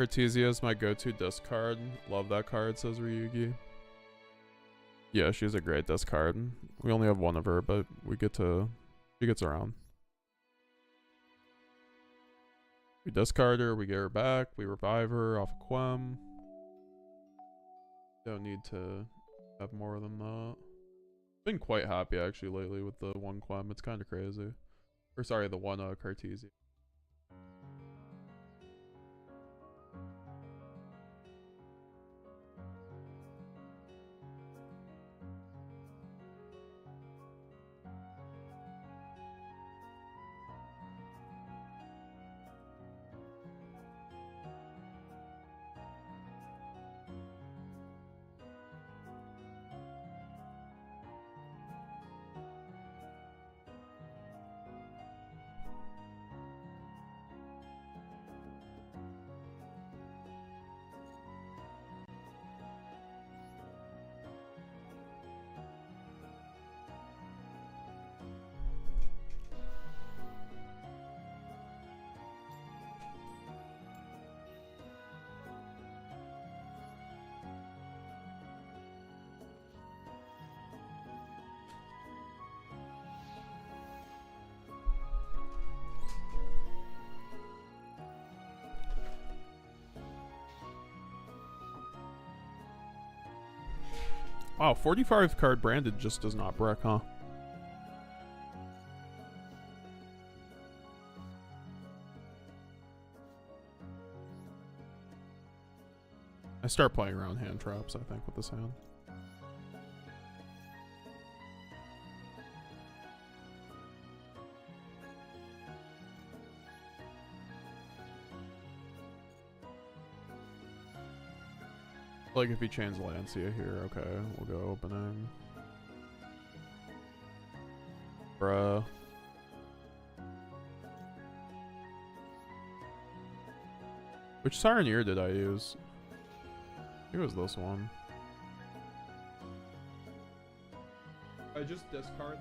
A: Artesia is my go-to discard. Love that card, says Ryugi. Yeah, she's a great discard. We only have one of her, but we get to... She gets around. We discard her, we get her back, we revive her off of Quem. Don't need to have more than that. Been quite happy actually lately with the one Quem. It's kind of crazy. Or sorry, the one Cartesia. Wow, 45 card branded just does not brick, huh? I start playing around hand traps, I think, with this hand. Like if he chains Lancia here, okay, we'll go opening. Bruh. Which Sireneer did I use? I think it was this one. I just discard.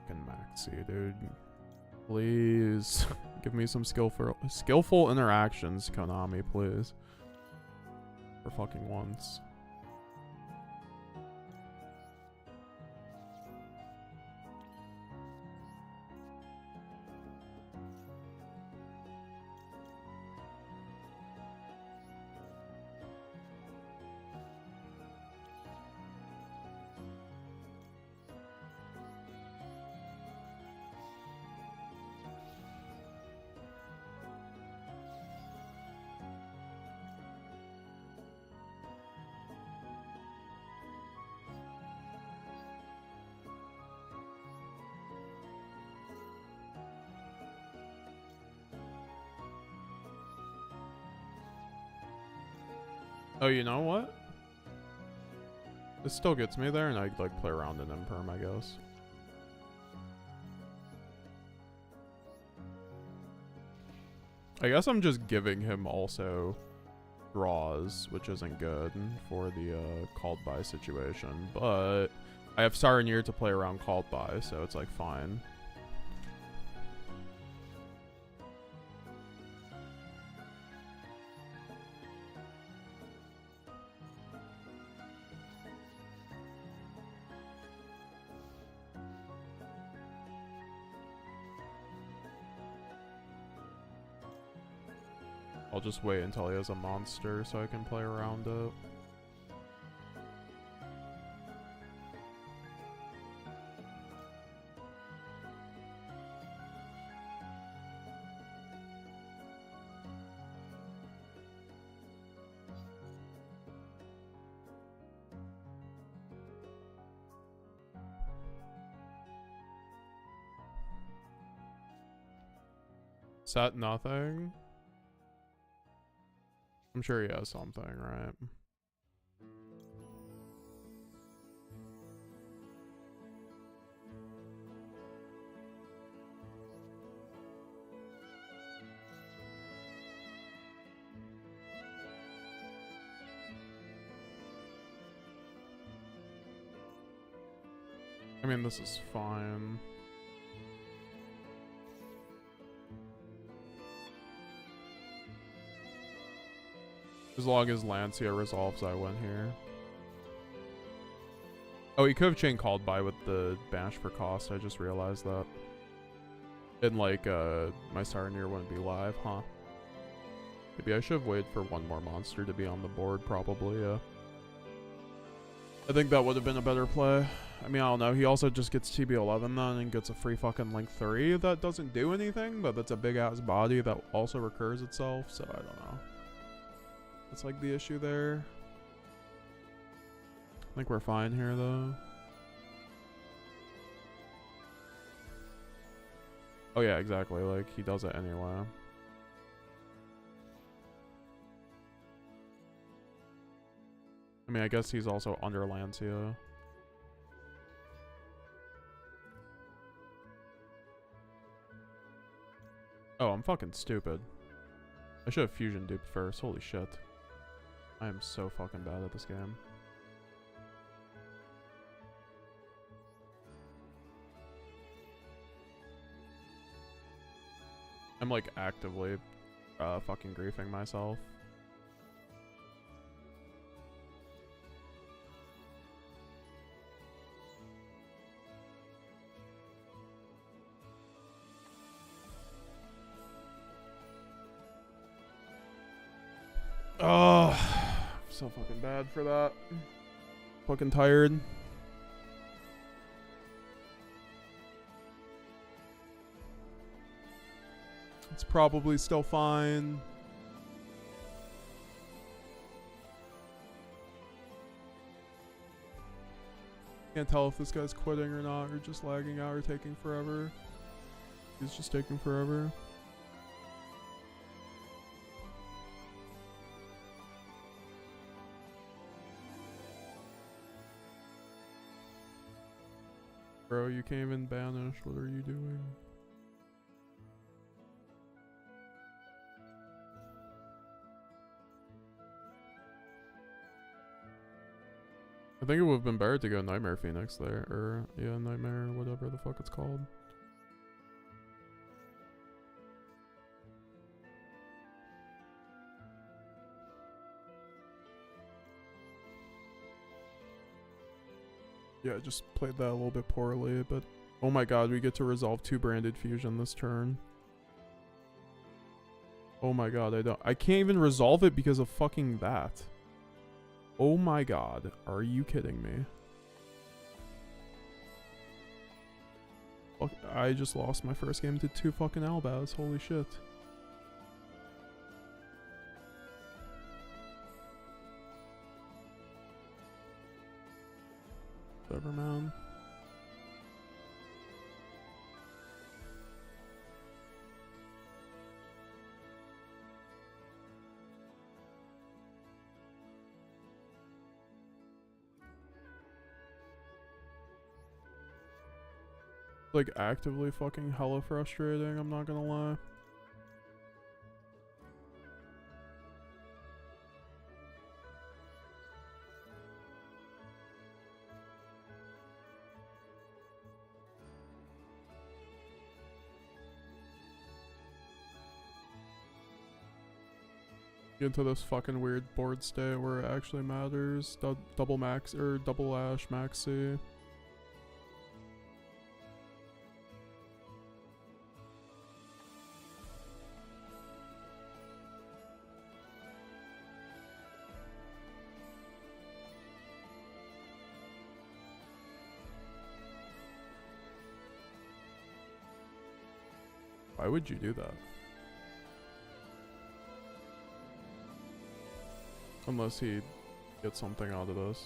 A: Fucking Maxi, dude. Please give me some skillful interactions, Konami, please. For fucking once. Oh, you know what? This still gets me there, and I like play around in Imperm, I guess. I guess I'm just giving him also draws, which isn't good for the called by situation. But I have Sireneer to play around called by, so it's like fine. I'll just wait until he has a monster so I can play around it. Set nothing. I'm sure he has something, right? I mean, this is fine. As long as Lancia resolves, I win here. Oh, he could have chain called by with the bash for cost. I just realized that. And like, my Sireneer wouldn't be live, huh? Maybe I should have waited for one more monster to be on the board, probably, yeah. I think that would have been a better play. I mean, I don't know. He also just gets TB11 then and gets a free fucking Link 3 that doesn't do anything, but that's a big-ass body that also recurs itself, so I don't know. That's like the issue there. I think we're fine here though. Oh yeah, exactly. Like he does it anyway. I mean, I guess he's also under Lancia. Oh, I'm fucking stupid. I should have fusion duped first. Holy shit. I am so fucking bad at this game. I'm like actively fucking griefing myself. Oh, I'm so fucking bad for that. Fucking tired. It's probably still fine. Can't tell if this guy's quitting or not, or just lagging out, or taking forever. He's just taking forever. Bro, you can't even banish. What are you doing? I think it would have been better to go Nightmare Phoenix there, or yeah, Nightmare, whatever the fuck it's called. Yeah, I just played that a little bit poorly, but oh my god, we get to resolve 2 branded fusion this turn. Oh my god, I can't even resolve it because of fucking that. Oh my god, are you kidding me? Fuck, I just lost my first game to 2 fucking Albaz, holy shit. Whatever, man. Like actively fucking hella frustrating, I'm not gonna lie. Get into this fucking weird board state where it actually matters. Double max or double ash maxi. Why would you do that? Unless he gets something out of this.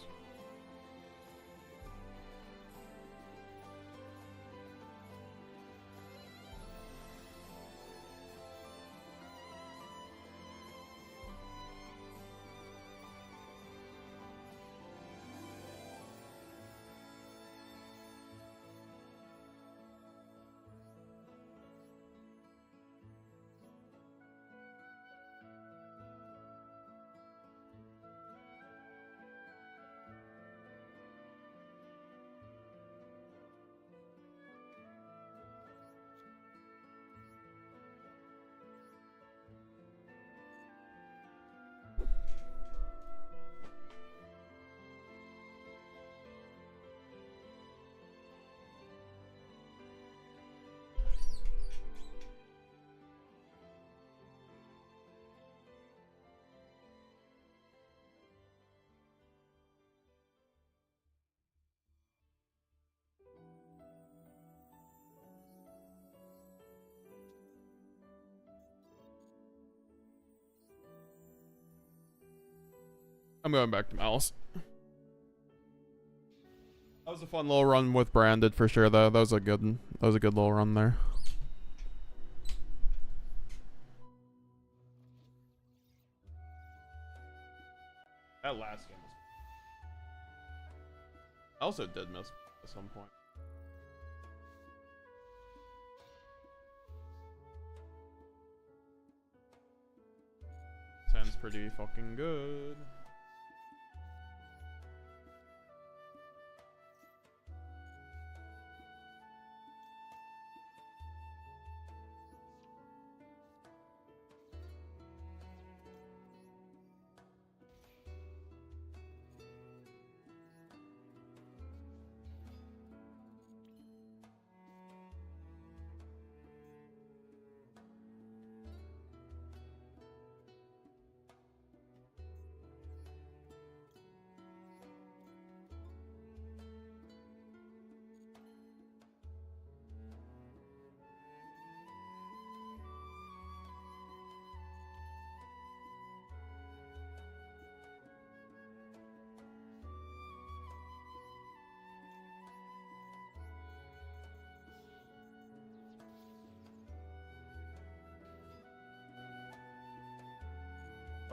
A: I'm going back to Maliss. That was a fun little run with Branded for sure though. That was a good little run there. That last game was... I also did miss at some point. 10's pretty fucking good.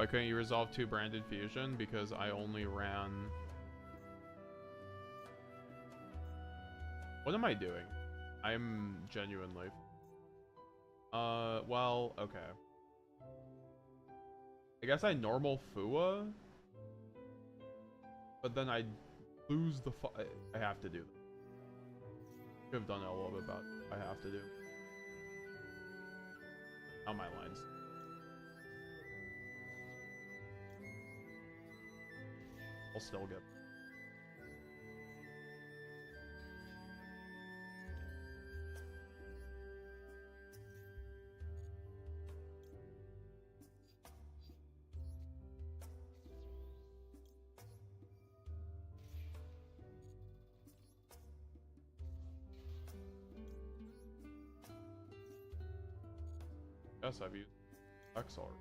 A: Why couldn't you resolve 2 branded fusion? Because I only ran... What am I doing? I'm genuinely... well, okay. I guess I normal Fua? But then I lose the I have to do that. Could have done it a little bit, but I have to do. On my lines. I'll still get. Yes, I've used X already.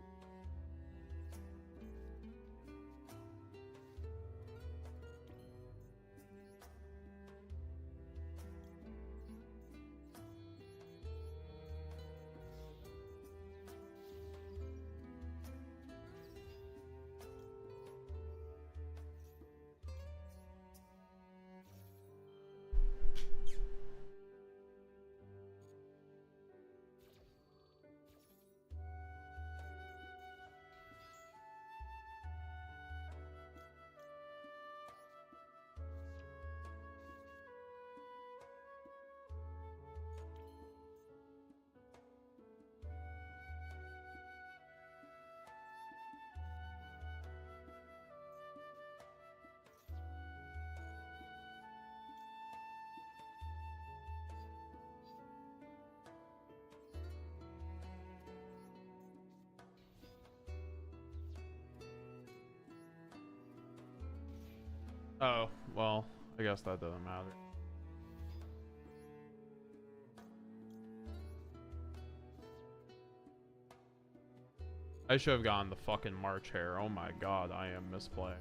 A: Oh, well, I guess that doesn't matter. I should have gotten the fucking March hair. Oh my god, I am misplaying.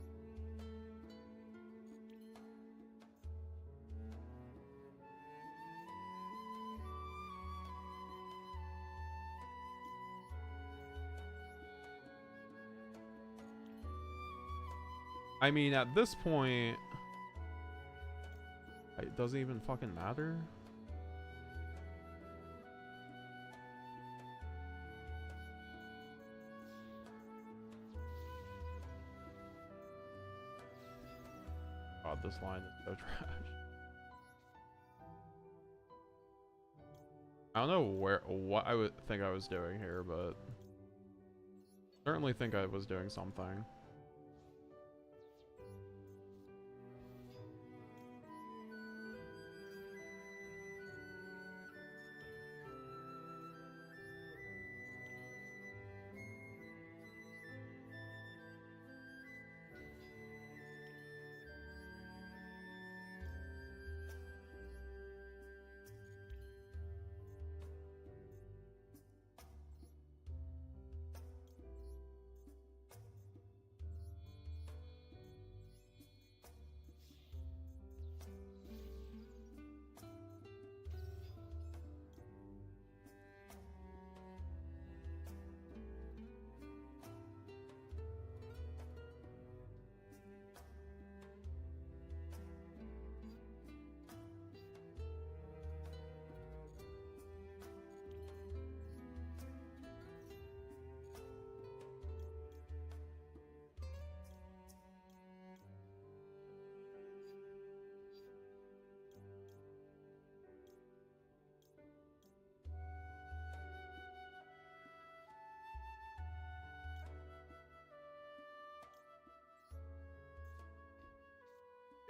A: I mean, at this point, it doesn't even fucking matter. God, this line is so trash. I don't know what I would think I was doing here, but certainly think I was doing something.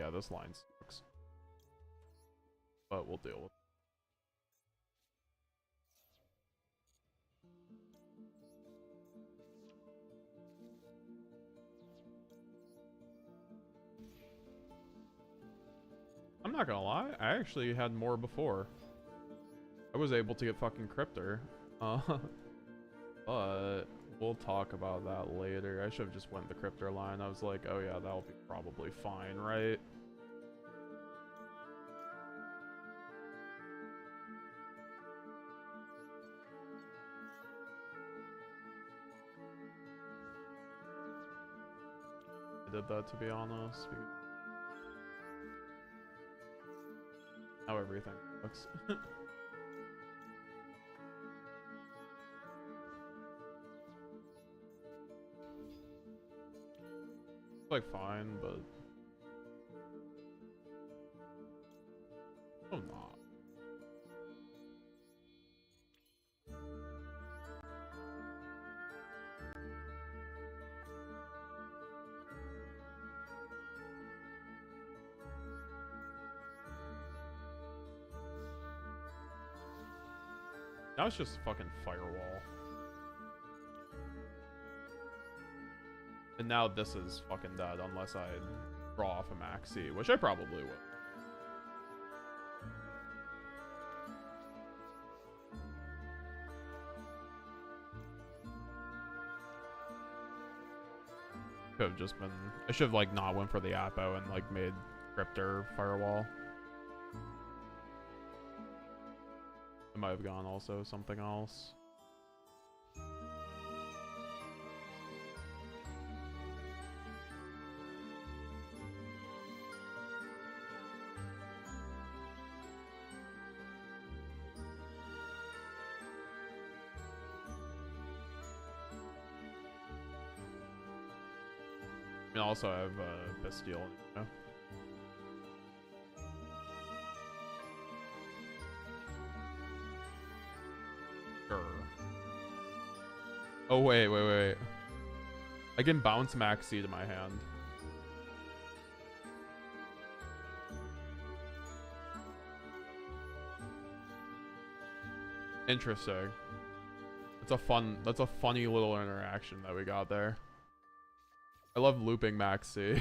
A: Yeah, this line sucks. But we'll deal with it. I'm not gonna lie, I actually had more before. I was able to get fucking Cryptor. But we'll talk about that later. I should have just went the Cryptor line. I was like, oh yeah, that'll be probably fine, right? I did that, to be honest. How everything looks. Like fine, but I'm not. Now it's just fucking firewall. And now this is fucking dead unless I draw off a maxi, which I probably would. Could have just been, I should have like not went for the Apo and like made Cryptor firewall. I might have gone also something else. I mean, also I have Bastille, you know? Sure. Oh wait. I can bounce Maxi to my hand. Interesting. That's a funny little interaction that we got there. I love looping Maxi.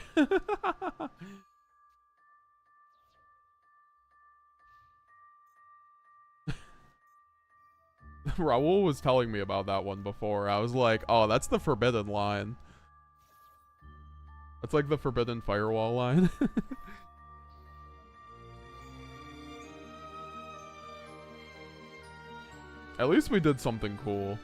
A: Raul was telling me about that one before. I was like, oh, that's the forbidden line. That's like the forbidden firewall line. At least we did something cool.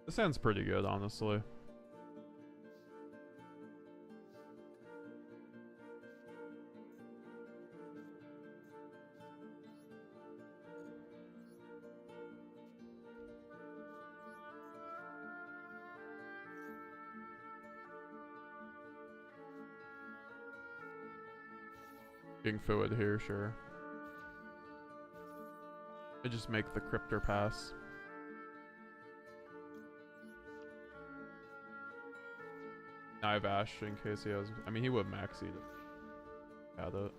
A: This hand's pretty good, honestly. Getting fluid here, sure. I just make the Cryptor pass. I have Ash in case he has. I mean, he would maxi to add it.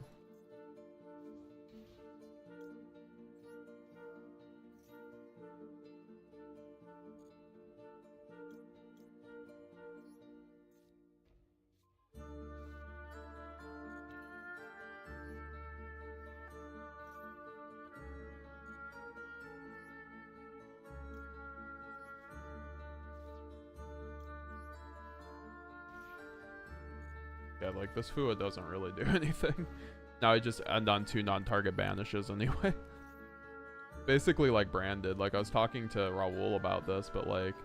A: Yeah, like this Fua doesn't really do anything. Now I just end on 2 non-target banishes anyway. Basically like branded. Like I was talking to Raul about this, but like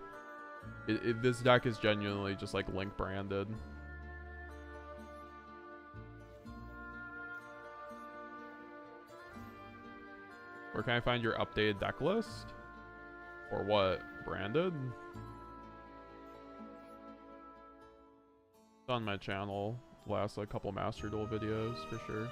A: this deck is genuinely just like link branded. Where can I find your updated deck list? Or what? Branded? It's on my channel. Last like couple Master Duel videos for sure.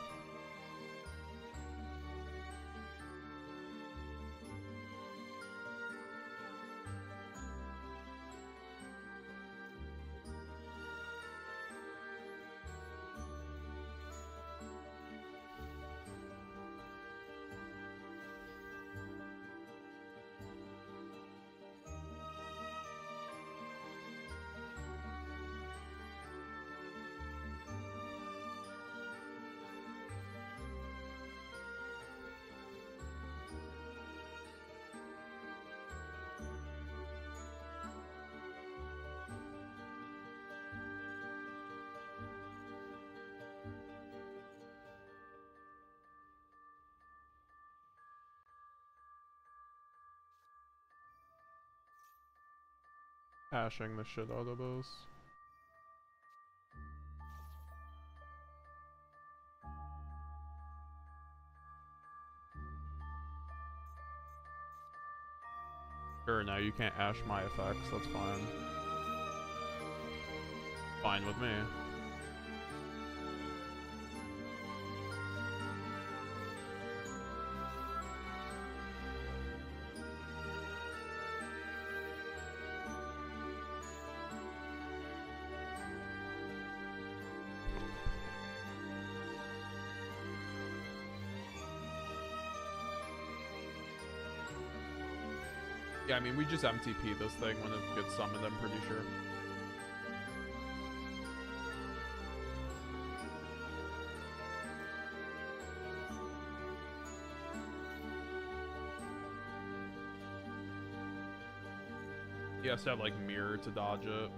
A: Hashing the shit out of those. Sure, no, you can't ash my effects, that's fine. Fine with me. Yeah, I mean, we just MTP this thing when it gets summoned, I'm pretty sure. He has to have, like, mirror to dodge it.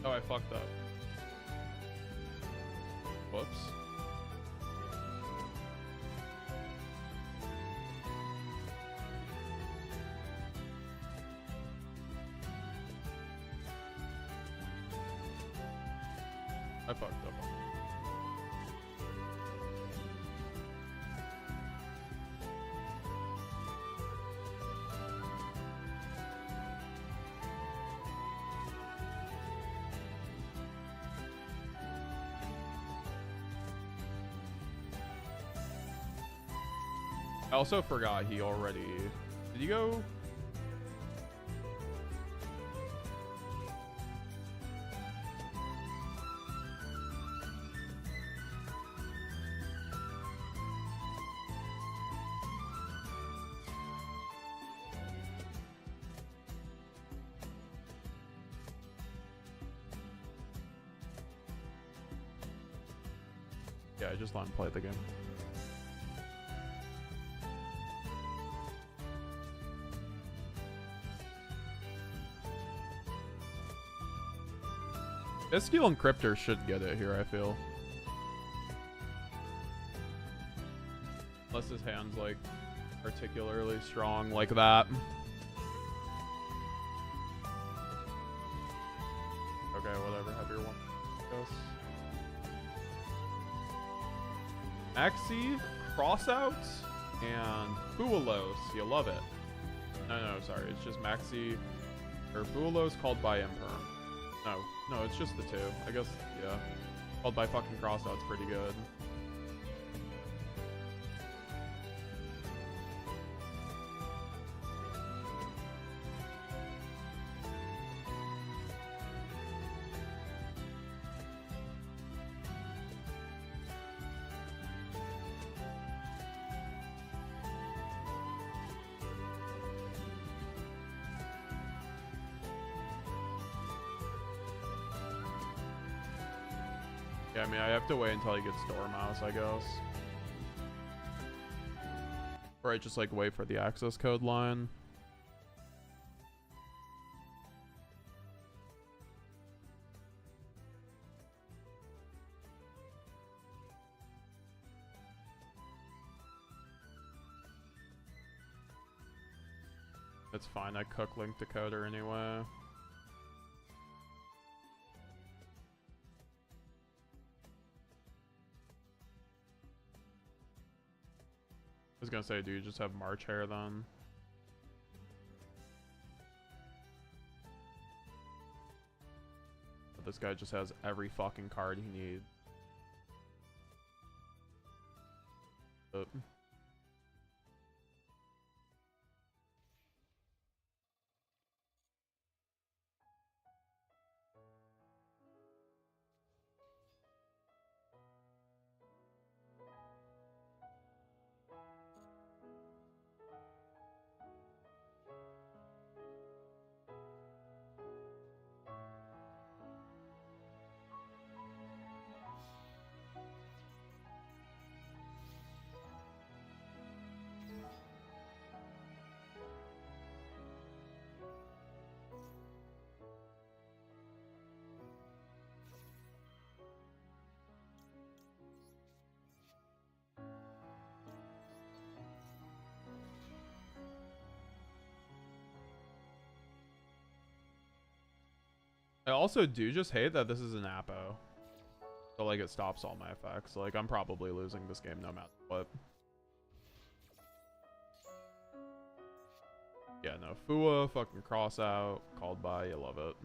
A: Oh, I fucked up. Whoops. I fucked up. I also forgot he already... Did you go? Yeah, I just let him play the game. Iskill and Cryptor should get it here, I feel. Unless his hand's, like, particularly strong like that. Okay, whatever. Have your one. Maxi, Crossouts, and Bualos. You love it. No, sorry. It's just Maxi, or Bualos called by Imperm. No, it's just the two. I guess, yeah. Called by fucking Crossouts, pretty good. Yeah, I mean, I have to wait until he gets Dormouse, I guess. Or I just, like, wait for the access code line. It's fine, I cook Link Decoder anyway. I was gonna say, do you just have March hair then? But this guy just has every fucking card he needs. But I also do just hate that this is an Apo. So like it stops all my effects. Like I'm probably losing this game no matter what. Yeah, no. Fua, fucking cross out, called by, you love it.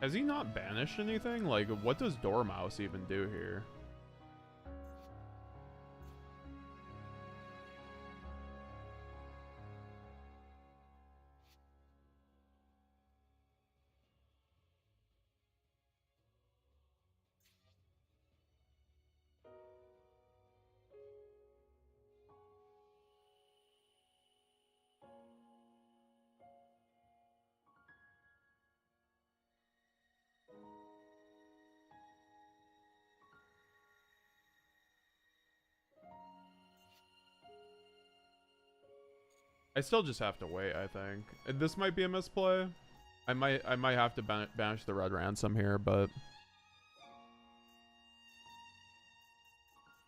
A: Has he not banished anything? Like, what does Dormouse even do here? I still just have to wait, I think. This might be a misplay. I might have to banish the red ransom here, but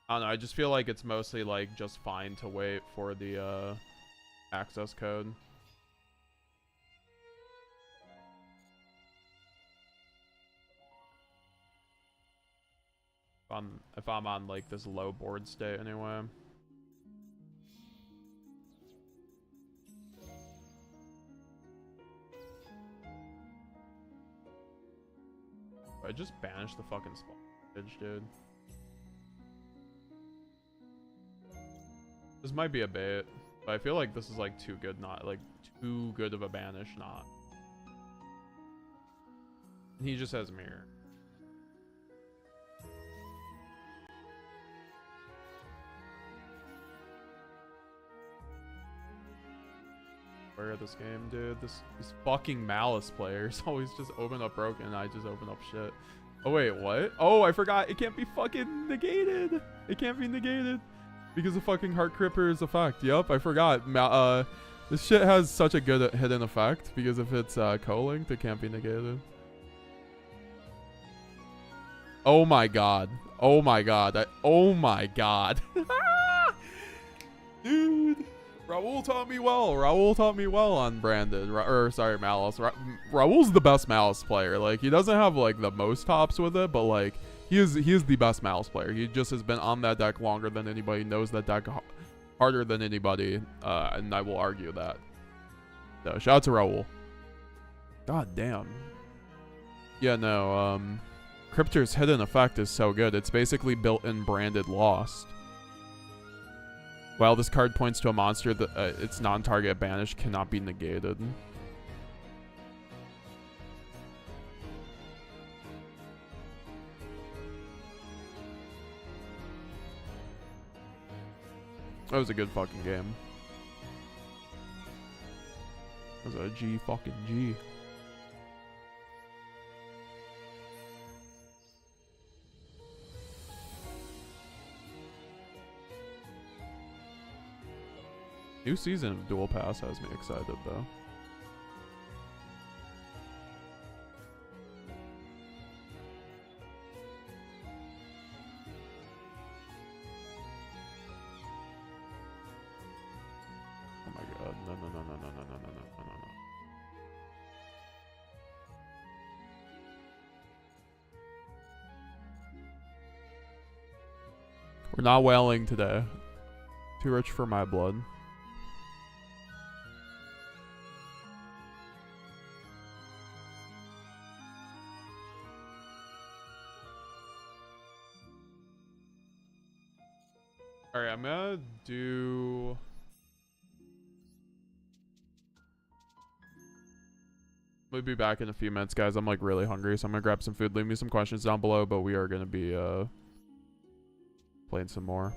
A: I don't know, I just feel like it's mostly like just fine to wait for the access code. If I'm on like this low board state anyway. I just banished the fucking sponge, dude. This might be a bait, but I feel like this is like too good, not like too good of a banish, not. He just has mirror. Where this game, dude. These fucking Maliss players always just open up broken and I just open up shit. Oh, wait, what? Oh, I forgot. It can't be fucking negated. It can't be negated because of fucking Heart Cripper's effect. Yep, I forgot. This shit has such a good hidden effect because if it's co-linked, it can't be negated. Oh my god. Oh my god. Oh my god. Dude. Raul taught me well. Raul taught me well on Branded. Sorry, Maliss. Raul's the best Maliss player. Like, he doesn't have, like, the most tops with it, but, like, he is the best Maliss player. He just has been on that deck longer than anybody, knows that deck harder than anybody, and I will argue that. So, shout out to Raul. God damn. Yeah, no, Cryptor's hidden effect is so good. It's basically built-in Branded Lost. While this card points to a monster that its non-target banish cannot be negated. That was a good fucking game. That was a G fucking G. New season of Dual Pass has me excited though. Oh my god, no. We're not whaling today. Too rich for my blood. Alright, I'm gonna do... We'll be back in a few minutes, guys. I'm like really hungry, so I'm gonna grab some food. Leave me some questions down below, but we are gonna be playing some more.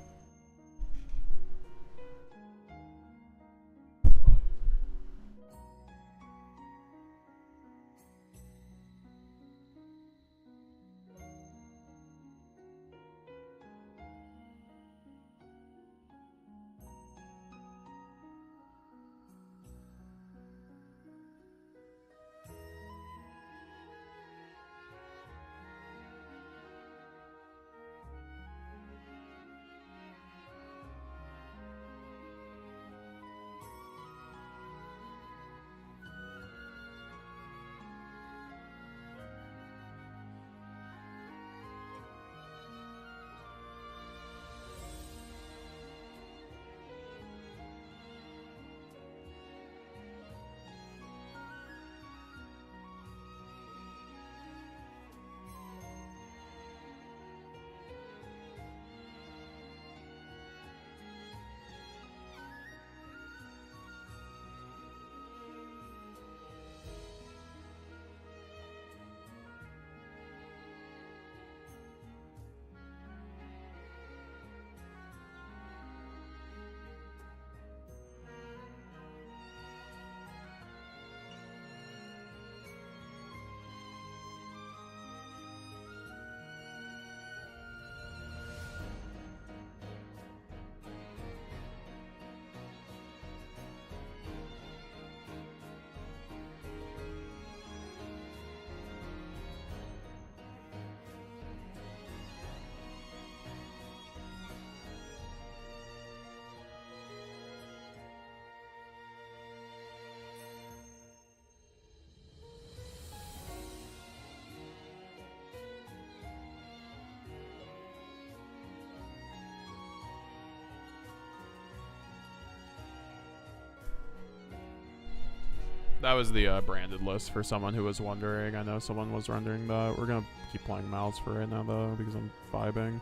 A: That was the branded list for someone who was wondering. I know someone was wondering that. We're gonna keep playing Maliss for right now though because I'm vibing.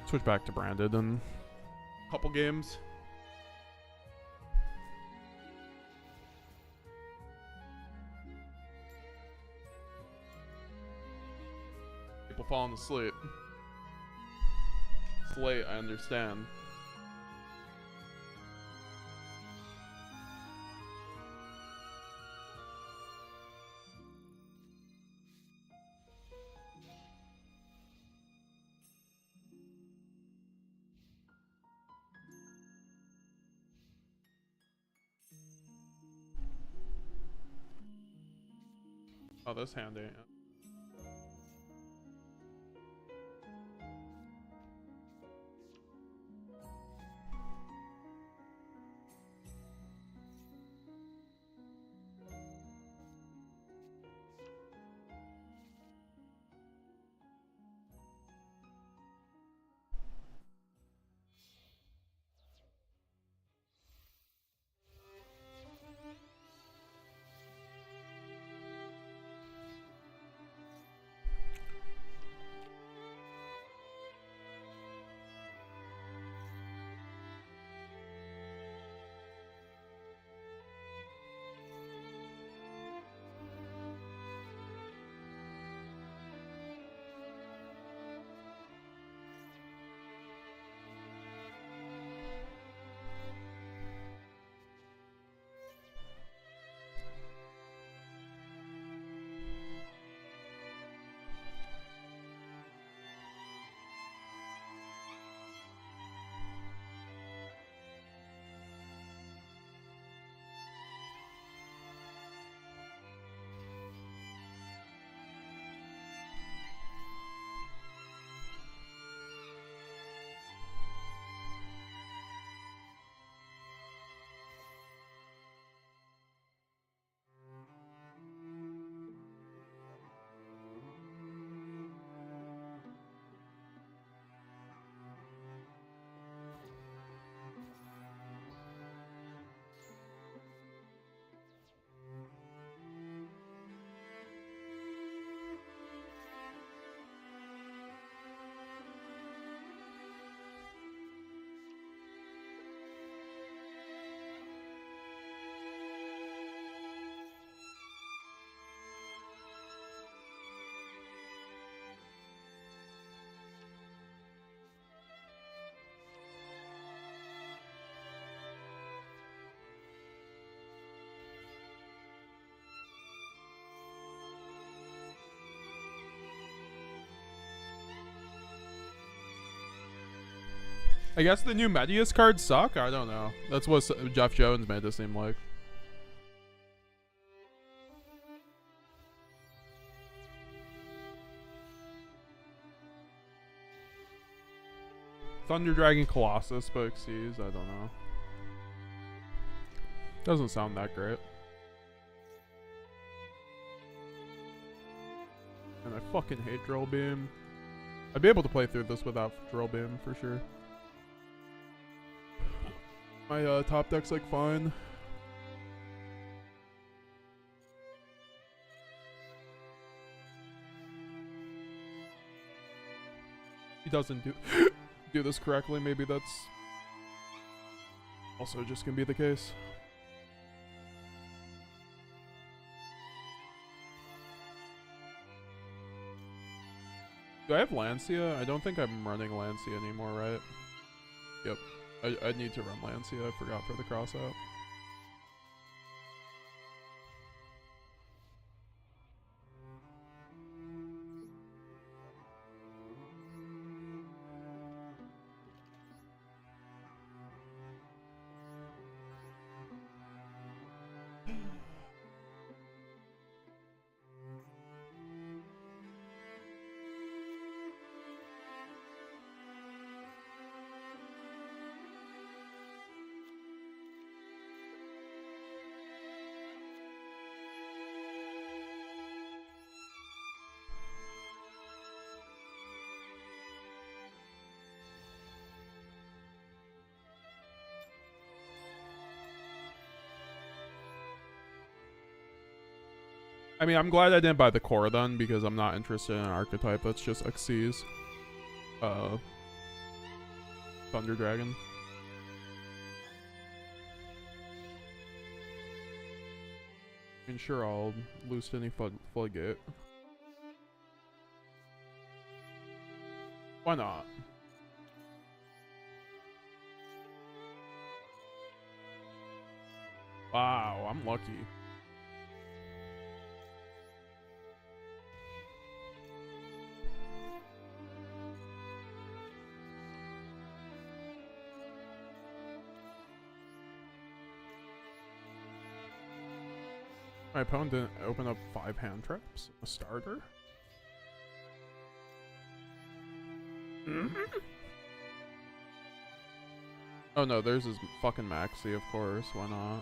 A: Switch back to branded in a couple games. People falling asleep. It's late, I understand. Oh, this hand ain't. I guess the new Medius cards suck? I don't know. That's what Jeff Jones made it seem like. Thunder Dragon Colossus, but Xyz, I don't know. Doesn't sound that great. And I fucking hate Drill Beam. I'd be able to play through this without Drill Beam for sure. My top deck's like fine. He doesn't do this correctly. Maybe that's also just gonna be the case. Do I have Lancia? I don't think I'm running Lancia anymore, right? Yep. I need to run Lancia. I forgot for the cross out. I mean, I'm glad I didn't buy the core then, because I'm not interested in an archetype that's just Xyz. Thunder Dragon. I mean, sure, I'll loose any floodgate. Why not? Wow, I'm lucky. My opponent didn't open up 5 hand traps. A starter? Oh no, there's his fucking Maxi, of course. Why not?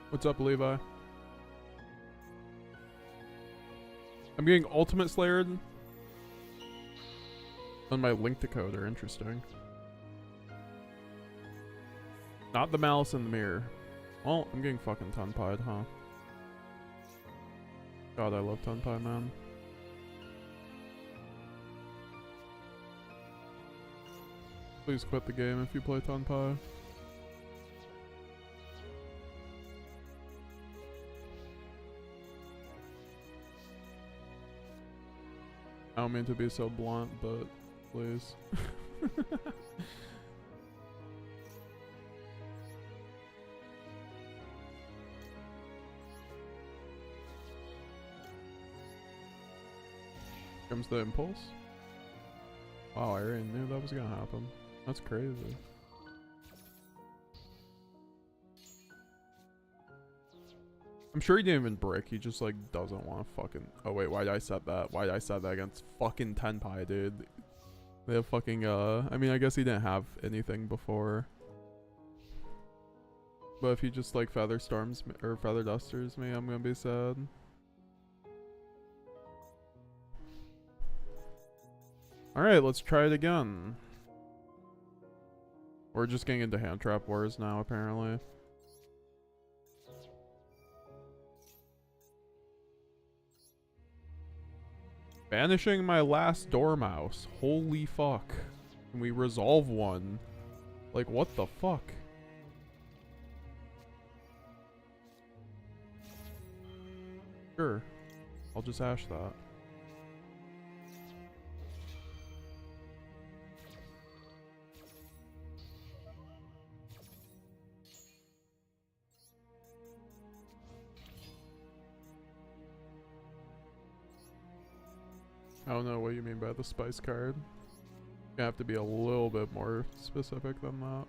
A: What's up, Levi? I'm getting Ultimate Slayered on my link decoder. Interesting. Not the Malice in the mirror. Well, I'm getting fucking tongue-pied, huh? God, I love tongue-pie, man. Please quit the game if you play tongue-pie. I don't mean to be so blunt, but please. Comes the impulse. Wow, I already knew that was gonna happen. That's crazy. I'm sure he didn't even brick. He just like doesn't want to fucking. Oh wait, why did I set that? Why did I set that against fucking Tenpai, dude? They have fucking I mean, I guess he didn't have anything before. But if he just like feather storms me, or feather dusters me, I'm gonna be sad. All right, let's try it again. We're just getting into hand trap wars now, apparently. Banishing my last Dormouse. Holy fuck. Can we resolve one? Like, what the fuck? Sure. I'll just hash that. I don't know what you mean by the spice card. You have to be a little bit more specific than that.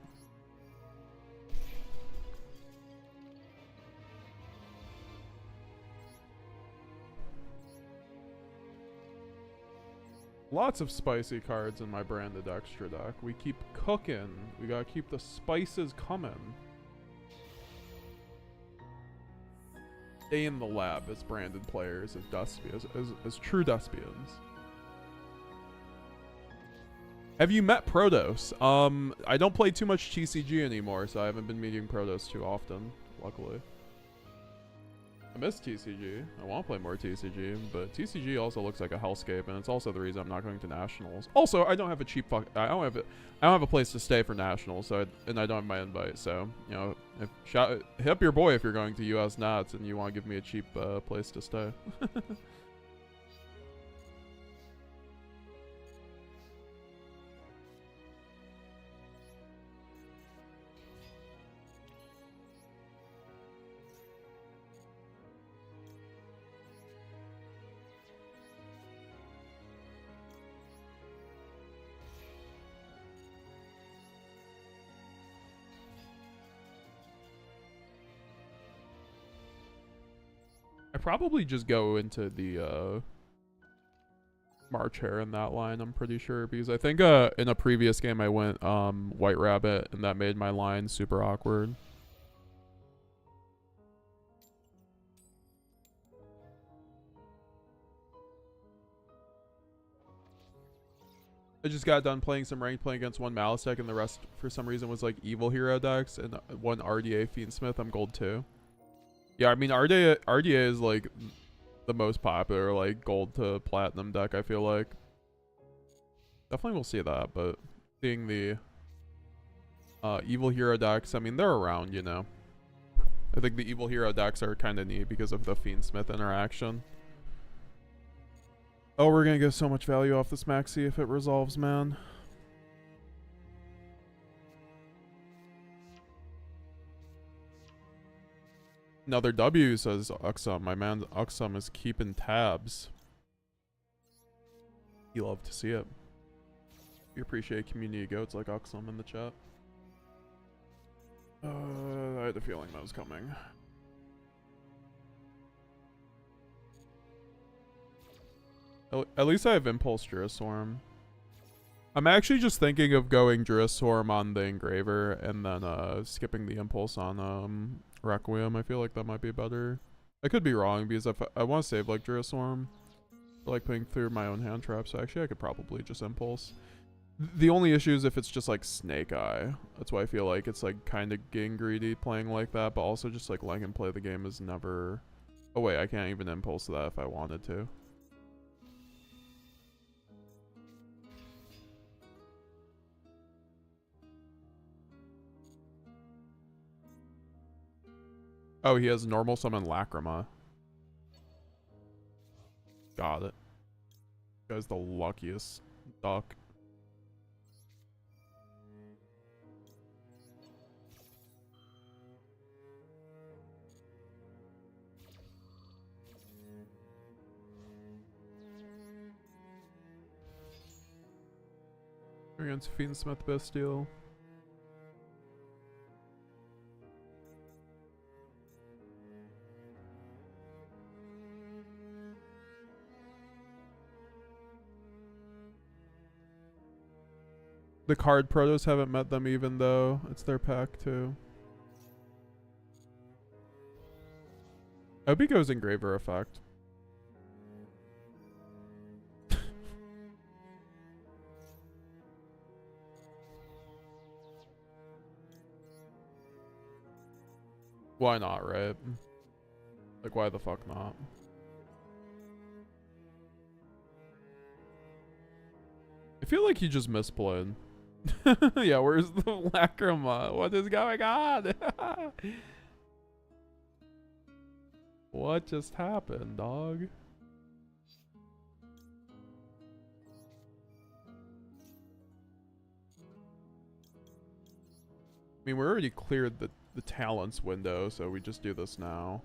A: Lots of spicy cards in my branded extra deck. We keep cooking. We gotta keep the spices coming. Stay in the lab as branded players, as Despia, as true Despians. Have you met Protos? I don't play too much TCG anymore, so I haven't been meeting Protos too often, luckily. I miss TCG. I want to play more TCG, but TCG also looks like a hellscape, and it's also the reason I'm not going to nationals. Also, I don't have a cheap I don't have a place to stay for nationals, so and I don't have my invite. So you know, hit up your boy if you're going to US Nats and you want to give me a cheap place to stay. I probably just go into the March Hare in that line, I'm pretty sure, because I think in a previous game I went White Rabbit and that made my line super awkward. I just got done playing some ranked playing against one Maliss deck and the rest for some reason was like evil hero decks and one RDA Fiendsmith. I'm gold 2. Yeah, I mean RDA is like the most popular like gold to platinum deck, I feel like. Definitely we'll see that, but seeing the evil hero decks, I mean they're around, you know. I think the evil hero decks are kind of neat because of the Fiendsmith interaction. Oh, we're gonna get so much value off this maxi if it resolves, man. Another W, says Uxum. My man Uxum is keeping tabs. You love to see it. We appreciate community goats like Uxum in the chat. I had a feeling that was coming. At least I have Impulse Druiswarm. I'm actually just thinking of going Druiswarm on the Engraver and then skipping the Impulse on Requiem. I feel like that might be better. I could be wrong because if I want to save like Druiswarm, like putting through my own hand traps. So actually I could probably just Impulse. The only issue is if it's just like Snake Eye. That's why I feel like it's like kind of getting greedy playing like that, but also just like letting him play the game is never... Oh wait, I can't even Impulse that if I wanted to. Oh, he has normal summon Lacrima. Got it. This guy's the luckiest duck. Against Fiendsmith Bestial. The card protos haven't met them even though it's their pack too. I hope he goes Engraver effect. Why not, right? Like, why the fuck not? I feel like he just misplayed. Yeah, where's the Lacrima? What is going on? What just happened, dog? I mean, we already cleared the talents window, so we just do this now.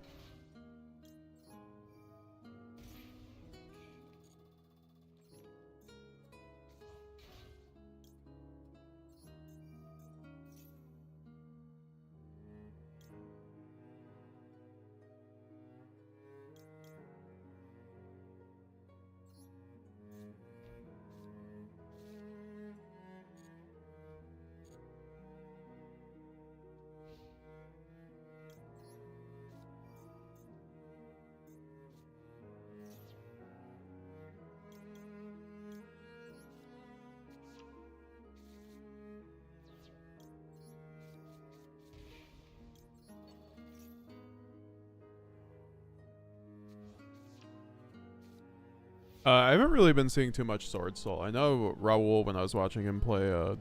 A: I haven't really been seeing too much Sword Soul. I know Raul when I was watching him play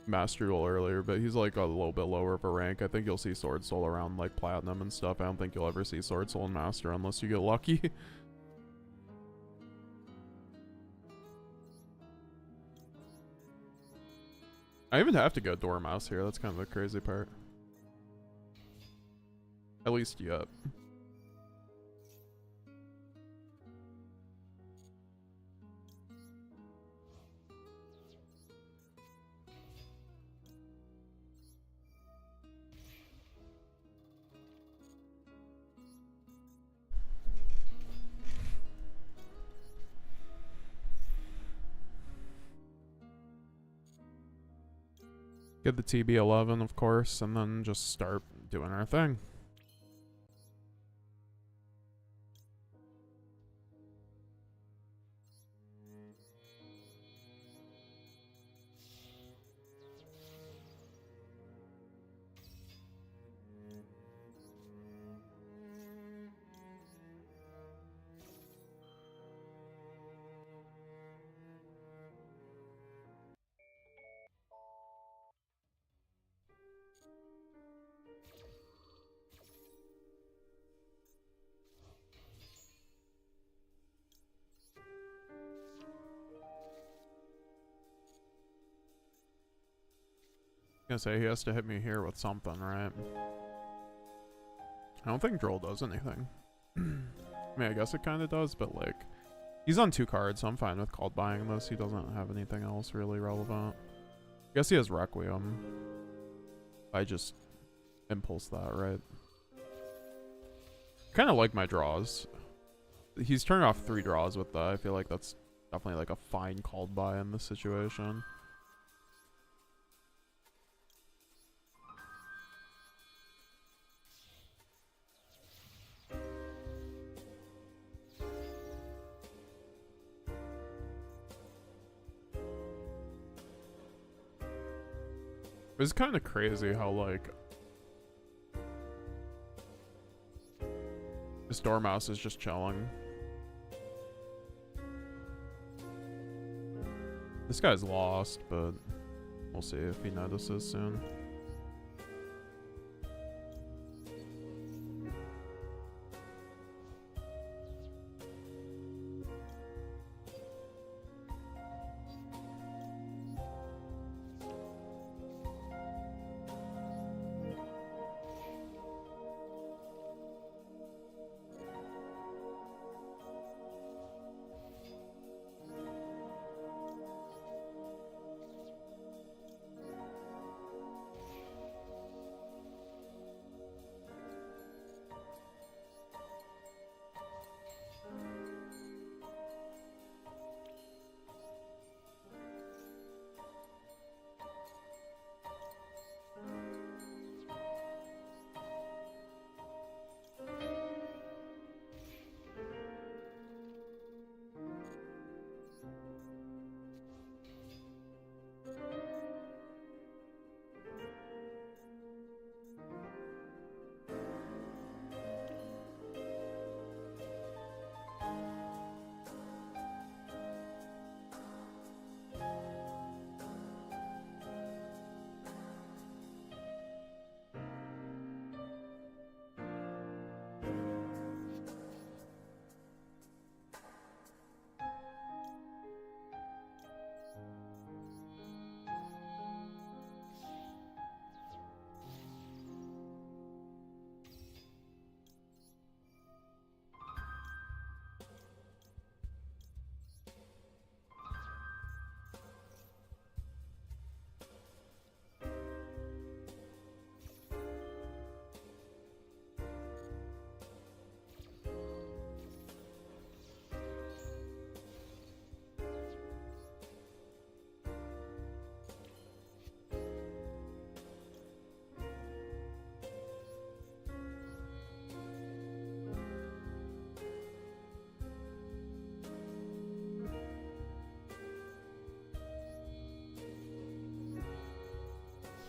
A: Master Duel earlier, but he's like a little bit lower of a rank. I think you'll see Sword Soul around like Platinum and stuff. I don't think you'll ever see Sword Soul in Master unless you get lucky. I even have to go Dormouse here. That's kind of the crazy part. At least yet. Get the TB11, of course, and then just start doing our thing. Gonna say he has to hit me here with something, right? I don't think Droll does anything. I mean, I guess it kind of does, but like, he's on 2 cards, so I'm fine with called buying this. He doesn't have anything else really relevant. I guess he has Requiem. I just impulse that, right? Kind of like my draws. He's turned off 3 draws with that. I feel like that's definitely like a fine called buy in this situation. It's kind of crazy how, like, this Dormouse is just chilling. This guy's lost, but we'll see if he notices soon.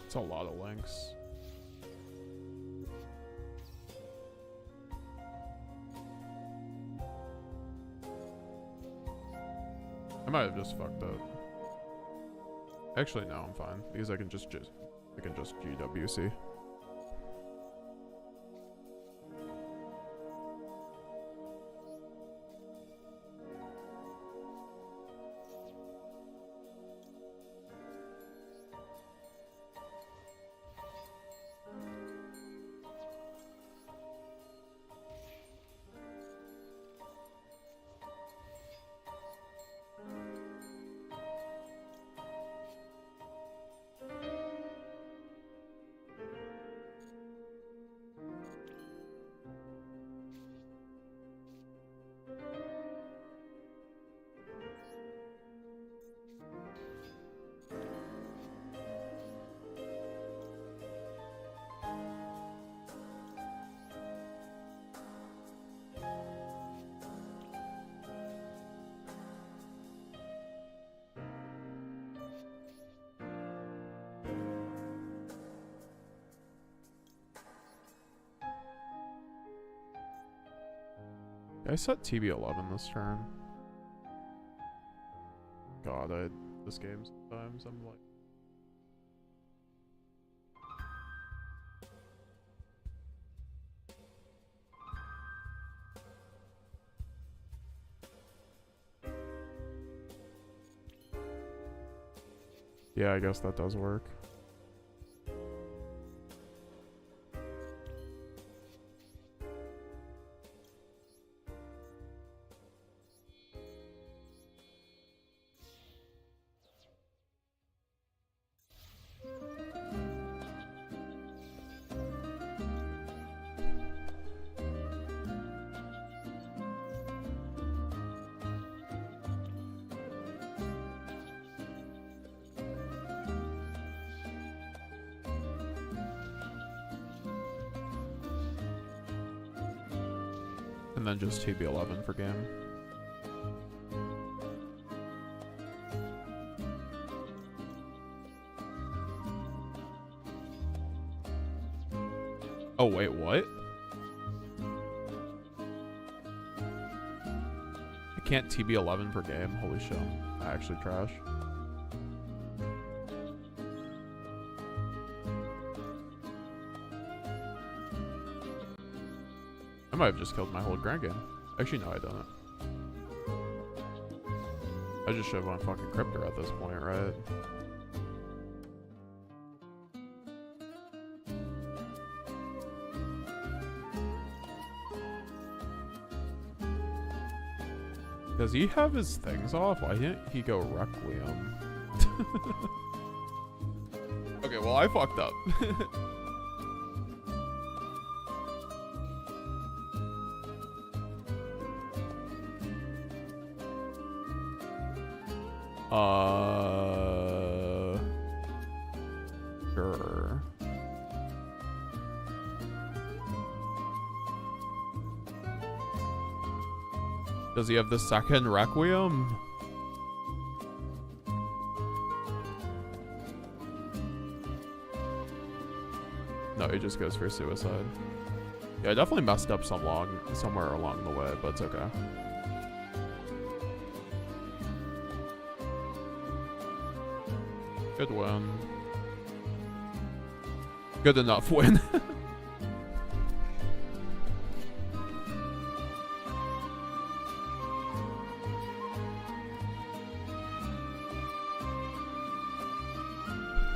A: It's a lot of links. I might have just fucked up. Actually, no, I'm fine because I can just GWC. I set TB11 this turn. God, this game sometimes I'm like. Yeah, I guess that does work. And then just TB11 for game. Oh, wait, what? I can't TB11 per game? Holy shit. I actually trash. I might have just killed my whole grand game. Actually, no, I didn't. I just should have won fucking Cryptor at this point, right? Does he have his things off? Why didn't he go Requiem? Okay, well, I fucked up. Sure. Does he have the second Requiem? No, he just goes for suicide. Yeah, I definitely messed up somewhere along the way, but it's okay. Good win. Good enough win.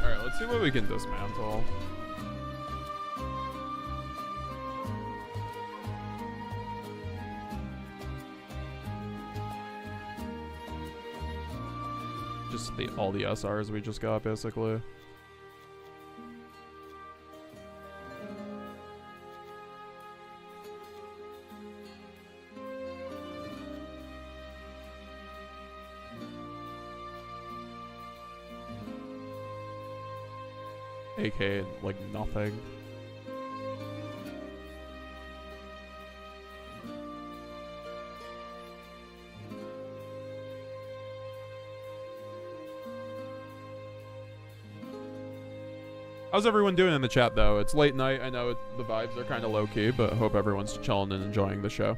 A: Alright, let's see what we can dismantle. Just all the SRs we just got, basically. AK, like, nothing. How's everyone doing in the chat, though? It's late night. I know the vibes are kind of low-key, but hope everyone's chilling and enjoying the show.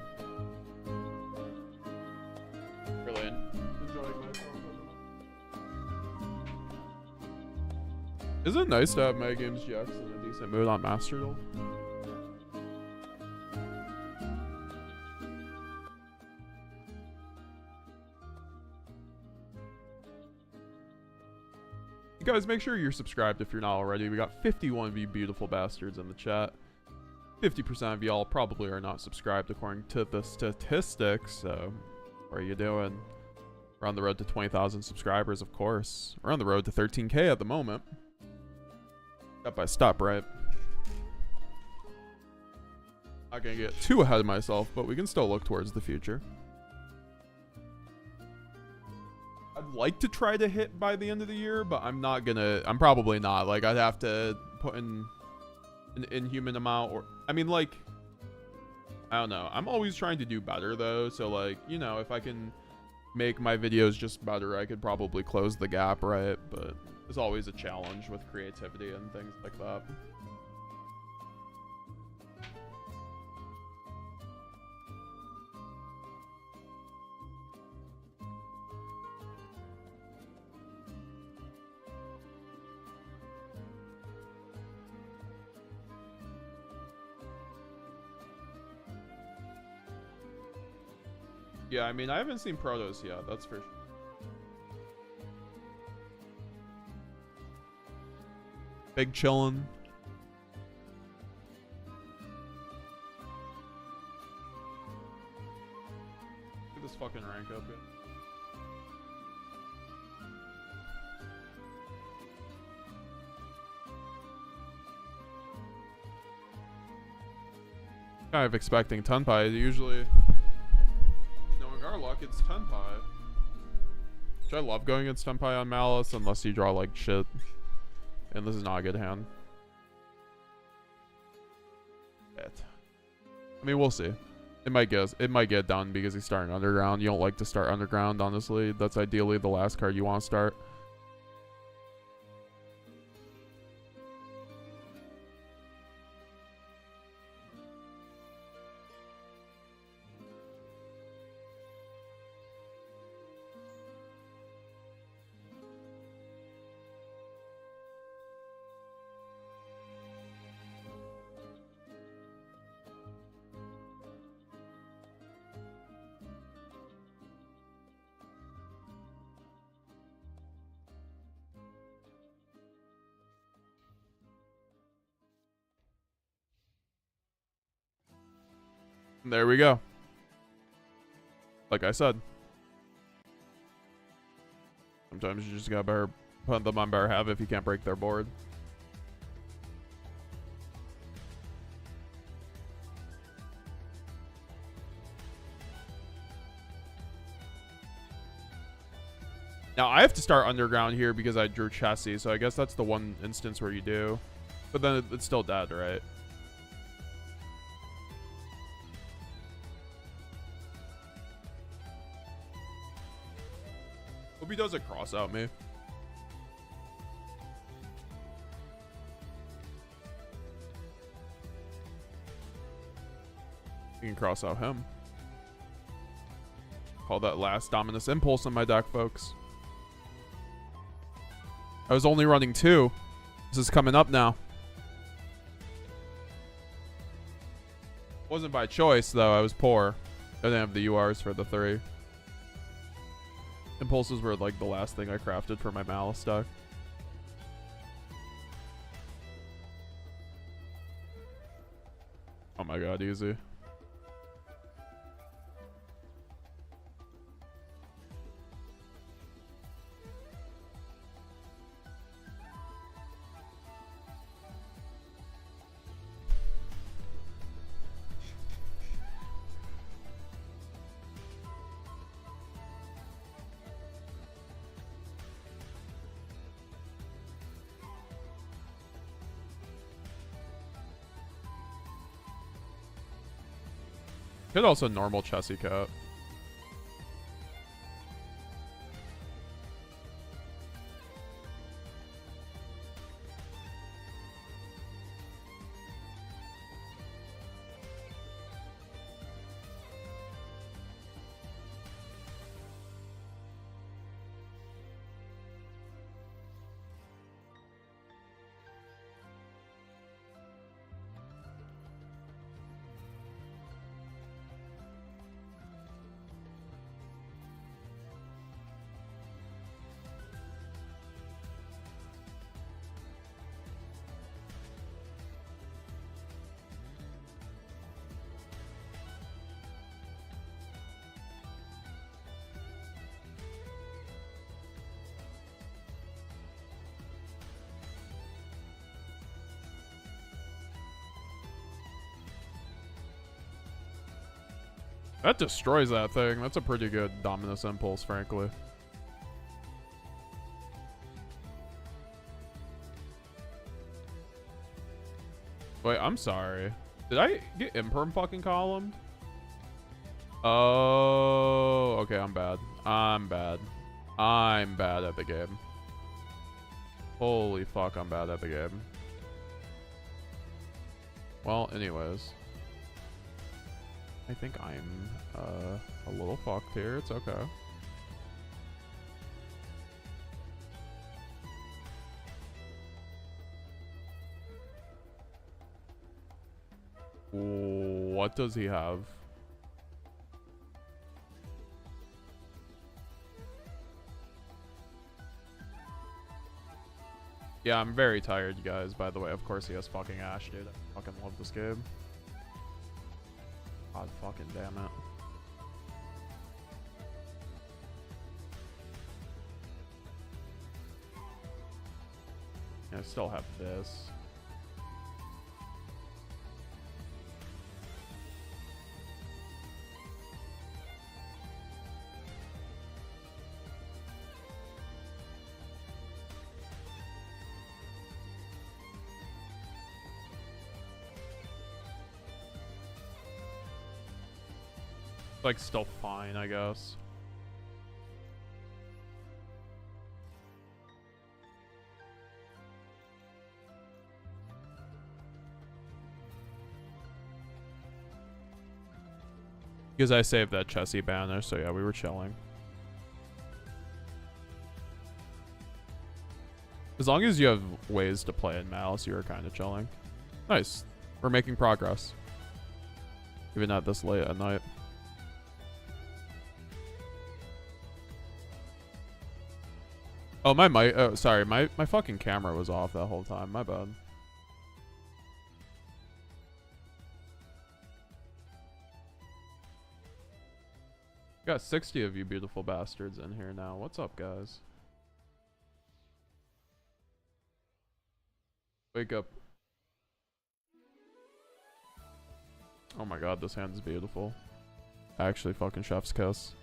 A: Really enjoying myself. Is it nice to have METAGAMESGX in a decent mood on Master Duel? Guys, make sure you're subscribed if you're not already. We got 51 of you beautiful bastards in the chat. 50% of y'all probably are not subscribed according to the statistics, so what are you doing? We're on the road to 20,000 subscribers, of course. We're on the road to 13K at the moment. Step by step, right? Not gonna get too ahead of myself, but we can still look towards the future. I'd like to try to hit by the end of the year, but I'm probably not. Like, I'd have to put in an inhuman amount, or, I mean, like, I don't know. I'm always trying to do better, though, so, like, you know, if I can make my videos just better, I could probably close the gap, right? But there's always a challenge with creativity and things like that. Yeah, I mean, I haven't seen Protos yet. That's for sure. Big chillin'. Get this fucking rank up, dude. Kind of expecting Tenpai. Usually, knowing our luck, it's Tenpai. Which I love going against Tenpai on Maliss unless you draw like shit. And this is not a good hand. I mean, we'll see. It might get done because he's starting underground. You don't like to start underground, honestly. That's ideally the last card you want to start. There we go. Like I said. Sometimes you just gotta better put them on better have if you can't break their board. Now I have to start underground here because I drew Chessie, so I guess that's the one instance where you do. But then it's still dead, right? Hope he doesn't cross out me. You can cross out him. Call that last Dominus Impulse in my deck, folks. I was only running 2. This is coming up now. Wasn't by choice, though. I was poor. I didn't have the URs for the 3. Impulses were like the last thing I crafted for my Maliss deck. Oh my god, easy. Could also normal Chessie cut. That destroys that thing. That's a pretty good Dominus Impulse, frankly. Wait, I'm sorry. Did I get Imperm fucking columned? Oh, okay, I'm bad. I'm bad. I'm bad at the game. Holy fuck, I'm bad at the game. Well, anyways. I think I'm a little fucked here. It's okay. What does he have? Yeah, I'm very tired, you guys, by the way. Of course he has fucking Ash, dude. I fucking love this game. God fucking damn it. I still have this. Like still fine, I guess. Because I saved that Chessie banner, so yeah, we were chilling. As long as you have ways to play in Maliss, you are kind of chilling. Nice. We're making progress. Even not this late at night. Oh, my mic. Oh, sorry. My fucking camera was off that whole time. My bad. Got 60 of you beautiful bastards in here now. What's up, guys? Wake up. Oh my god, this hand is beautiful. Actually, fucking chef's kiss.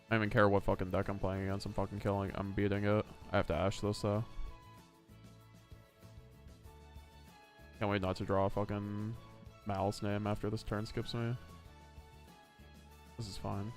A: I don't even care what fucking deck I'm playing against. I'm fucking killing. I'm beating it. I have to Ash this though. Can't wait not to draw a fucking Maliss name after this turn skips me. This is fine.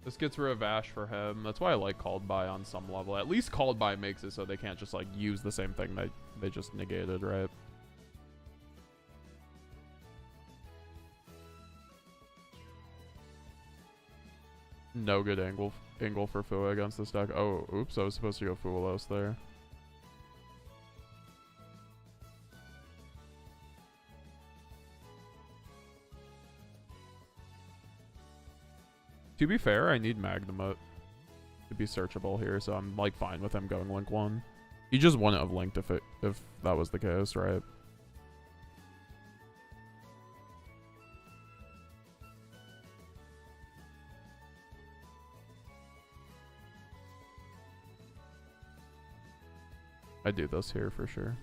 A: This gets rid of Ash for him. That's why I like Called By on some level. At least Called By makes it so they can't just like use the same thing they just negated, right? No good angle for Fua against this deck. Oh, oops, I was supposed to go Fualos there. To be fair, I need Magnemite to be searchable here, so I'm like fine with him going Link 1. He just wouldn't have linked if that was the case, right? I do this here for sure.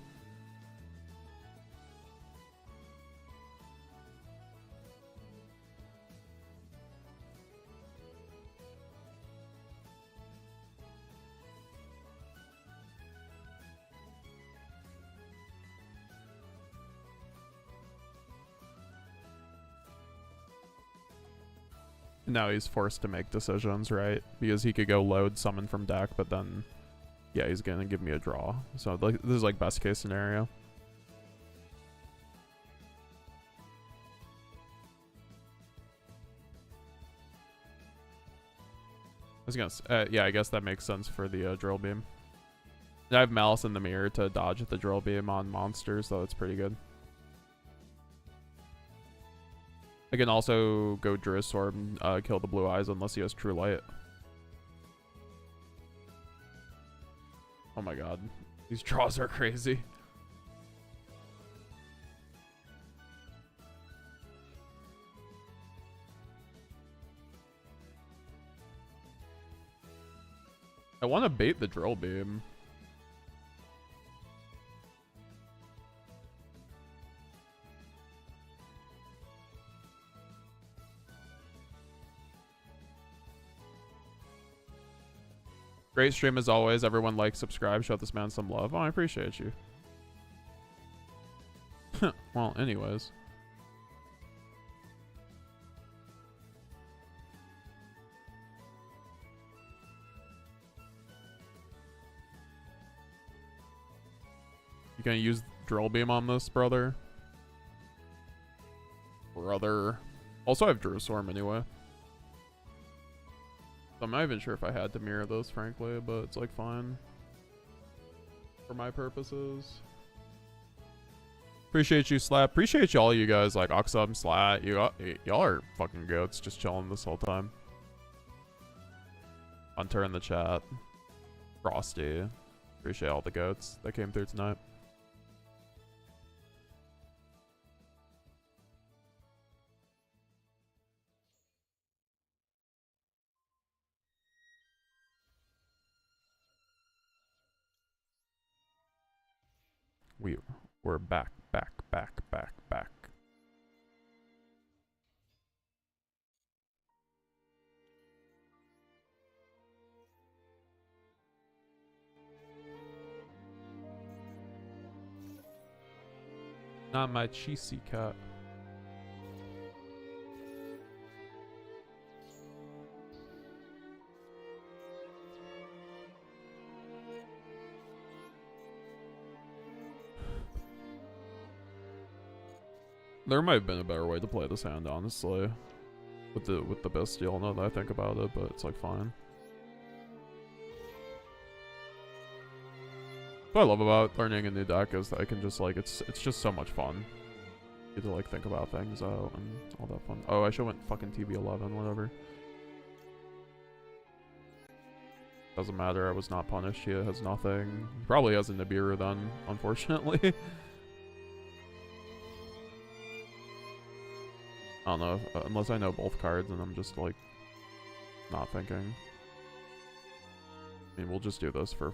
A: Now he's forced to make decisions, right? Because he could go load summon from deck, but then yeah, he's gonna give me a draw. So like this is like best case scenario. I was gonna yeah, I guess that makes sense for the drill beam. And I have Malice in the mirror to dodge the drill beam on monsters, so it's pretty good. I can also go Druisword and kill the blue eyes unless he has True Light. Oh my god. These draws are crazy. I want to bait the drill beam. Great stream as always. Everyone like, subscribe, show this man some love. Oh, I appreciate you. Well, anyways. You gonna use drill beam on this, brother? Also, I have Druisword anyway. I'm not even sure if I had to mirror this, frankly, but it's like fine. for my purposes. Appreciate you, Slap. Appreciate you all you guys, like Oxum, Slat. Y'all are fucking goats, just chilling this whole time. Hunter in the chat. Frosty. Appreciate all the goats that came through tonight. We're back. Not my cheesy cat. There might have been a better way to play this hand, honestly. With the best deal, now that I think about it, but it's like fine. What I love about learning a new deck is that I can just like it's just so much fun. You get to like think about things out and all that fun. Oh, I should have went fucking TB11, whatever. Doesn't matter, I was not punished. He has nothing. He probably has a Nibiru then, unfortunately. I don't know, unless I know both cards and I'm just like not thinking. I mean, we'll just do this for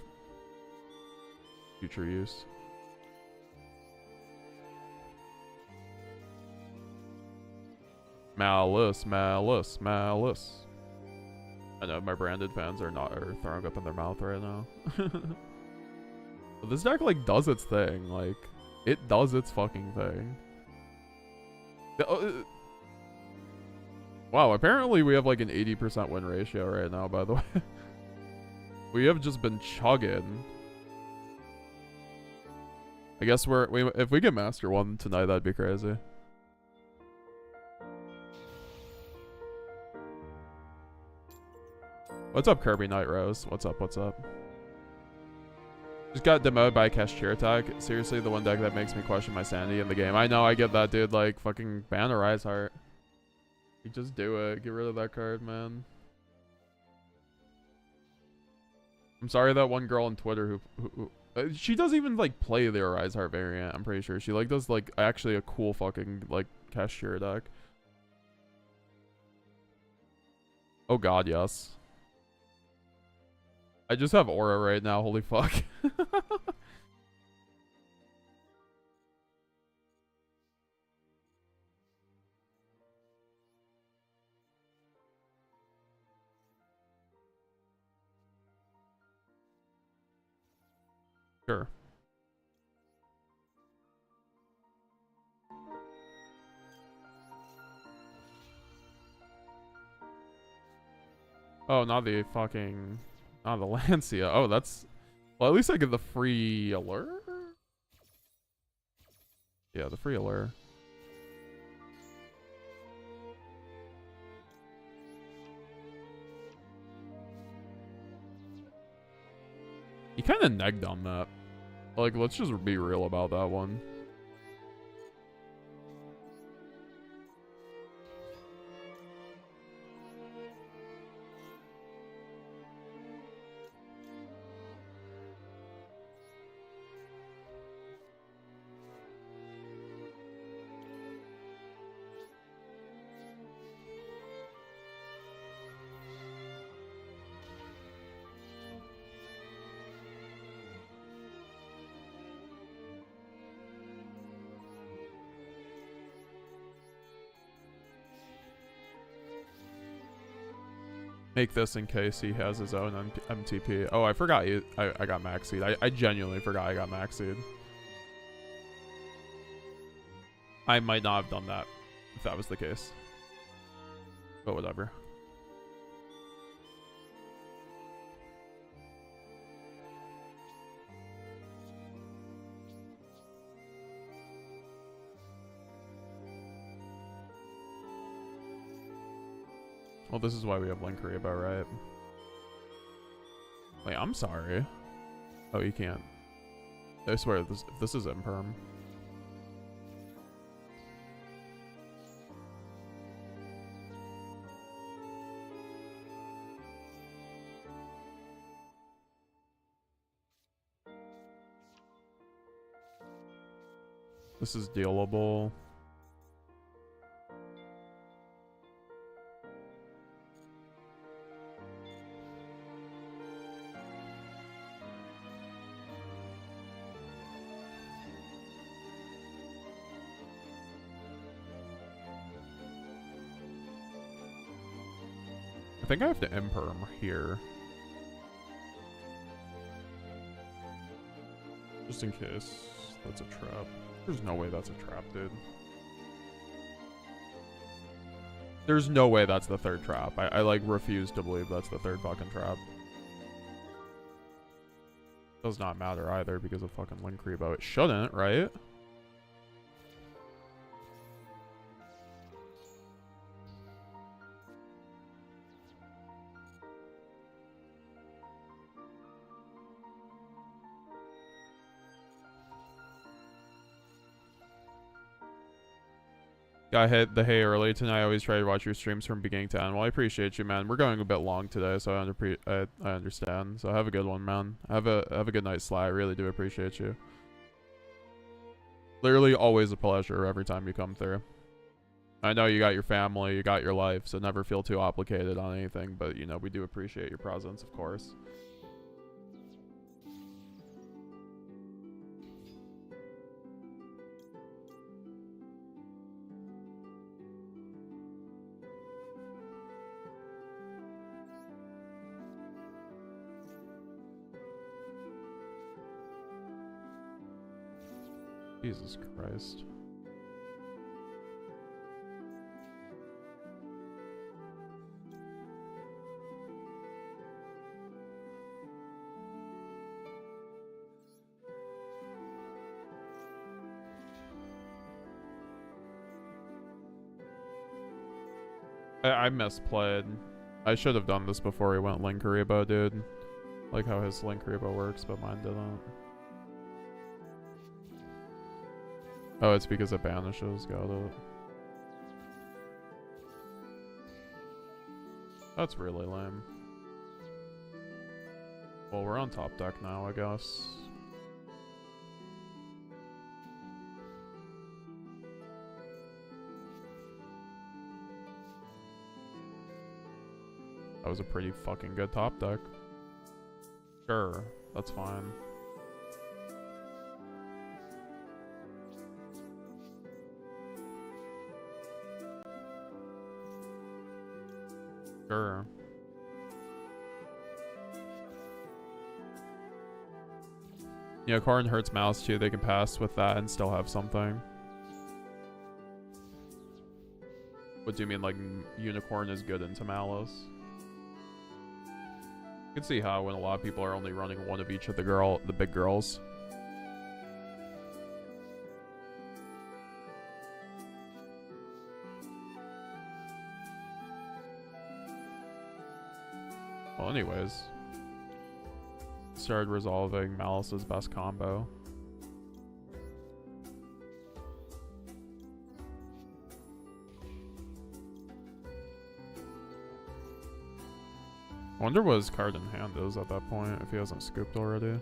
A: future use. Maliss. I know my branded fans are throwing up in their mouth right now. But this deck like does its thing, like it does its fucking thing. Wow, apparently we have like an 80% win ratio right now, by the way. We have just been chugging. I guess if we get Master 1 tonight, that'd be crazy. What's up, Kirby Night Rose? What's up? Just got demoted by Cashier Attack. Seriously, the one deck that makes me question my sanity in the game. I know, I get that, dude. Like, fucking ban a Rise Heart. You just do it. Get rid of that card, man. I'm sorry that one girl on Twitter who she doesn't even like play the Rise Heart variant. I'm pretty sure she like does like actually a cool fucking like Cashier deck. Oh god, yes. I just have Aura right now. Holy fuck. Sure. Oh, not the Lancia. Oh, that's... Well, at least I get the free allure? Yeah, the free allure. He kind of negged on that. Like, let's just be real about that one. Make this in case he has his own MTP. Oh, I forgot I got maxied. I genuinely forgot I got maxied. I might not have done that if that was the case. But whatever. Well, this is why we have Link Reba, right? Wait, I'm sorry. Oh, you can't. I swear, this is imperm. This is dealable. I think I have to imperm here. Just in case that's a trap. There's no way that's a trap, dude. There's no way that's the third trap. I like refuse to believe that's the third fucking trap. Does not matter either because of fucking Link Rebo. It shouldn't, right? Got hit the hay early tonight. I always try to watch your streams from beginning to end. Well, I appreciate you, man. We're going a bit long today, so I understand. So have a good one, man. Have a good night, Sly. I really do appreciate you. Literally always a pleasure every time you come through. I know you got your family, you got your life, so never feel too obligated on anything, but you know, we do appreciate your presence, of course. Jesus Christ. I misplayed. I should have done this before he went Link Rebo, dude. Like how his Link Rebo works, but mine didn't. Oh, it's because it banishes. Got it. That's really lame. Well, we're on top deck now, I guess. That was a pretty fucking good top deck. Sure, that's fine. Sure. Yeah, Corrin hurts Mouse too. They can pass with that and still have something. What do you mean, like, Unicorn is good into Maliss? You can see how when a lot of people are only running one of each of the big girls. Well, anyways. Started resolving Maliss's best combo. I wonder what his card in hand is at that point, if he hasn't scooped already.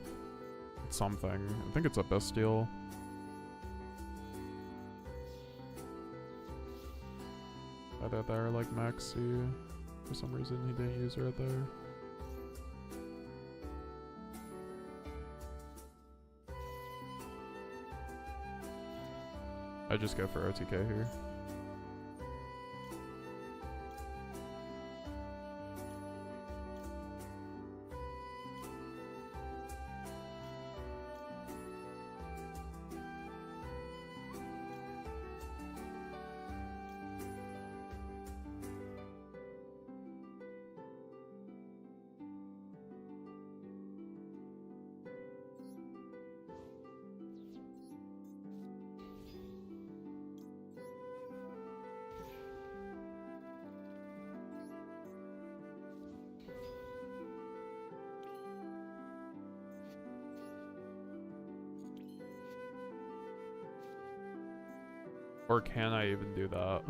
A: It's something. I think it's a Bestial. Right out there, like Maxi. For some reason, he didn't use right there. I just go for OTK here. Or can I even do that?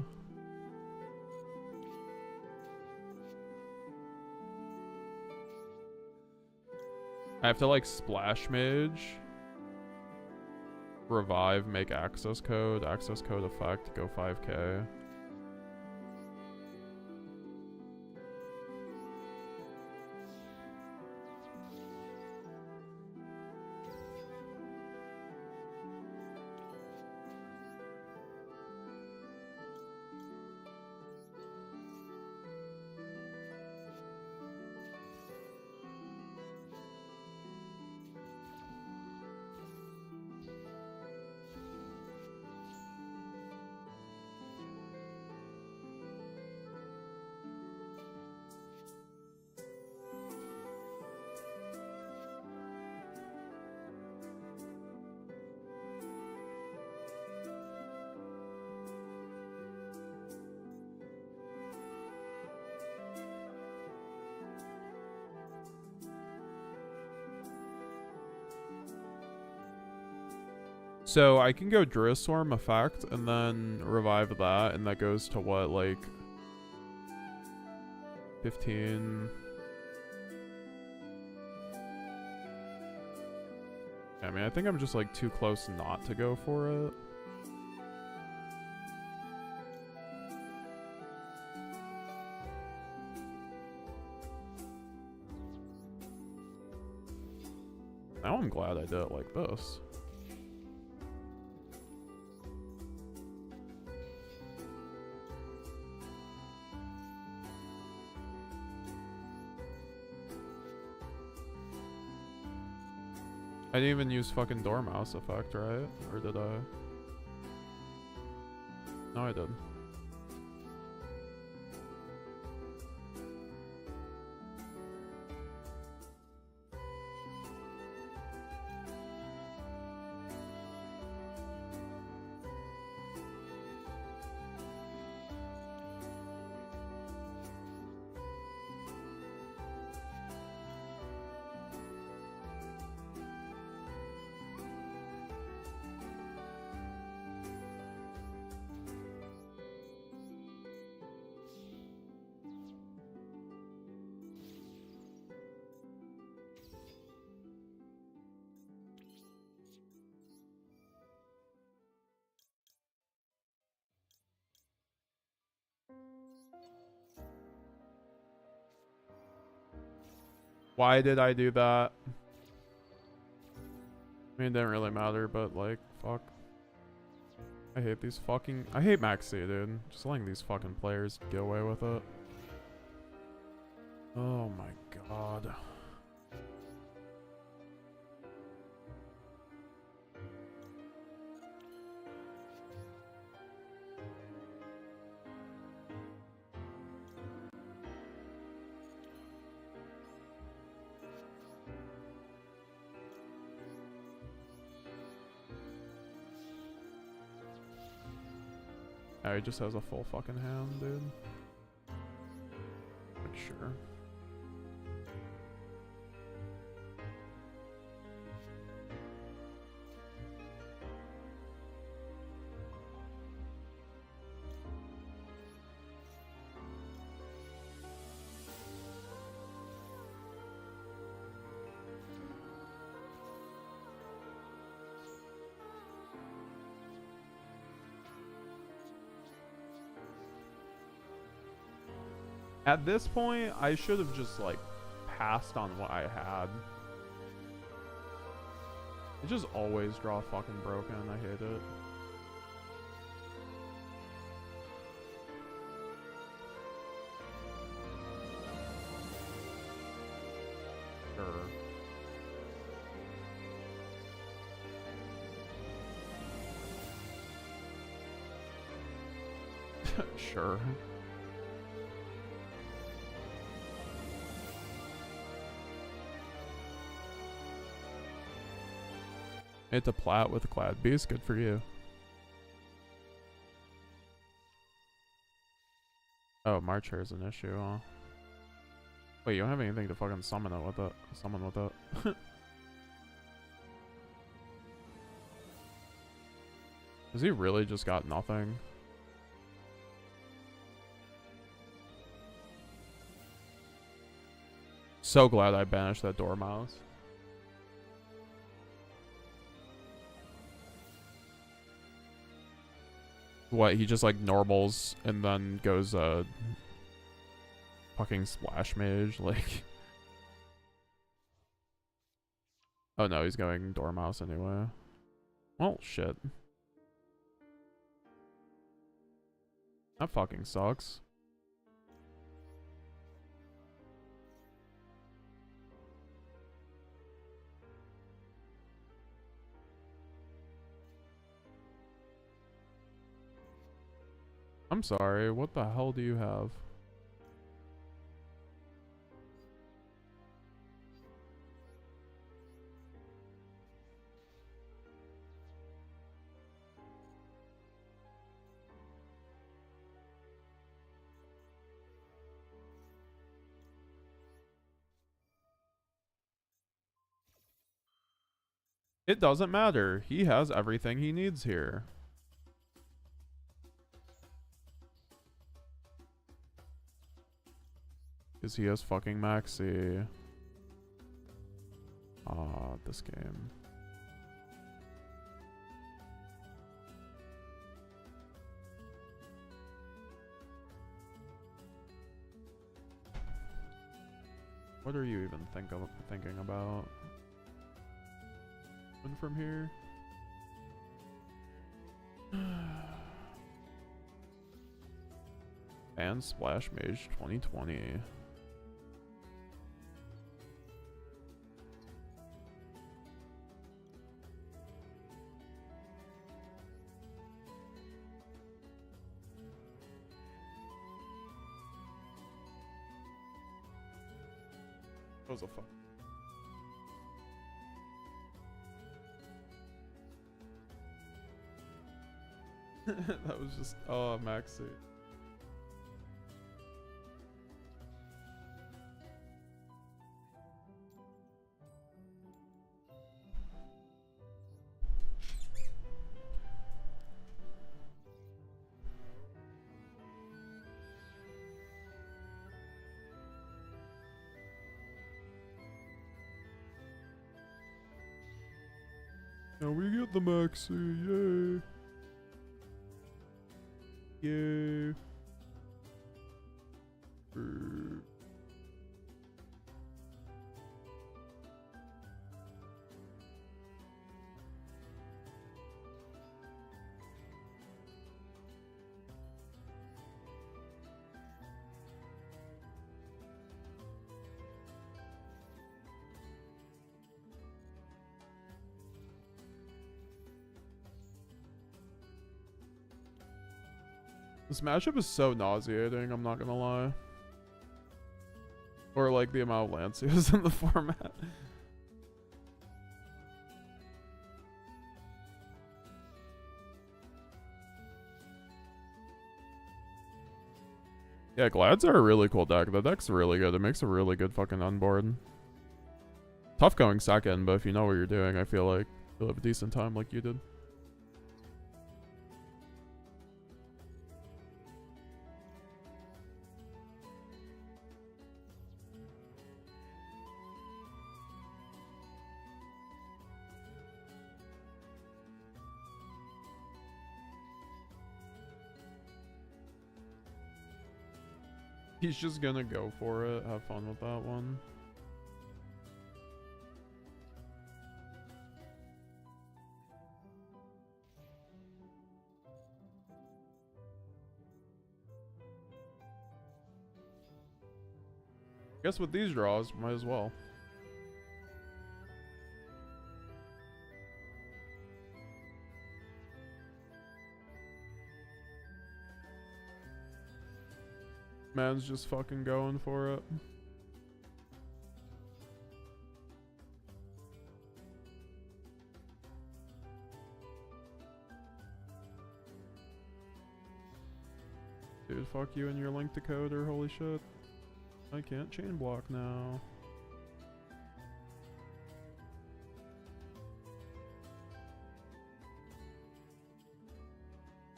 A: I have to like splash mage, revive, make access code effect, go 5k. So I can go Druiswarm effect and then revive that, and that goes to what, like 15? I mean, I think I'm just like too close not to go for it. Now I'm glad I did it like this. I didn't even use fucking Dormouse effect, right? Or did I? No, I did. Why did I do that? I mean, it didn't really matter, but like, fuck. I hate these fucking... I hate Maxi, dude. Just letting these fucking players get away with it. Oh my god. Oh, he just has a full fucking hand, dude. But sure. At this point, I should have just, like, passed on what I had. I just always draw fucking broken. I hate it. Sure. Sure. It's a plat with a Cloud Beast. Good for you. Oh, March Hare is an issue, huh? Wait, you don't have anything to fucking summon it with it. Summon with it. Has he really just got nothing? So glad I banished that Dormouse. What, he just like normals and then goes fucking Splash Mage, like. Oh no, he's going Dormouse anyway. Oh shit. That fucking sucks. I'm sorry, what the hell do you have? It doesn't matter. He has everything he needs here. Because he has fucking Maxi. Ah, this game. What are you even thinking about? And from here? And Splash Mage 2020. That was a fuck. That was just, oh, Maxi. Now we get the Maxi, yay. Yay. This matchup is so nauseating, I'm not gonna lie. Or like the amount of Lancios in the format. Yeah, Glads are a really cool deck. The deck's really good. It makes a really good fucking unboard. Tough going second, but if you know what you're doing, I feel like you'll have a decent time like you did. He's just gonna go for it. Have fun with that one. Guess with these draws, might as well. Man's just fucking going for it. Dude, fuck you and your link decoder, holy shit. I can't chain block now.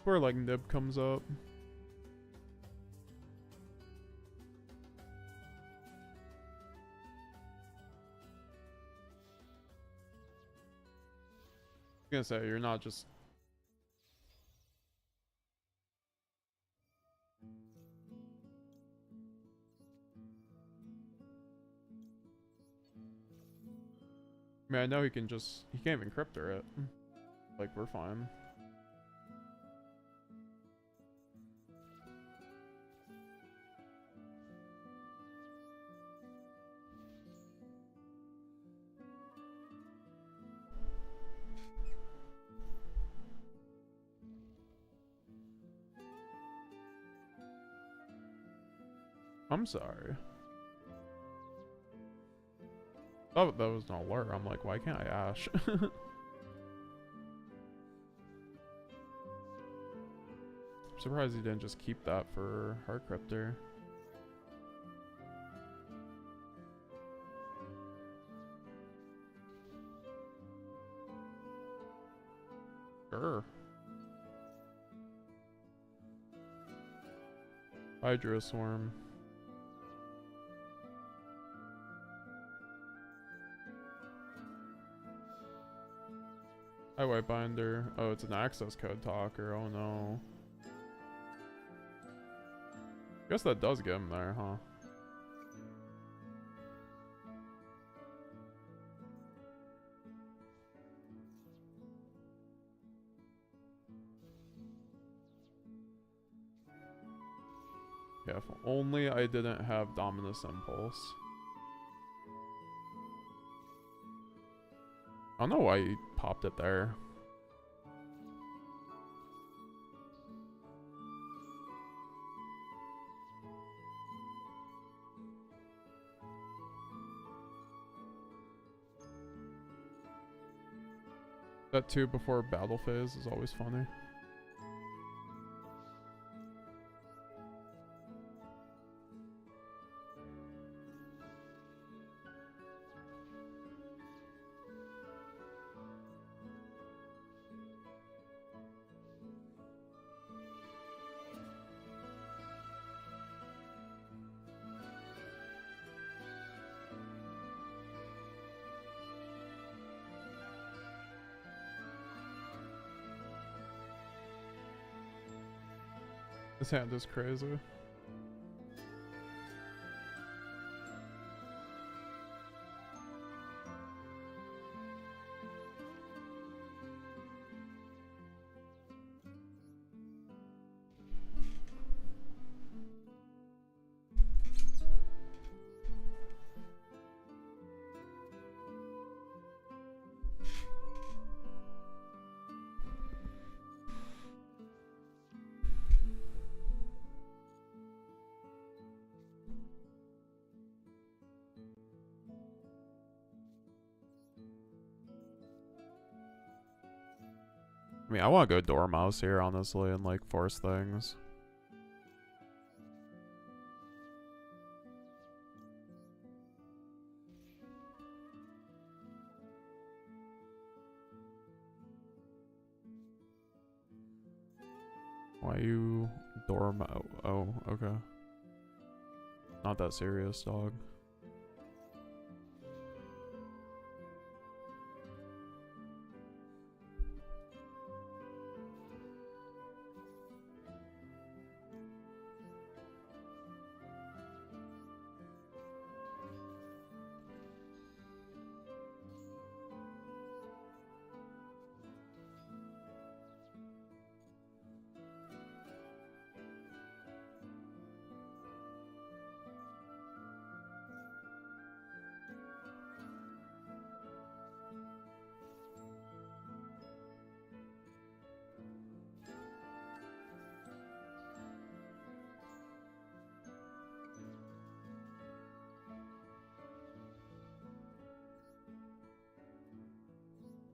A: Where like Nib comes up. I was gonna say, you're not just... I mean, I know he can't even crypter it. Like, we're fine. I'm sorry. Oh, that was not alert. I'm like, why can't I Ash? I'm surprised he didn't just keep that for Heart Crypter. Sure. Hydro Swarm. Highway Binder. Oh, it's an access code talker. Oh no. Guess that does get him there, huh? Yeah, if only I didn't have Dominus Impulse. I don't know why he popped it there. That 2 before battle phase is always funny. This hand is crazy. I mean, I want to go Dormouse here, honestly, and like force things. Why you Dormouse? Oh, okay. Not that serious, dog.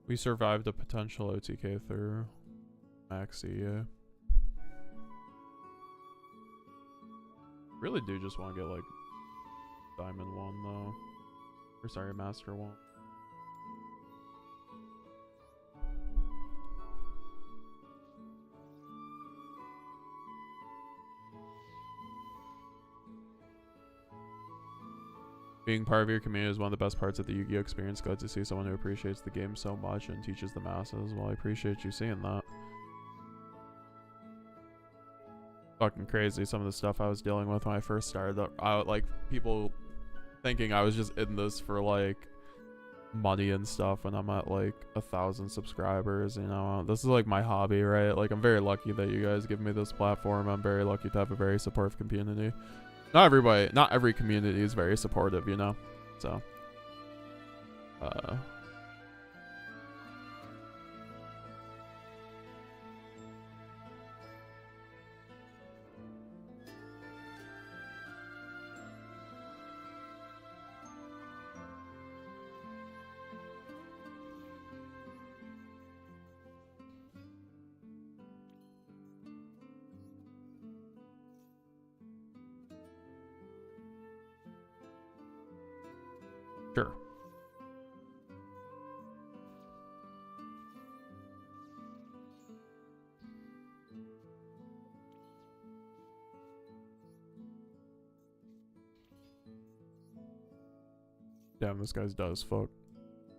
A: We survived a potential OTK through Maxi, yeah. Really do just want to get like Diamond 1 though. Or sorry, Master 1. Being part of your community is one of the best parts of the Yu-Gi-Oh experience. Glad to see someone who appreciates the game so much and teaches the masses. Well, I appreciate you seeing that. Fucking crazy, some of the stuff I was dealing with when I first started. Like, people thinking I was just in this for, like, money and stuff, and I'm at, like, 1,000 subscribers, you know? This is, like, my hobby, right? Like, I'm very lucky that you guys give me this platform. I'm very lucky to have a very supportive community. Not every community is very supportive, you know? So, sure. Damn, this guy's dumb as fuck.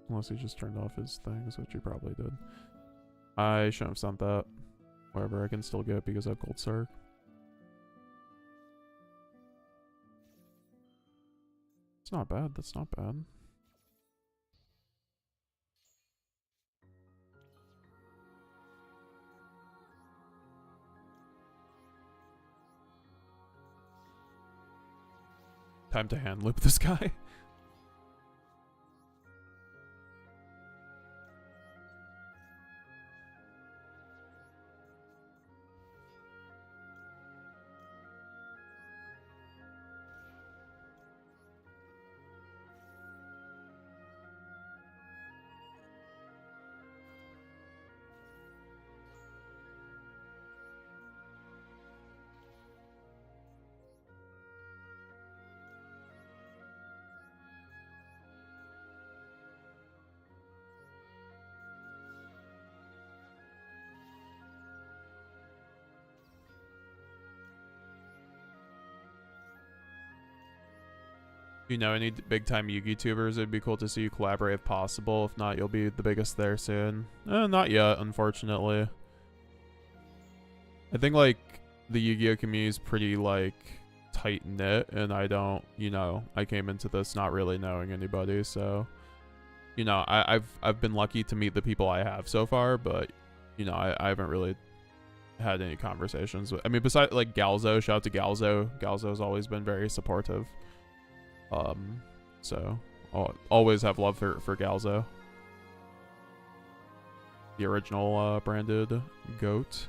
A: Unless he just turned off his things, which he probably did. I shouldn't have sent that. Whatever, I can still get it because I have Gold Sark. It's not bad, that's not bad. Time to hand loop this guy. You know any big time Yu-Gi tubers? It'd be cool to see you collaborate if possible. If not, you'll be the biggest there soon. Not yet, unfortunately. I think like the Yu-Gi-Oh community is pretty like tight knit, and I don't, you know, I came into this not really knowing anybody, so you know, I've been lucky to meet the people I have so far, but you know, I haven't really had any conversations with. I mean, besides like Galzo, shout out to Galzo. Galzo's always been very supportive. So I'll always have love for Galzo, the original branded goat.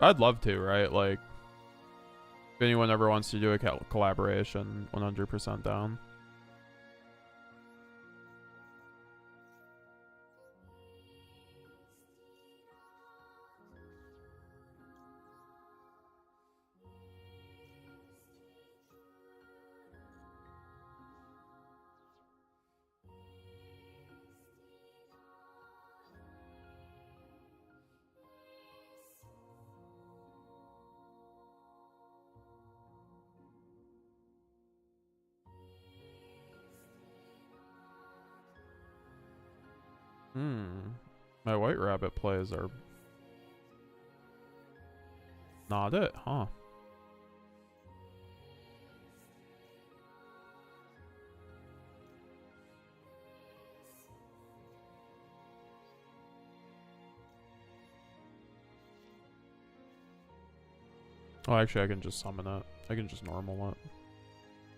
A: I'd love to, right? Like, if anyone ever wants to do a collaboration, 100% down. My White Rabbit plays are not it, huh? Oh, actually, I can just summon it. I can just normal it.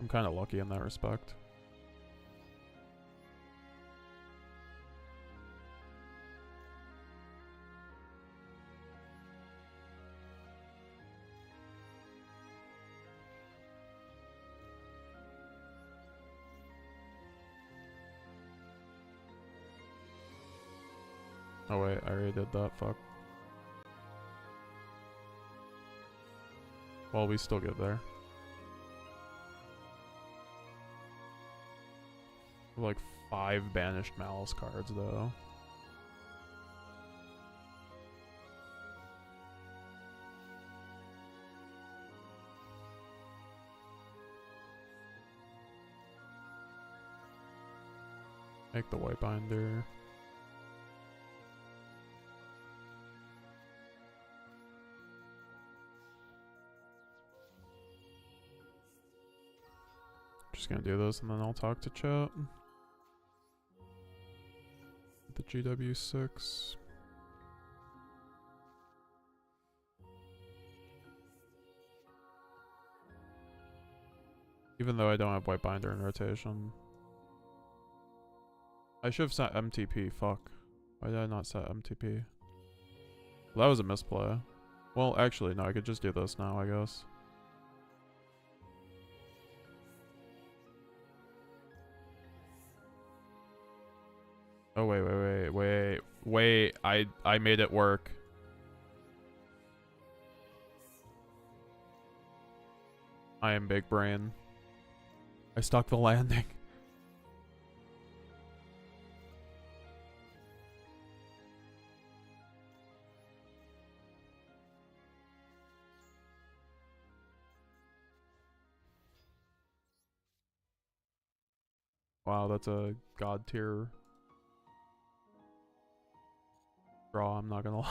A: I'm kind of lucky in that respect. Oh wait, I already did that, fuck. Well, we still get there. Like 5 banished Maliss cards though. Make the white binder. Just gonna do this and then I'll talk to chat. The GW6. Even though I don't have white binder in rotation. I should have set MTP, fuck. Why did I not set MTP? Well, that was a misplay. Well, actually, no, I could just do this now, I guess. Oh, wait, I made it work. I am big brain. I stuck the landing. Wow, that's a god tier draw, I'm not gonna lie.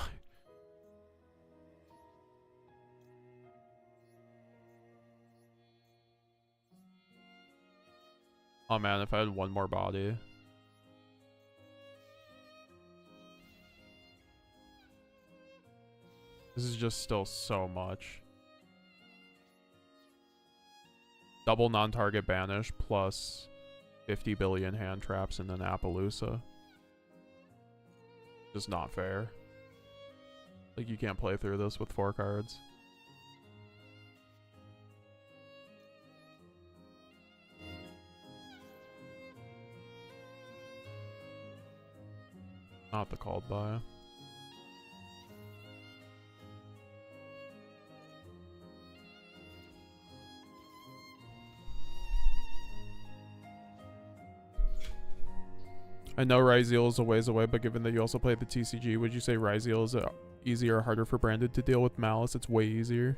A: Oh man, if I had one more body. This is just still so much. Double non-target banish plus 50 billion hand traps and an Appaloosa. Just not fair. Like, you can't play through this with 4 cards. Not the called by. I know Ryzeal is a ways away, but given that you also play the TCG, would you say Ryzeal is easier or harder for Branded to deal with Maliss? It's way easier.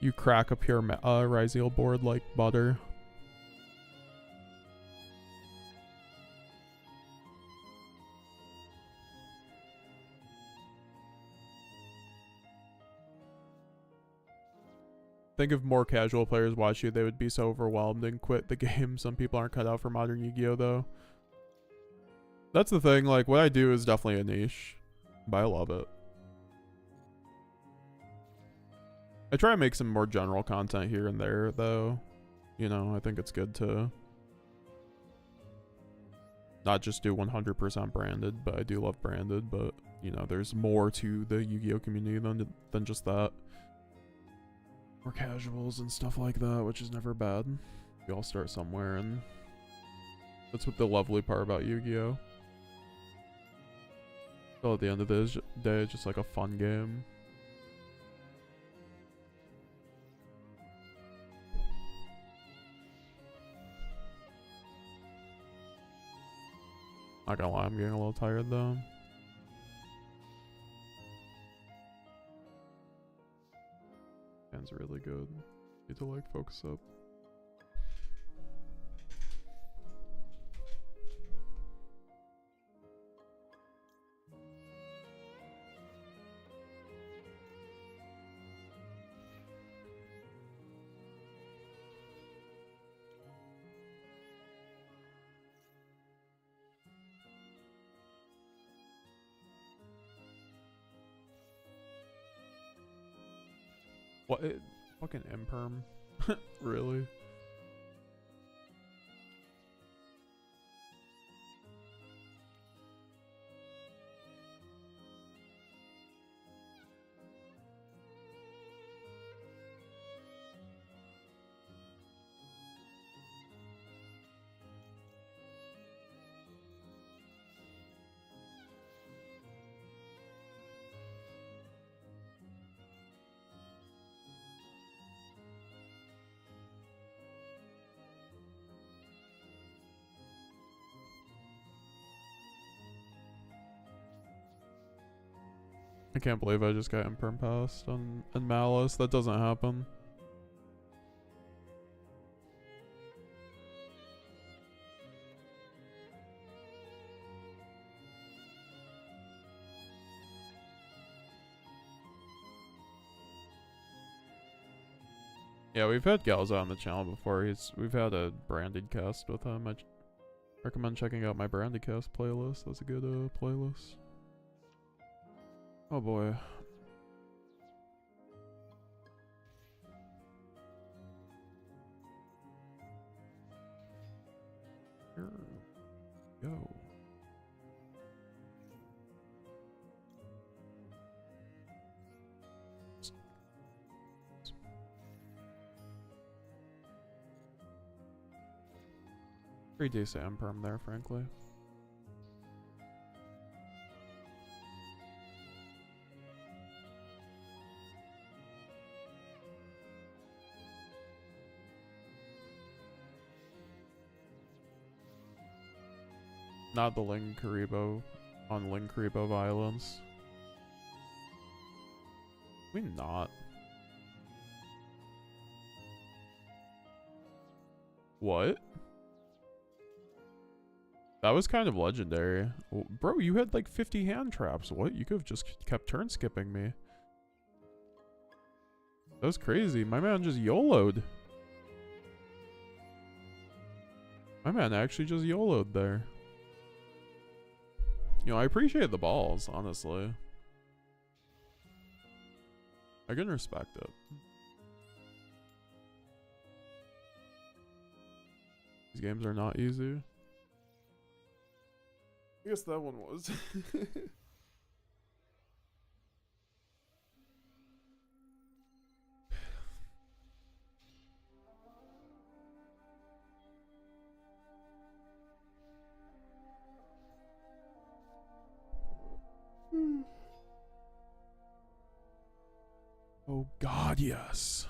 A: You crack a pure Ryzeal board like butter. Think if more casual players watch you, they would be so overwhelmed and quit the game. Some people aren't cut out for modern Yu-Gi-Oh though. That's the thing, like, what I do is definitely a niche, but I love it. I try to make some more general content here and there, though. You know, I think it's good to not just do 100% branded, but I do love branded, but, you know, there's more to the Yu-Gi-Oh community than just that. More casuals and stuff like that, which is never bad. We all start somewhere, and that's what the lovely part about Yu-Gi-Oh. So at the end of the day, it's just like a fun game. Not gonna lie, I'm getting a little tired though. Hand's really good. Need to like focus up. What? Fucking imperm? Really? I can't believe I just got imperm passed on Maliss. That doesn't happen. Yeah, we've had Galza on the channel before. We've had a branded cast with him. I recommend checking out my branded cast playlist. That's a good playlist. Oh boy. Here we go. Pretty decent imperm there, frankly. Not the Ling Karibo on Ling Karibo violence. We not. What? That was kind of legendary. Bro, you had like 50 hand traps. What? You could have just kept turn skipping me. That was crazy. My man just YOLO'd. My man actually just YOLO'd there. You know, I appreciate the balls, honestly. I can respect it. These games are not easy. I guess that one was. Oh God, yes.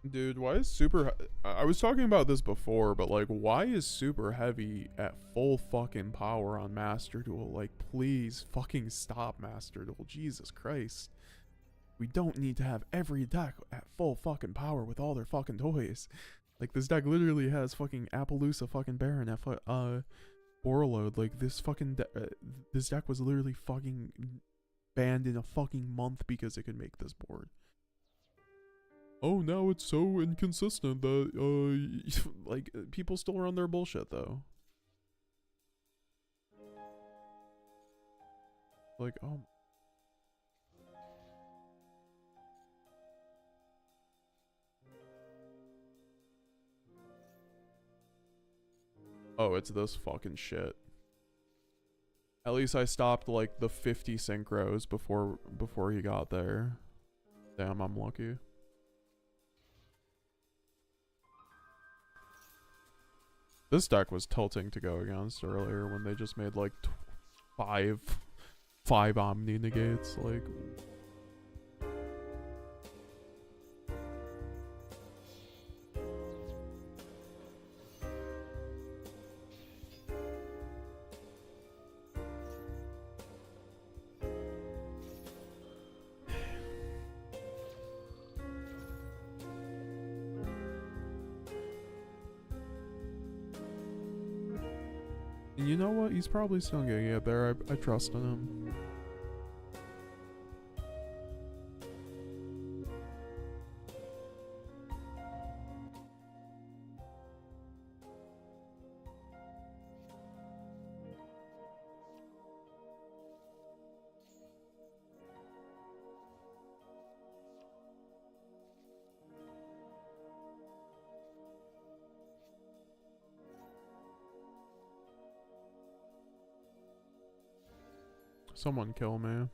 A: Dude, why is super... I was talking about this before, but like, why is super heavy at full fucking power on Master Duel? Like, please fucking stop, Master Duel. Jesus Christ. We don't need to have every deck at full fucking power with all their fucking toys. Like, this deck literally has fucking Appaloosa fucking Baron at Borreload. Like, this fucking... this deck was literally fucking banned in a fucking month because it could make this board. Oh, now it's so inconsistent that, like, people still run their bullshit, though. Like, oh. Oh, it's this fucking shit. At least I stopped, like, the 50 synchros before he got there. Damn, I'm lucky. This deck was tilting to go against earlier when they just made like five Omni negates. Like, and you know what? He's probably still gonna get there. I trust in him. Someone kill me.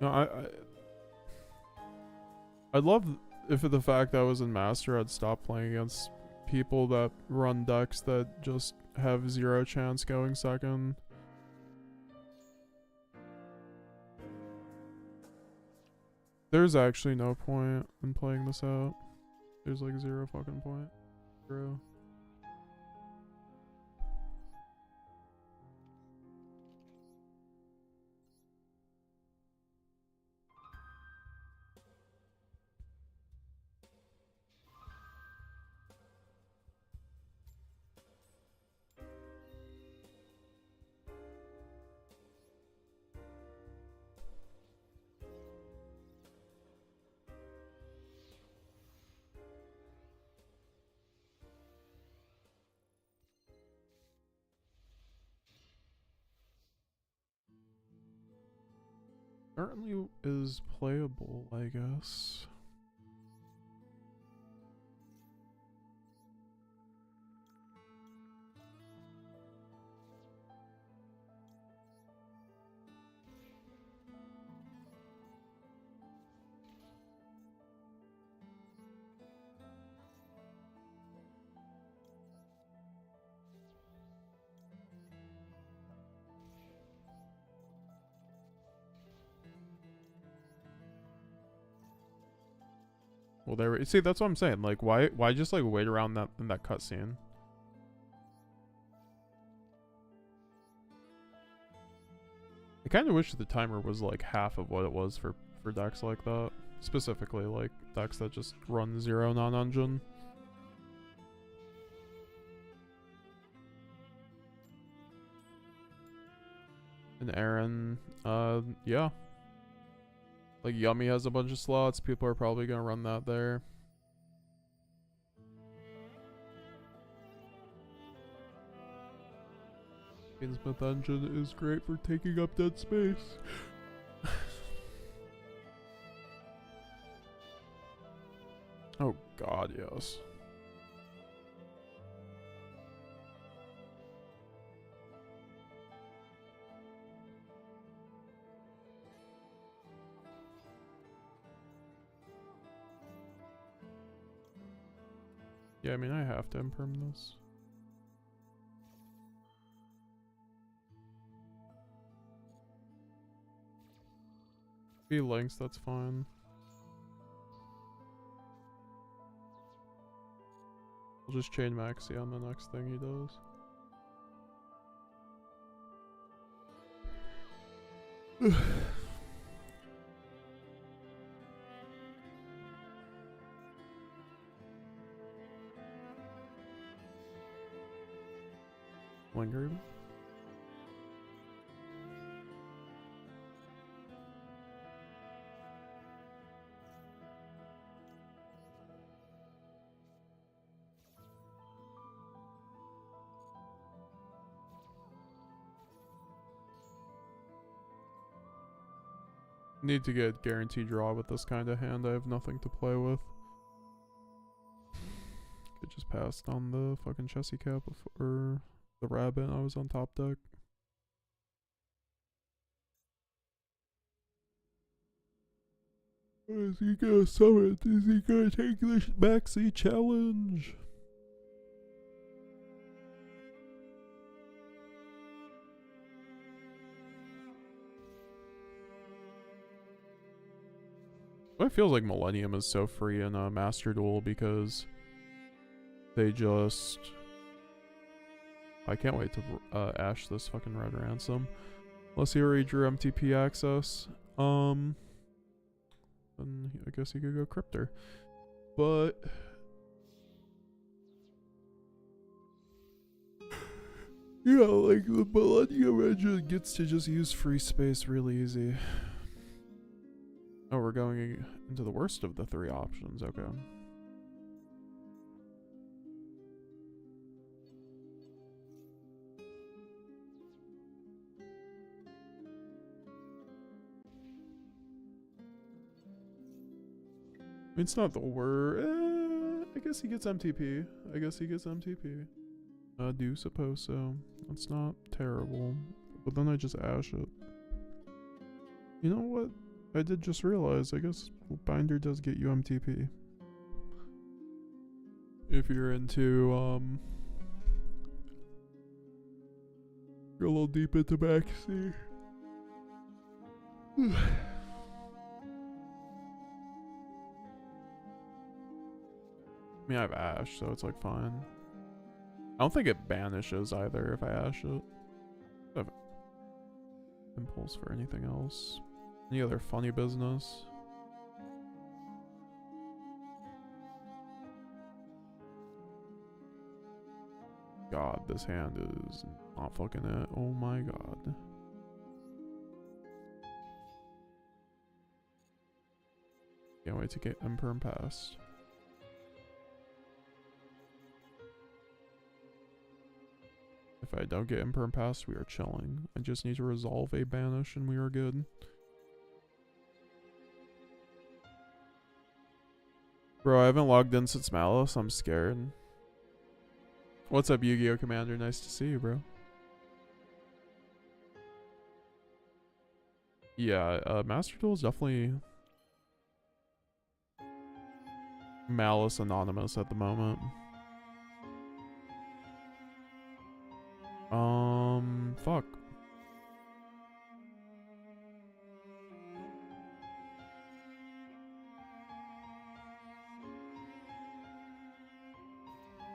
A: No, I'd love if the fact that I was in Master, I'd stop playing against people that run decks that just have 0 chance going second. There's actually no point in playing this out. There's like 0 fucking point. 0. Currently is playable, I guess. Well, there. See, that's what I'm saying. Like, why just like wait around that in that cutscene? I kind of wish the timer was like half of what it was for decks like that. Specifically, like decks that just run 0 non-engine. And Aaron, yeah. Like, Yummy has a bunch of slots. People are probably going to run that there. Fiendsmith engine is great for taking up dead space. Oh god, yes. Yeah, I mean, I have to imperm this. If he links, that's fine. I'll just chain Maxi on the next thing he does. Lingered. Need to get guaranteed draw with this kind of hand. I have nothing to play with. Could just passed on the fucking Chessy Cap before the rabbit. I was on top deck. Is he gonna summon? Is he gonna take the Maxi challenge? It feels like Millennium is so free in a Master Duel because they just... I can't wait to ash this fucking Red Ransom. Unless he already drew MTP access. Then I guess he could go Cryptor. But... yeah, like the Millennium engine gets to just use free space really easy. Oh, we're going into the worst of the 3 options. Okay. It's not the worst. I guess he gets MTP. I guess he gets MTP. I do suppose so. That's not terrible. But then I just ash it. You know what? I did just realize, I guess Binder does get you MTP. If you're into, you're a little deep into Maxi. I mean, I have Ash, so it's like fine. I don't think it banishes either if I Ash it. I have impulse for anything else. Any other funny business? God, this hand is not fucking it. Oh my god. Can't wait to get Imperm passed. If I don't get Imperm passed, we are chilling. I just need to resolve a banish and we are good. Bro, I haven't logged in since Maliss. I'm scared. What's up, Yu-Gi-Oh Commander? Nice to see you, bro. Yeah, Master Duel is definitely Maliss anonymous at the moment. Fuck.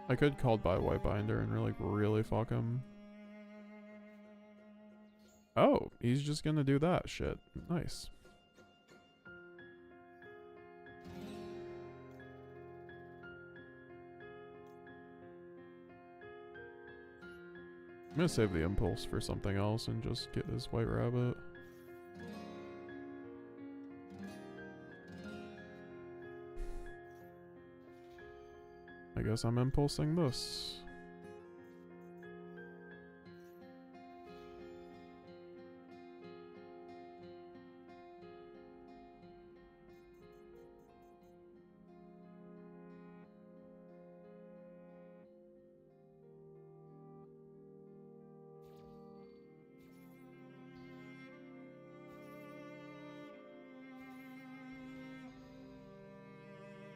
A: I could call by White Binder and really fuck him. Oh, he's just gonna do that shit. Nice. I'm gonna save the impulse for something else and just get this White Rabbit. I guess I'm impulsing this.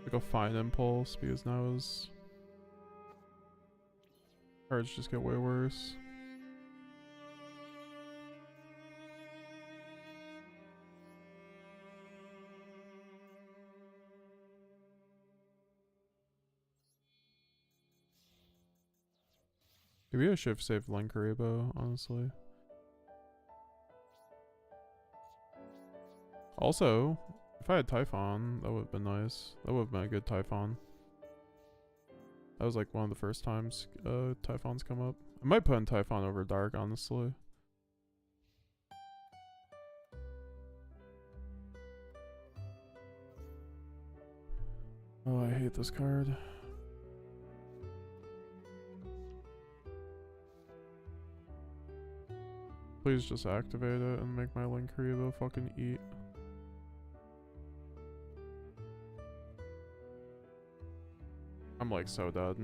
A: Like a fine impulse because now his cards just get way worse. Maybe I should have saved Lankaribo, honestly. Also, if I had Typhon, that would have been nice. That would have been a good Typhon. That was like one of the first times Typhons come up. I might put in Typhon over Dark, honestly. Oh, I hate this card. Please just activate it and make my Lankaribo fucking eat. I'm like so dead.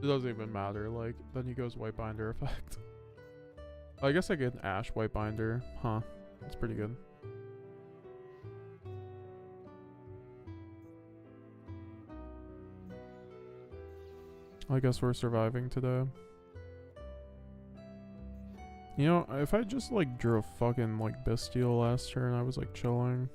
A: It doesn't even matter, like, then he goes White Binder effect. I guess I get an Ash White Binder. Huh. That's pretty good. I guess we're surviving today. You know, if I just like drew a fucking like Bestial last turn, I was like chilling.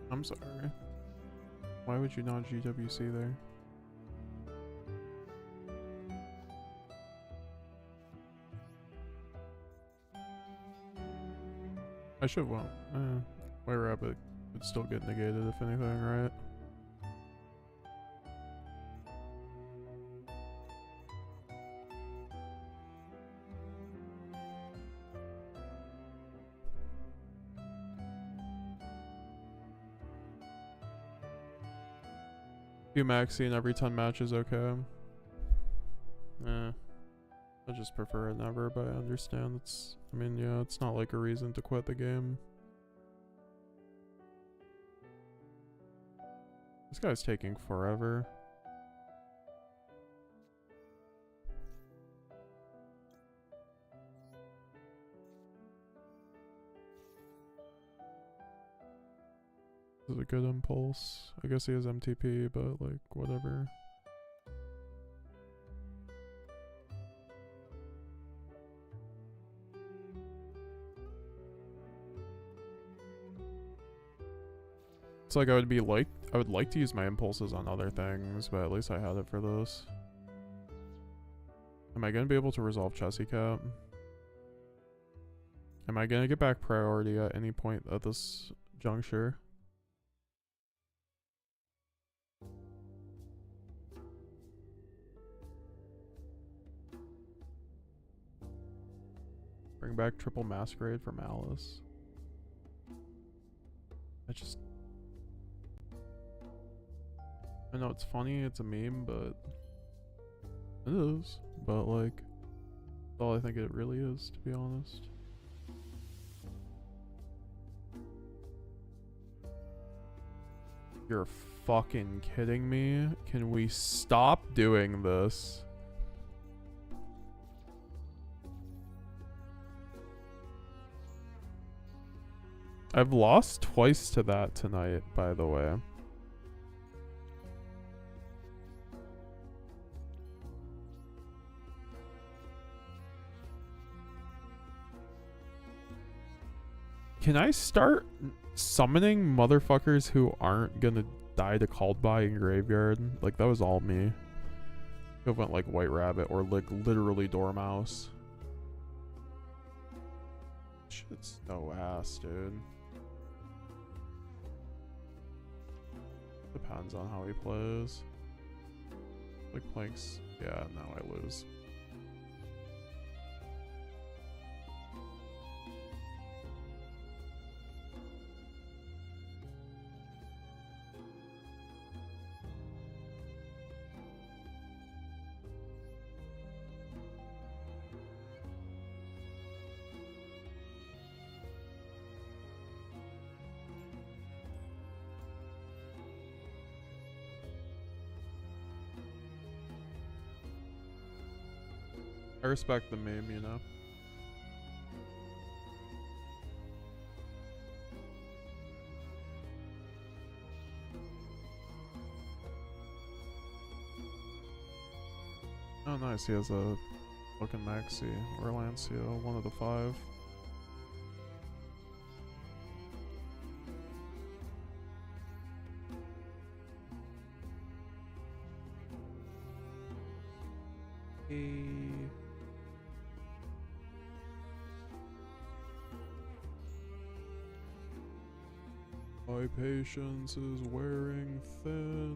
A: I'm sorry. Why would you not GWC there? I should won't. White Rabbit would still get negated if anything, right? 2 maxi and every 10 matches, okay. I just prefer it never, but I understand it's, I mean, yeah, it's not like a reason to quit the game. This guy's taking forever. This is a good impulse. I guess he has MTP, but like, whatever. It's like I would like to use my impulses on other things, but at least I had it for this. Am I gonna be able to resolve Chessy Cat? Am I gonna get back priority at any point at this juncture? Bring back triple masquerade for Maliss. I know it's funny, it's a meme, but it is. But like, that's all I think it really is, to be honest. You're fucking kidding me? Can we stop doing this? I've lost twice to that tonight, by the way. Can I start summoning motherfuckers who aren't gonna die to called by in graveyard? Like, that was all me. It went like White Rabbit or like literally Dormouse. Shit's no ass, dude. Depends on how he plays. Like Planks, yeah, now I lose. I respect the meme, you know. Oh nice, he has a fucking Maxi or Lancio, one of the 5. My patience is wearing thin.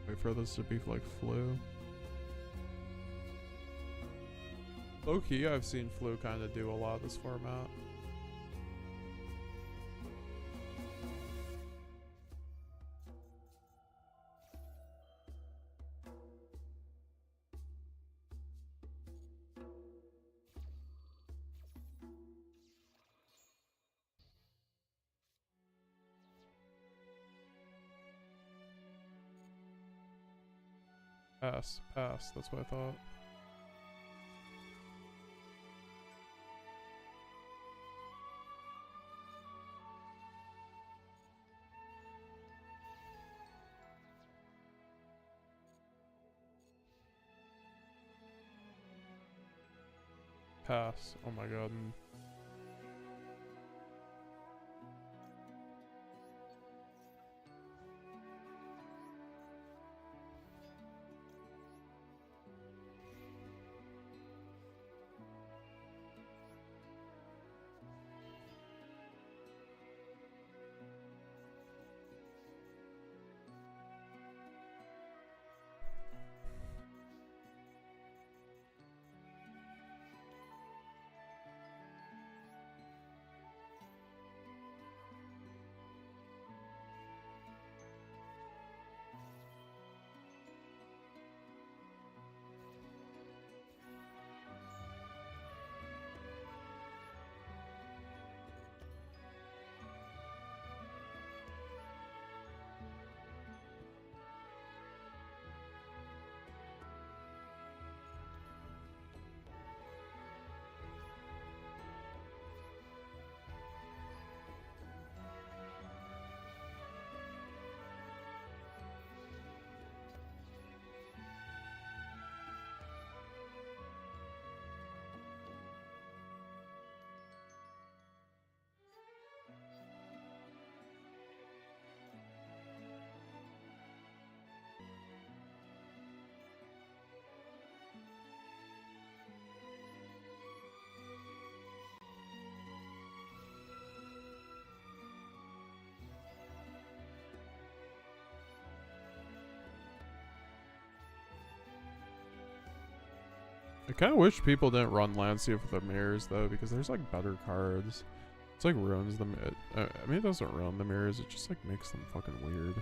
A: Wait for this to be like Flu. Low-key, I've seen Flu kind of do a lot of this format. Pass, that's what I thought. Pass, oh my god. I kind of wish people didn't run Landscape with the mirrors though, because there's like better cards. It's like ruins them. I mean, it doesn't ruin the mirrors. It just like makes them fucking weird.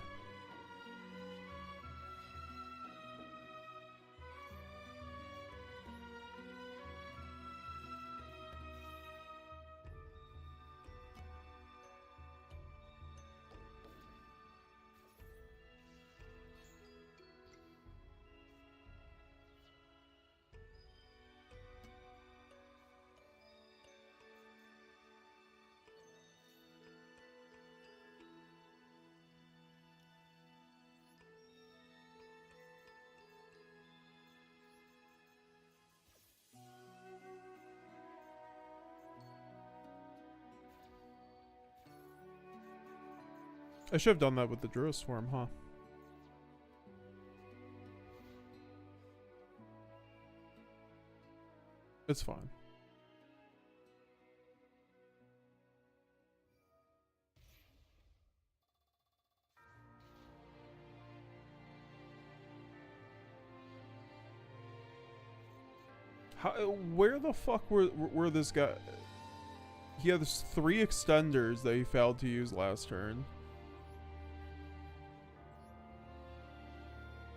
A: I should have done that with the Druid Swarm, huh? It's fine. How, where the fuck were this guy? He had 3 extenders that he failed to use last turn.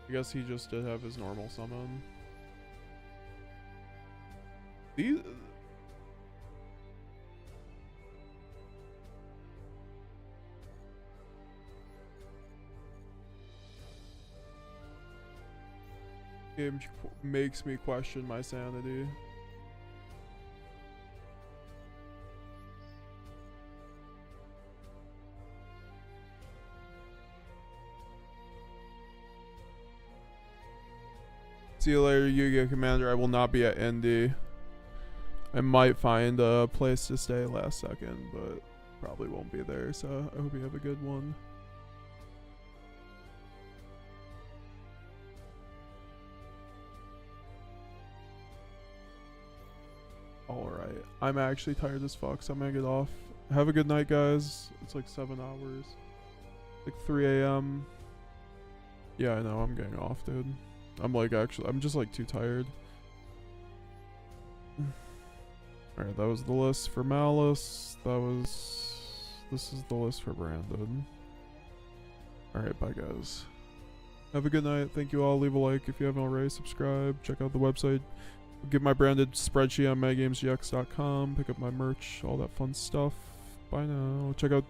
A: I guess he just did have his normal summon. These... Game makes me question my sanity. See you later, Yu-Gi-Oh! Commander. I will not be at Indy. I might find a place to stay last second, but probably won't be there, so I hope you have a good one. Alright. I'm actually tired as fuck, so I'm gonna get off. Have a good night, guys. It's like 7 hours. Like 3 a.m. Yeah, I know. I'm getting off, dude. I'm like, actually, I'm just like too tired. Alright, that was the list for Maliss. This is the list for Brandon. Alright, bye guys. Have a good night. Thank you all. Leave a like if you haven't already. Subscribe. Check out the website. Get my branded spreadsheet on MetaGamesGX.com. Pick up my merch. All that fun stuff. Bye now. Check out